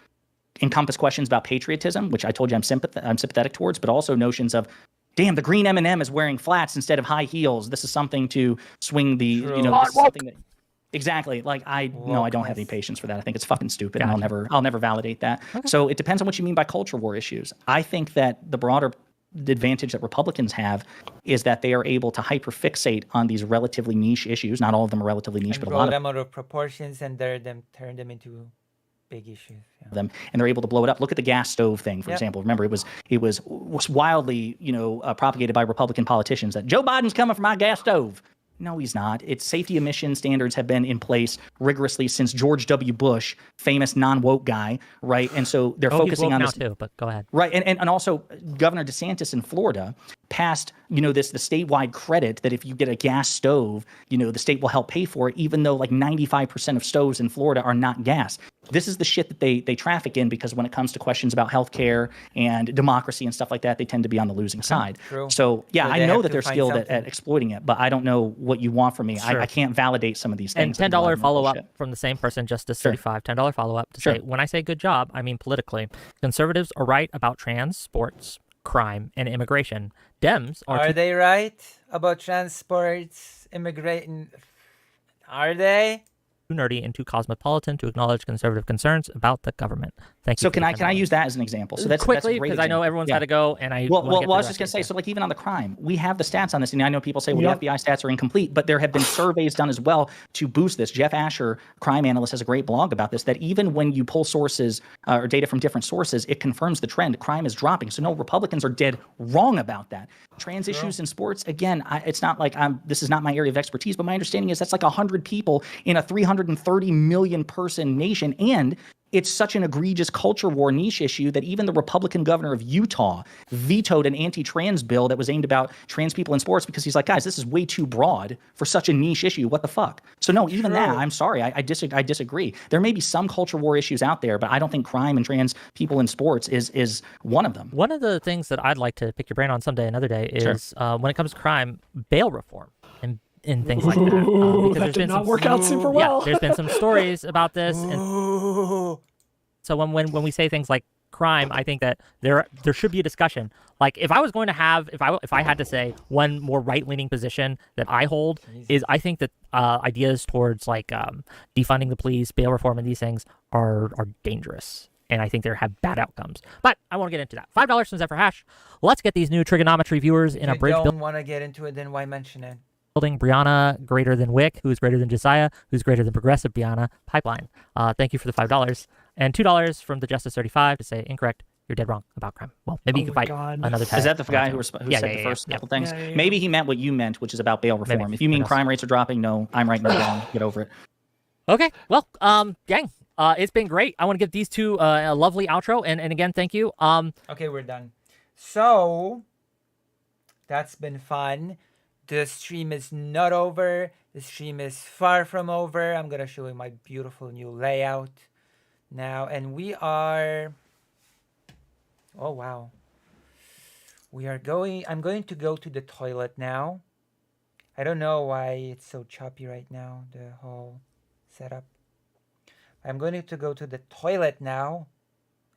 encompass questions about patriotism, which I told you I'm sympathetic towards, but also notions of, damn, the green M&M is wearing flats instead of high heels. This is something to swing the, this is something that, exactly. Like I don't have any patience for that. I think it's fucking stupid, and I'll never validate that. Okay. So it depends on what you mean by culture war issues. I think that the advantage that Republicans have is that they are able to hyperfixate on these relatively niche issues. Not all of them are relatively niche, but a lot of them out of proportions and turn them into big issues. Them, and they're able to blow it up. Look at the gas stove thing, for example. Remember, it was wildly, propagated by Republican politicians that Joe Biden's coming for my gas stove. No, he's not. Its safety emission standards have been in place rigorously since George W. Bush, famous non-woke guy, right? And so they're focusing on this now too. But go ahead. Right, and also Governor DeSantis in Florida passed, the statewide credit that if you get a gas stove, the state will help pay for it, even though like 95% of stoves in Florida are not gas. This is the shit that they traffic in, because when it comes to questions about healthcare and democracy and stuff like that, they tend to be on the losing side. True. So I know that they're skilled at exploiting it, but I don't know what you want from me. Sure. I can't validate some of these things. And $10 follow-up from the same person, Justice 35, $10 follow-up to say, when I say good job, I mean politically. Conservatives are right about trans, sports, crime, and immigration. Dems are they right about transports, immigration? Are they? Too nerdy and too cosmopolitan to acknowledge conservative concerns about the government. Thank you. So can I use that as an example? So that's quickly, because I know everyone's got to go, and I was just gonna say, so like even on the crime, we have the stats on this, and I know people say, well, the FBI stats are incomplete, but there have been surveys done as well to boost this. Jeff Asher, crime analyst, has a great blog about this, that even when you pull sources or data from different sources, it confirms the trend. Crime is dropping. So no, Republicans are dead wrong about that. Trans issues in sports, again, it's not like this is not my area of expertise, but my understanding is that's like 100 people in a 330 million person nation, and it's such an egregious culture war niche issue that even the Republican governor of Utah vetoed an anti-trans bill that was aimed about trans people in sports because he's like, guys, this is way too broad for such a niche issue. What the fuck? So no, even that, I'm sorry, I disagree. There may be some culture war issues out there, but I don't think crime and trans people in sports is one of them. One of the things that I'd like to pick your brain on someday, another day, is when it comes to crime, bail reform and things like that. Because that did not work out super well. Yeah, there's been some stories about this. And so when we say things like crime, I think that there should be a discussion. Like if I was going to have, if I had to say one more right-leaning position that I hold is I think that ideas towards like defunding the police, bail reform, and these things are dangerous. And I think they have bad outcomes. But I won't get into that. $5 from Zephyr Hash. Let's get these new trigonometry viewers in a bridge building. Don't want to get into it, then why mention it? Brianna greater than Wick, who's greater than Josiah, who's greater than Progressive Brianna, Pipeline. Thank you for the $5. And $2 from the Justice 35 to say incorrect. You're dead wrong about crime. Well, maybe you can fight another time. Is that the guy who said the first couple things? Yeah. Maybe he meant what you meant, which is about bail reform. Maybe. If you mean crime rates are dropping, no, I'm right, no wrong. Get over it. Okay. Well, gang, it's been great. I want to give these two a lovely outro. And again, thank you. Okay, we're done. So, that's been fun. The stream is not over. The stream is far from over. I'm going to show you my beautiful new layout now. And we are... Oh, wow. I'm going to go to the toilet now. I don't know why it's so choppy right now, the whole setup. I'm going to go to the toilet now.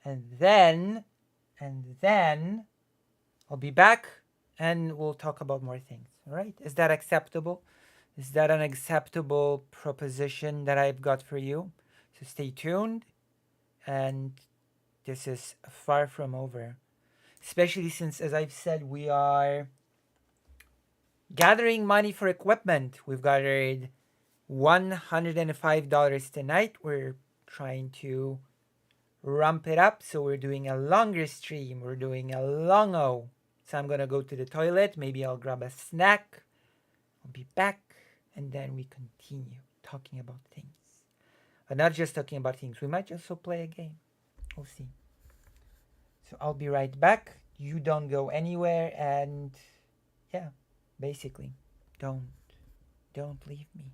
And then I'll be back and we'll talk about more things. All right? Is that acceptable? Is that an acceptable proposition that I've got for you? So stay tuned. And this is far from over. Especially since, as I've said, we are gathering money for equipment. We've gathered $105 tonight. We're trying to ramp it up. So we're doing a longer stream. We're doing a long-o. So I'm going to go to the toilet. Maybe I'll grab a snack. I'll be back. And then we continue talking about things. But not just talking about things. We might also play a game. We'll see. So I'll be right back. You don't go anywhere. And yeah, basically, don't leave me.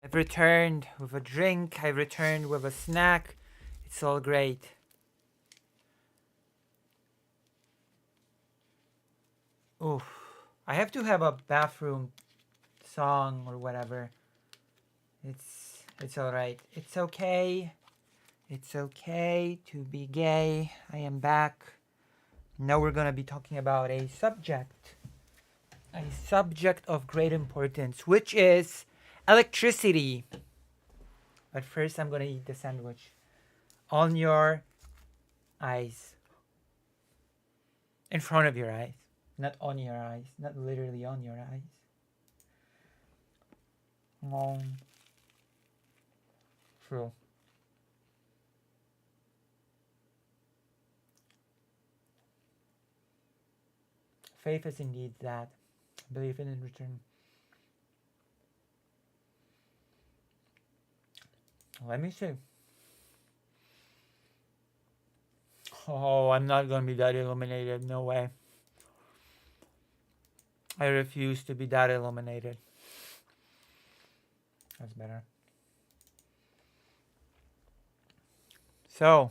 I've returned with a drink. I've returned with a snack. It's all great. Oof. I have to have a bathroom song or whatever. It's all right. It's okay. It's okay to be gay. I am back. Now we're going to be talking about a subject of great importance, which is electricity. But first, I'm going to eat the sandwich. On your eyes. In front of your eyes. Not on your eyes. Not literally on your eyes. True. Faith is indeed that. Believe in return. Let me see. Oh, I'm not going to be that illuminated. No way. I refuse to be that illuminated. That's better. So.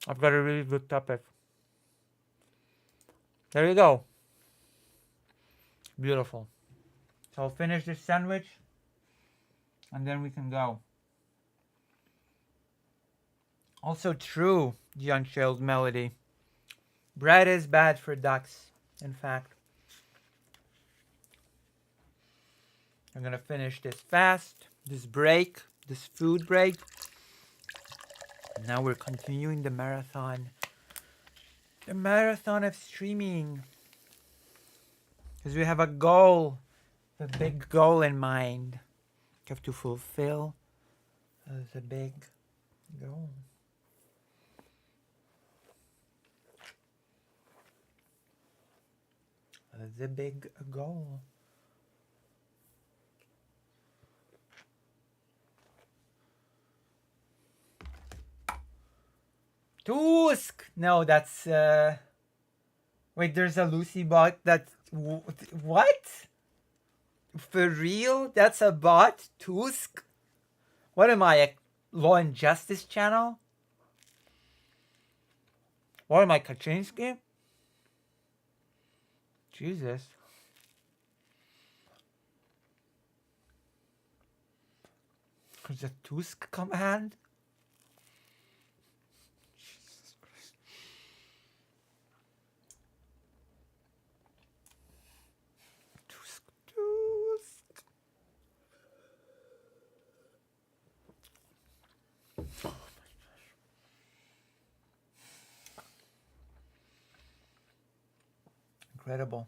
I've got a really good topic. There you go. Beautiful. So I'll finish this sandwich and then we can go. Also true, the Unshelled Melody. Bread is bad for ducks, in fact. I'm gonna finish this fast, this food break. Now we're continuing the marathon. The marathon of streaming. Because we have a goal, a big goal in mind. We have to fulfill the big goal. The big goal. Tusk! No, that's wait, there's a Lucy bot that what? For real? That's a bot? Tusk? What am I, a Law and Justice channel? What am I, Kaczynski? Jesus. There's a Tusk command? Incredible.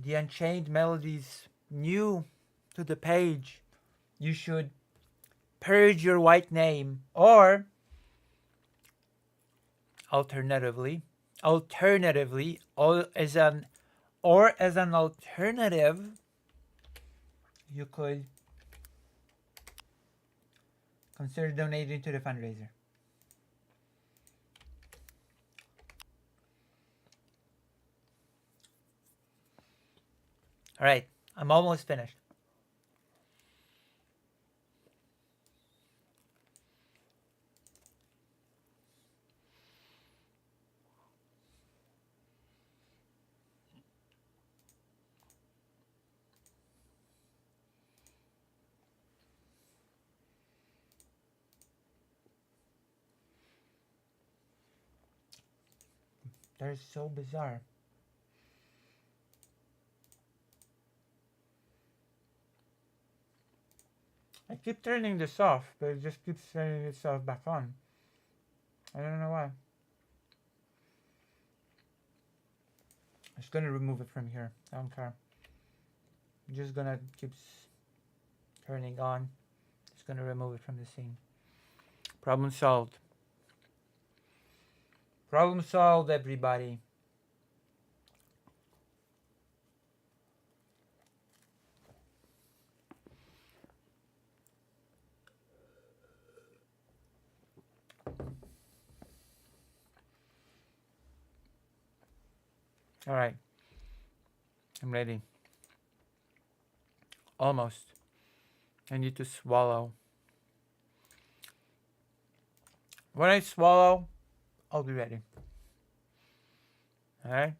The Unchained Melodies new to the page. You should purge your white name, or alternatively, as an alternative, you could consider donating to the fundraiser. All right, I'm almost finished. That is so bizarre. I keep turning this off, but it just keeps turning itself back on. I don't know why. I'm just gonna remove it from here. I don't care. I'm just gonna keep turning on. Just gonna remove it from the scene. Problem solved. Problem solved, everybody. All right. I'm ready. Almost. I need to swallow. When I swallow, I'll be ready. All right.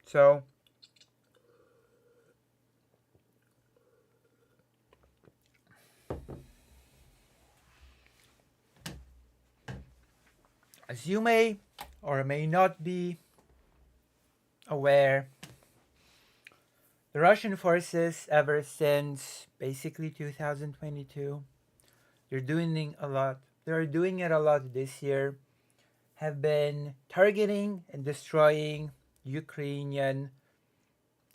So, as you may or may not be aware, the Russian forces, ever since basically 2022, they're doing a lot. They're doing it a lot this year. Have been targeting and destroying Ukrainian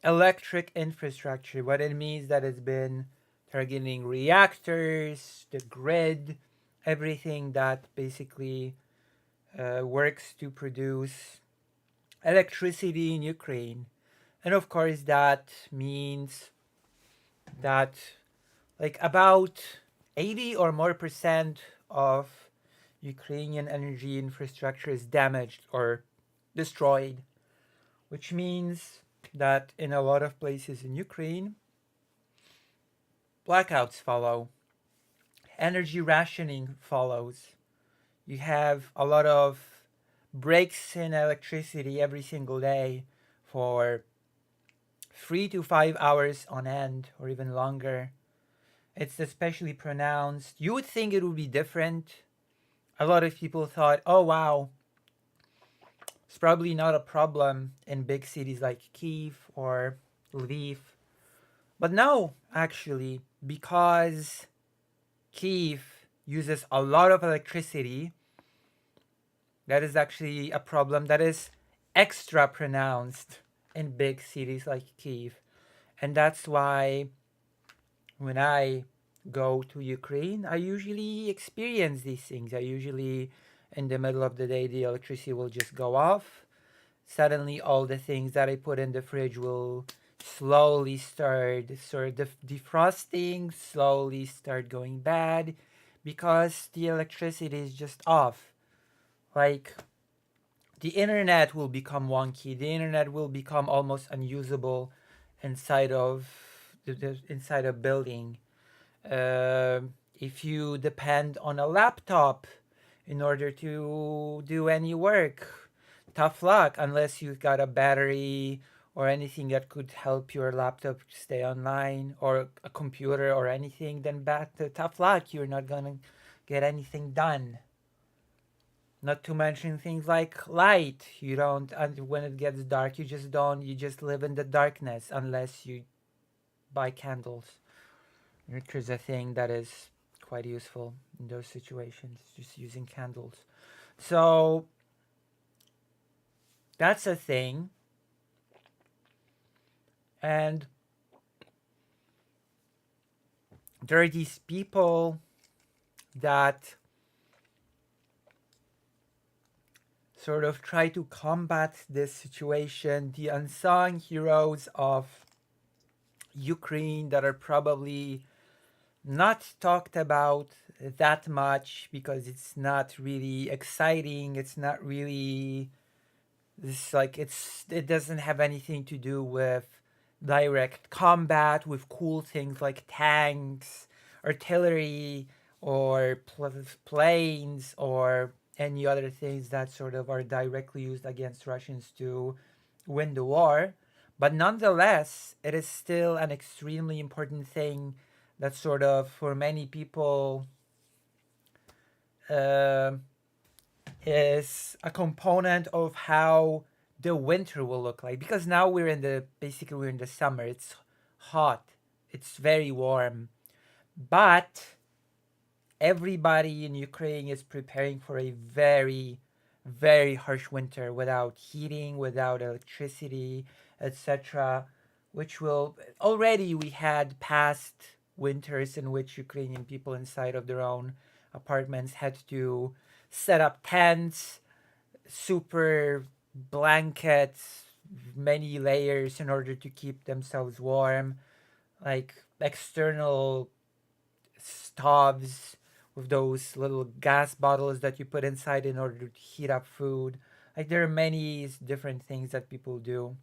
electric infrastructure. What it means that it's been targeting reactors, the grid, everything that basically works to produce electricity in Ukraine. And of course, that means that like about 80 or more percent of Ukrainian energy infrastructure is damaged or destroyed, which means that in a lot of places in Ukraine, blackouts follow, energy rationing follows. You have a lot of breaks in electricity every single day for 3 to 5 hours on end or even longer. It's especially pronounced. You would think it would be different. A lot of people thought, oh wow, it's probably not a problem in big cities like Kiev or Lviv. But no, actually, because Kiev uses a lot of electricity, that is actually a problem that is extra pronounced in big cities like Kiev. And that's why when I go to Ukraine, I usually experience these things. I usually, in the middle of the day, the electricity will just go off. Suddenly, all the things that I put in the fridge will slowly start sort of defrosting, slowly start going bad, because the electricity is just off. Like, the internet will become wonky. The internet will become almost unusable inside of inside a building. If you depend on a laptop in order to do any work, tough luck, unless you've got a battery or anything that could help your laptop stay online, or a computer or anything, then tough luck, you're not gonna get anything done. Not to mention things like light. You don't, and when it gets dark, you just live in the darkness unless you buy candles, which is a thing that is quite useful in those situations, just using candles. So that's a thing. And there are these people that sort of try to combat this situation, the unsung heroes of Ukraine that are probably not talked about that much because it's not really exciting. It's not really it doesn't have anything to do with direct combat, with cool things like tanks, artillery, or planes, or any other things that sort of are directly used against Russians to win the war. But nonetheless, it is still an extremely important thing that sort of, for many people, is a component of how the winter will look like. Because now we're in the summer. It's hot. It's very warm. But everybody in Ukraine is preparing for a very, very harsh winter without heating, without electricity, etc. Which will already, we had past winters in which Ukrainian people inside of their own apartments had to set up tents, super blankets, many layers in order to keep themselves warm, like external stoves with those little gas bottles that you put inside in order to heat up food. Like there are many different things that people do.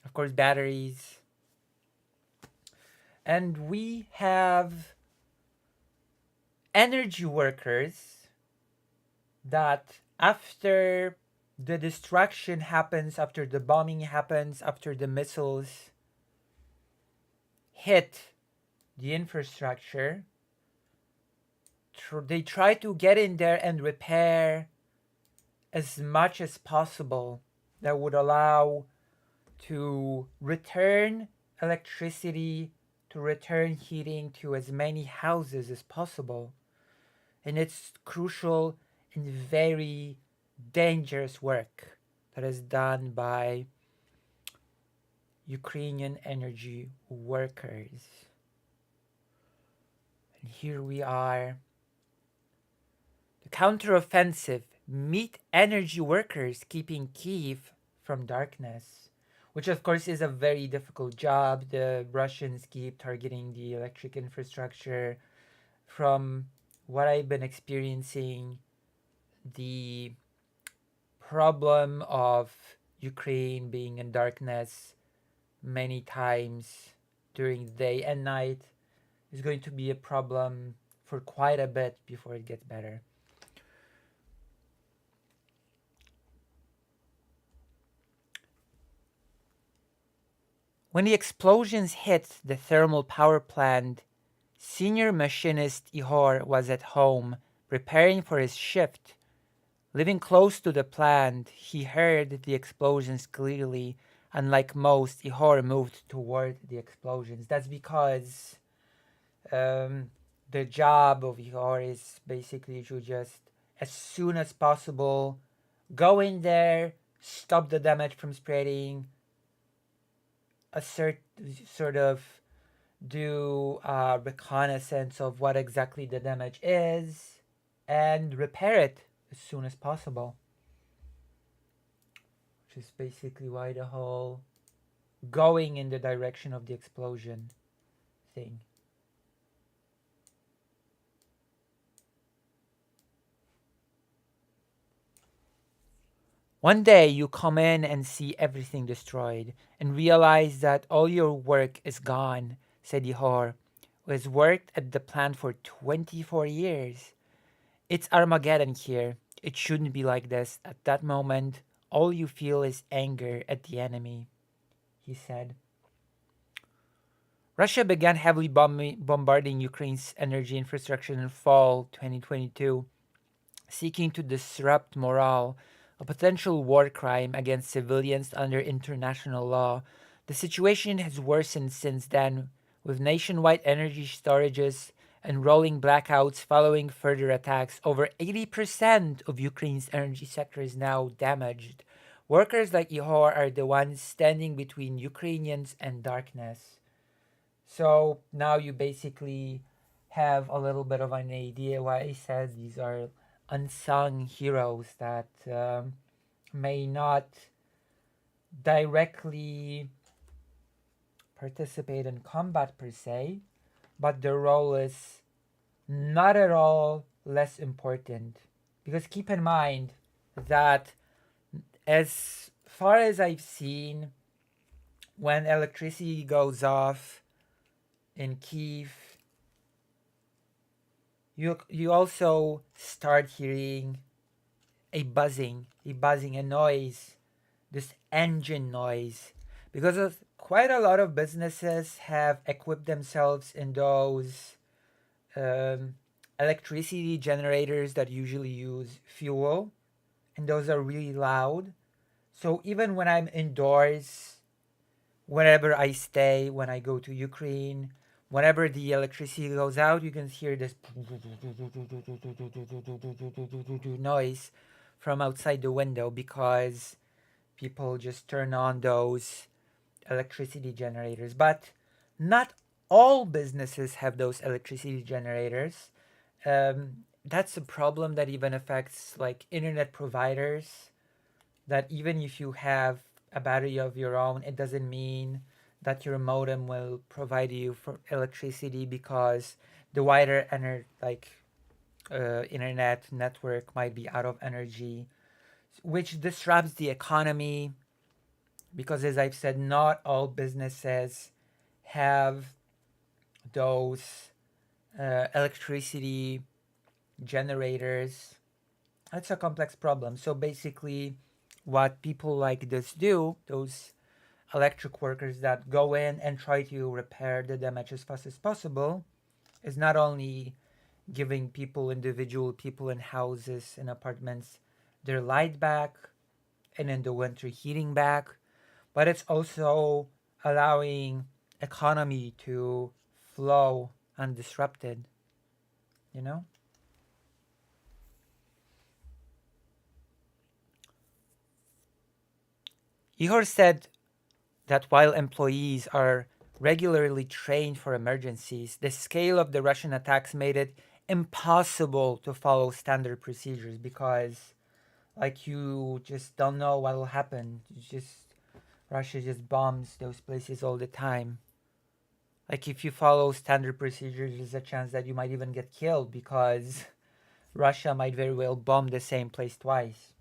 Of course, batteries. And we have energy workers that after the destruction happens, after the bombing happens, after the missiles hit the infrastructure, they try to get in there and repair as much as possible that would allow to return electricity, to return heating to as many houses as possible. And it's crucial and very dangerous work that is done by Ukrainian energy workers. And here we are. The counteroffensive meet energy workers keeping Kyiv from darkness, which of course is a very difficult job. The Russians keep targeting the electric infrastructure. From what I've been experiencing, the problem of Ukraine being in darkness many times during the day and night is going to be a problem for quite a bit before it gets better. When the explosions hit the thermal power plant, senior machinist Ihor was at home preparing for his shift. Living close to the plant, he heard the explosions clearly. Unlike most, Ihor moved toward the explosions. That's because the job of Ihor is basically to just, as soon as possible, go in there, stop the damage from spreading, sort of do a reconnaissance of what exactly the damage is, and repair it as soon as possible. Which is basically why the whole going in the direction of the explosion thing. One day you come in and see everything destroyed and realize that all your work is gone, said Ihor, who has worked at the plant for 24 years. It's Armageddon here. It shouldn't be like this. At that moment, all you feel is anger at the enemy, he said. Russia began heavily bombarding Ukraine's energy infrastructure in fall 2022, seeking to disrupt morale, a potential war crime against civilians under international law. The situation has worsened since then, with nationwide energy storages and rolling blackouts following further attacks. Over 80% of Ukraine's energy sector is now damaged. Workers like Ihor are the ones standing between Ukrainians and darkness. So now you basically have a little bit of an idea why I said these are unsung heroes that may not directly participate in combat per se, but their role is not at all less important. Because keep in mind that as far as I've seen, when electricity goes off in Kyiv, you also start hearing a buzzing, a noise, this engine noise, because of quite a lot of businesses have equipped themselves in those electricity generators that usually use fuel, and those are really loud. So even when I'm indoors, wherever I stay, when I go to Ukraine, whenever the electricity goes out, you can hear this noise from outside the window because people just turn on those electricity generators. But not all businesses have those electricity generators. That's a problem that even affects like internet providers, that even if you have a battery of your own, it doesn't mean that your modem will provide you for electricity, because the wider internet network might be out of energy, which disrupts the economy because, as I've said, not all businesses have those electricity generators. That's a complex problem. So basically, what people like this do, those electric workers that go in and try to repair the damage as fast as possible, is not only giving individual people in houses and apartments, their light back and in the winter heating back, but it's also allowing economy to flow undisrupted, you know? Ihor said that while employees are regularly trained for emergencies, the scale of the Russian attacks made it impossible to follow standard procedures because, like, you just don't know what will happen. Russia just bombs those places all the time. Like, if you follow standard procedures, there's a chance that you might even get killed because Russia might very well bomb the same place twice.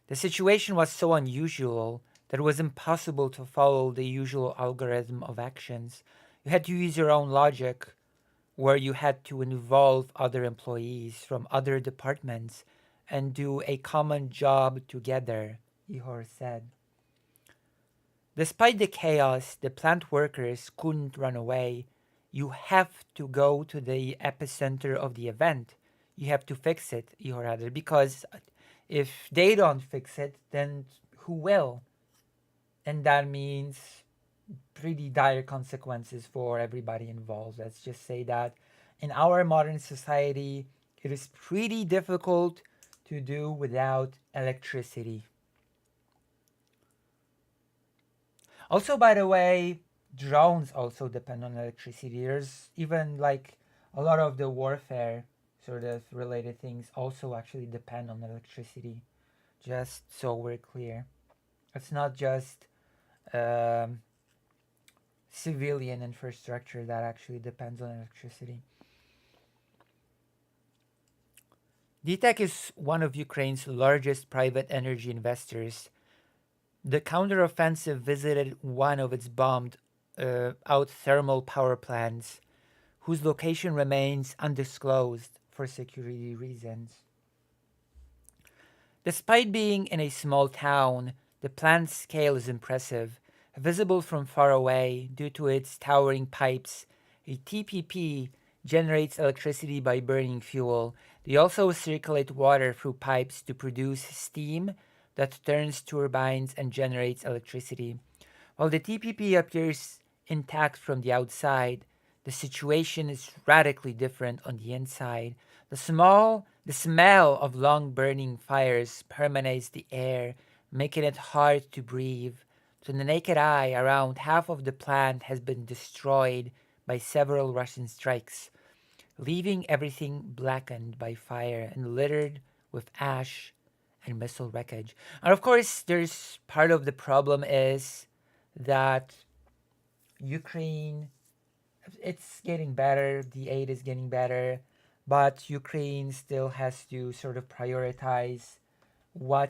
The situation was so unusual that it was impossible to follow the usual algorithm of actions. You had to use your own logic, where you had to involve other employees from other departments and do a common job together, Ihor said. Despite the chaos, the plant workers couldn't run away. You have to go to the epicenter of the event. You have to fix it, Ihor added, because if they don't fix it, then who will? And that means pretty dire consequences for everybody involved. Let's just say that in our modern society, it is pretty difficult to do without electricity. Also, by the way, drones also depend on electricity. There's even like a lot of the warfare sort of related things also actually depend on electricity. Just so we're clear. It's not just civilian infrastructure that actually depends on electricity. DTEK is one of Ukraine's largest private energy investors. The counteroffensive visited one of its bombed out thermal power plants, whose location remains undisclosed for security reasons. Despite being in a small town, the plant's scale is impressive. Visible from far away due to its towering pipes, a TPP generates electricity by burning fuel. They also circulate water through pipes to produce steam that turns turbines and generates electricity. While the TPP appears intact from the outside, the situation is radically different on the inside. The smell of long burning fires permeates the air, making it hard to breathe. To the naked eye, around half of the plant has been destroyed by several Russian strikes, leaving everything blackened by fire and littered with ash and missile wreckage. And of course, there's part of the problem is that Ukraine, it's getting better, the aid is getting better, but Ukraine still has to sort of prioritize where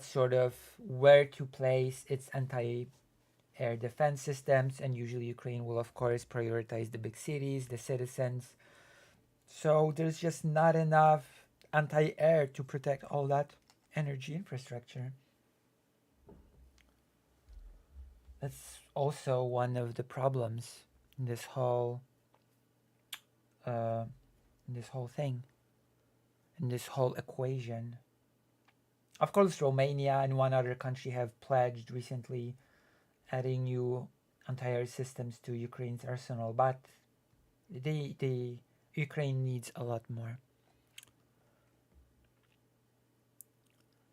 to place its anti-air defense systems, and usually Ukraine will of course prioritize the big cities, the citizens. So there's just not enough anti-air to protect all that energy infrastructure. That's also one of the problems in this whole thing, in this whole equation. Of course, Romania and one other country have pledged recently adding new anti-air systems to Ukraine's arsenal, but the Ukraine needs a lot more.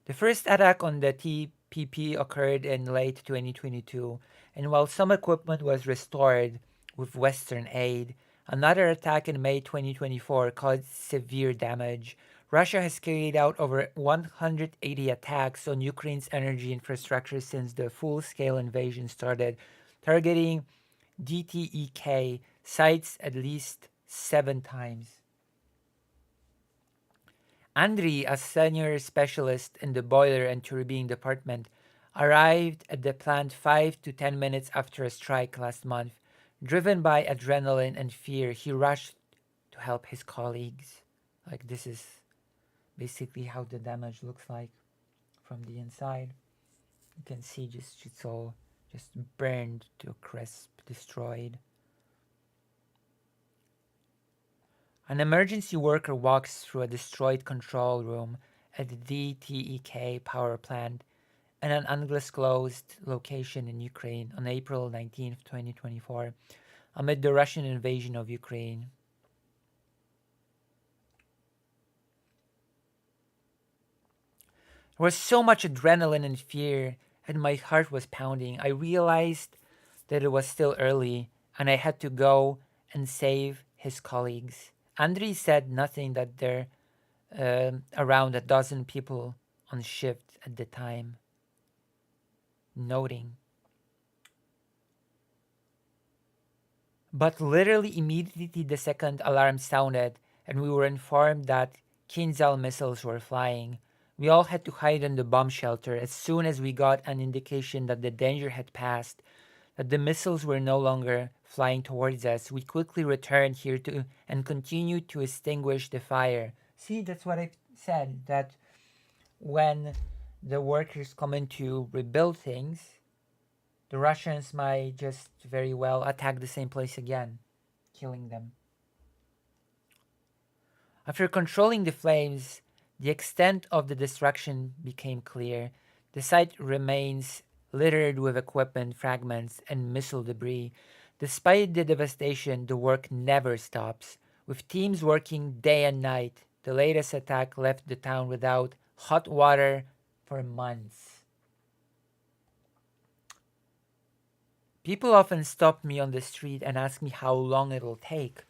The first attack on the TPP occurred in late 2022, and while some equipment was restored with Western aid, another attack in May 2024 caused severe damage. Russia has carried out over 180 attacks on Ukraine's energy infrastructure since the full-scale invasion started, targeting DTEK sites at least 7 times. Andriy, a senior specialist in the boiler and turbine department, arrived at the plant 5 to 10 minutes after a strike last month. Driven by adrenaline and fear, he rushed to help his colleagues. Like, this is basically how the damage looks like from the inside. You can see it's all just burned to a crisp, destroyed. An emergency worker walks through a destroyed control room at the DTEK power plant in an undisclosed location in Ukraine on April 19, 2024, amid the Russian invasion of Ukraine. There was so much adrenaline and fear, and my heart was pounding. I realized that it was still early, and I had to go and save his colleagues. Andriy said nothing that there around a dozen people on shift at the time, noting. But literally immediately the second alarm sounded and we were informed that Kinzhal missiles were flying. We all had to hide in the bomb shelter as soon as we got an indication that the danger had passed, that the missiles were no longer flying towards us. We quickly returned here and continued to extinguish the fire. See, that's what I said, that when the workers come in to rebuild things, the Russians might just very well attack the same place again, killing them. After controlling the flames, the extent of the destruction became clear. The site remains littered with equipment fragments and missile debris. Despite the devastation, the work never stops. With teams working day and night, the latest attack left the town without hot water for months. People often stop me on the street and ask me how long it'll take.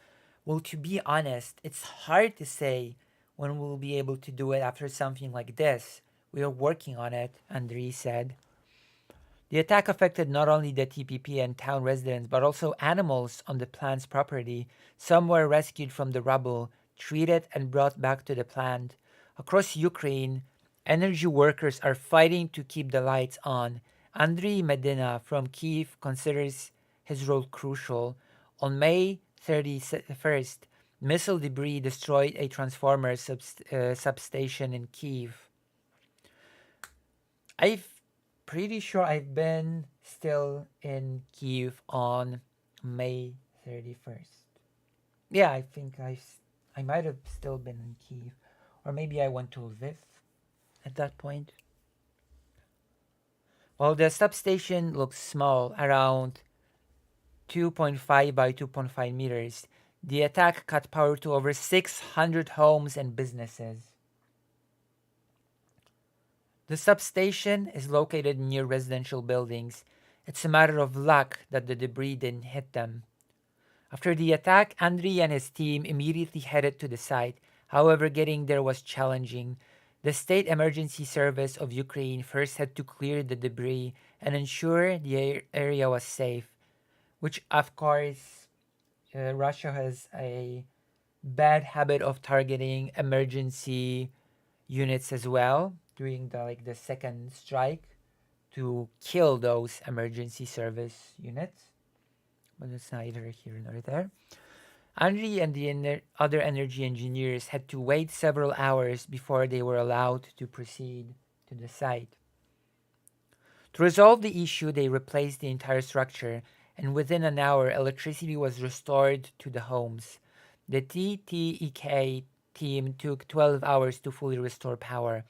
Well, to be honest, it's hard to say when we'll be able to do it after something like this. We are working on it, Andriy said. The attack affected not only the TPP and town residents, but also animals on the plant's property. Some were rescued from the rubble, treated and brought back to the plant. Across Ukraine, energy workers are fighting to keep the lights on. Andriy Medina from Kyiv considers his role crucial. On May 31st, missile debris destroyed a transformer substation in Kyiv. I'm pretty sure I've been still in Kyiv on May 31st. Yeah, I think I might have still been in Kyiv. Or maybe I went to Lviv at that point. Well, the substation looks small, around 2.5 by 2.5 meters. The attack cut power to over 600 homes and businesses. The substation is located near residential buildings. It's a matter of luck that the debris didn't hit them. After the attack, Andriy and his team immediately headed to the site. However, getting there was challenging. The State Emergency Service of Ukraine first had to clear the debris and ensure the area was safe, which of course Russia has a bad habit of targeting emergency units as well during the second strike to kill those emergency service units. But it's neither here nor there. Andriy and the other energy engineers had to wait several hours before they were allowed to proceed to the site. To resolve the issue, they replaced the entire structure, and within an hour, electricity was restored to the homes. The TTEK team took 12 hours to fully restore power.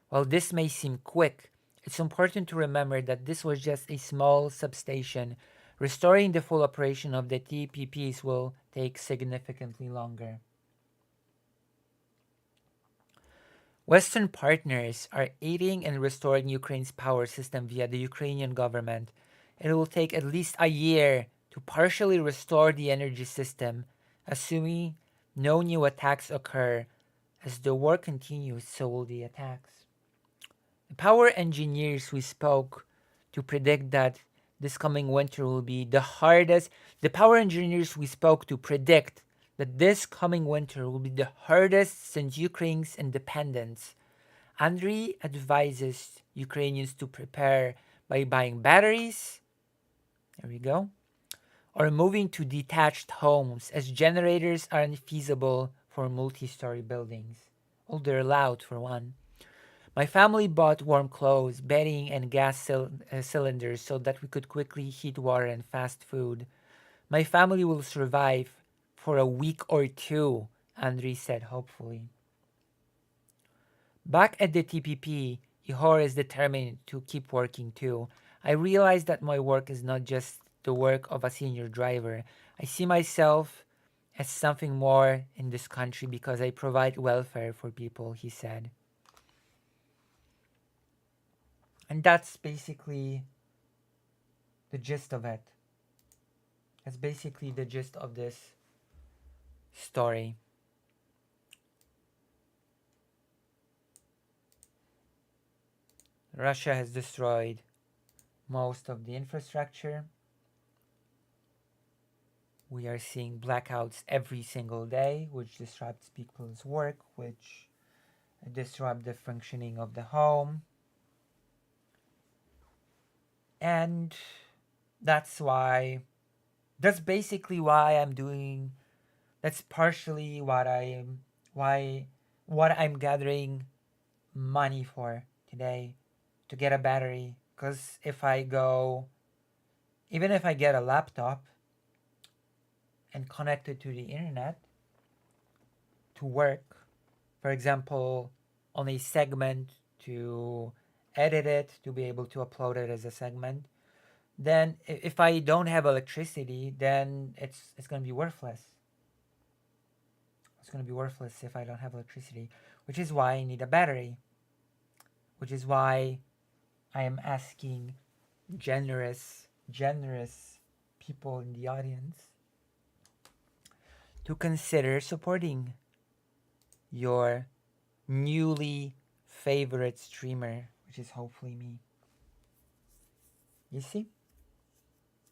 While this may seem quick, it's important to remember that this was just a small substation. Restoring the full operation of the TPPs will take significantly longer. Western partners are aiding and restoring Ukraine's power system via the Ukrainian government. It will take at least a year to partially restore the energy system, assuming no new attacks occur. As the war continues, so will the attacks. The power engineers we spoke to predict that this coming winter will be the hardest. The power engineers we spoke to predict that this coming winter will be the hardest since Ukraine's independence. Andriy advises Ukrainians to prepare by buying batteries, there we go, or moving to detached homes as generators are unfeasible for multi-story buildings. Oh, they're loud for one. My family bought warm clothes, bedding, and gas cylinders so that we could quickly heat water and fast food. My family will survive for a week or two, Andriy said hopefully. Back at the TPP, Ihor is determined to keep working too. I realize that my work is not just the work of a senior driver. I see myself as something more in this country because I provide welfare for people, he said. And that's basically the gist of it. That's basically the gist of this story. Russia has destroyed most of the infrastructure. We are seeing blackouts every single day, which disrupts people's work, which disrupt the functioning of the home. And that's basically why I'm doing, that's partially what I'm gathering money for today, to get a battery. Because even if I get a laptop and connect it to the internet to work, for example, on a segment, to edit it, to be able to upload it as a segment, then if I don't have electricity, then it's going to be worthless. It's going to be worthless if I don't have electricity, which is why I need a battery, which is why I am asking generous people in the audience to consider supporting your newly favorite streamer, which is hopefully me. You see?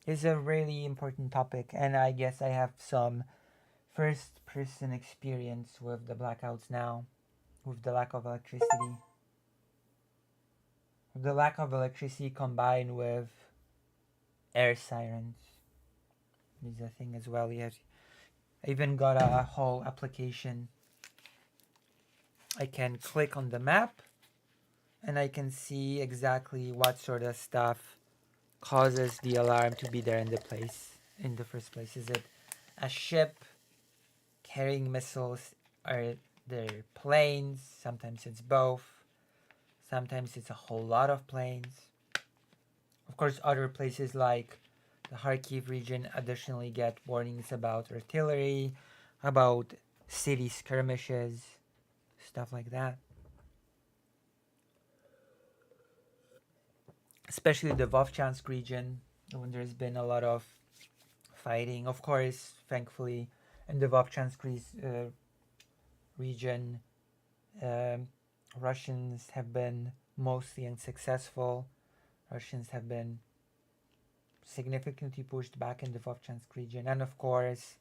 It's a really important topic, and I guess I have some first-person experience with the blackouts now, with the lack of electricity. With the lack of electricity combined with air sirens is a thing as well. I even got a whole application. I can click on the map and I can see exactly what sort of stuff causes the alarm to be there in the first place. Is it a ship carrying missiles? Are there planes? Sometimes it's both. Sometimes it's a whole lot of planes. Of course, other places like the Kharkiv region additionally get warnings about artillery, about city skirmishes, stuff like that. Especially the Vovchansk region, when there's been a lot of fighting. Of course, thankfully, in the Vovchansk region, Russians have been mostly unsuccessful. Russians have been significantly pushed back in the Vovchansk region. And of course,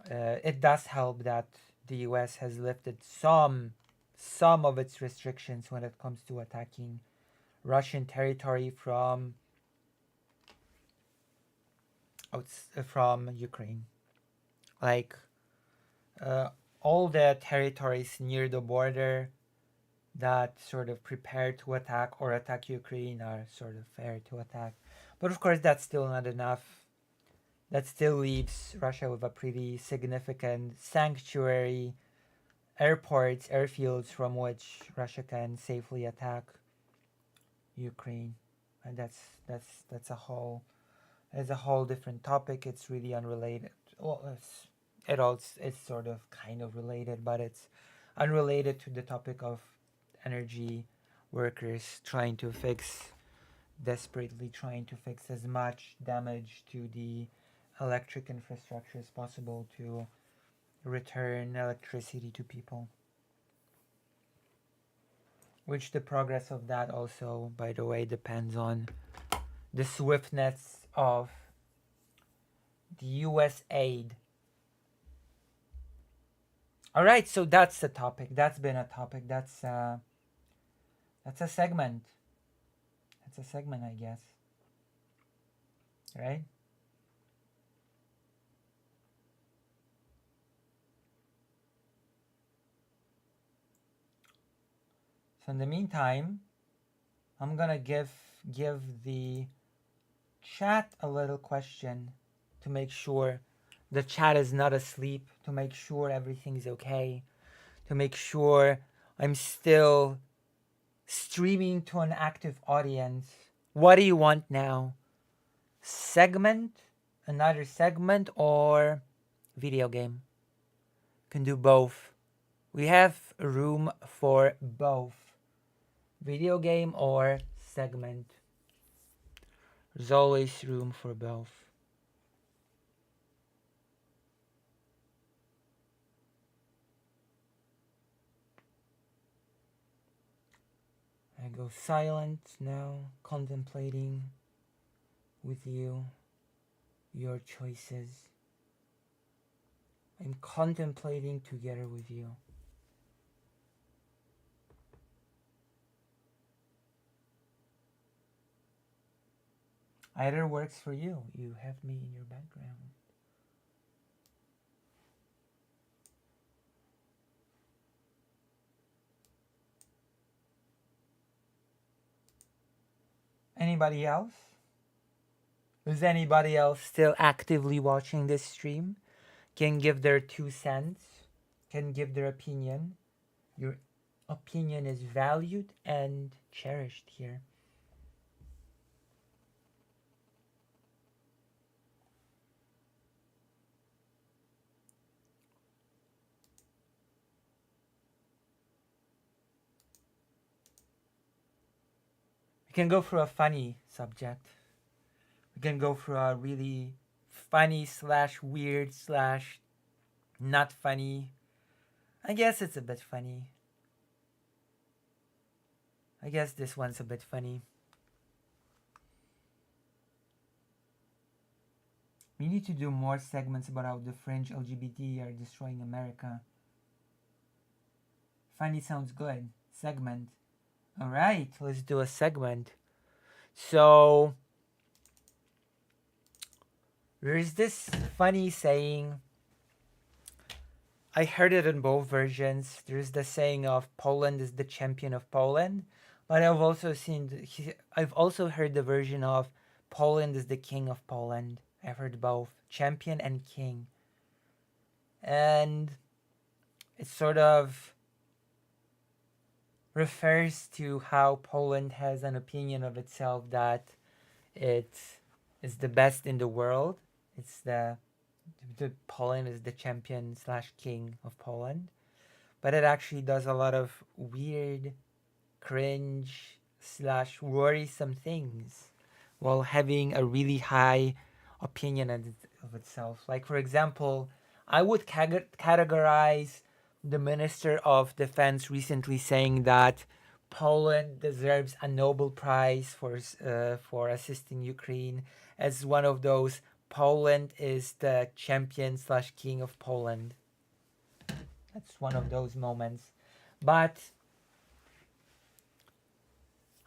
it does help that the US has lifted some of its restrictions when it comes to attacking Russian territory from Ukraine. Like all the territories near the border that sort of prepare to attack or attack Ukraine are sort of fair to attack. But of course, that's still not enough. That still leaves Russia with a pretty significant sanctuary, airports, airfields from which Russia can safely attack Ukraine. And that's a whole different topic. It's really unrelated. Well, it's sort of kind of related, but it's unrelated to the topic of energy workers desperately trying to fix as much damage to the electric infrastructure as possible to return electricity to people. Which the progress of that also, by the way, depends on the swiftness of the US aid All right, so that's the topic. That's been a topic. That's a segment. That's a segment, I guess. Right? So in the meantime, I'm gonna give the chat a little question to make sure the chat is not asleep, to make sure everything's okay, to make sure I'm still streaming to an active audience. What do you want now? Segment, another segment, or video game? Can do both. We have room for both. Video game or segment. There's always room for both. I go silent now, contemplating with you your choices. I'm contemplating together with you. Either works for you. You have me in your background. Anybody else? Is anybody else still actively watching this stream? Can give their 2 cents, can give their opinion. Your opinion is valued and cherished here. We can go for a funny subject. We can go for a really funny / weird / not funny. I guess it's a bit funny. I guess this one's a bit funny. We need to do more segments about how the fringe LGBT are destroying America. Funny sounds good. Segment. Alright, let's do a segment. So, there's this funny saying. I heard it in both versions. There's the saying of Poland is the champion of Poland, but I've also heard the version of Poland is the king of Poland. I've heard both, champion and king. And it sort of refers to how Poland has an opinion of itself that it is the best in the world. It's the Poland is the champion / king of Poland, but it actually does a lot of weird, cringe / worrisome things while having a really high opinion of itself. Like, for example, I would categorize the Minister of Defense recently saying that Poland deserves a Nobel Prize for assisting Ukraine as one of those Poland is the champion / king of Poland. That's one of those moments. But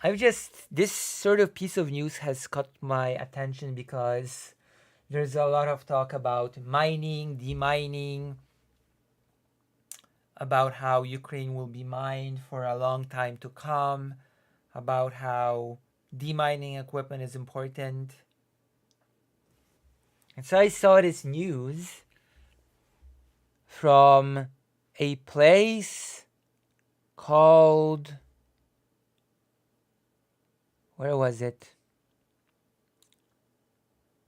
this sort of piece of news has caught my attention because there's a lot of talk about mining, demining, about how Ukraine will be mined for a long time to come, about how demining equipment is important. And so I saw this news from a place called, where was it?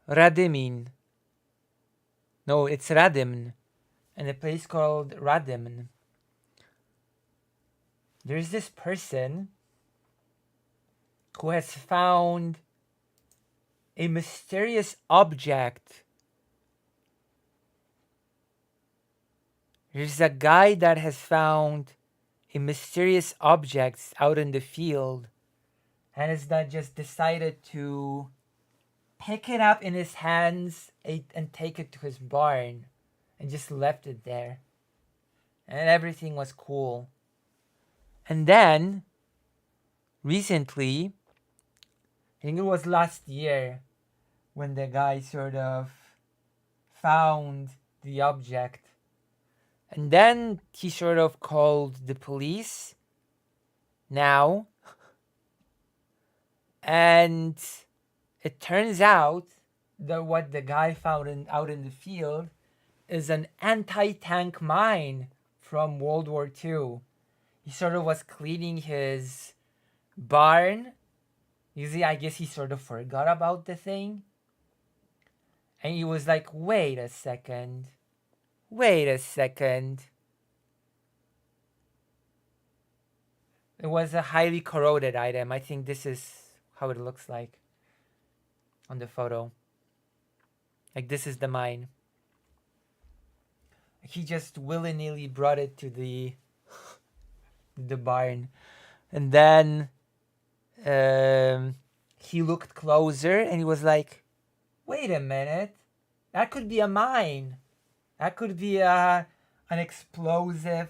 Radymyn. No, it's Radymn. And a place called Radymn. There's this person who has found a mysterious object. There's a guy that has found a mysterious object out in the field and has not just decided to pick it up in his hands and take it to his barn and just left it there. and everything was cool. And then, recently, I think it was last year, when the guy sort of found the object. And then he sort of called the police now. And it turns out that what the guy found out in the field is an anti-tank mine from World War II. He sort of was cleaning his barn. I guess he sort of forgot about the thing. And he was like, wait a second. It was a highly corroded item. I think this is how it looks like on the photo. Like, this is the mine. He just willy-nilly brought it to the barn. And then he looked closer and he was like, wait a minute. That could be a mine. That could be an explosive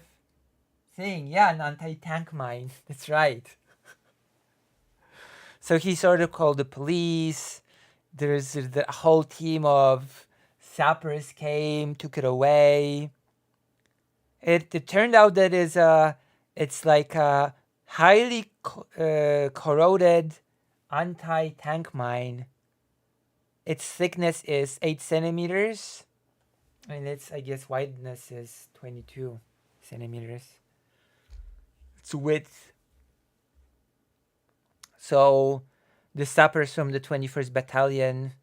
thing. Yeah, an anti-tank mine. That's right. So he sort of called the police. There's the whole team of sappers came, took it away. It turned out that it's like a highly corroded anti-tank mine. Its thickness is 8 centimeters. And its, I guess, wideness is 22 centimeters. Its width. So the sappers from the 21st Battalion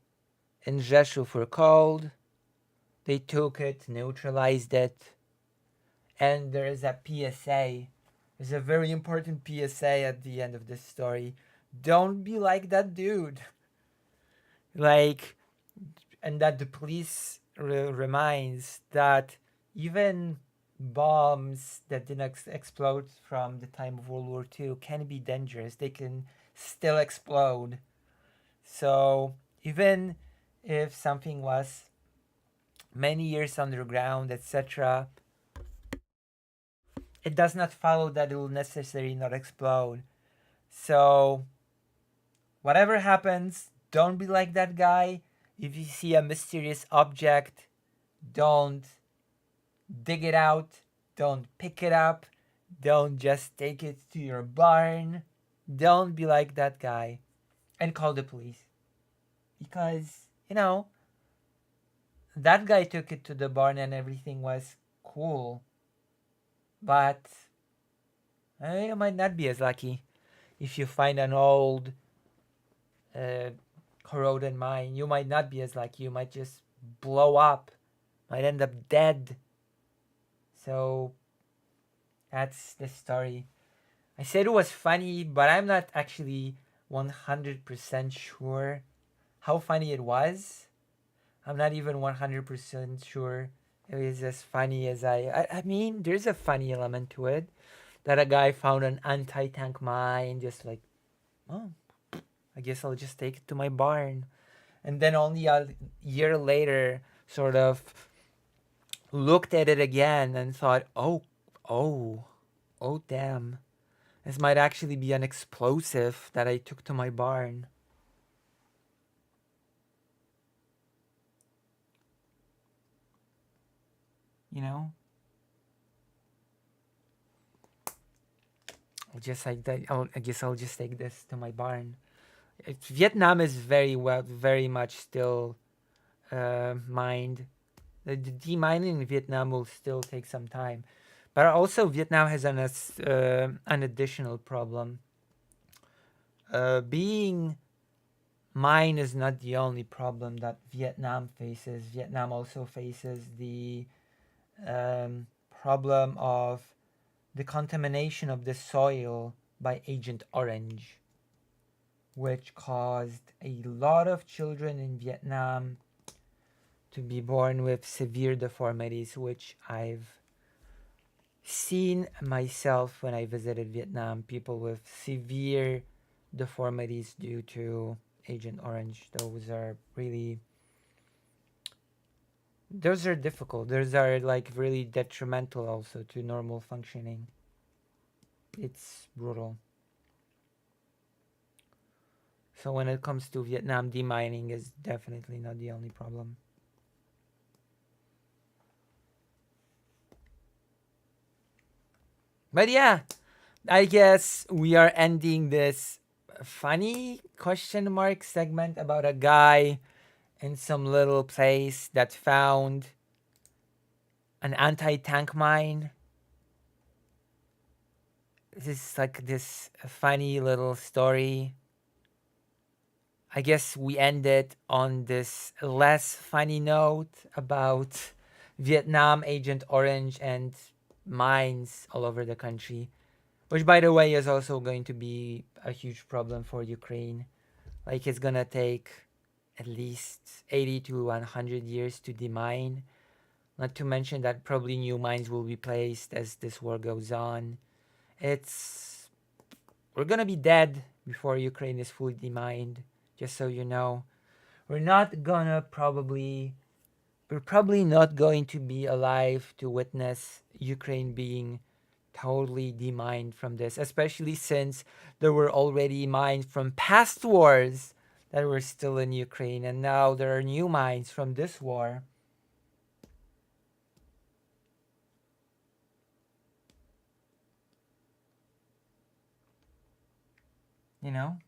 in Rzeszów were called. They took it, neutralized it. And there is a PSA. There's a very important PSA at the end of this story. Don't be like that dude. And that the police reminds that even bombs that didn't explode from the time of World War II can be dangerous. They can still explode. So even if something was many years underground, etc., it does not follow that it will necessarily not explode. So whatever happens, don't be like that guy. If you see a mysterious object, don't dig it out. Don't pick it up. Don't just take it to your barn. Don't be like that guy. And call the police. Because, that guy took it to the barn and everything was cool. But you might not be as lucky. If you find an old corroded mine, you might not be as lucky. You might just blow up. Might end up dead. So that's the story. I said it was funny, but I'm not actually 100% sure how funny it was. I'm not even 100% sure it was as funny as I mean, there's a funny element to it. That a guy found an anti-tank mine, just like, oh, I guess I'll just take it to my barn. And then only a year later, sort of looked at it again and thought, oh, damn. This might actually be an explosive that I took to my barn. I guess I'll just take this to my barn. Vietnam is very much still mined. The demining in Vietnam will still take some time. But also Vietnam has an additional problem. Being mined is not the only problem that Vietnam faces. Vietnam also faces the problem of the contamination of the soil by Agent Orange, which caused a lot of children in Vietnam to be born with severe deformities, which I've seen myself when I visited Vietnam. People with severe deformities due to Agent Orange. Those are really Those are difficult. Those are like really detrimental also to normal functioning. It's brutal. So when it comes to Vietnam, demining is definitely not the only problem. But yeah, I guess we are ending this funny question mark segment about a guy in some little place that found an anti-tank mine. This is like this funny little story. I guess we end it on this less funny note about Vietnam, Agent Orange, and mines all over the country. Which, by the way, is also going to be a huge problem for Ukraine. Like, it's gonna take at least 80 to 100 years to demine. Not to mention that probably new mines will be placed as this war goes on. We're gonna be dead before Ukraine is fully demined, just so you know. We're probably not going to be alive to witness Ukraine being totally demined from this, especially since there were already mines from past wars that were still in Ukraine, and now there are new mines from this war. You know?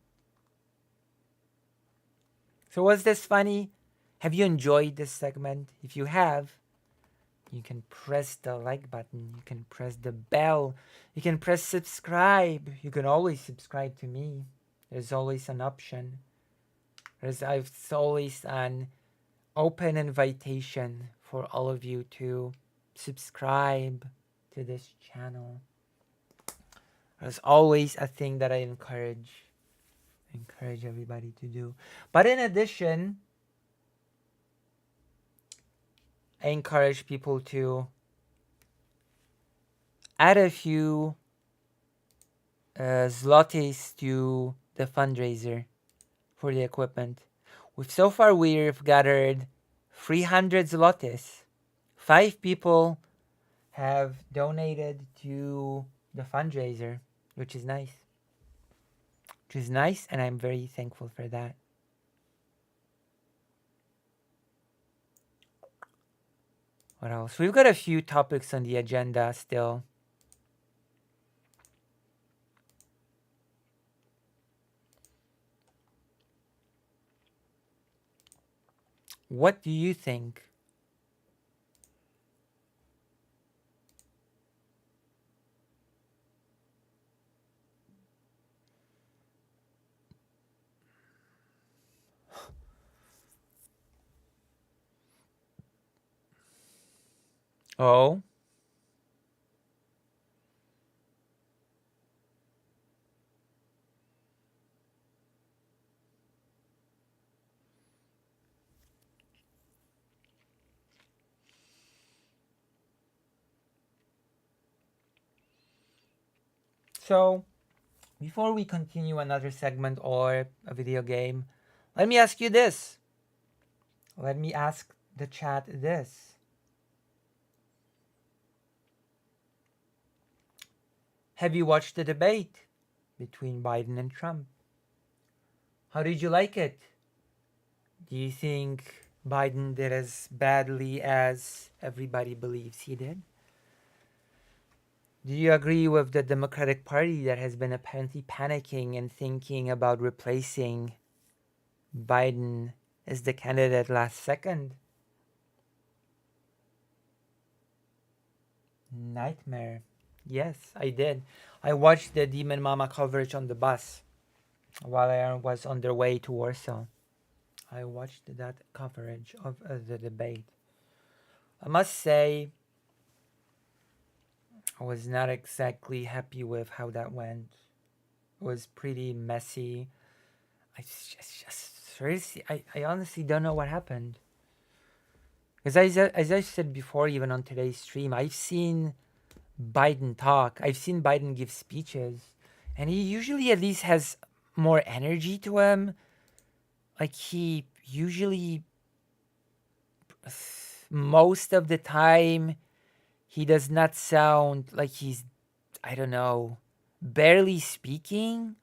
So was this funny? Have you enjoyed this segment? If you have, you can press the like button. You can press the bell. You can press subscribe. You can always subscribe to me. There's always an option. There's always an open invitation for all of you to subscribe to this channel. There's always a thing that I encourage everybody to do. But in addition, I encourage people to add a few zlotys to the fundraiser for the equipment. So far we've gathered 300 zlotys. 5 people have donated to the fundraiser, which is nice. And I'm very thankful for that. What else? We've got a few topics on the agenda still. What do you think? Oh? So, before we continue another segment or a video game, let me ask you this. Let me ask the chat this. Have you watched the debate between Biden and Trump? How did you like it? Do you think Biden did as badly as everybody believes he did? Do you agree with the Democratic Party that has been apparently panicking and thinking about replacing Biden as the candidate last second? Nightmare. Yes, I did. I watched the Demon Mama coverage on the bus while I was on their way to Warsaw. I watched that coverage of the debate. I must say, I was not exactly happy with how that went. It was pretty messy. I honestly don't know what happened. Because as I said before, even on today's stream, I've seen Biden talk. I've seen Biden give speeches. And he usually at least has more energy to him. Like, he usually most of the time he does not sound like he's, I don't know, barely speaking.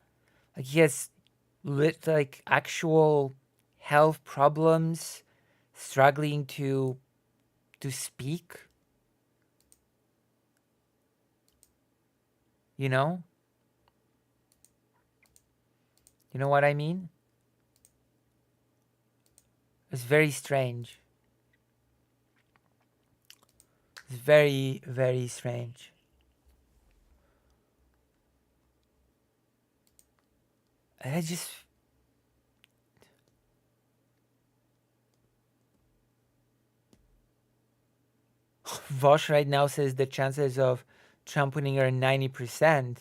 Like he has like actual health problems, struggling to speak. You know? You know what I mean? It's very strange. It's very, very strange. And I just... Vosh right now says the chances of Trump winning are 90%.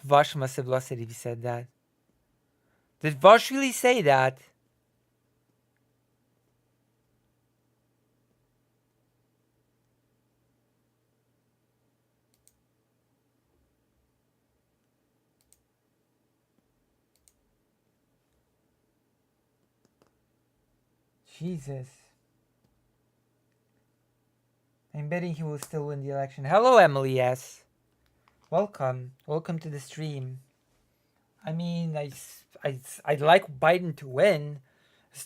Vosh must have lost it if he said that. Did Vosh really say that? Jesus. I'm betting he will still win the election. Hello, Emily S. Welcome. Welcome to the stream. I mean, I'd like Biden to win.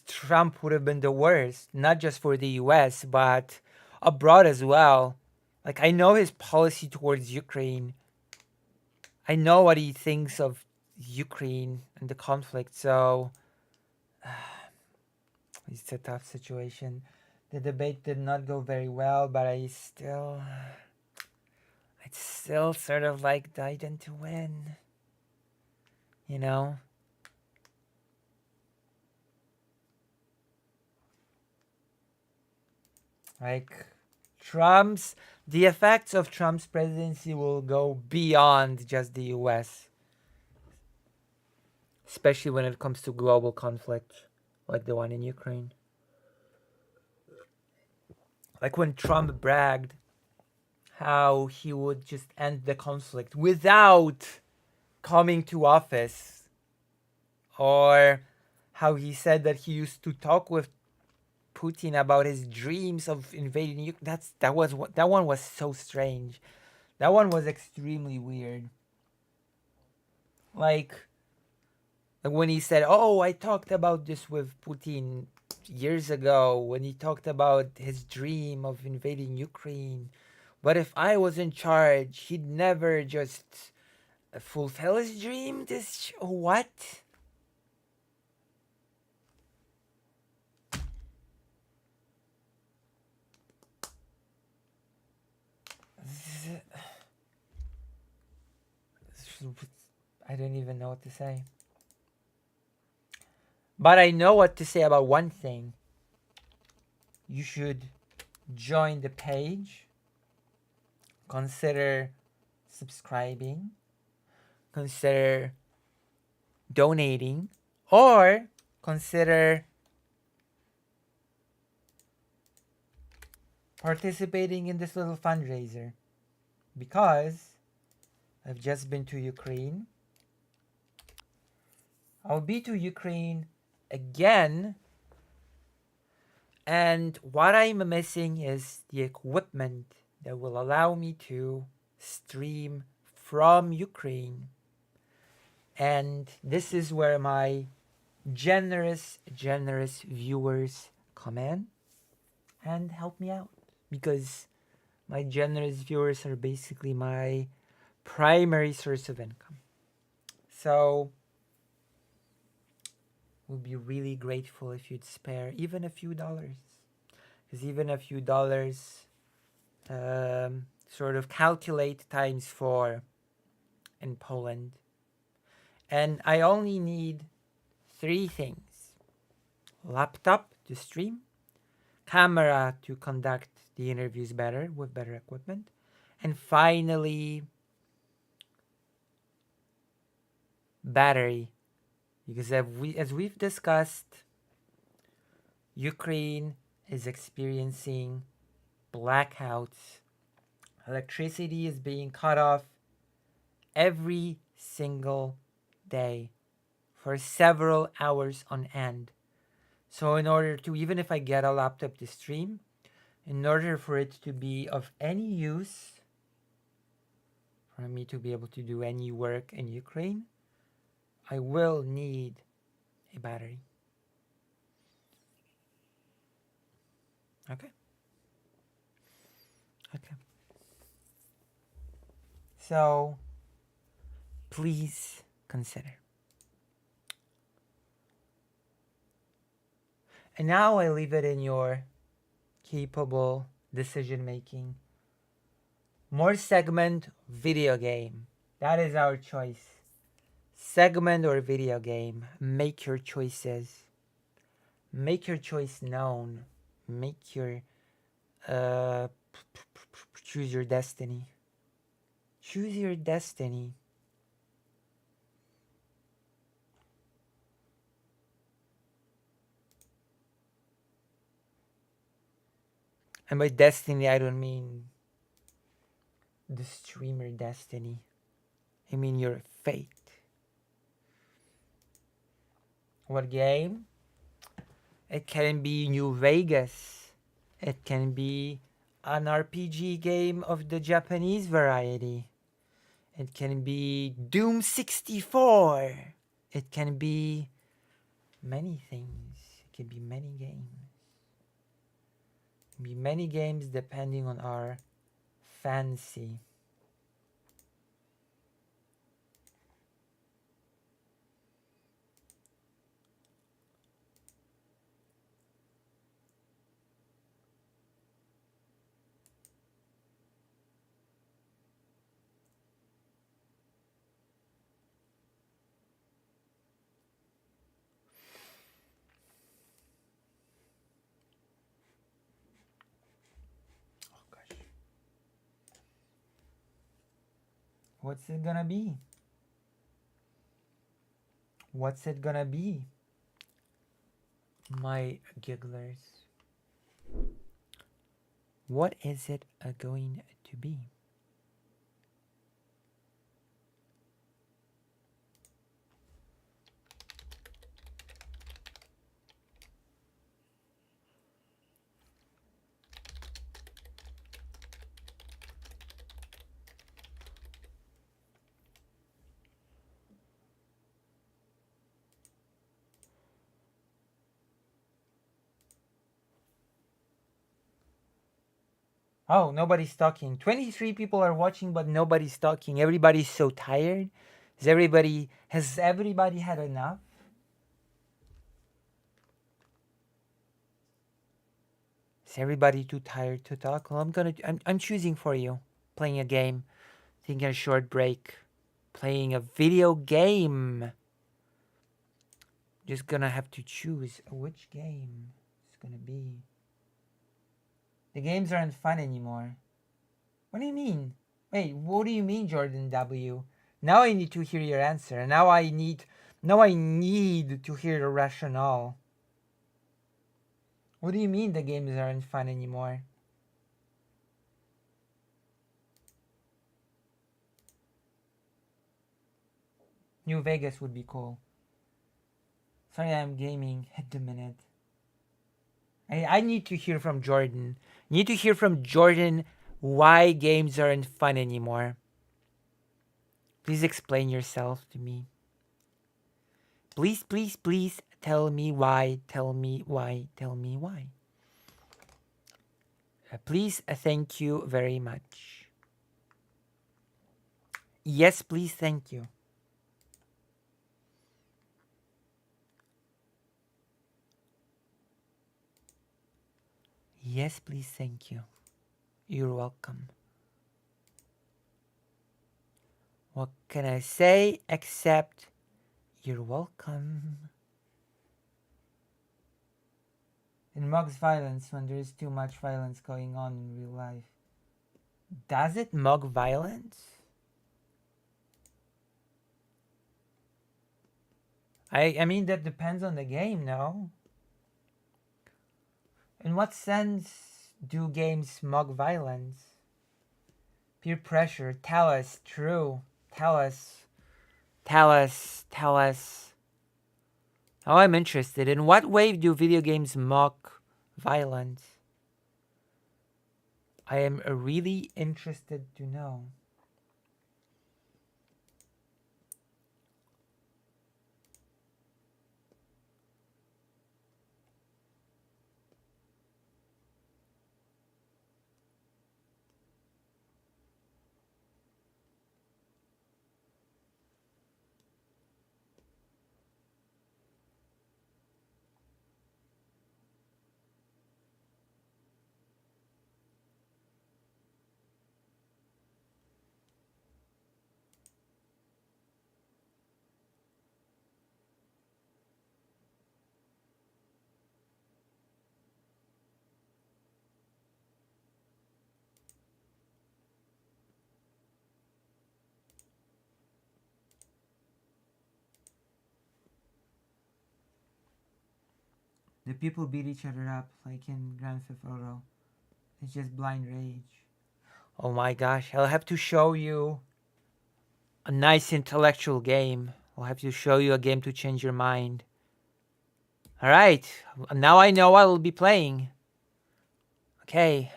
Trump would have been the worst, not just for the US, but abroad as well. Like, I know his policy towards Ukraine. I know what he thinks of Ukraine and the conflict, so it's a tough situation. The debate did not go very well, but I'd still sort of like Biden to win. You know? Like, the effects of Trump's presidency will go beyond just the US. Especially when it comes to global conflict, like the one in Ukraine. Like when Trump bragged how he would just end the conflict without coming to office. Or how he said that he used to talk with Putin about his dreams of invading Ukraine. That one was so strange. That one was extremely weird. Like when he said, "Oh, I talked about this with Putin years ago," when he talked about his dream of invading Ukraine. But if I was in charge, he'd never just fulfill his dream. What? I don't even know what to say. But I know what to say about one thing. You should join the page. Consider subscribing. Consider donating. Or consider participating in this little fundraiser. Because I've just been to Ukraine. I'll be to Ukraine again. And what I'm missing is the equipment that will allow me to stream from Ukraine. And this is where my generous viewers come in and help me out. Because my generous viewers are basically my primary source of income. So would be really grateful if you'd spare even a few dollars. Because even a few dollars sort of calculate times 4 in Poland. And I only need 3 things. Laptop to stream, camera to conduct the interviews better with better equipment, and finally battery. Because as we've discussed, Ukraine is experiencing blackouts. Electricity is being cut off every single day for several hours on end. So in order to, even if I get a laptop to stream, in order for it to be of any use, for me to be able to do any work in Ukraine, I will need a battery. Okay. Okay. So, please consider. And now I leave it in your capable decision making. More segment, video game. That is our choice. Segment or video game. Make your choices. Make your choice known. Make your choose your destiny. Choose your destiny. And by destiny, I don't mean the streamer destiny. I mean your fate. What game? It can be New Vegas. It can be an RPG game of the Japanese variety. It can be Doom 64. It can be many things. It can be many games. It can be many games depending on our fancy. What's it gonna be? What's it gonna be? My gigglers. What is it going to be? Oh, nobody's talking. 23 people are watching, but nobody's talking. Everybody's so tired. Has everybody had enough? Is everybody too tired to talk? Well, I'm choosing for you. Playing a game, taking a short break, playing a video game. Just gonna have to choose which game it's gonna be. The games aren't fun anymore. What do you mean? Wait, what do you mean, Jordan W? Now I need to hear your answer. Now I need to hear the rationale. What do you mean the games aren't fun anymore? New Vegas would be cool. Sorry, I'm gaming at the minute. I need to hear from Jordan. Need to hear from Jordan why games aren't fun anymore. Please explain yourself to me. Please, please, please tell me why. Tell me why. Tell me why. Please, thank you very much. Yes, please, thank you. Yes, please, thank you. You're welcome. What can I say except you're welcome? It mugs violence when there is too much violence going on in real life. Does it mug violence? I mean, that depends on the game, no? In what sense do games mug violence? Peer pressure. Tell us. True. Tell us. Tell us. Tell us. Oh, I'm interested. In what way do video games mock violence? I am really interested to know. The people beat each other up like in Grand Theft Auto. It's just blind rage. Oh my gosh, I'll have to show you a nice intellectual game. I'll have to show you a game to change your mind. Alright, now I know what I'll be playing. Okay,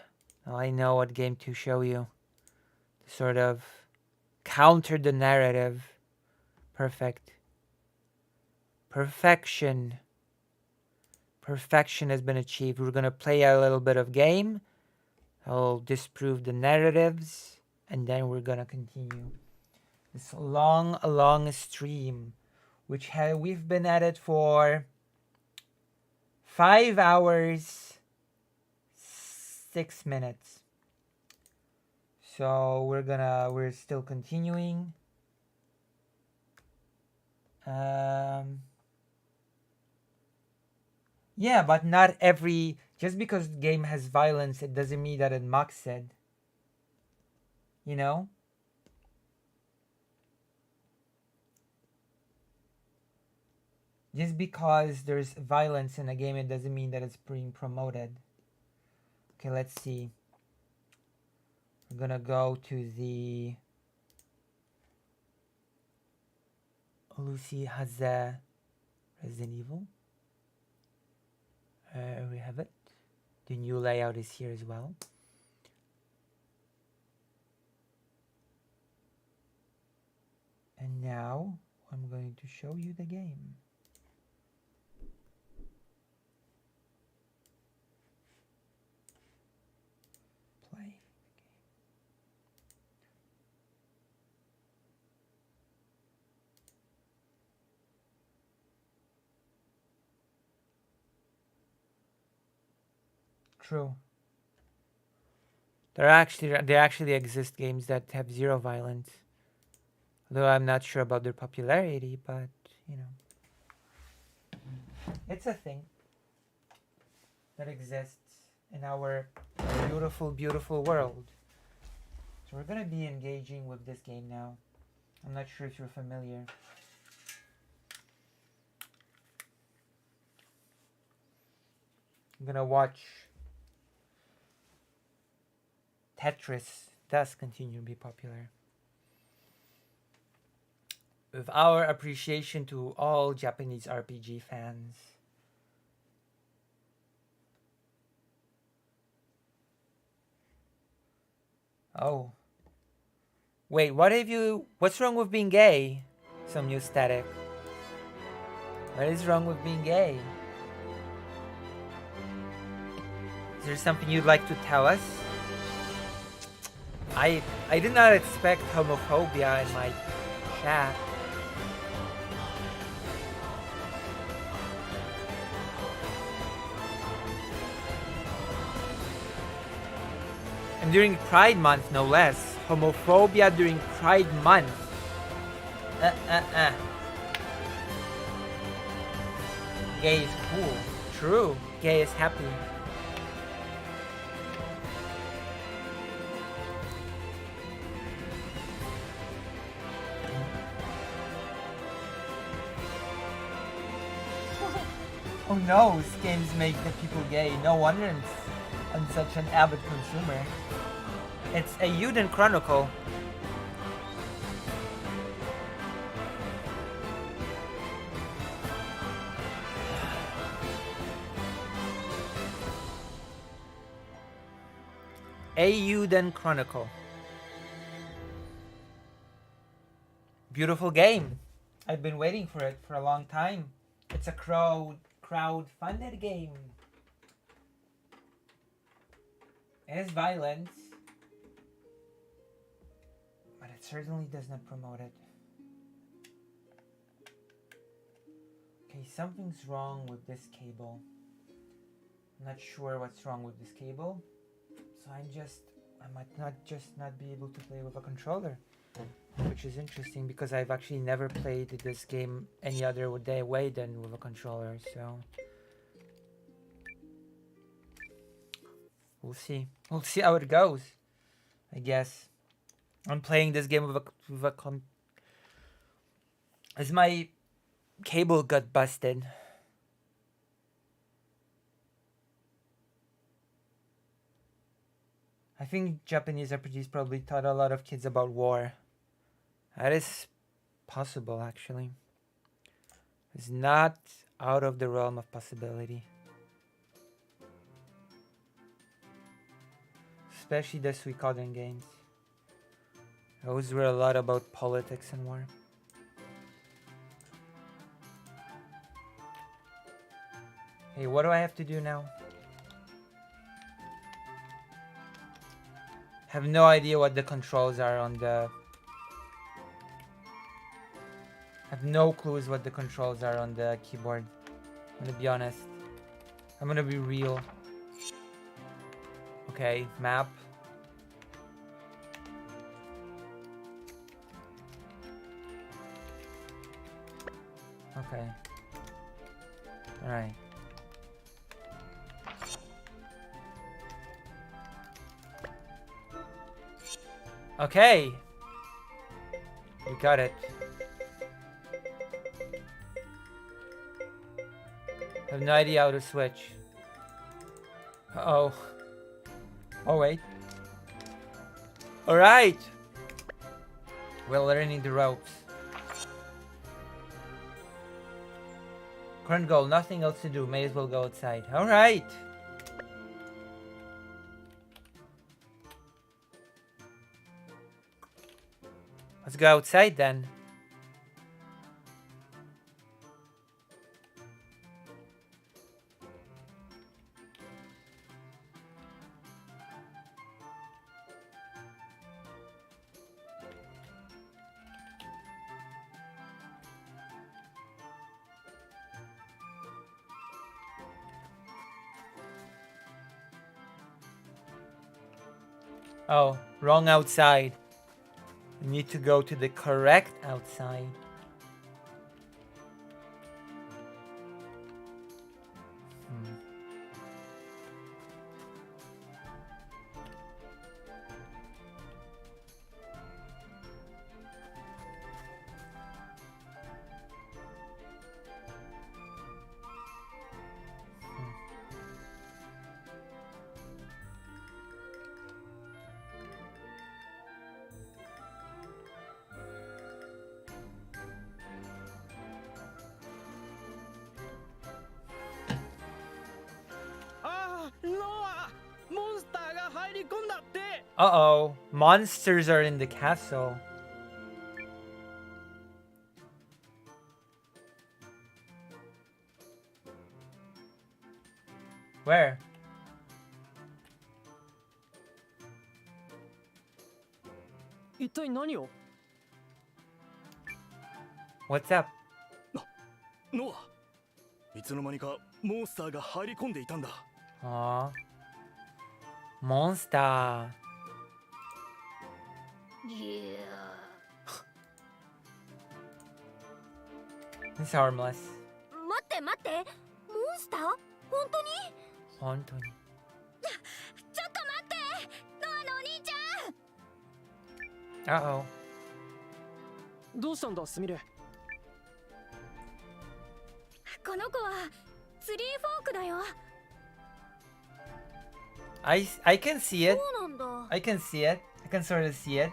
now I know what game to show you. To sort of counter the narrative. Perfect. Perfection. Perfection has been achieved. We're going to play a little bit of game. I'll disprove the narratives. And then we're going to continue this long stream. Which we've been at it for 5 hours, 6 minutes. So we're still continuing. Yeah, but not every... Just because the game has violence, it doesn't mean that it mocks it. You know? Just because there's violence in a game, it doesn't mean that it's being promoted. Okay, let's see. We're gonna go to the... Lucy has Resident Evil. We have it. The new layout is here as well. And now I'm going to show you the game. Play. True. There actually exist games that have zero violence. Though I'm not sure about their popularity, but you know, it's a thing that exists in our beautiful, beautiful world. So we're gonna be engaging with this game now. I'm not sure if you're familiar. I'm gonna watch Tetris thus continue to be popular. With our appreciation to all Japanese RPG fans. Oh. Wait, what's wrong with being gay? Some new static. What is wrong with being gay? Is there something you'd like to tell us? I did not expect homophobia in my chat. And during Pride Month, no less. Homophobia during Pride Month. Gay is cool. True. Gay is happy. Oh no, games make the people gay. No wonder I'm such an avid consumer. It's a Eiyuden Chronicle. Eiyuden Chronicle. Beautiful game. I've been waiting for it for a long time. It's a crowd-funded game. It has violence, but it certainly does not promote it. Okay, something's wrong with this cable. I'm not sure what's wrong with this cable, so I might not be able to play with a controller, which is interesting because I've actually never played this game any other way than with a controller, so we'll see how it goes, I guess. I'm playing this game as my cable got busted. I think Japanese RPGs probably taught a lot of kids about war. That is possible, actually. It's not out of the realm of possibility. Especially the Suikoden games. Those were a lot about politics and war. Hey, what do I have to do now? Have no idea what the controls are on the... Have no clues what the controls are on the keyboard. I'm gonna be honest. I'm gonna be real. Okay, map. Okay. Alright. Okay. We got it. I have no idea how to switch. Uh-oh. Oh, wait. Alright. We're learning the ropes. Current goal, nothing else to do. May as well go outside. Alright. Let's go outside then. Oh, wrong outside. We need to go to the correct outside. Uh-oh. Monsters are in the castle. Where? What's up? ノア、いつの間にかモンスターが入り込んでいたんだ。Aw. Monster. It's harmless. 待って待って、モンスター？本当に？本当に。ちょっと待って、ノアのお兄ちゃん。Uh-oh. どうしたんだ、スミレ。この子はツリーフォークだよ。I can see it. そうなんだ。I can see it. I can sort of see it.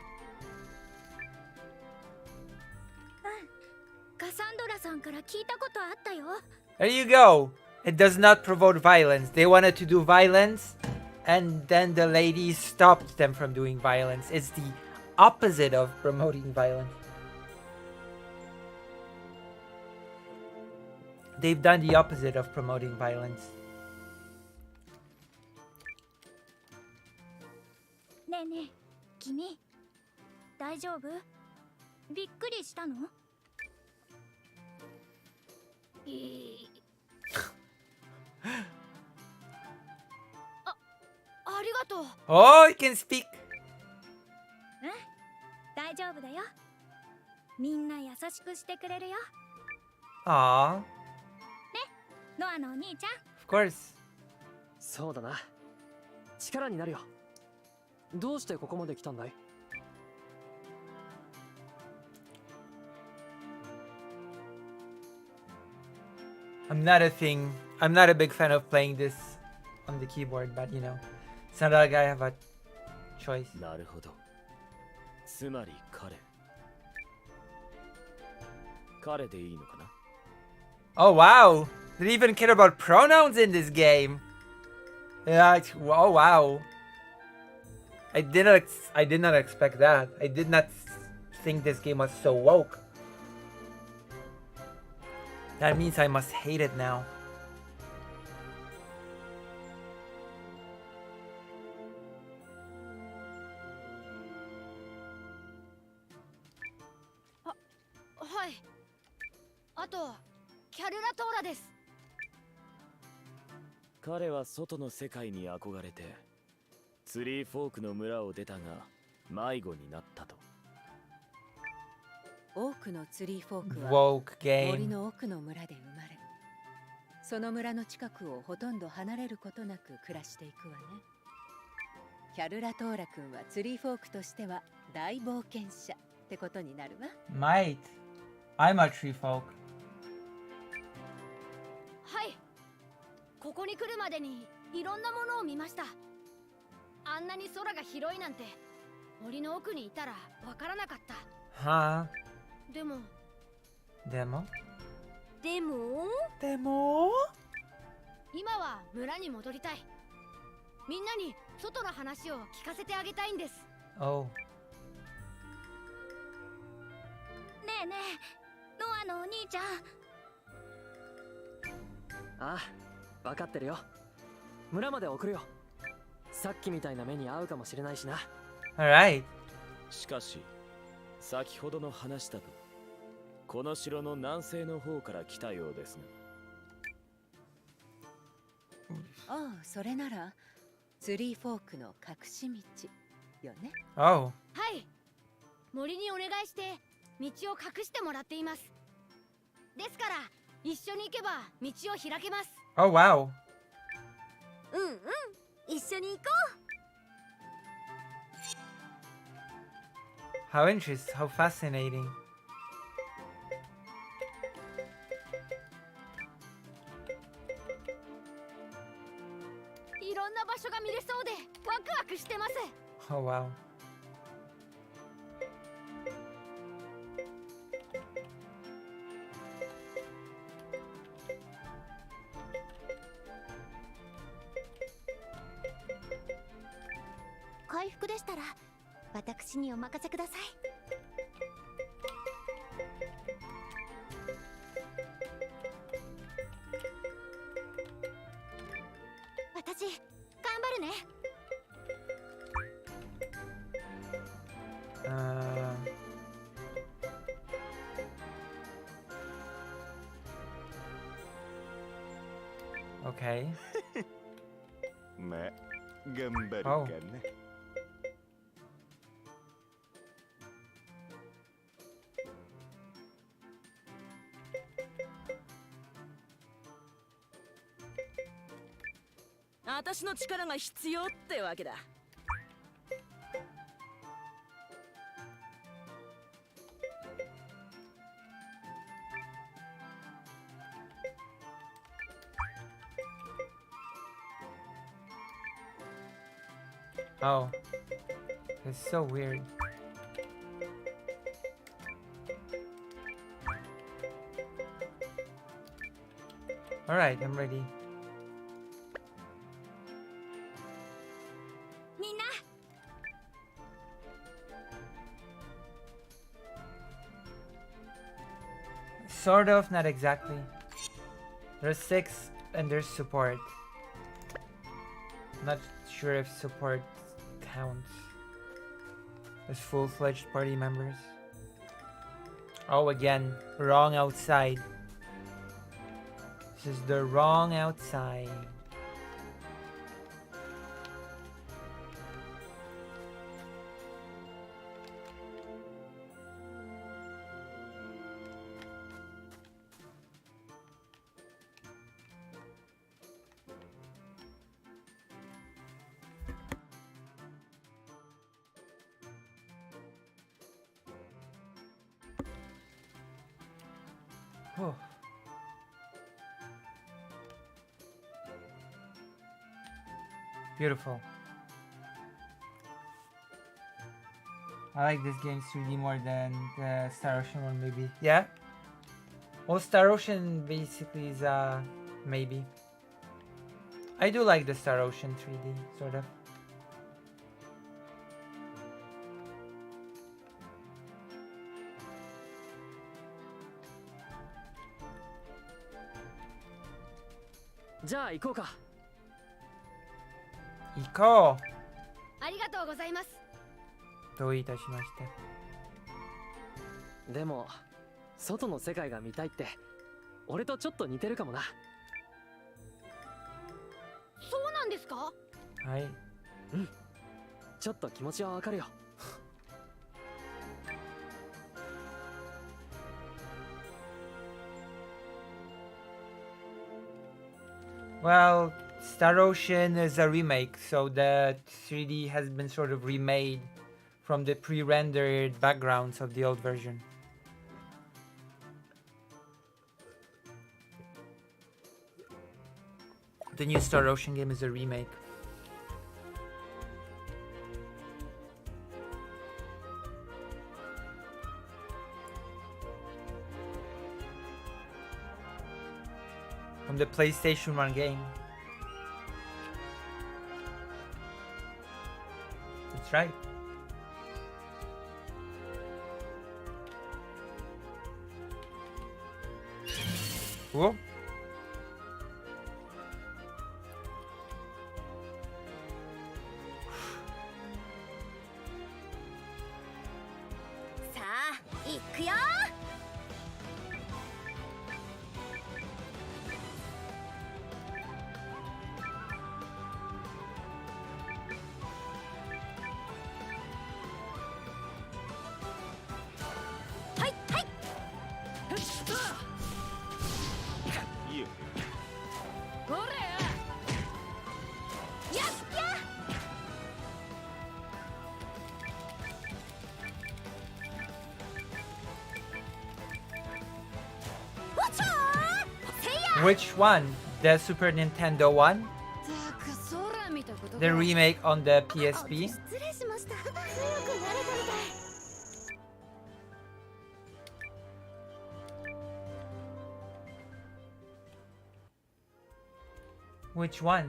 カサンドラさんから聞いたことあったよ。 There you go. It does not promote violence. They wanted to do violence, and then the lady stopped them from doing violence. It's the opposite of promoting violence. They've done the opposite of promoting violence. ねえねえ君大丈夫びっくりしたのありがとう Oh, you can speak. 大丈夫だよみんな優しくしてくれるよ Aw, ノアのお兄ちゃん of course. そうだな力になるよどうしてここまで来たんだい I'm not a big fan of playing this on the keyboard, but you know, it's not like I have a choice. なるほどつまり彼でいいのかな Oh wow, they even care about pronouns in this game. Yeah, oh wow. I did not expect that. I did not think this game was so woke. That means I must hate it now. Hi. あとキャルラトーラです彼は外の世界に憧れてツリーフォークの村を出たが迷子になったと多くのツリーフォークは Woke 森 game. の奥の村で生まれその村の近くをほとんど離れることなく暮らしていくわねキャルラトーラ君はツリーフォークとしては大冒険者ってことになるわ Might. I'm a tree folk. はいここに来るまでにいろんなものを見ましたあんなに空が広いなんて森の奥にいたらわからなかった Huh? でも Demo? でも Demo? 今は村に戻りたいみんなに外の話を聞かせてあげたいんです Oh. ねえねえノアのお兄ちゃんああ分かってるよ村まで送るよさっきみたいな目に遭うかもしれないしな Alright. しかし先ほどの話だとこの城の南西の方から来たようですねああそれならツリーフォークの隠し道よね Oh. はい森にお願いして道を隠してもらっていますですから一緒に行けば道を開けます Oh wow. うんうん一緒に行こ How interesting. How fascinating. ういろんな場所が見れそうでワクワクしてます Oh wow. 回復でしたら私にお任せください私頑張るね Okay. まあ頑張るか Oh. な私の力が必要ってわけだ Oh. It's so weird. Alright, I'm ready. Sort of, not exactly. There's 6 and there's support. Not sure if support counts as full-fledged party members. Oh, again, wrong outside. This is the wrong outside. Oh. Beautiful. I like this game 3D more than the Star Ocean one, maybe. Yeah? Well, Star Ocean basically is maybe. I do like the Star Ocean 3D, sort of. Iko ka. 行こありがとうございます。う。どういたしまして。でも外の世界が見たいって俺とちょっと似てるかもな。そうなんですか？はい。うん。ちょっと気持ちはわかるよ。Well, Star Ocean is a remake, so the 3D has been sort of remade from the pre-rendered backgrounds of the old version. The new Star Ocean game is a remake. From the PlayStation 1 game. That's right. Whoa. Which one? The Super Nintendo one? The remake on the PSP? Which one?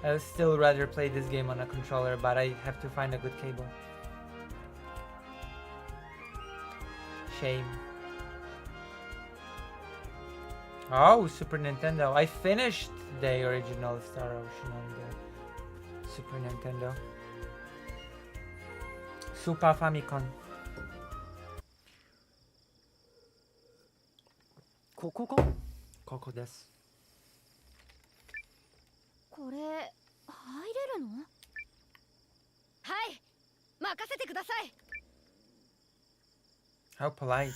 I would still rather play this game on a controller, but I have to find a good cable. Shame. Oh, Super Nintendo. I finished the original Star Ocean on the Super Nintendo. Super Famicom. ここか？ここです。これ入れるの？はい、任せてください。How polite.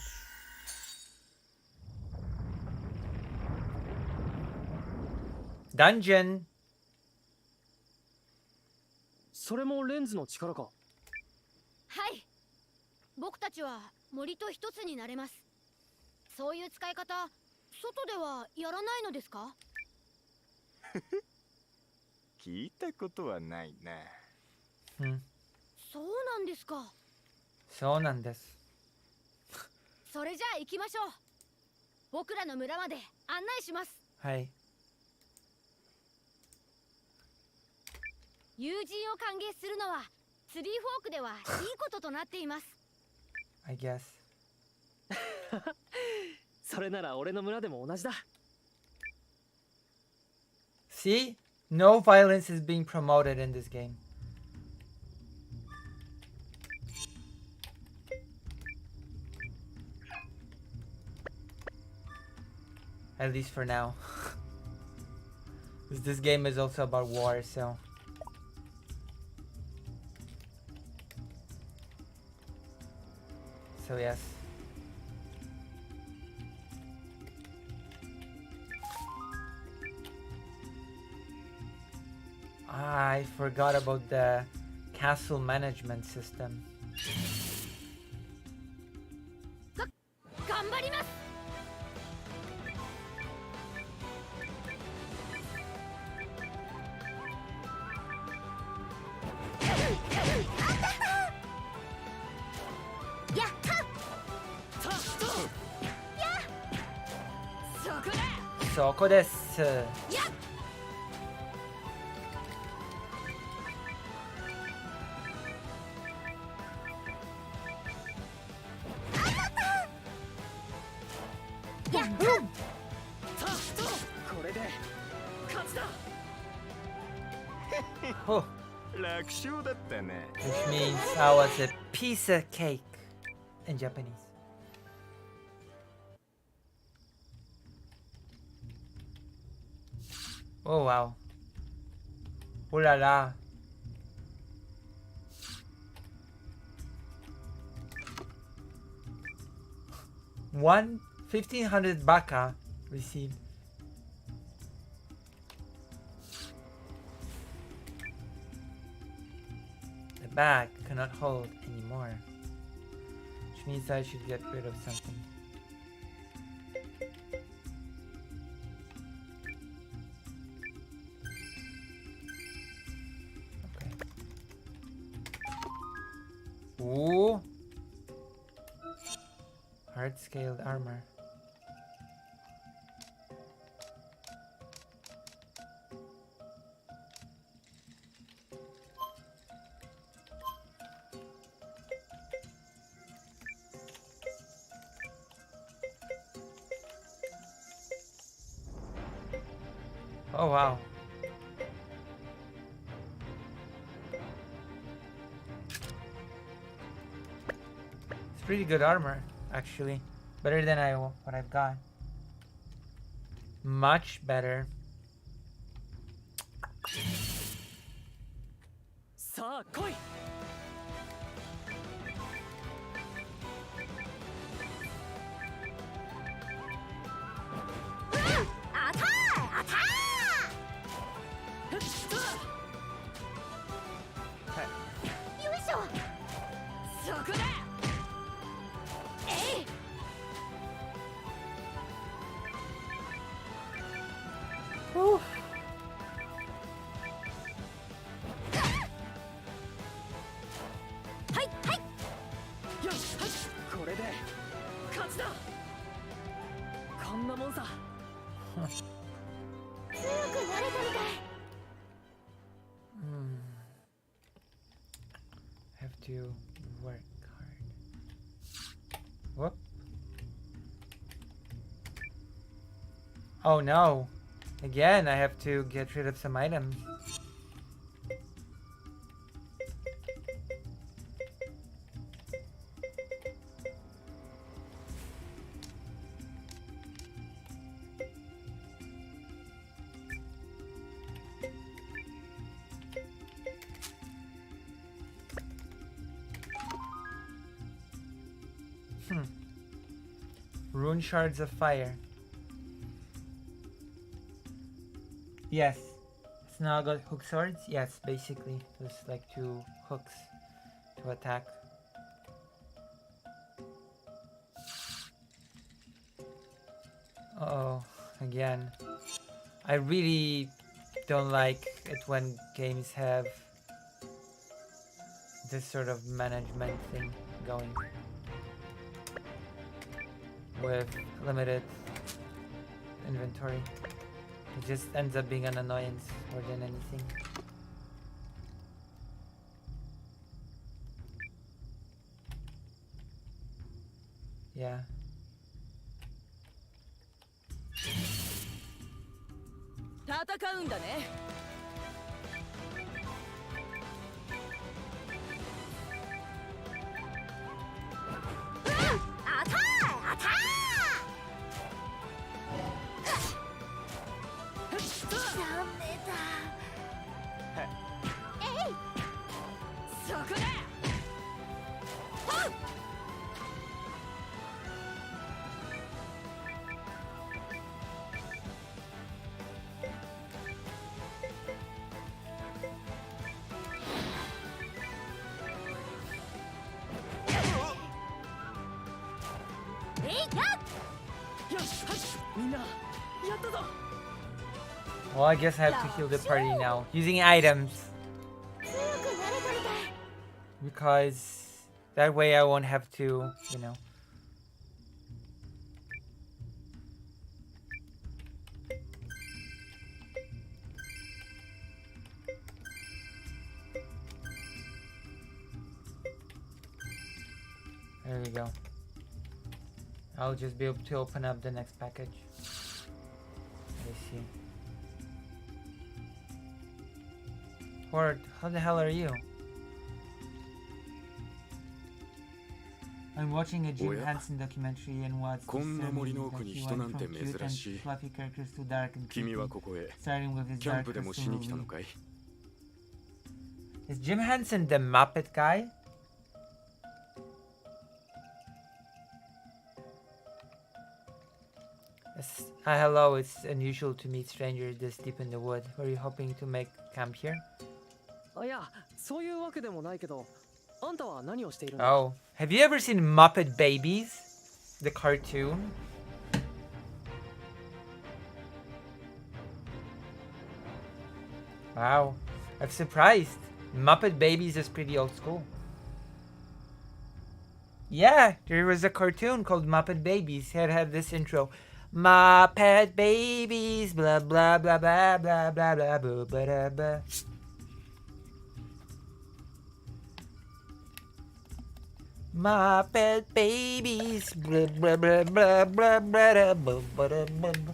Dungeon. それもレンズの力か？はい。僕たちは森と一つになれます。そういう使い方、外ではやらないのですか？聞いたことはないな。そうなんですか。そうなんです。それじゃあ行きましょう。僕らの村まで案内します。はい。友人を歓迎するのはツリーフォークではいいこととなっています。 I guess. それなら俺の村でも同じだ。 See? No violence is being promoted in this game. At least for now. 'Cause this game is also about war, so. So yes. I forgot about the castle management system. 頑張ります。 やったそこです。 やっ これで勝ちだ。 Oh, 楽勝だったね。 which means I was a piece of cake in Japanese. Oh wow. Oh la la. One 1500 baka received. The bag cannot hold anymore, which means I should get rid of something. Okay. Ooh. Hard scaled armor. Oh wow. It's pretty good armor, actually. Better than what I've got. Much better. さあ来い。 アターアター。よいしょ。そこだ。えい。 はいはい。よし、これで勝ちだ。こんなもんさ。 強くなれたみたい。 Have to work hard. Whoop. Oh no. Again, I have to get rid of some items. Rune shards of fire. Yes. It's now got hook swords? Yes, basically. There's like two hooks to attack. Uh-oh. Again. I really don't like it when games have this sort of management thing going. With limited inventory. It just ends up being an annoyance more than anything. Yeah. 戦うんだね。アターアター。ダメだ。えい。そこだ。はっ。Well, I guess I have to heal the party now. Using items. Because that way I won't have to, you know. There we go. I'll just be able to open up the next package. Let's see. Horde, how the hell are you? I'm watching a Jim Henson documentary and what's disturbing is that he went from cute and fluffy characters to dark and creepy, starting with his dark crystal movie. Is Jim Henson the Muppet guy? Hello, it's unusual to meet strangers this deep in the wood. Were you hoping to make camp here? Oh, have you ever seen Muppet Babies? The cartoon? Wow, I'm surprised. Muppet Babies is pretty old school. Yeah, there was a cartoon called Muppet Babies. It had this intro. Muppet Babies, blah blah blah blah blah blah blah blah blah blah. Muppet Babies, blah blah blah blah blah blah blah blah blah.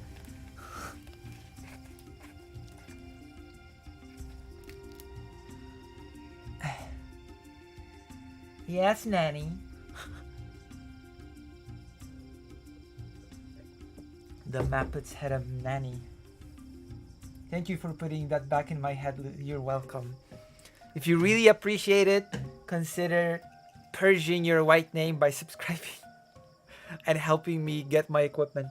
Yes, Nanny. The Muppets had a nanny. Thank you for putting that back in my head. You're welcome. If you really appreciate it, consider purging your white name by subscribing and helping me get my equipment.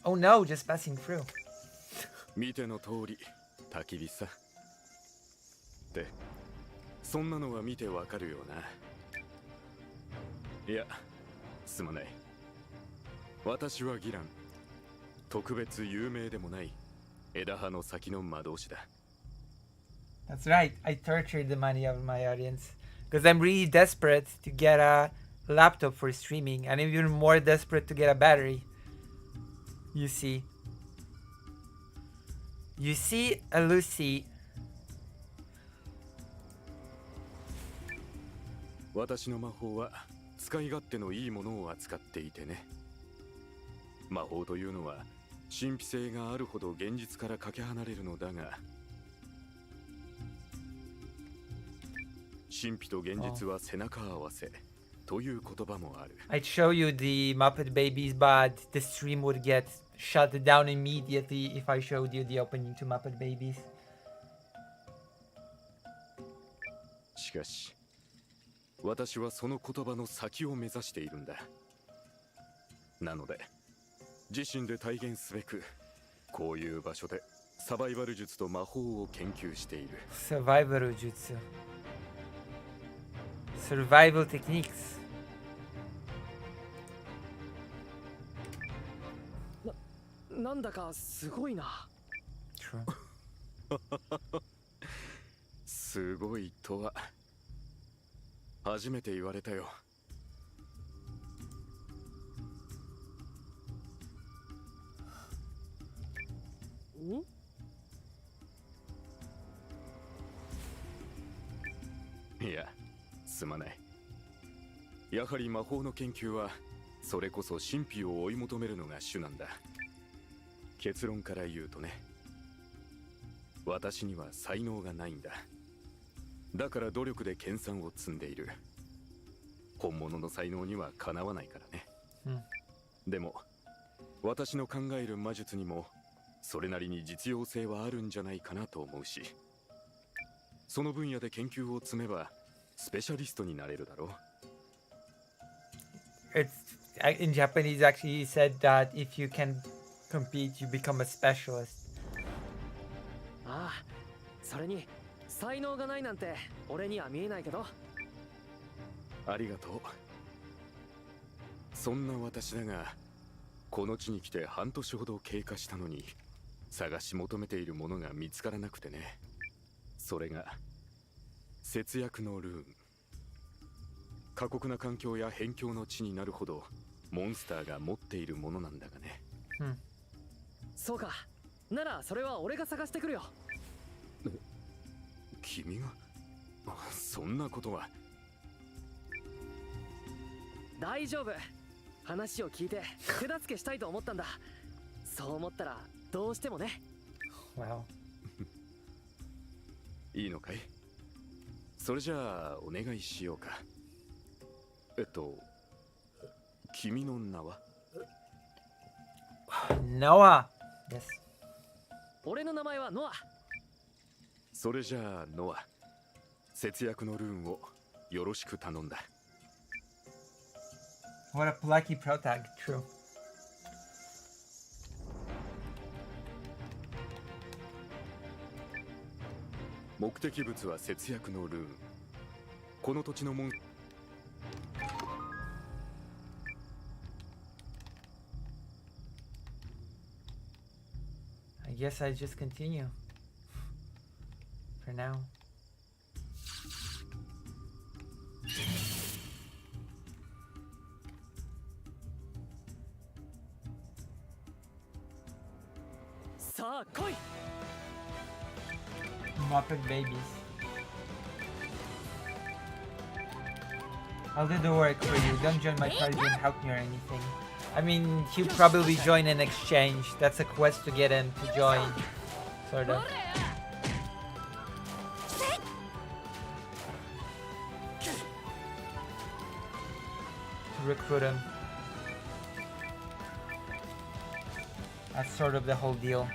Oh no, just passing through. 見ての通り、焚き火さ。って、そんなのは見てわかるよな。いや、すまない。私はギラン。特別有名でもない枝葉の先の魔導士だ。That's right, I tortured the money of my audience. Because I'm really desperate to get a laptop for streaming, and even more desperate to get a battery. You see. You see, Lucy. 私の魔法は使い勝手のいいものを扱っていてね。魔法というのは神秘性があるほど現実からかけ離れるのだが、神秘と現実は背中合わせという言葉もある。I'd show you the Muppet Babies, but the stream would get shut down immediately if I showed you the opening to Muppet Babies. しかし、私はその言葉の先を目指しているんだ。なので、自身で体現すべく、こういう場所でサバイバル術と魔法を研究している。Survival jutsu. Survival techniques. なんだかすごいな。True. すごいとは初めて言われたよ。すまない。やはり魔法の研究はそれこそ神秘を追い求めるのが主なんだ。結論から言うとね、私には才能がないんだ。だから努力で研鑽を積んでいる。本物の才能にはかなわないからね。でも私の考える魔術にもそれなりに実用性はあるんじゃないかなと思うし、その分野で研究を積めばスペシャリストになれるだろう。It's in Japanese actually he said that if you can compete you become a specialist. ああ、それに才能がないなんて俺には見えないけど。ありがとう。そんな私だが、この地に来て半年ほど経過したのに探し求めているものが見つからなくてね。それが節約のルーン。過酷な環境や辺境の地になるほどモンスターが持っているものなんだがね。そうか。ならそれは俺が探してくるよ。君が？そんなことは。大丈夫。話を聞いて手助けしたいと思ったんだ。そう思ったらどうしてもね。Wow. いいのかい？それじゃあお願いしようか。君の名は？ Noah. Yes. 俺の名前はノア。それじゃあノア、節約のルーンをよろしく頼んだ。What a plucky protag, true. 目的物は節約のルーン。この土地のもん。I guess I just continue. For now. さあ来い。 Muppet babies. I'll do the work for you. Don't join my party and help me or anything. I mean, he'll probably join an exchange. That's a quest to get him to join. Sort of. To recruit him. That's sort of the whole deal.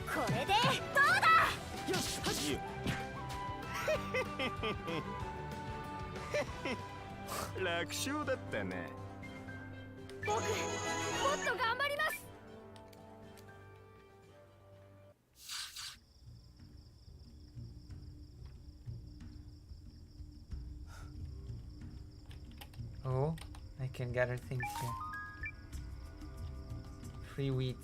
これでどうだ。よし、はじ。楽勝だったね。僕もっと頑張ります。 Oh, I can gather things here. Free wheats.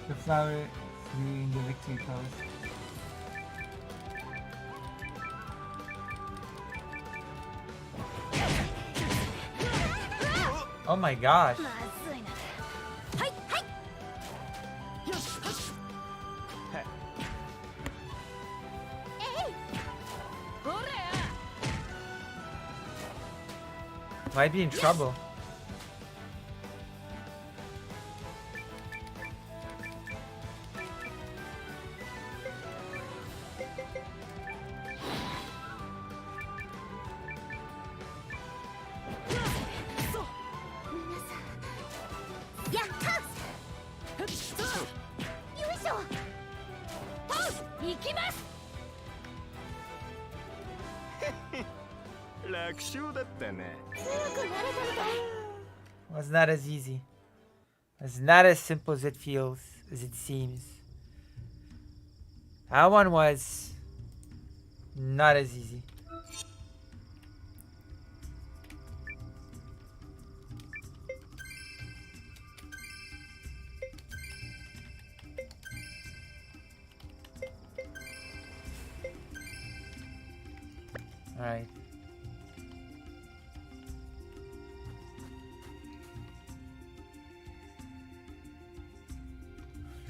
The flower flew in the victory pose. Oh my gosh. まずいな。はいはい。よし、はじ。ほれ。 Might be in trouble. Was not as easy. It's not as simple as it feels, as it seems. That one was not as easy. Alright.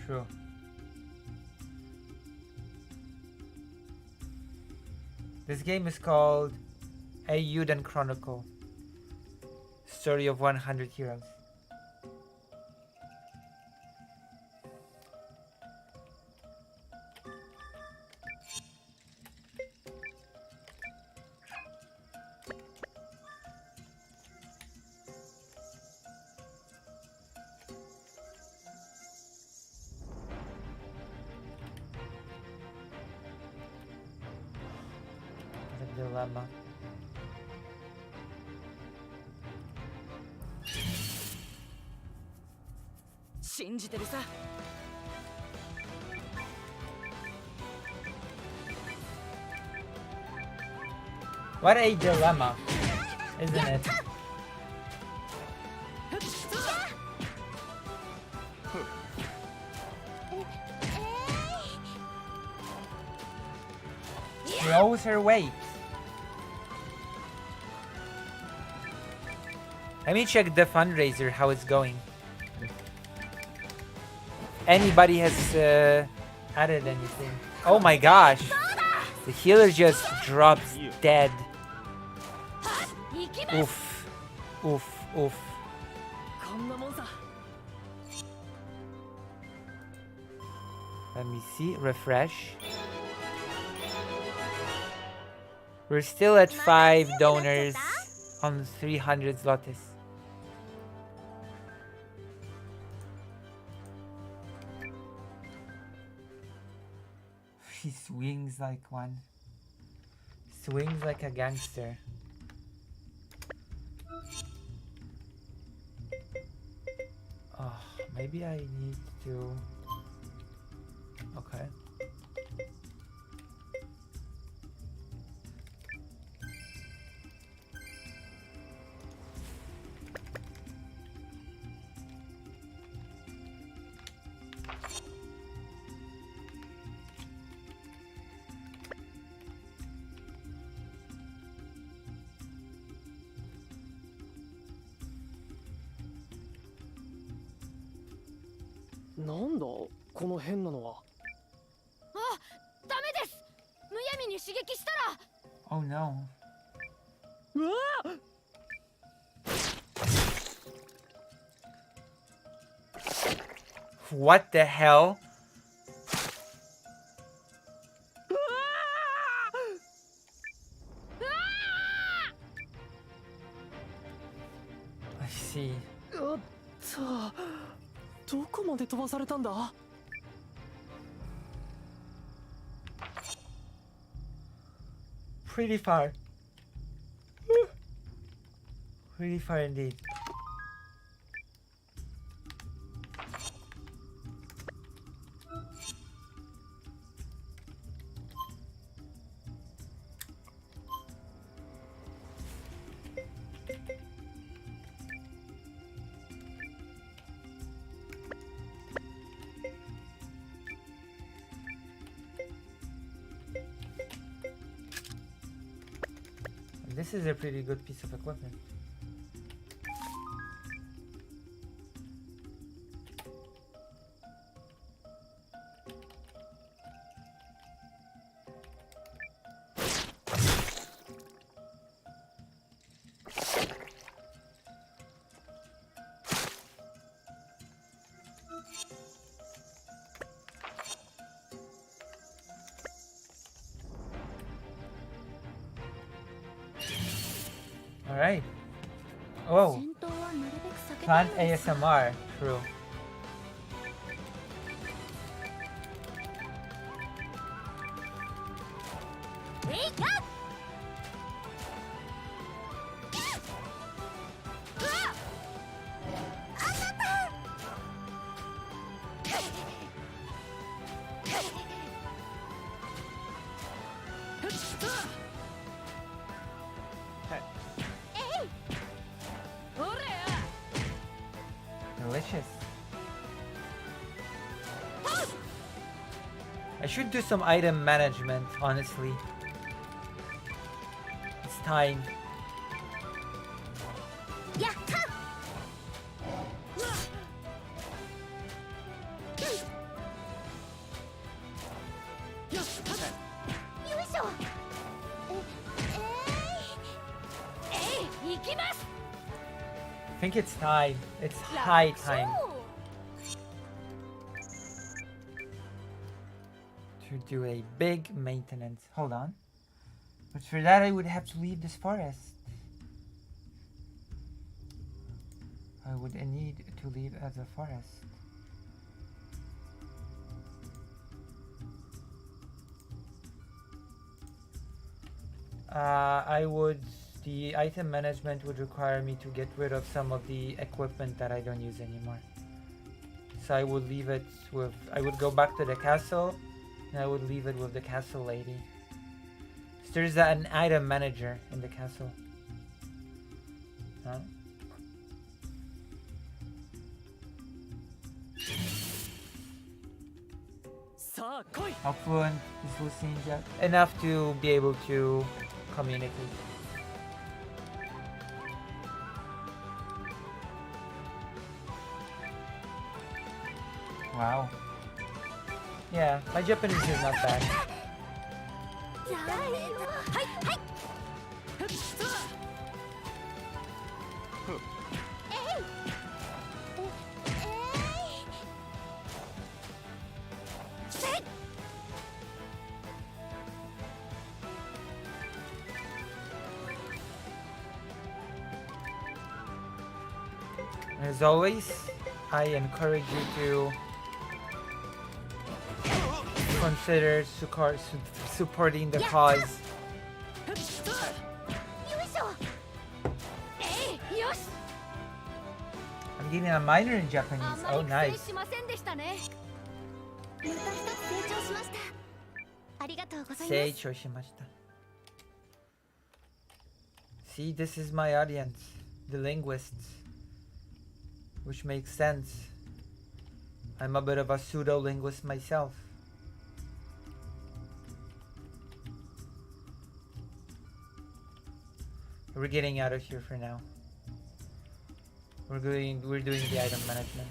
True. This game is called Eiyuden Chronicle. Story of 100 Heroes. The dilemma. What a dilemma, isn't it? Throws her weight. Let me check the fundraiser, how it's going. Anybody has added anything? Oh my gosh! The healer just drops dead. Oof. Oof. Oof. Let me see. Refresh. We're still at 5 donors on 300 zlotys. He swings like one. Swings like a gangster. Oh, maybe I need to... Okay. Oh no. What the hell? I see. Pretty far. Pretty far indeed. This is a pretty good piece of equipment. Alright. Oh. Plant ASMR. True. Delicious. I should do some item management, honestly. time. I think it's time. It's high time to do a big maintenance. Hold on. But for that, I would have to leave this forest. I would need to leave the forest. The item management would require me to get rid of some of the equipment that I don't use anymore. So I would leave it with, I would go back to the castle and I would leave it with the castle lady. So there's an item manager in the castle. Huh? How fluent is Lucinda? Enough to be able to communicate. Wow. Yeah, my Japanese is not bad. As always, I encourage you to consider supporting the cause. I'm getting a minor in Japanese. Oh, nice. Seichou shimashita. See, this is my audience, the linguists. Which makes sense. I'm a bit of a pseudo-linguist myself. We're getting out of here for now. We're doing the item management.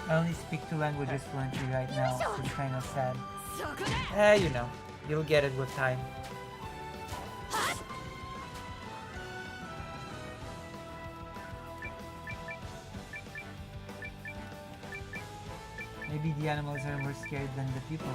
I only speak 2 languages fluently right now, so it's kind of sad. You know, you'll get it with time. Maybe the animals are more scared than the people.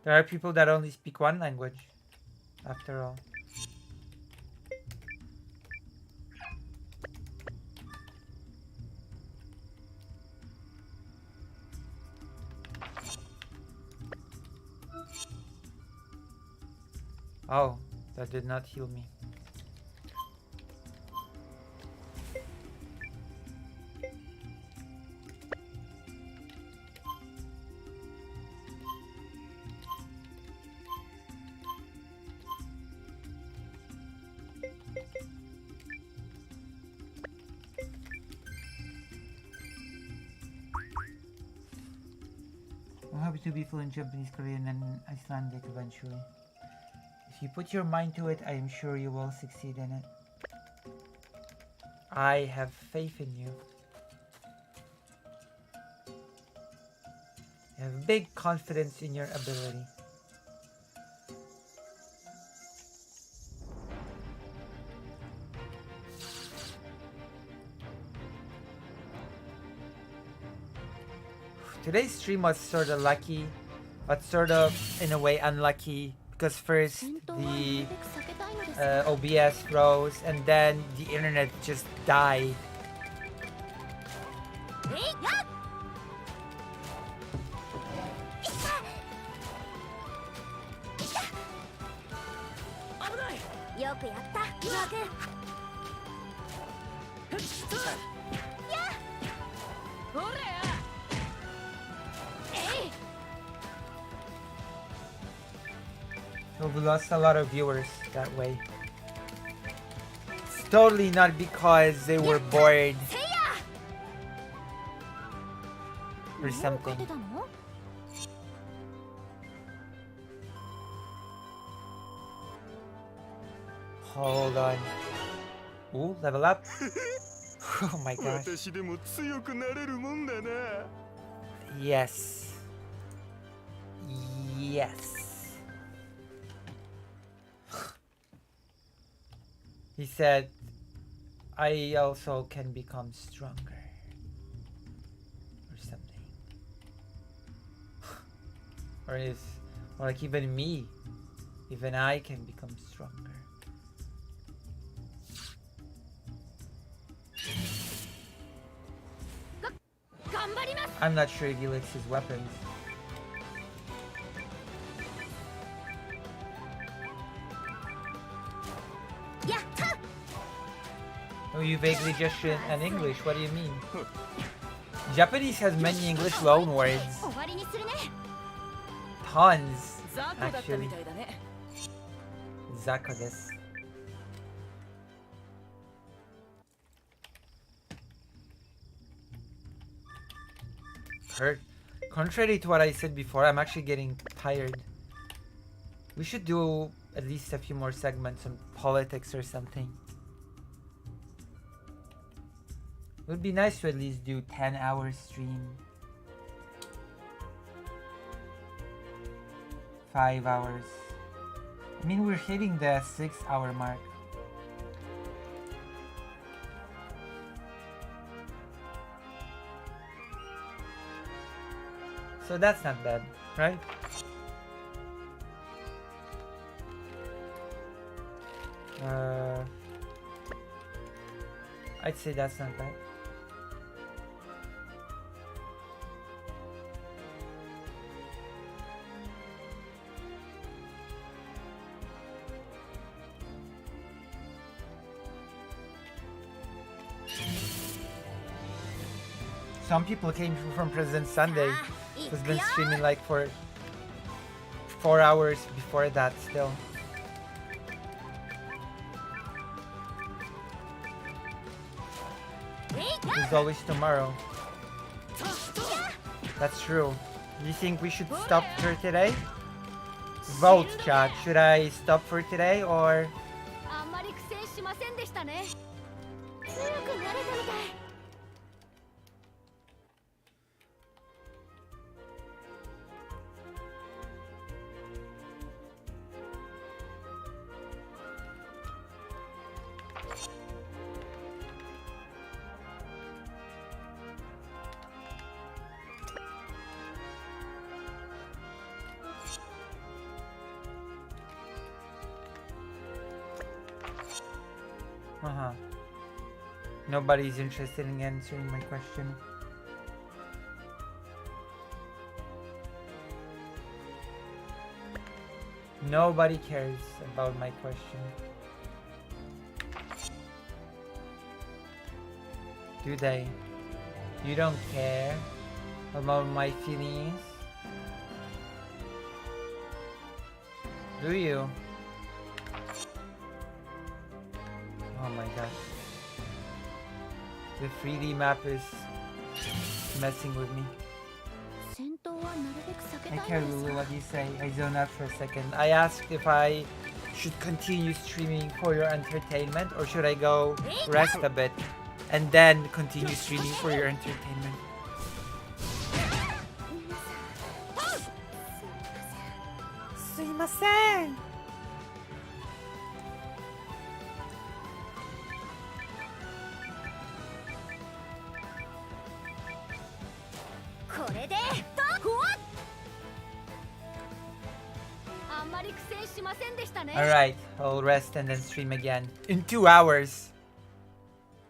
There are people that only speak 1 language, after all. Oh, that did not heal me. I'm happy to be fluent in Japanese, Korean, and Icelandic eventually. If you put your mind to it, I am sure you will succeed in it. I have faith in you. I have big confidence in your ability. Today's stream was sort of lucky, but sort of in a way unlucky, because first the OBS froze and then the internet just died. よくやったマー君。おれや。えい。 So we lost a lot of viewers that way. It's totally not because they were bored せいや。 or もう勝 something. てたの？ Hold on. Ooh, level up. Oh my gosh. 私でも強くなれるもんだな。 Yes. Yes. He said, I also can become stronger. Or something. Or like even me. Even I can become stronger. I'm not sure if he likes his weapons. Oh, you vaguely gestured in English. What do you mean? Japanese has many English loan words. 終わりにするね。 Tons, 雑魚だったみ actually. たいだね。 Zako desu. Hurt. Contrary to what I said before, I'm actually getting tired. We should do at least a few more segments on politics or something. It would be nice to at least do 10-hour stream. 5 hours. I mean, we're hitting the 6-hour mark. So that's not bad, right? I'd say that's not bad. Some people came from President Sunday, who's been streaming like for 4 hours before that still. There's always tomorrow. That's true. Do you think we should stop for today? Vote, chat. Should I stop for today or... あんまり苦戦しませんでしたね。強くなれたみたい。 Nobody's interested in answering my question. Nobody cares about my question. Do they? You don't care about my feelings? Do you? Oh my gosh. The 3D map is messing with me. 戦闘はなるべく避け I たい care, んです Lulu, が what do you say? I zoned out for a second. I asked if I should continue streaming for your entertainment or should I go rest a bit and then continue streaming for your entertainment. Sumimasen! これであんまり苦戦しませんでしたね。 Alright, I'll rest and then stream again. In 2 hours.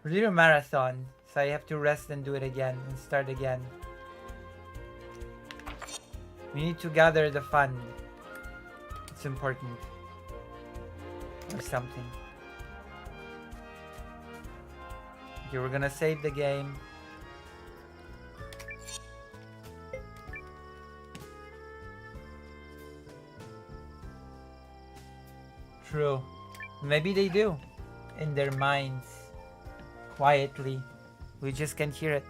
We're doing a marathon, so I have to rest and do it again and start again. We need to gather the fund. It's important. or something. Okay, we're gonna save the game. True. Maybe they do. In their minds. Quietly. We just can't hear it.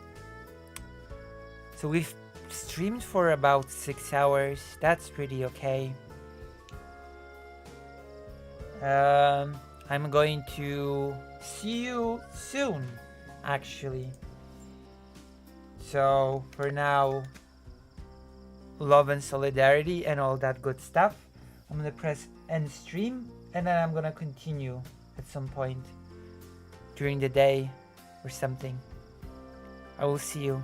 So we've streamed for about 6 hours. That's pretty okay. I'm going to see you soon, actually. So for now, love and solidarity and all that good stuff. I'm gonna press end stream and then I'm gonna continue at some point during the day or something. I will see you.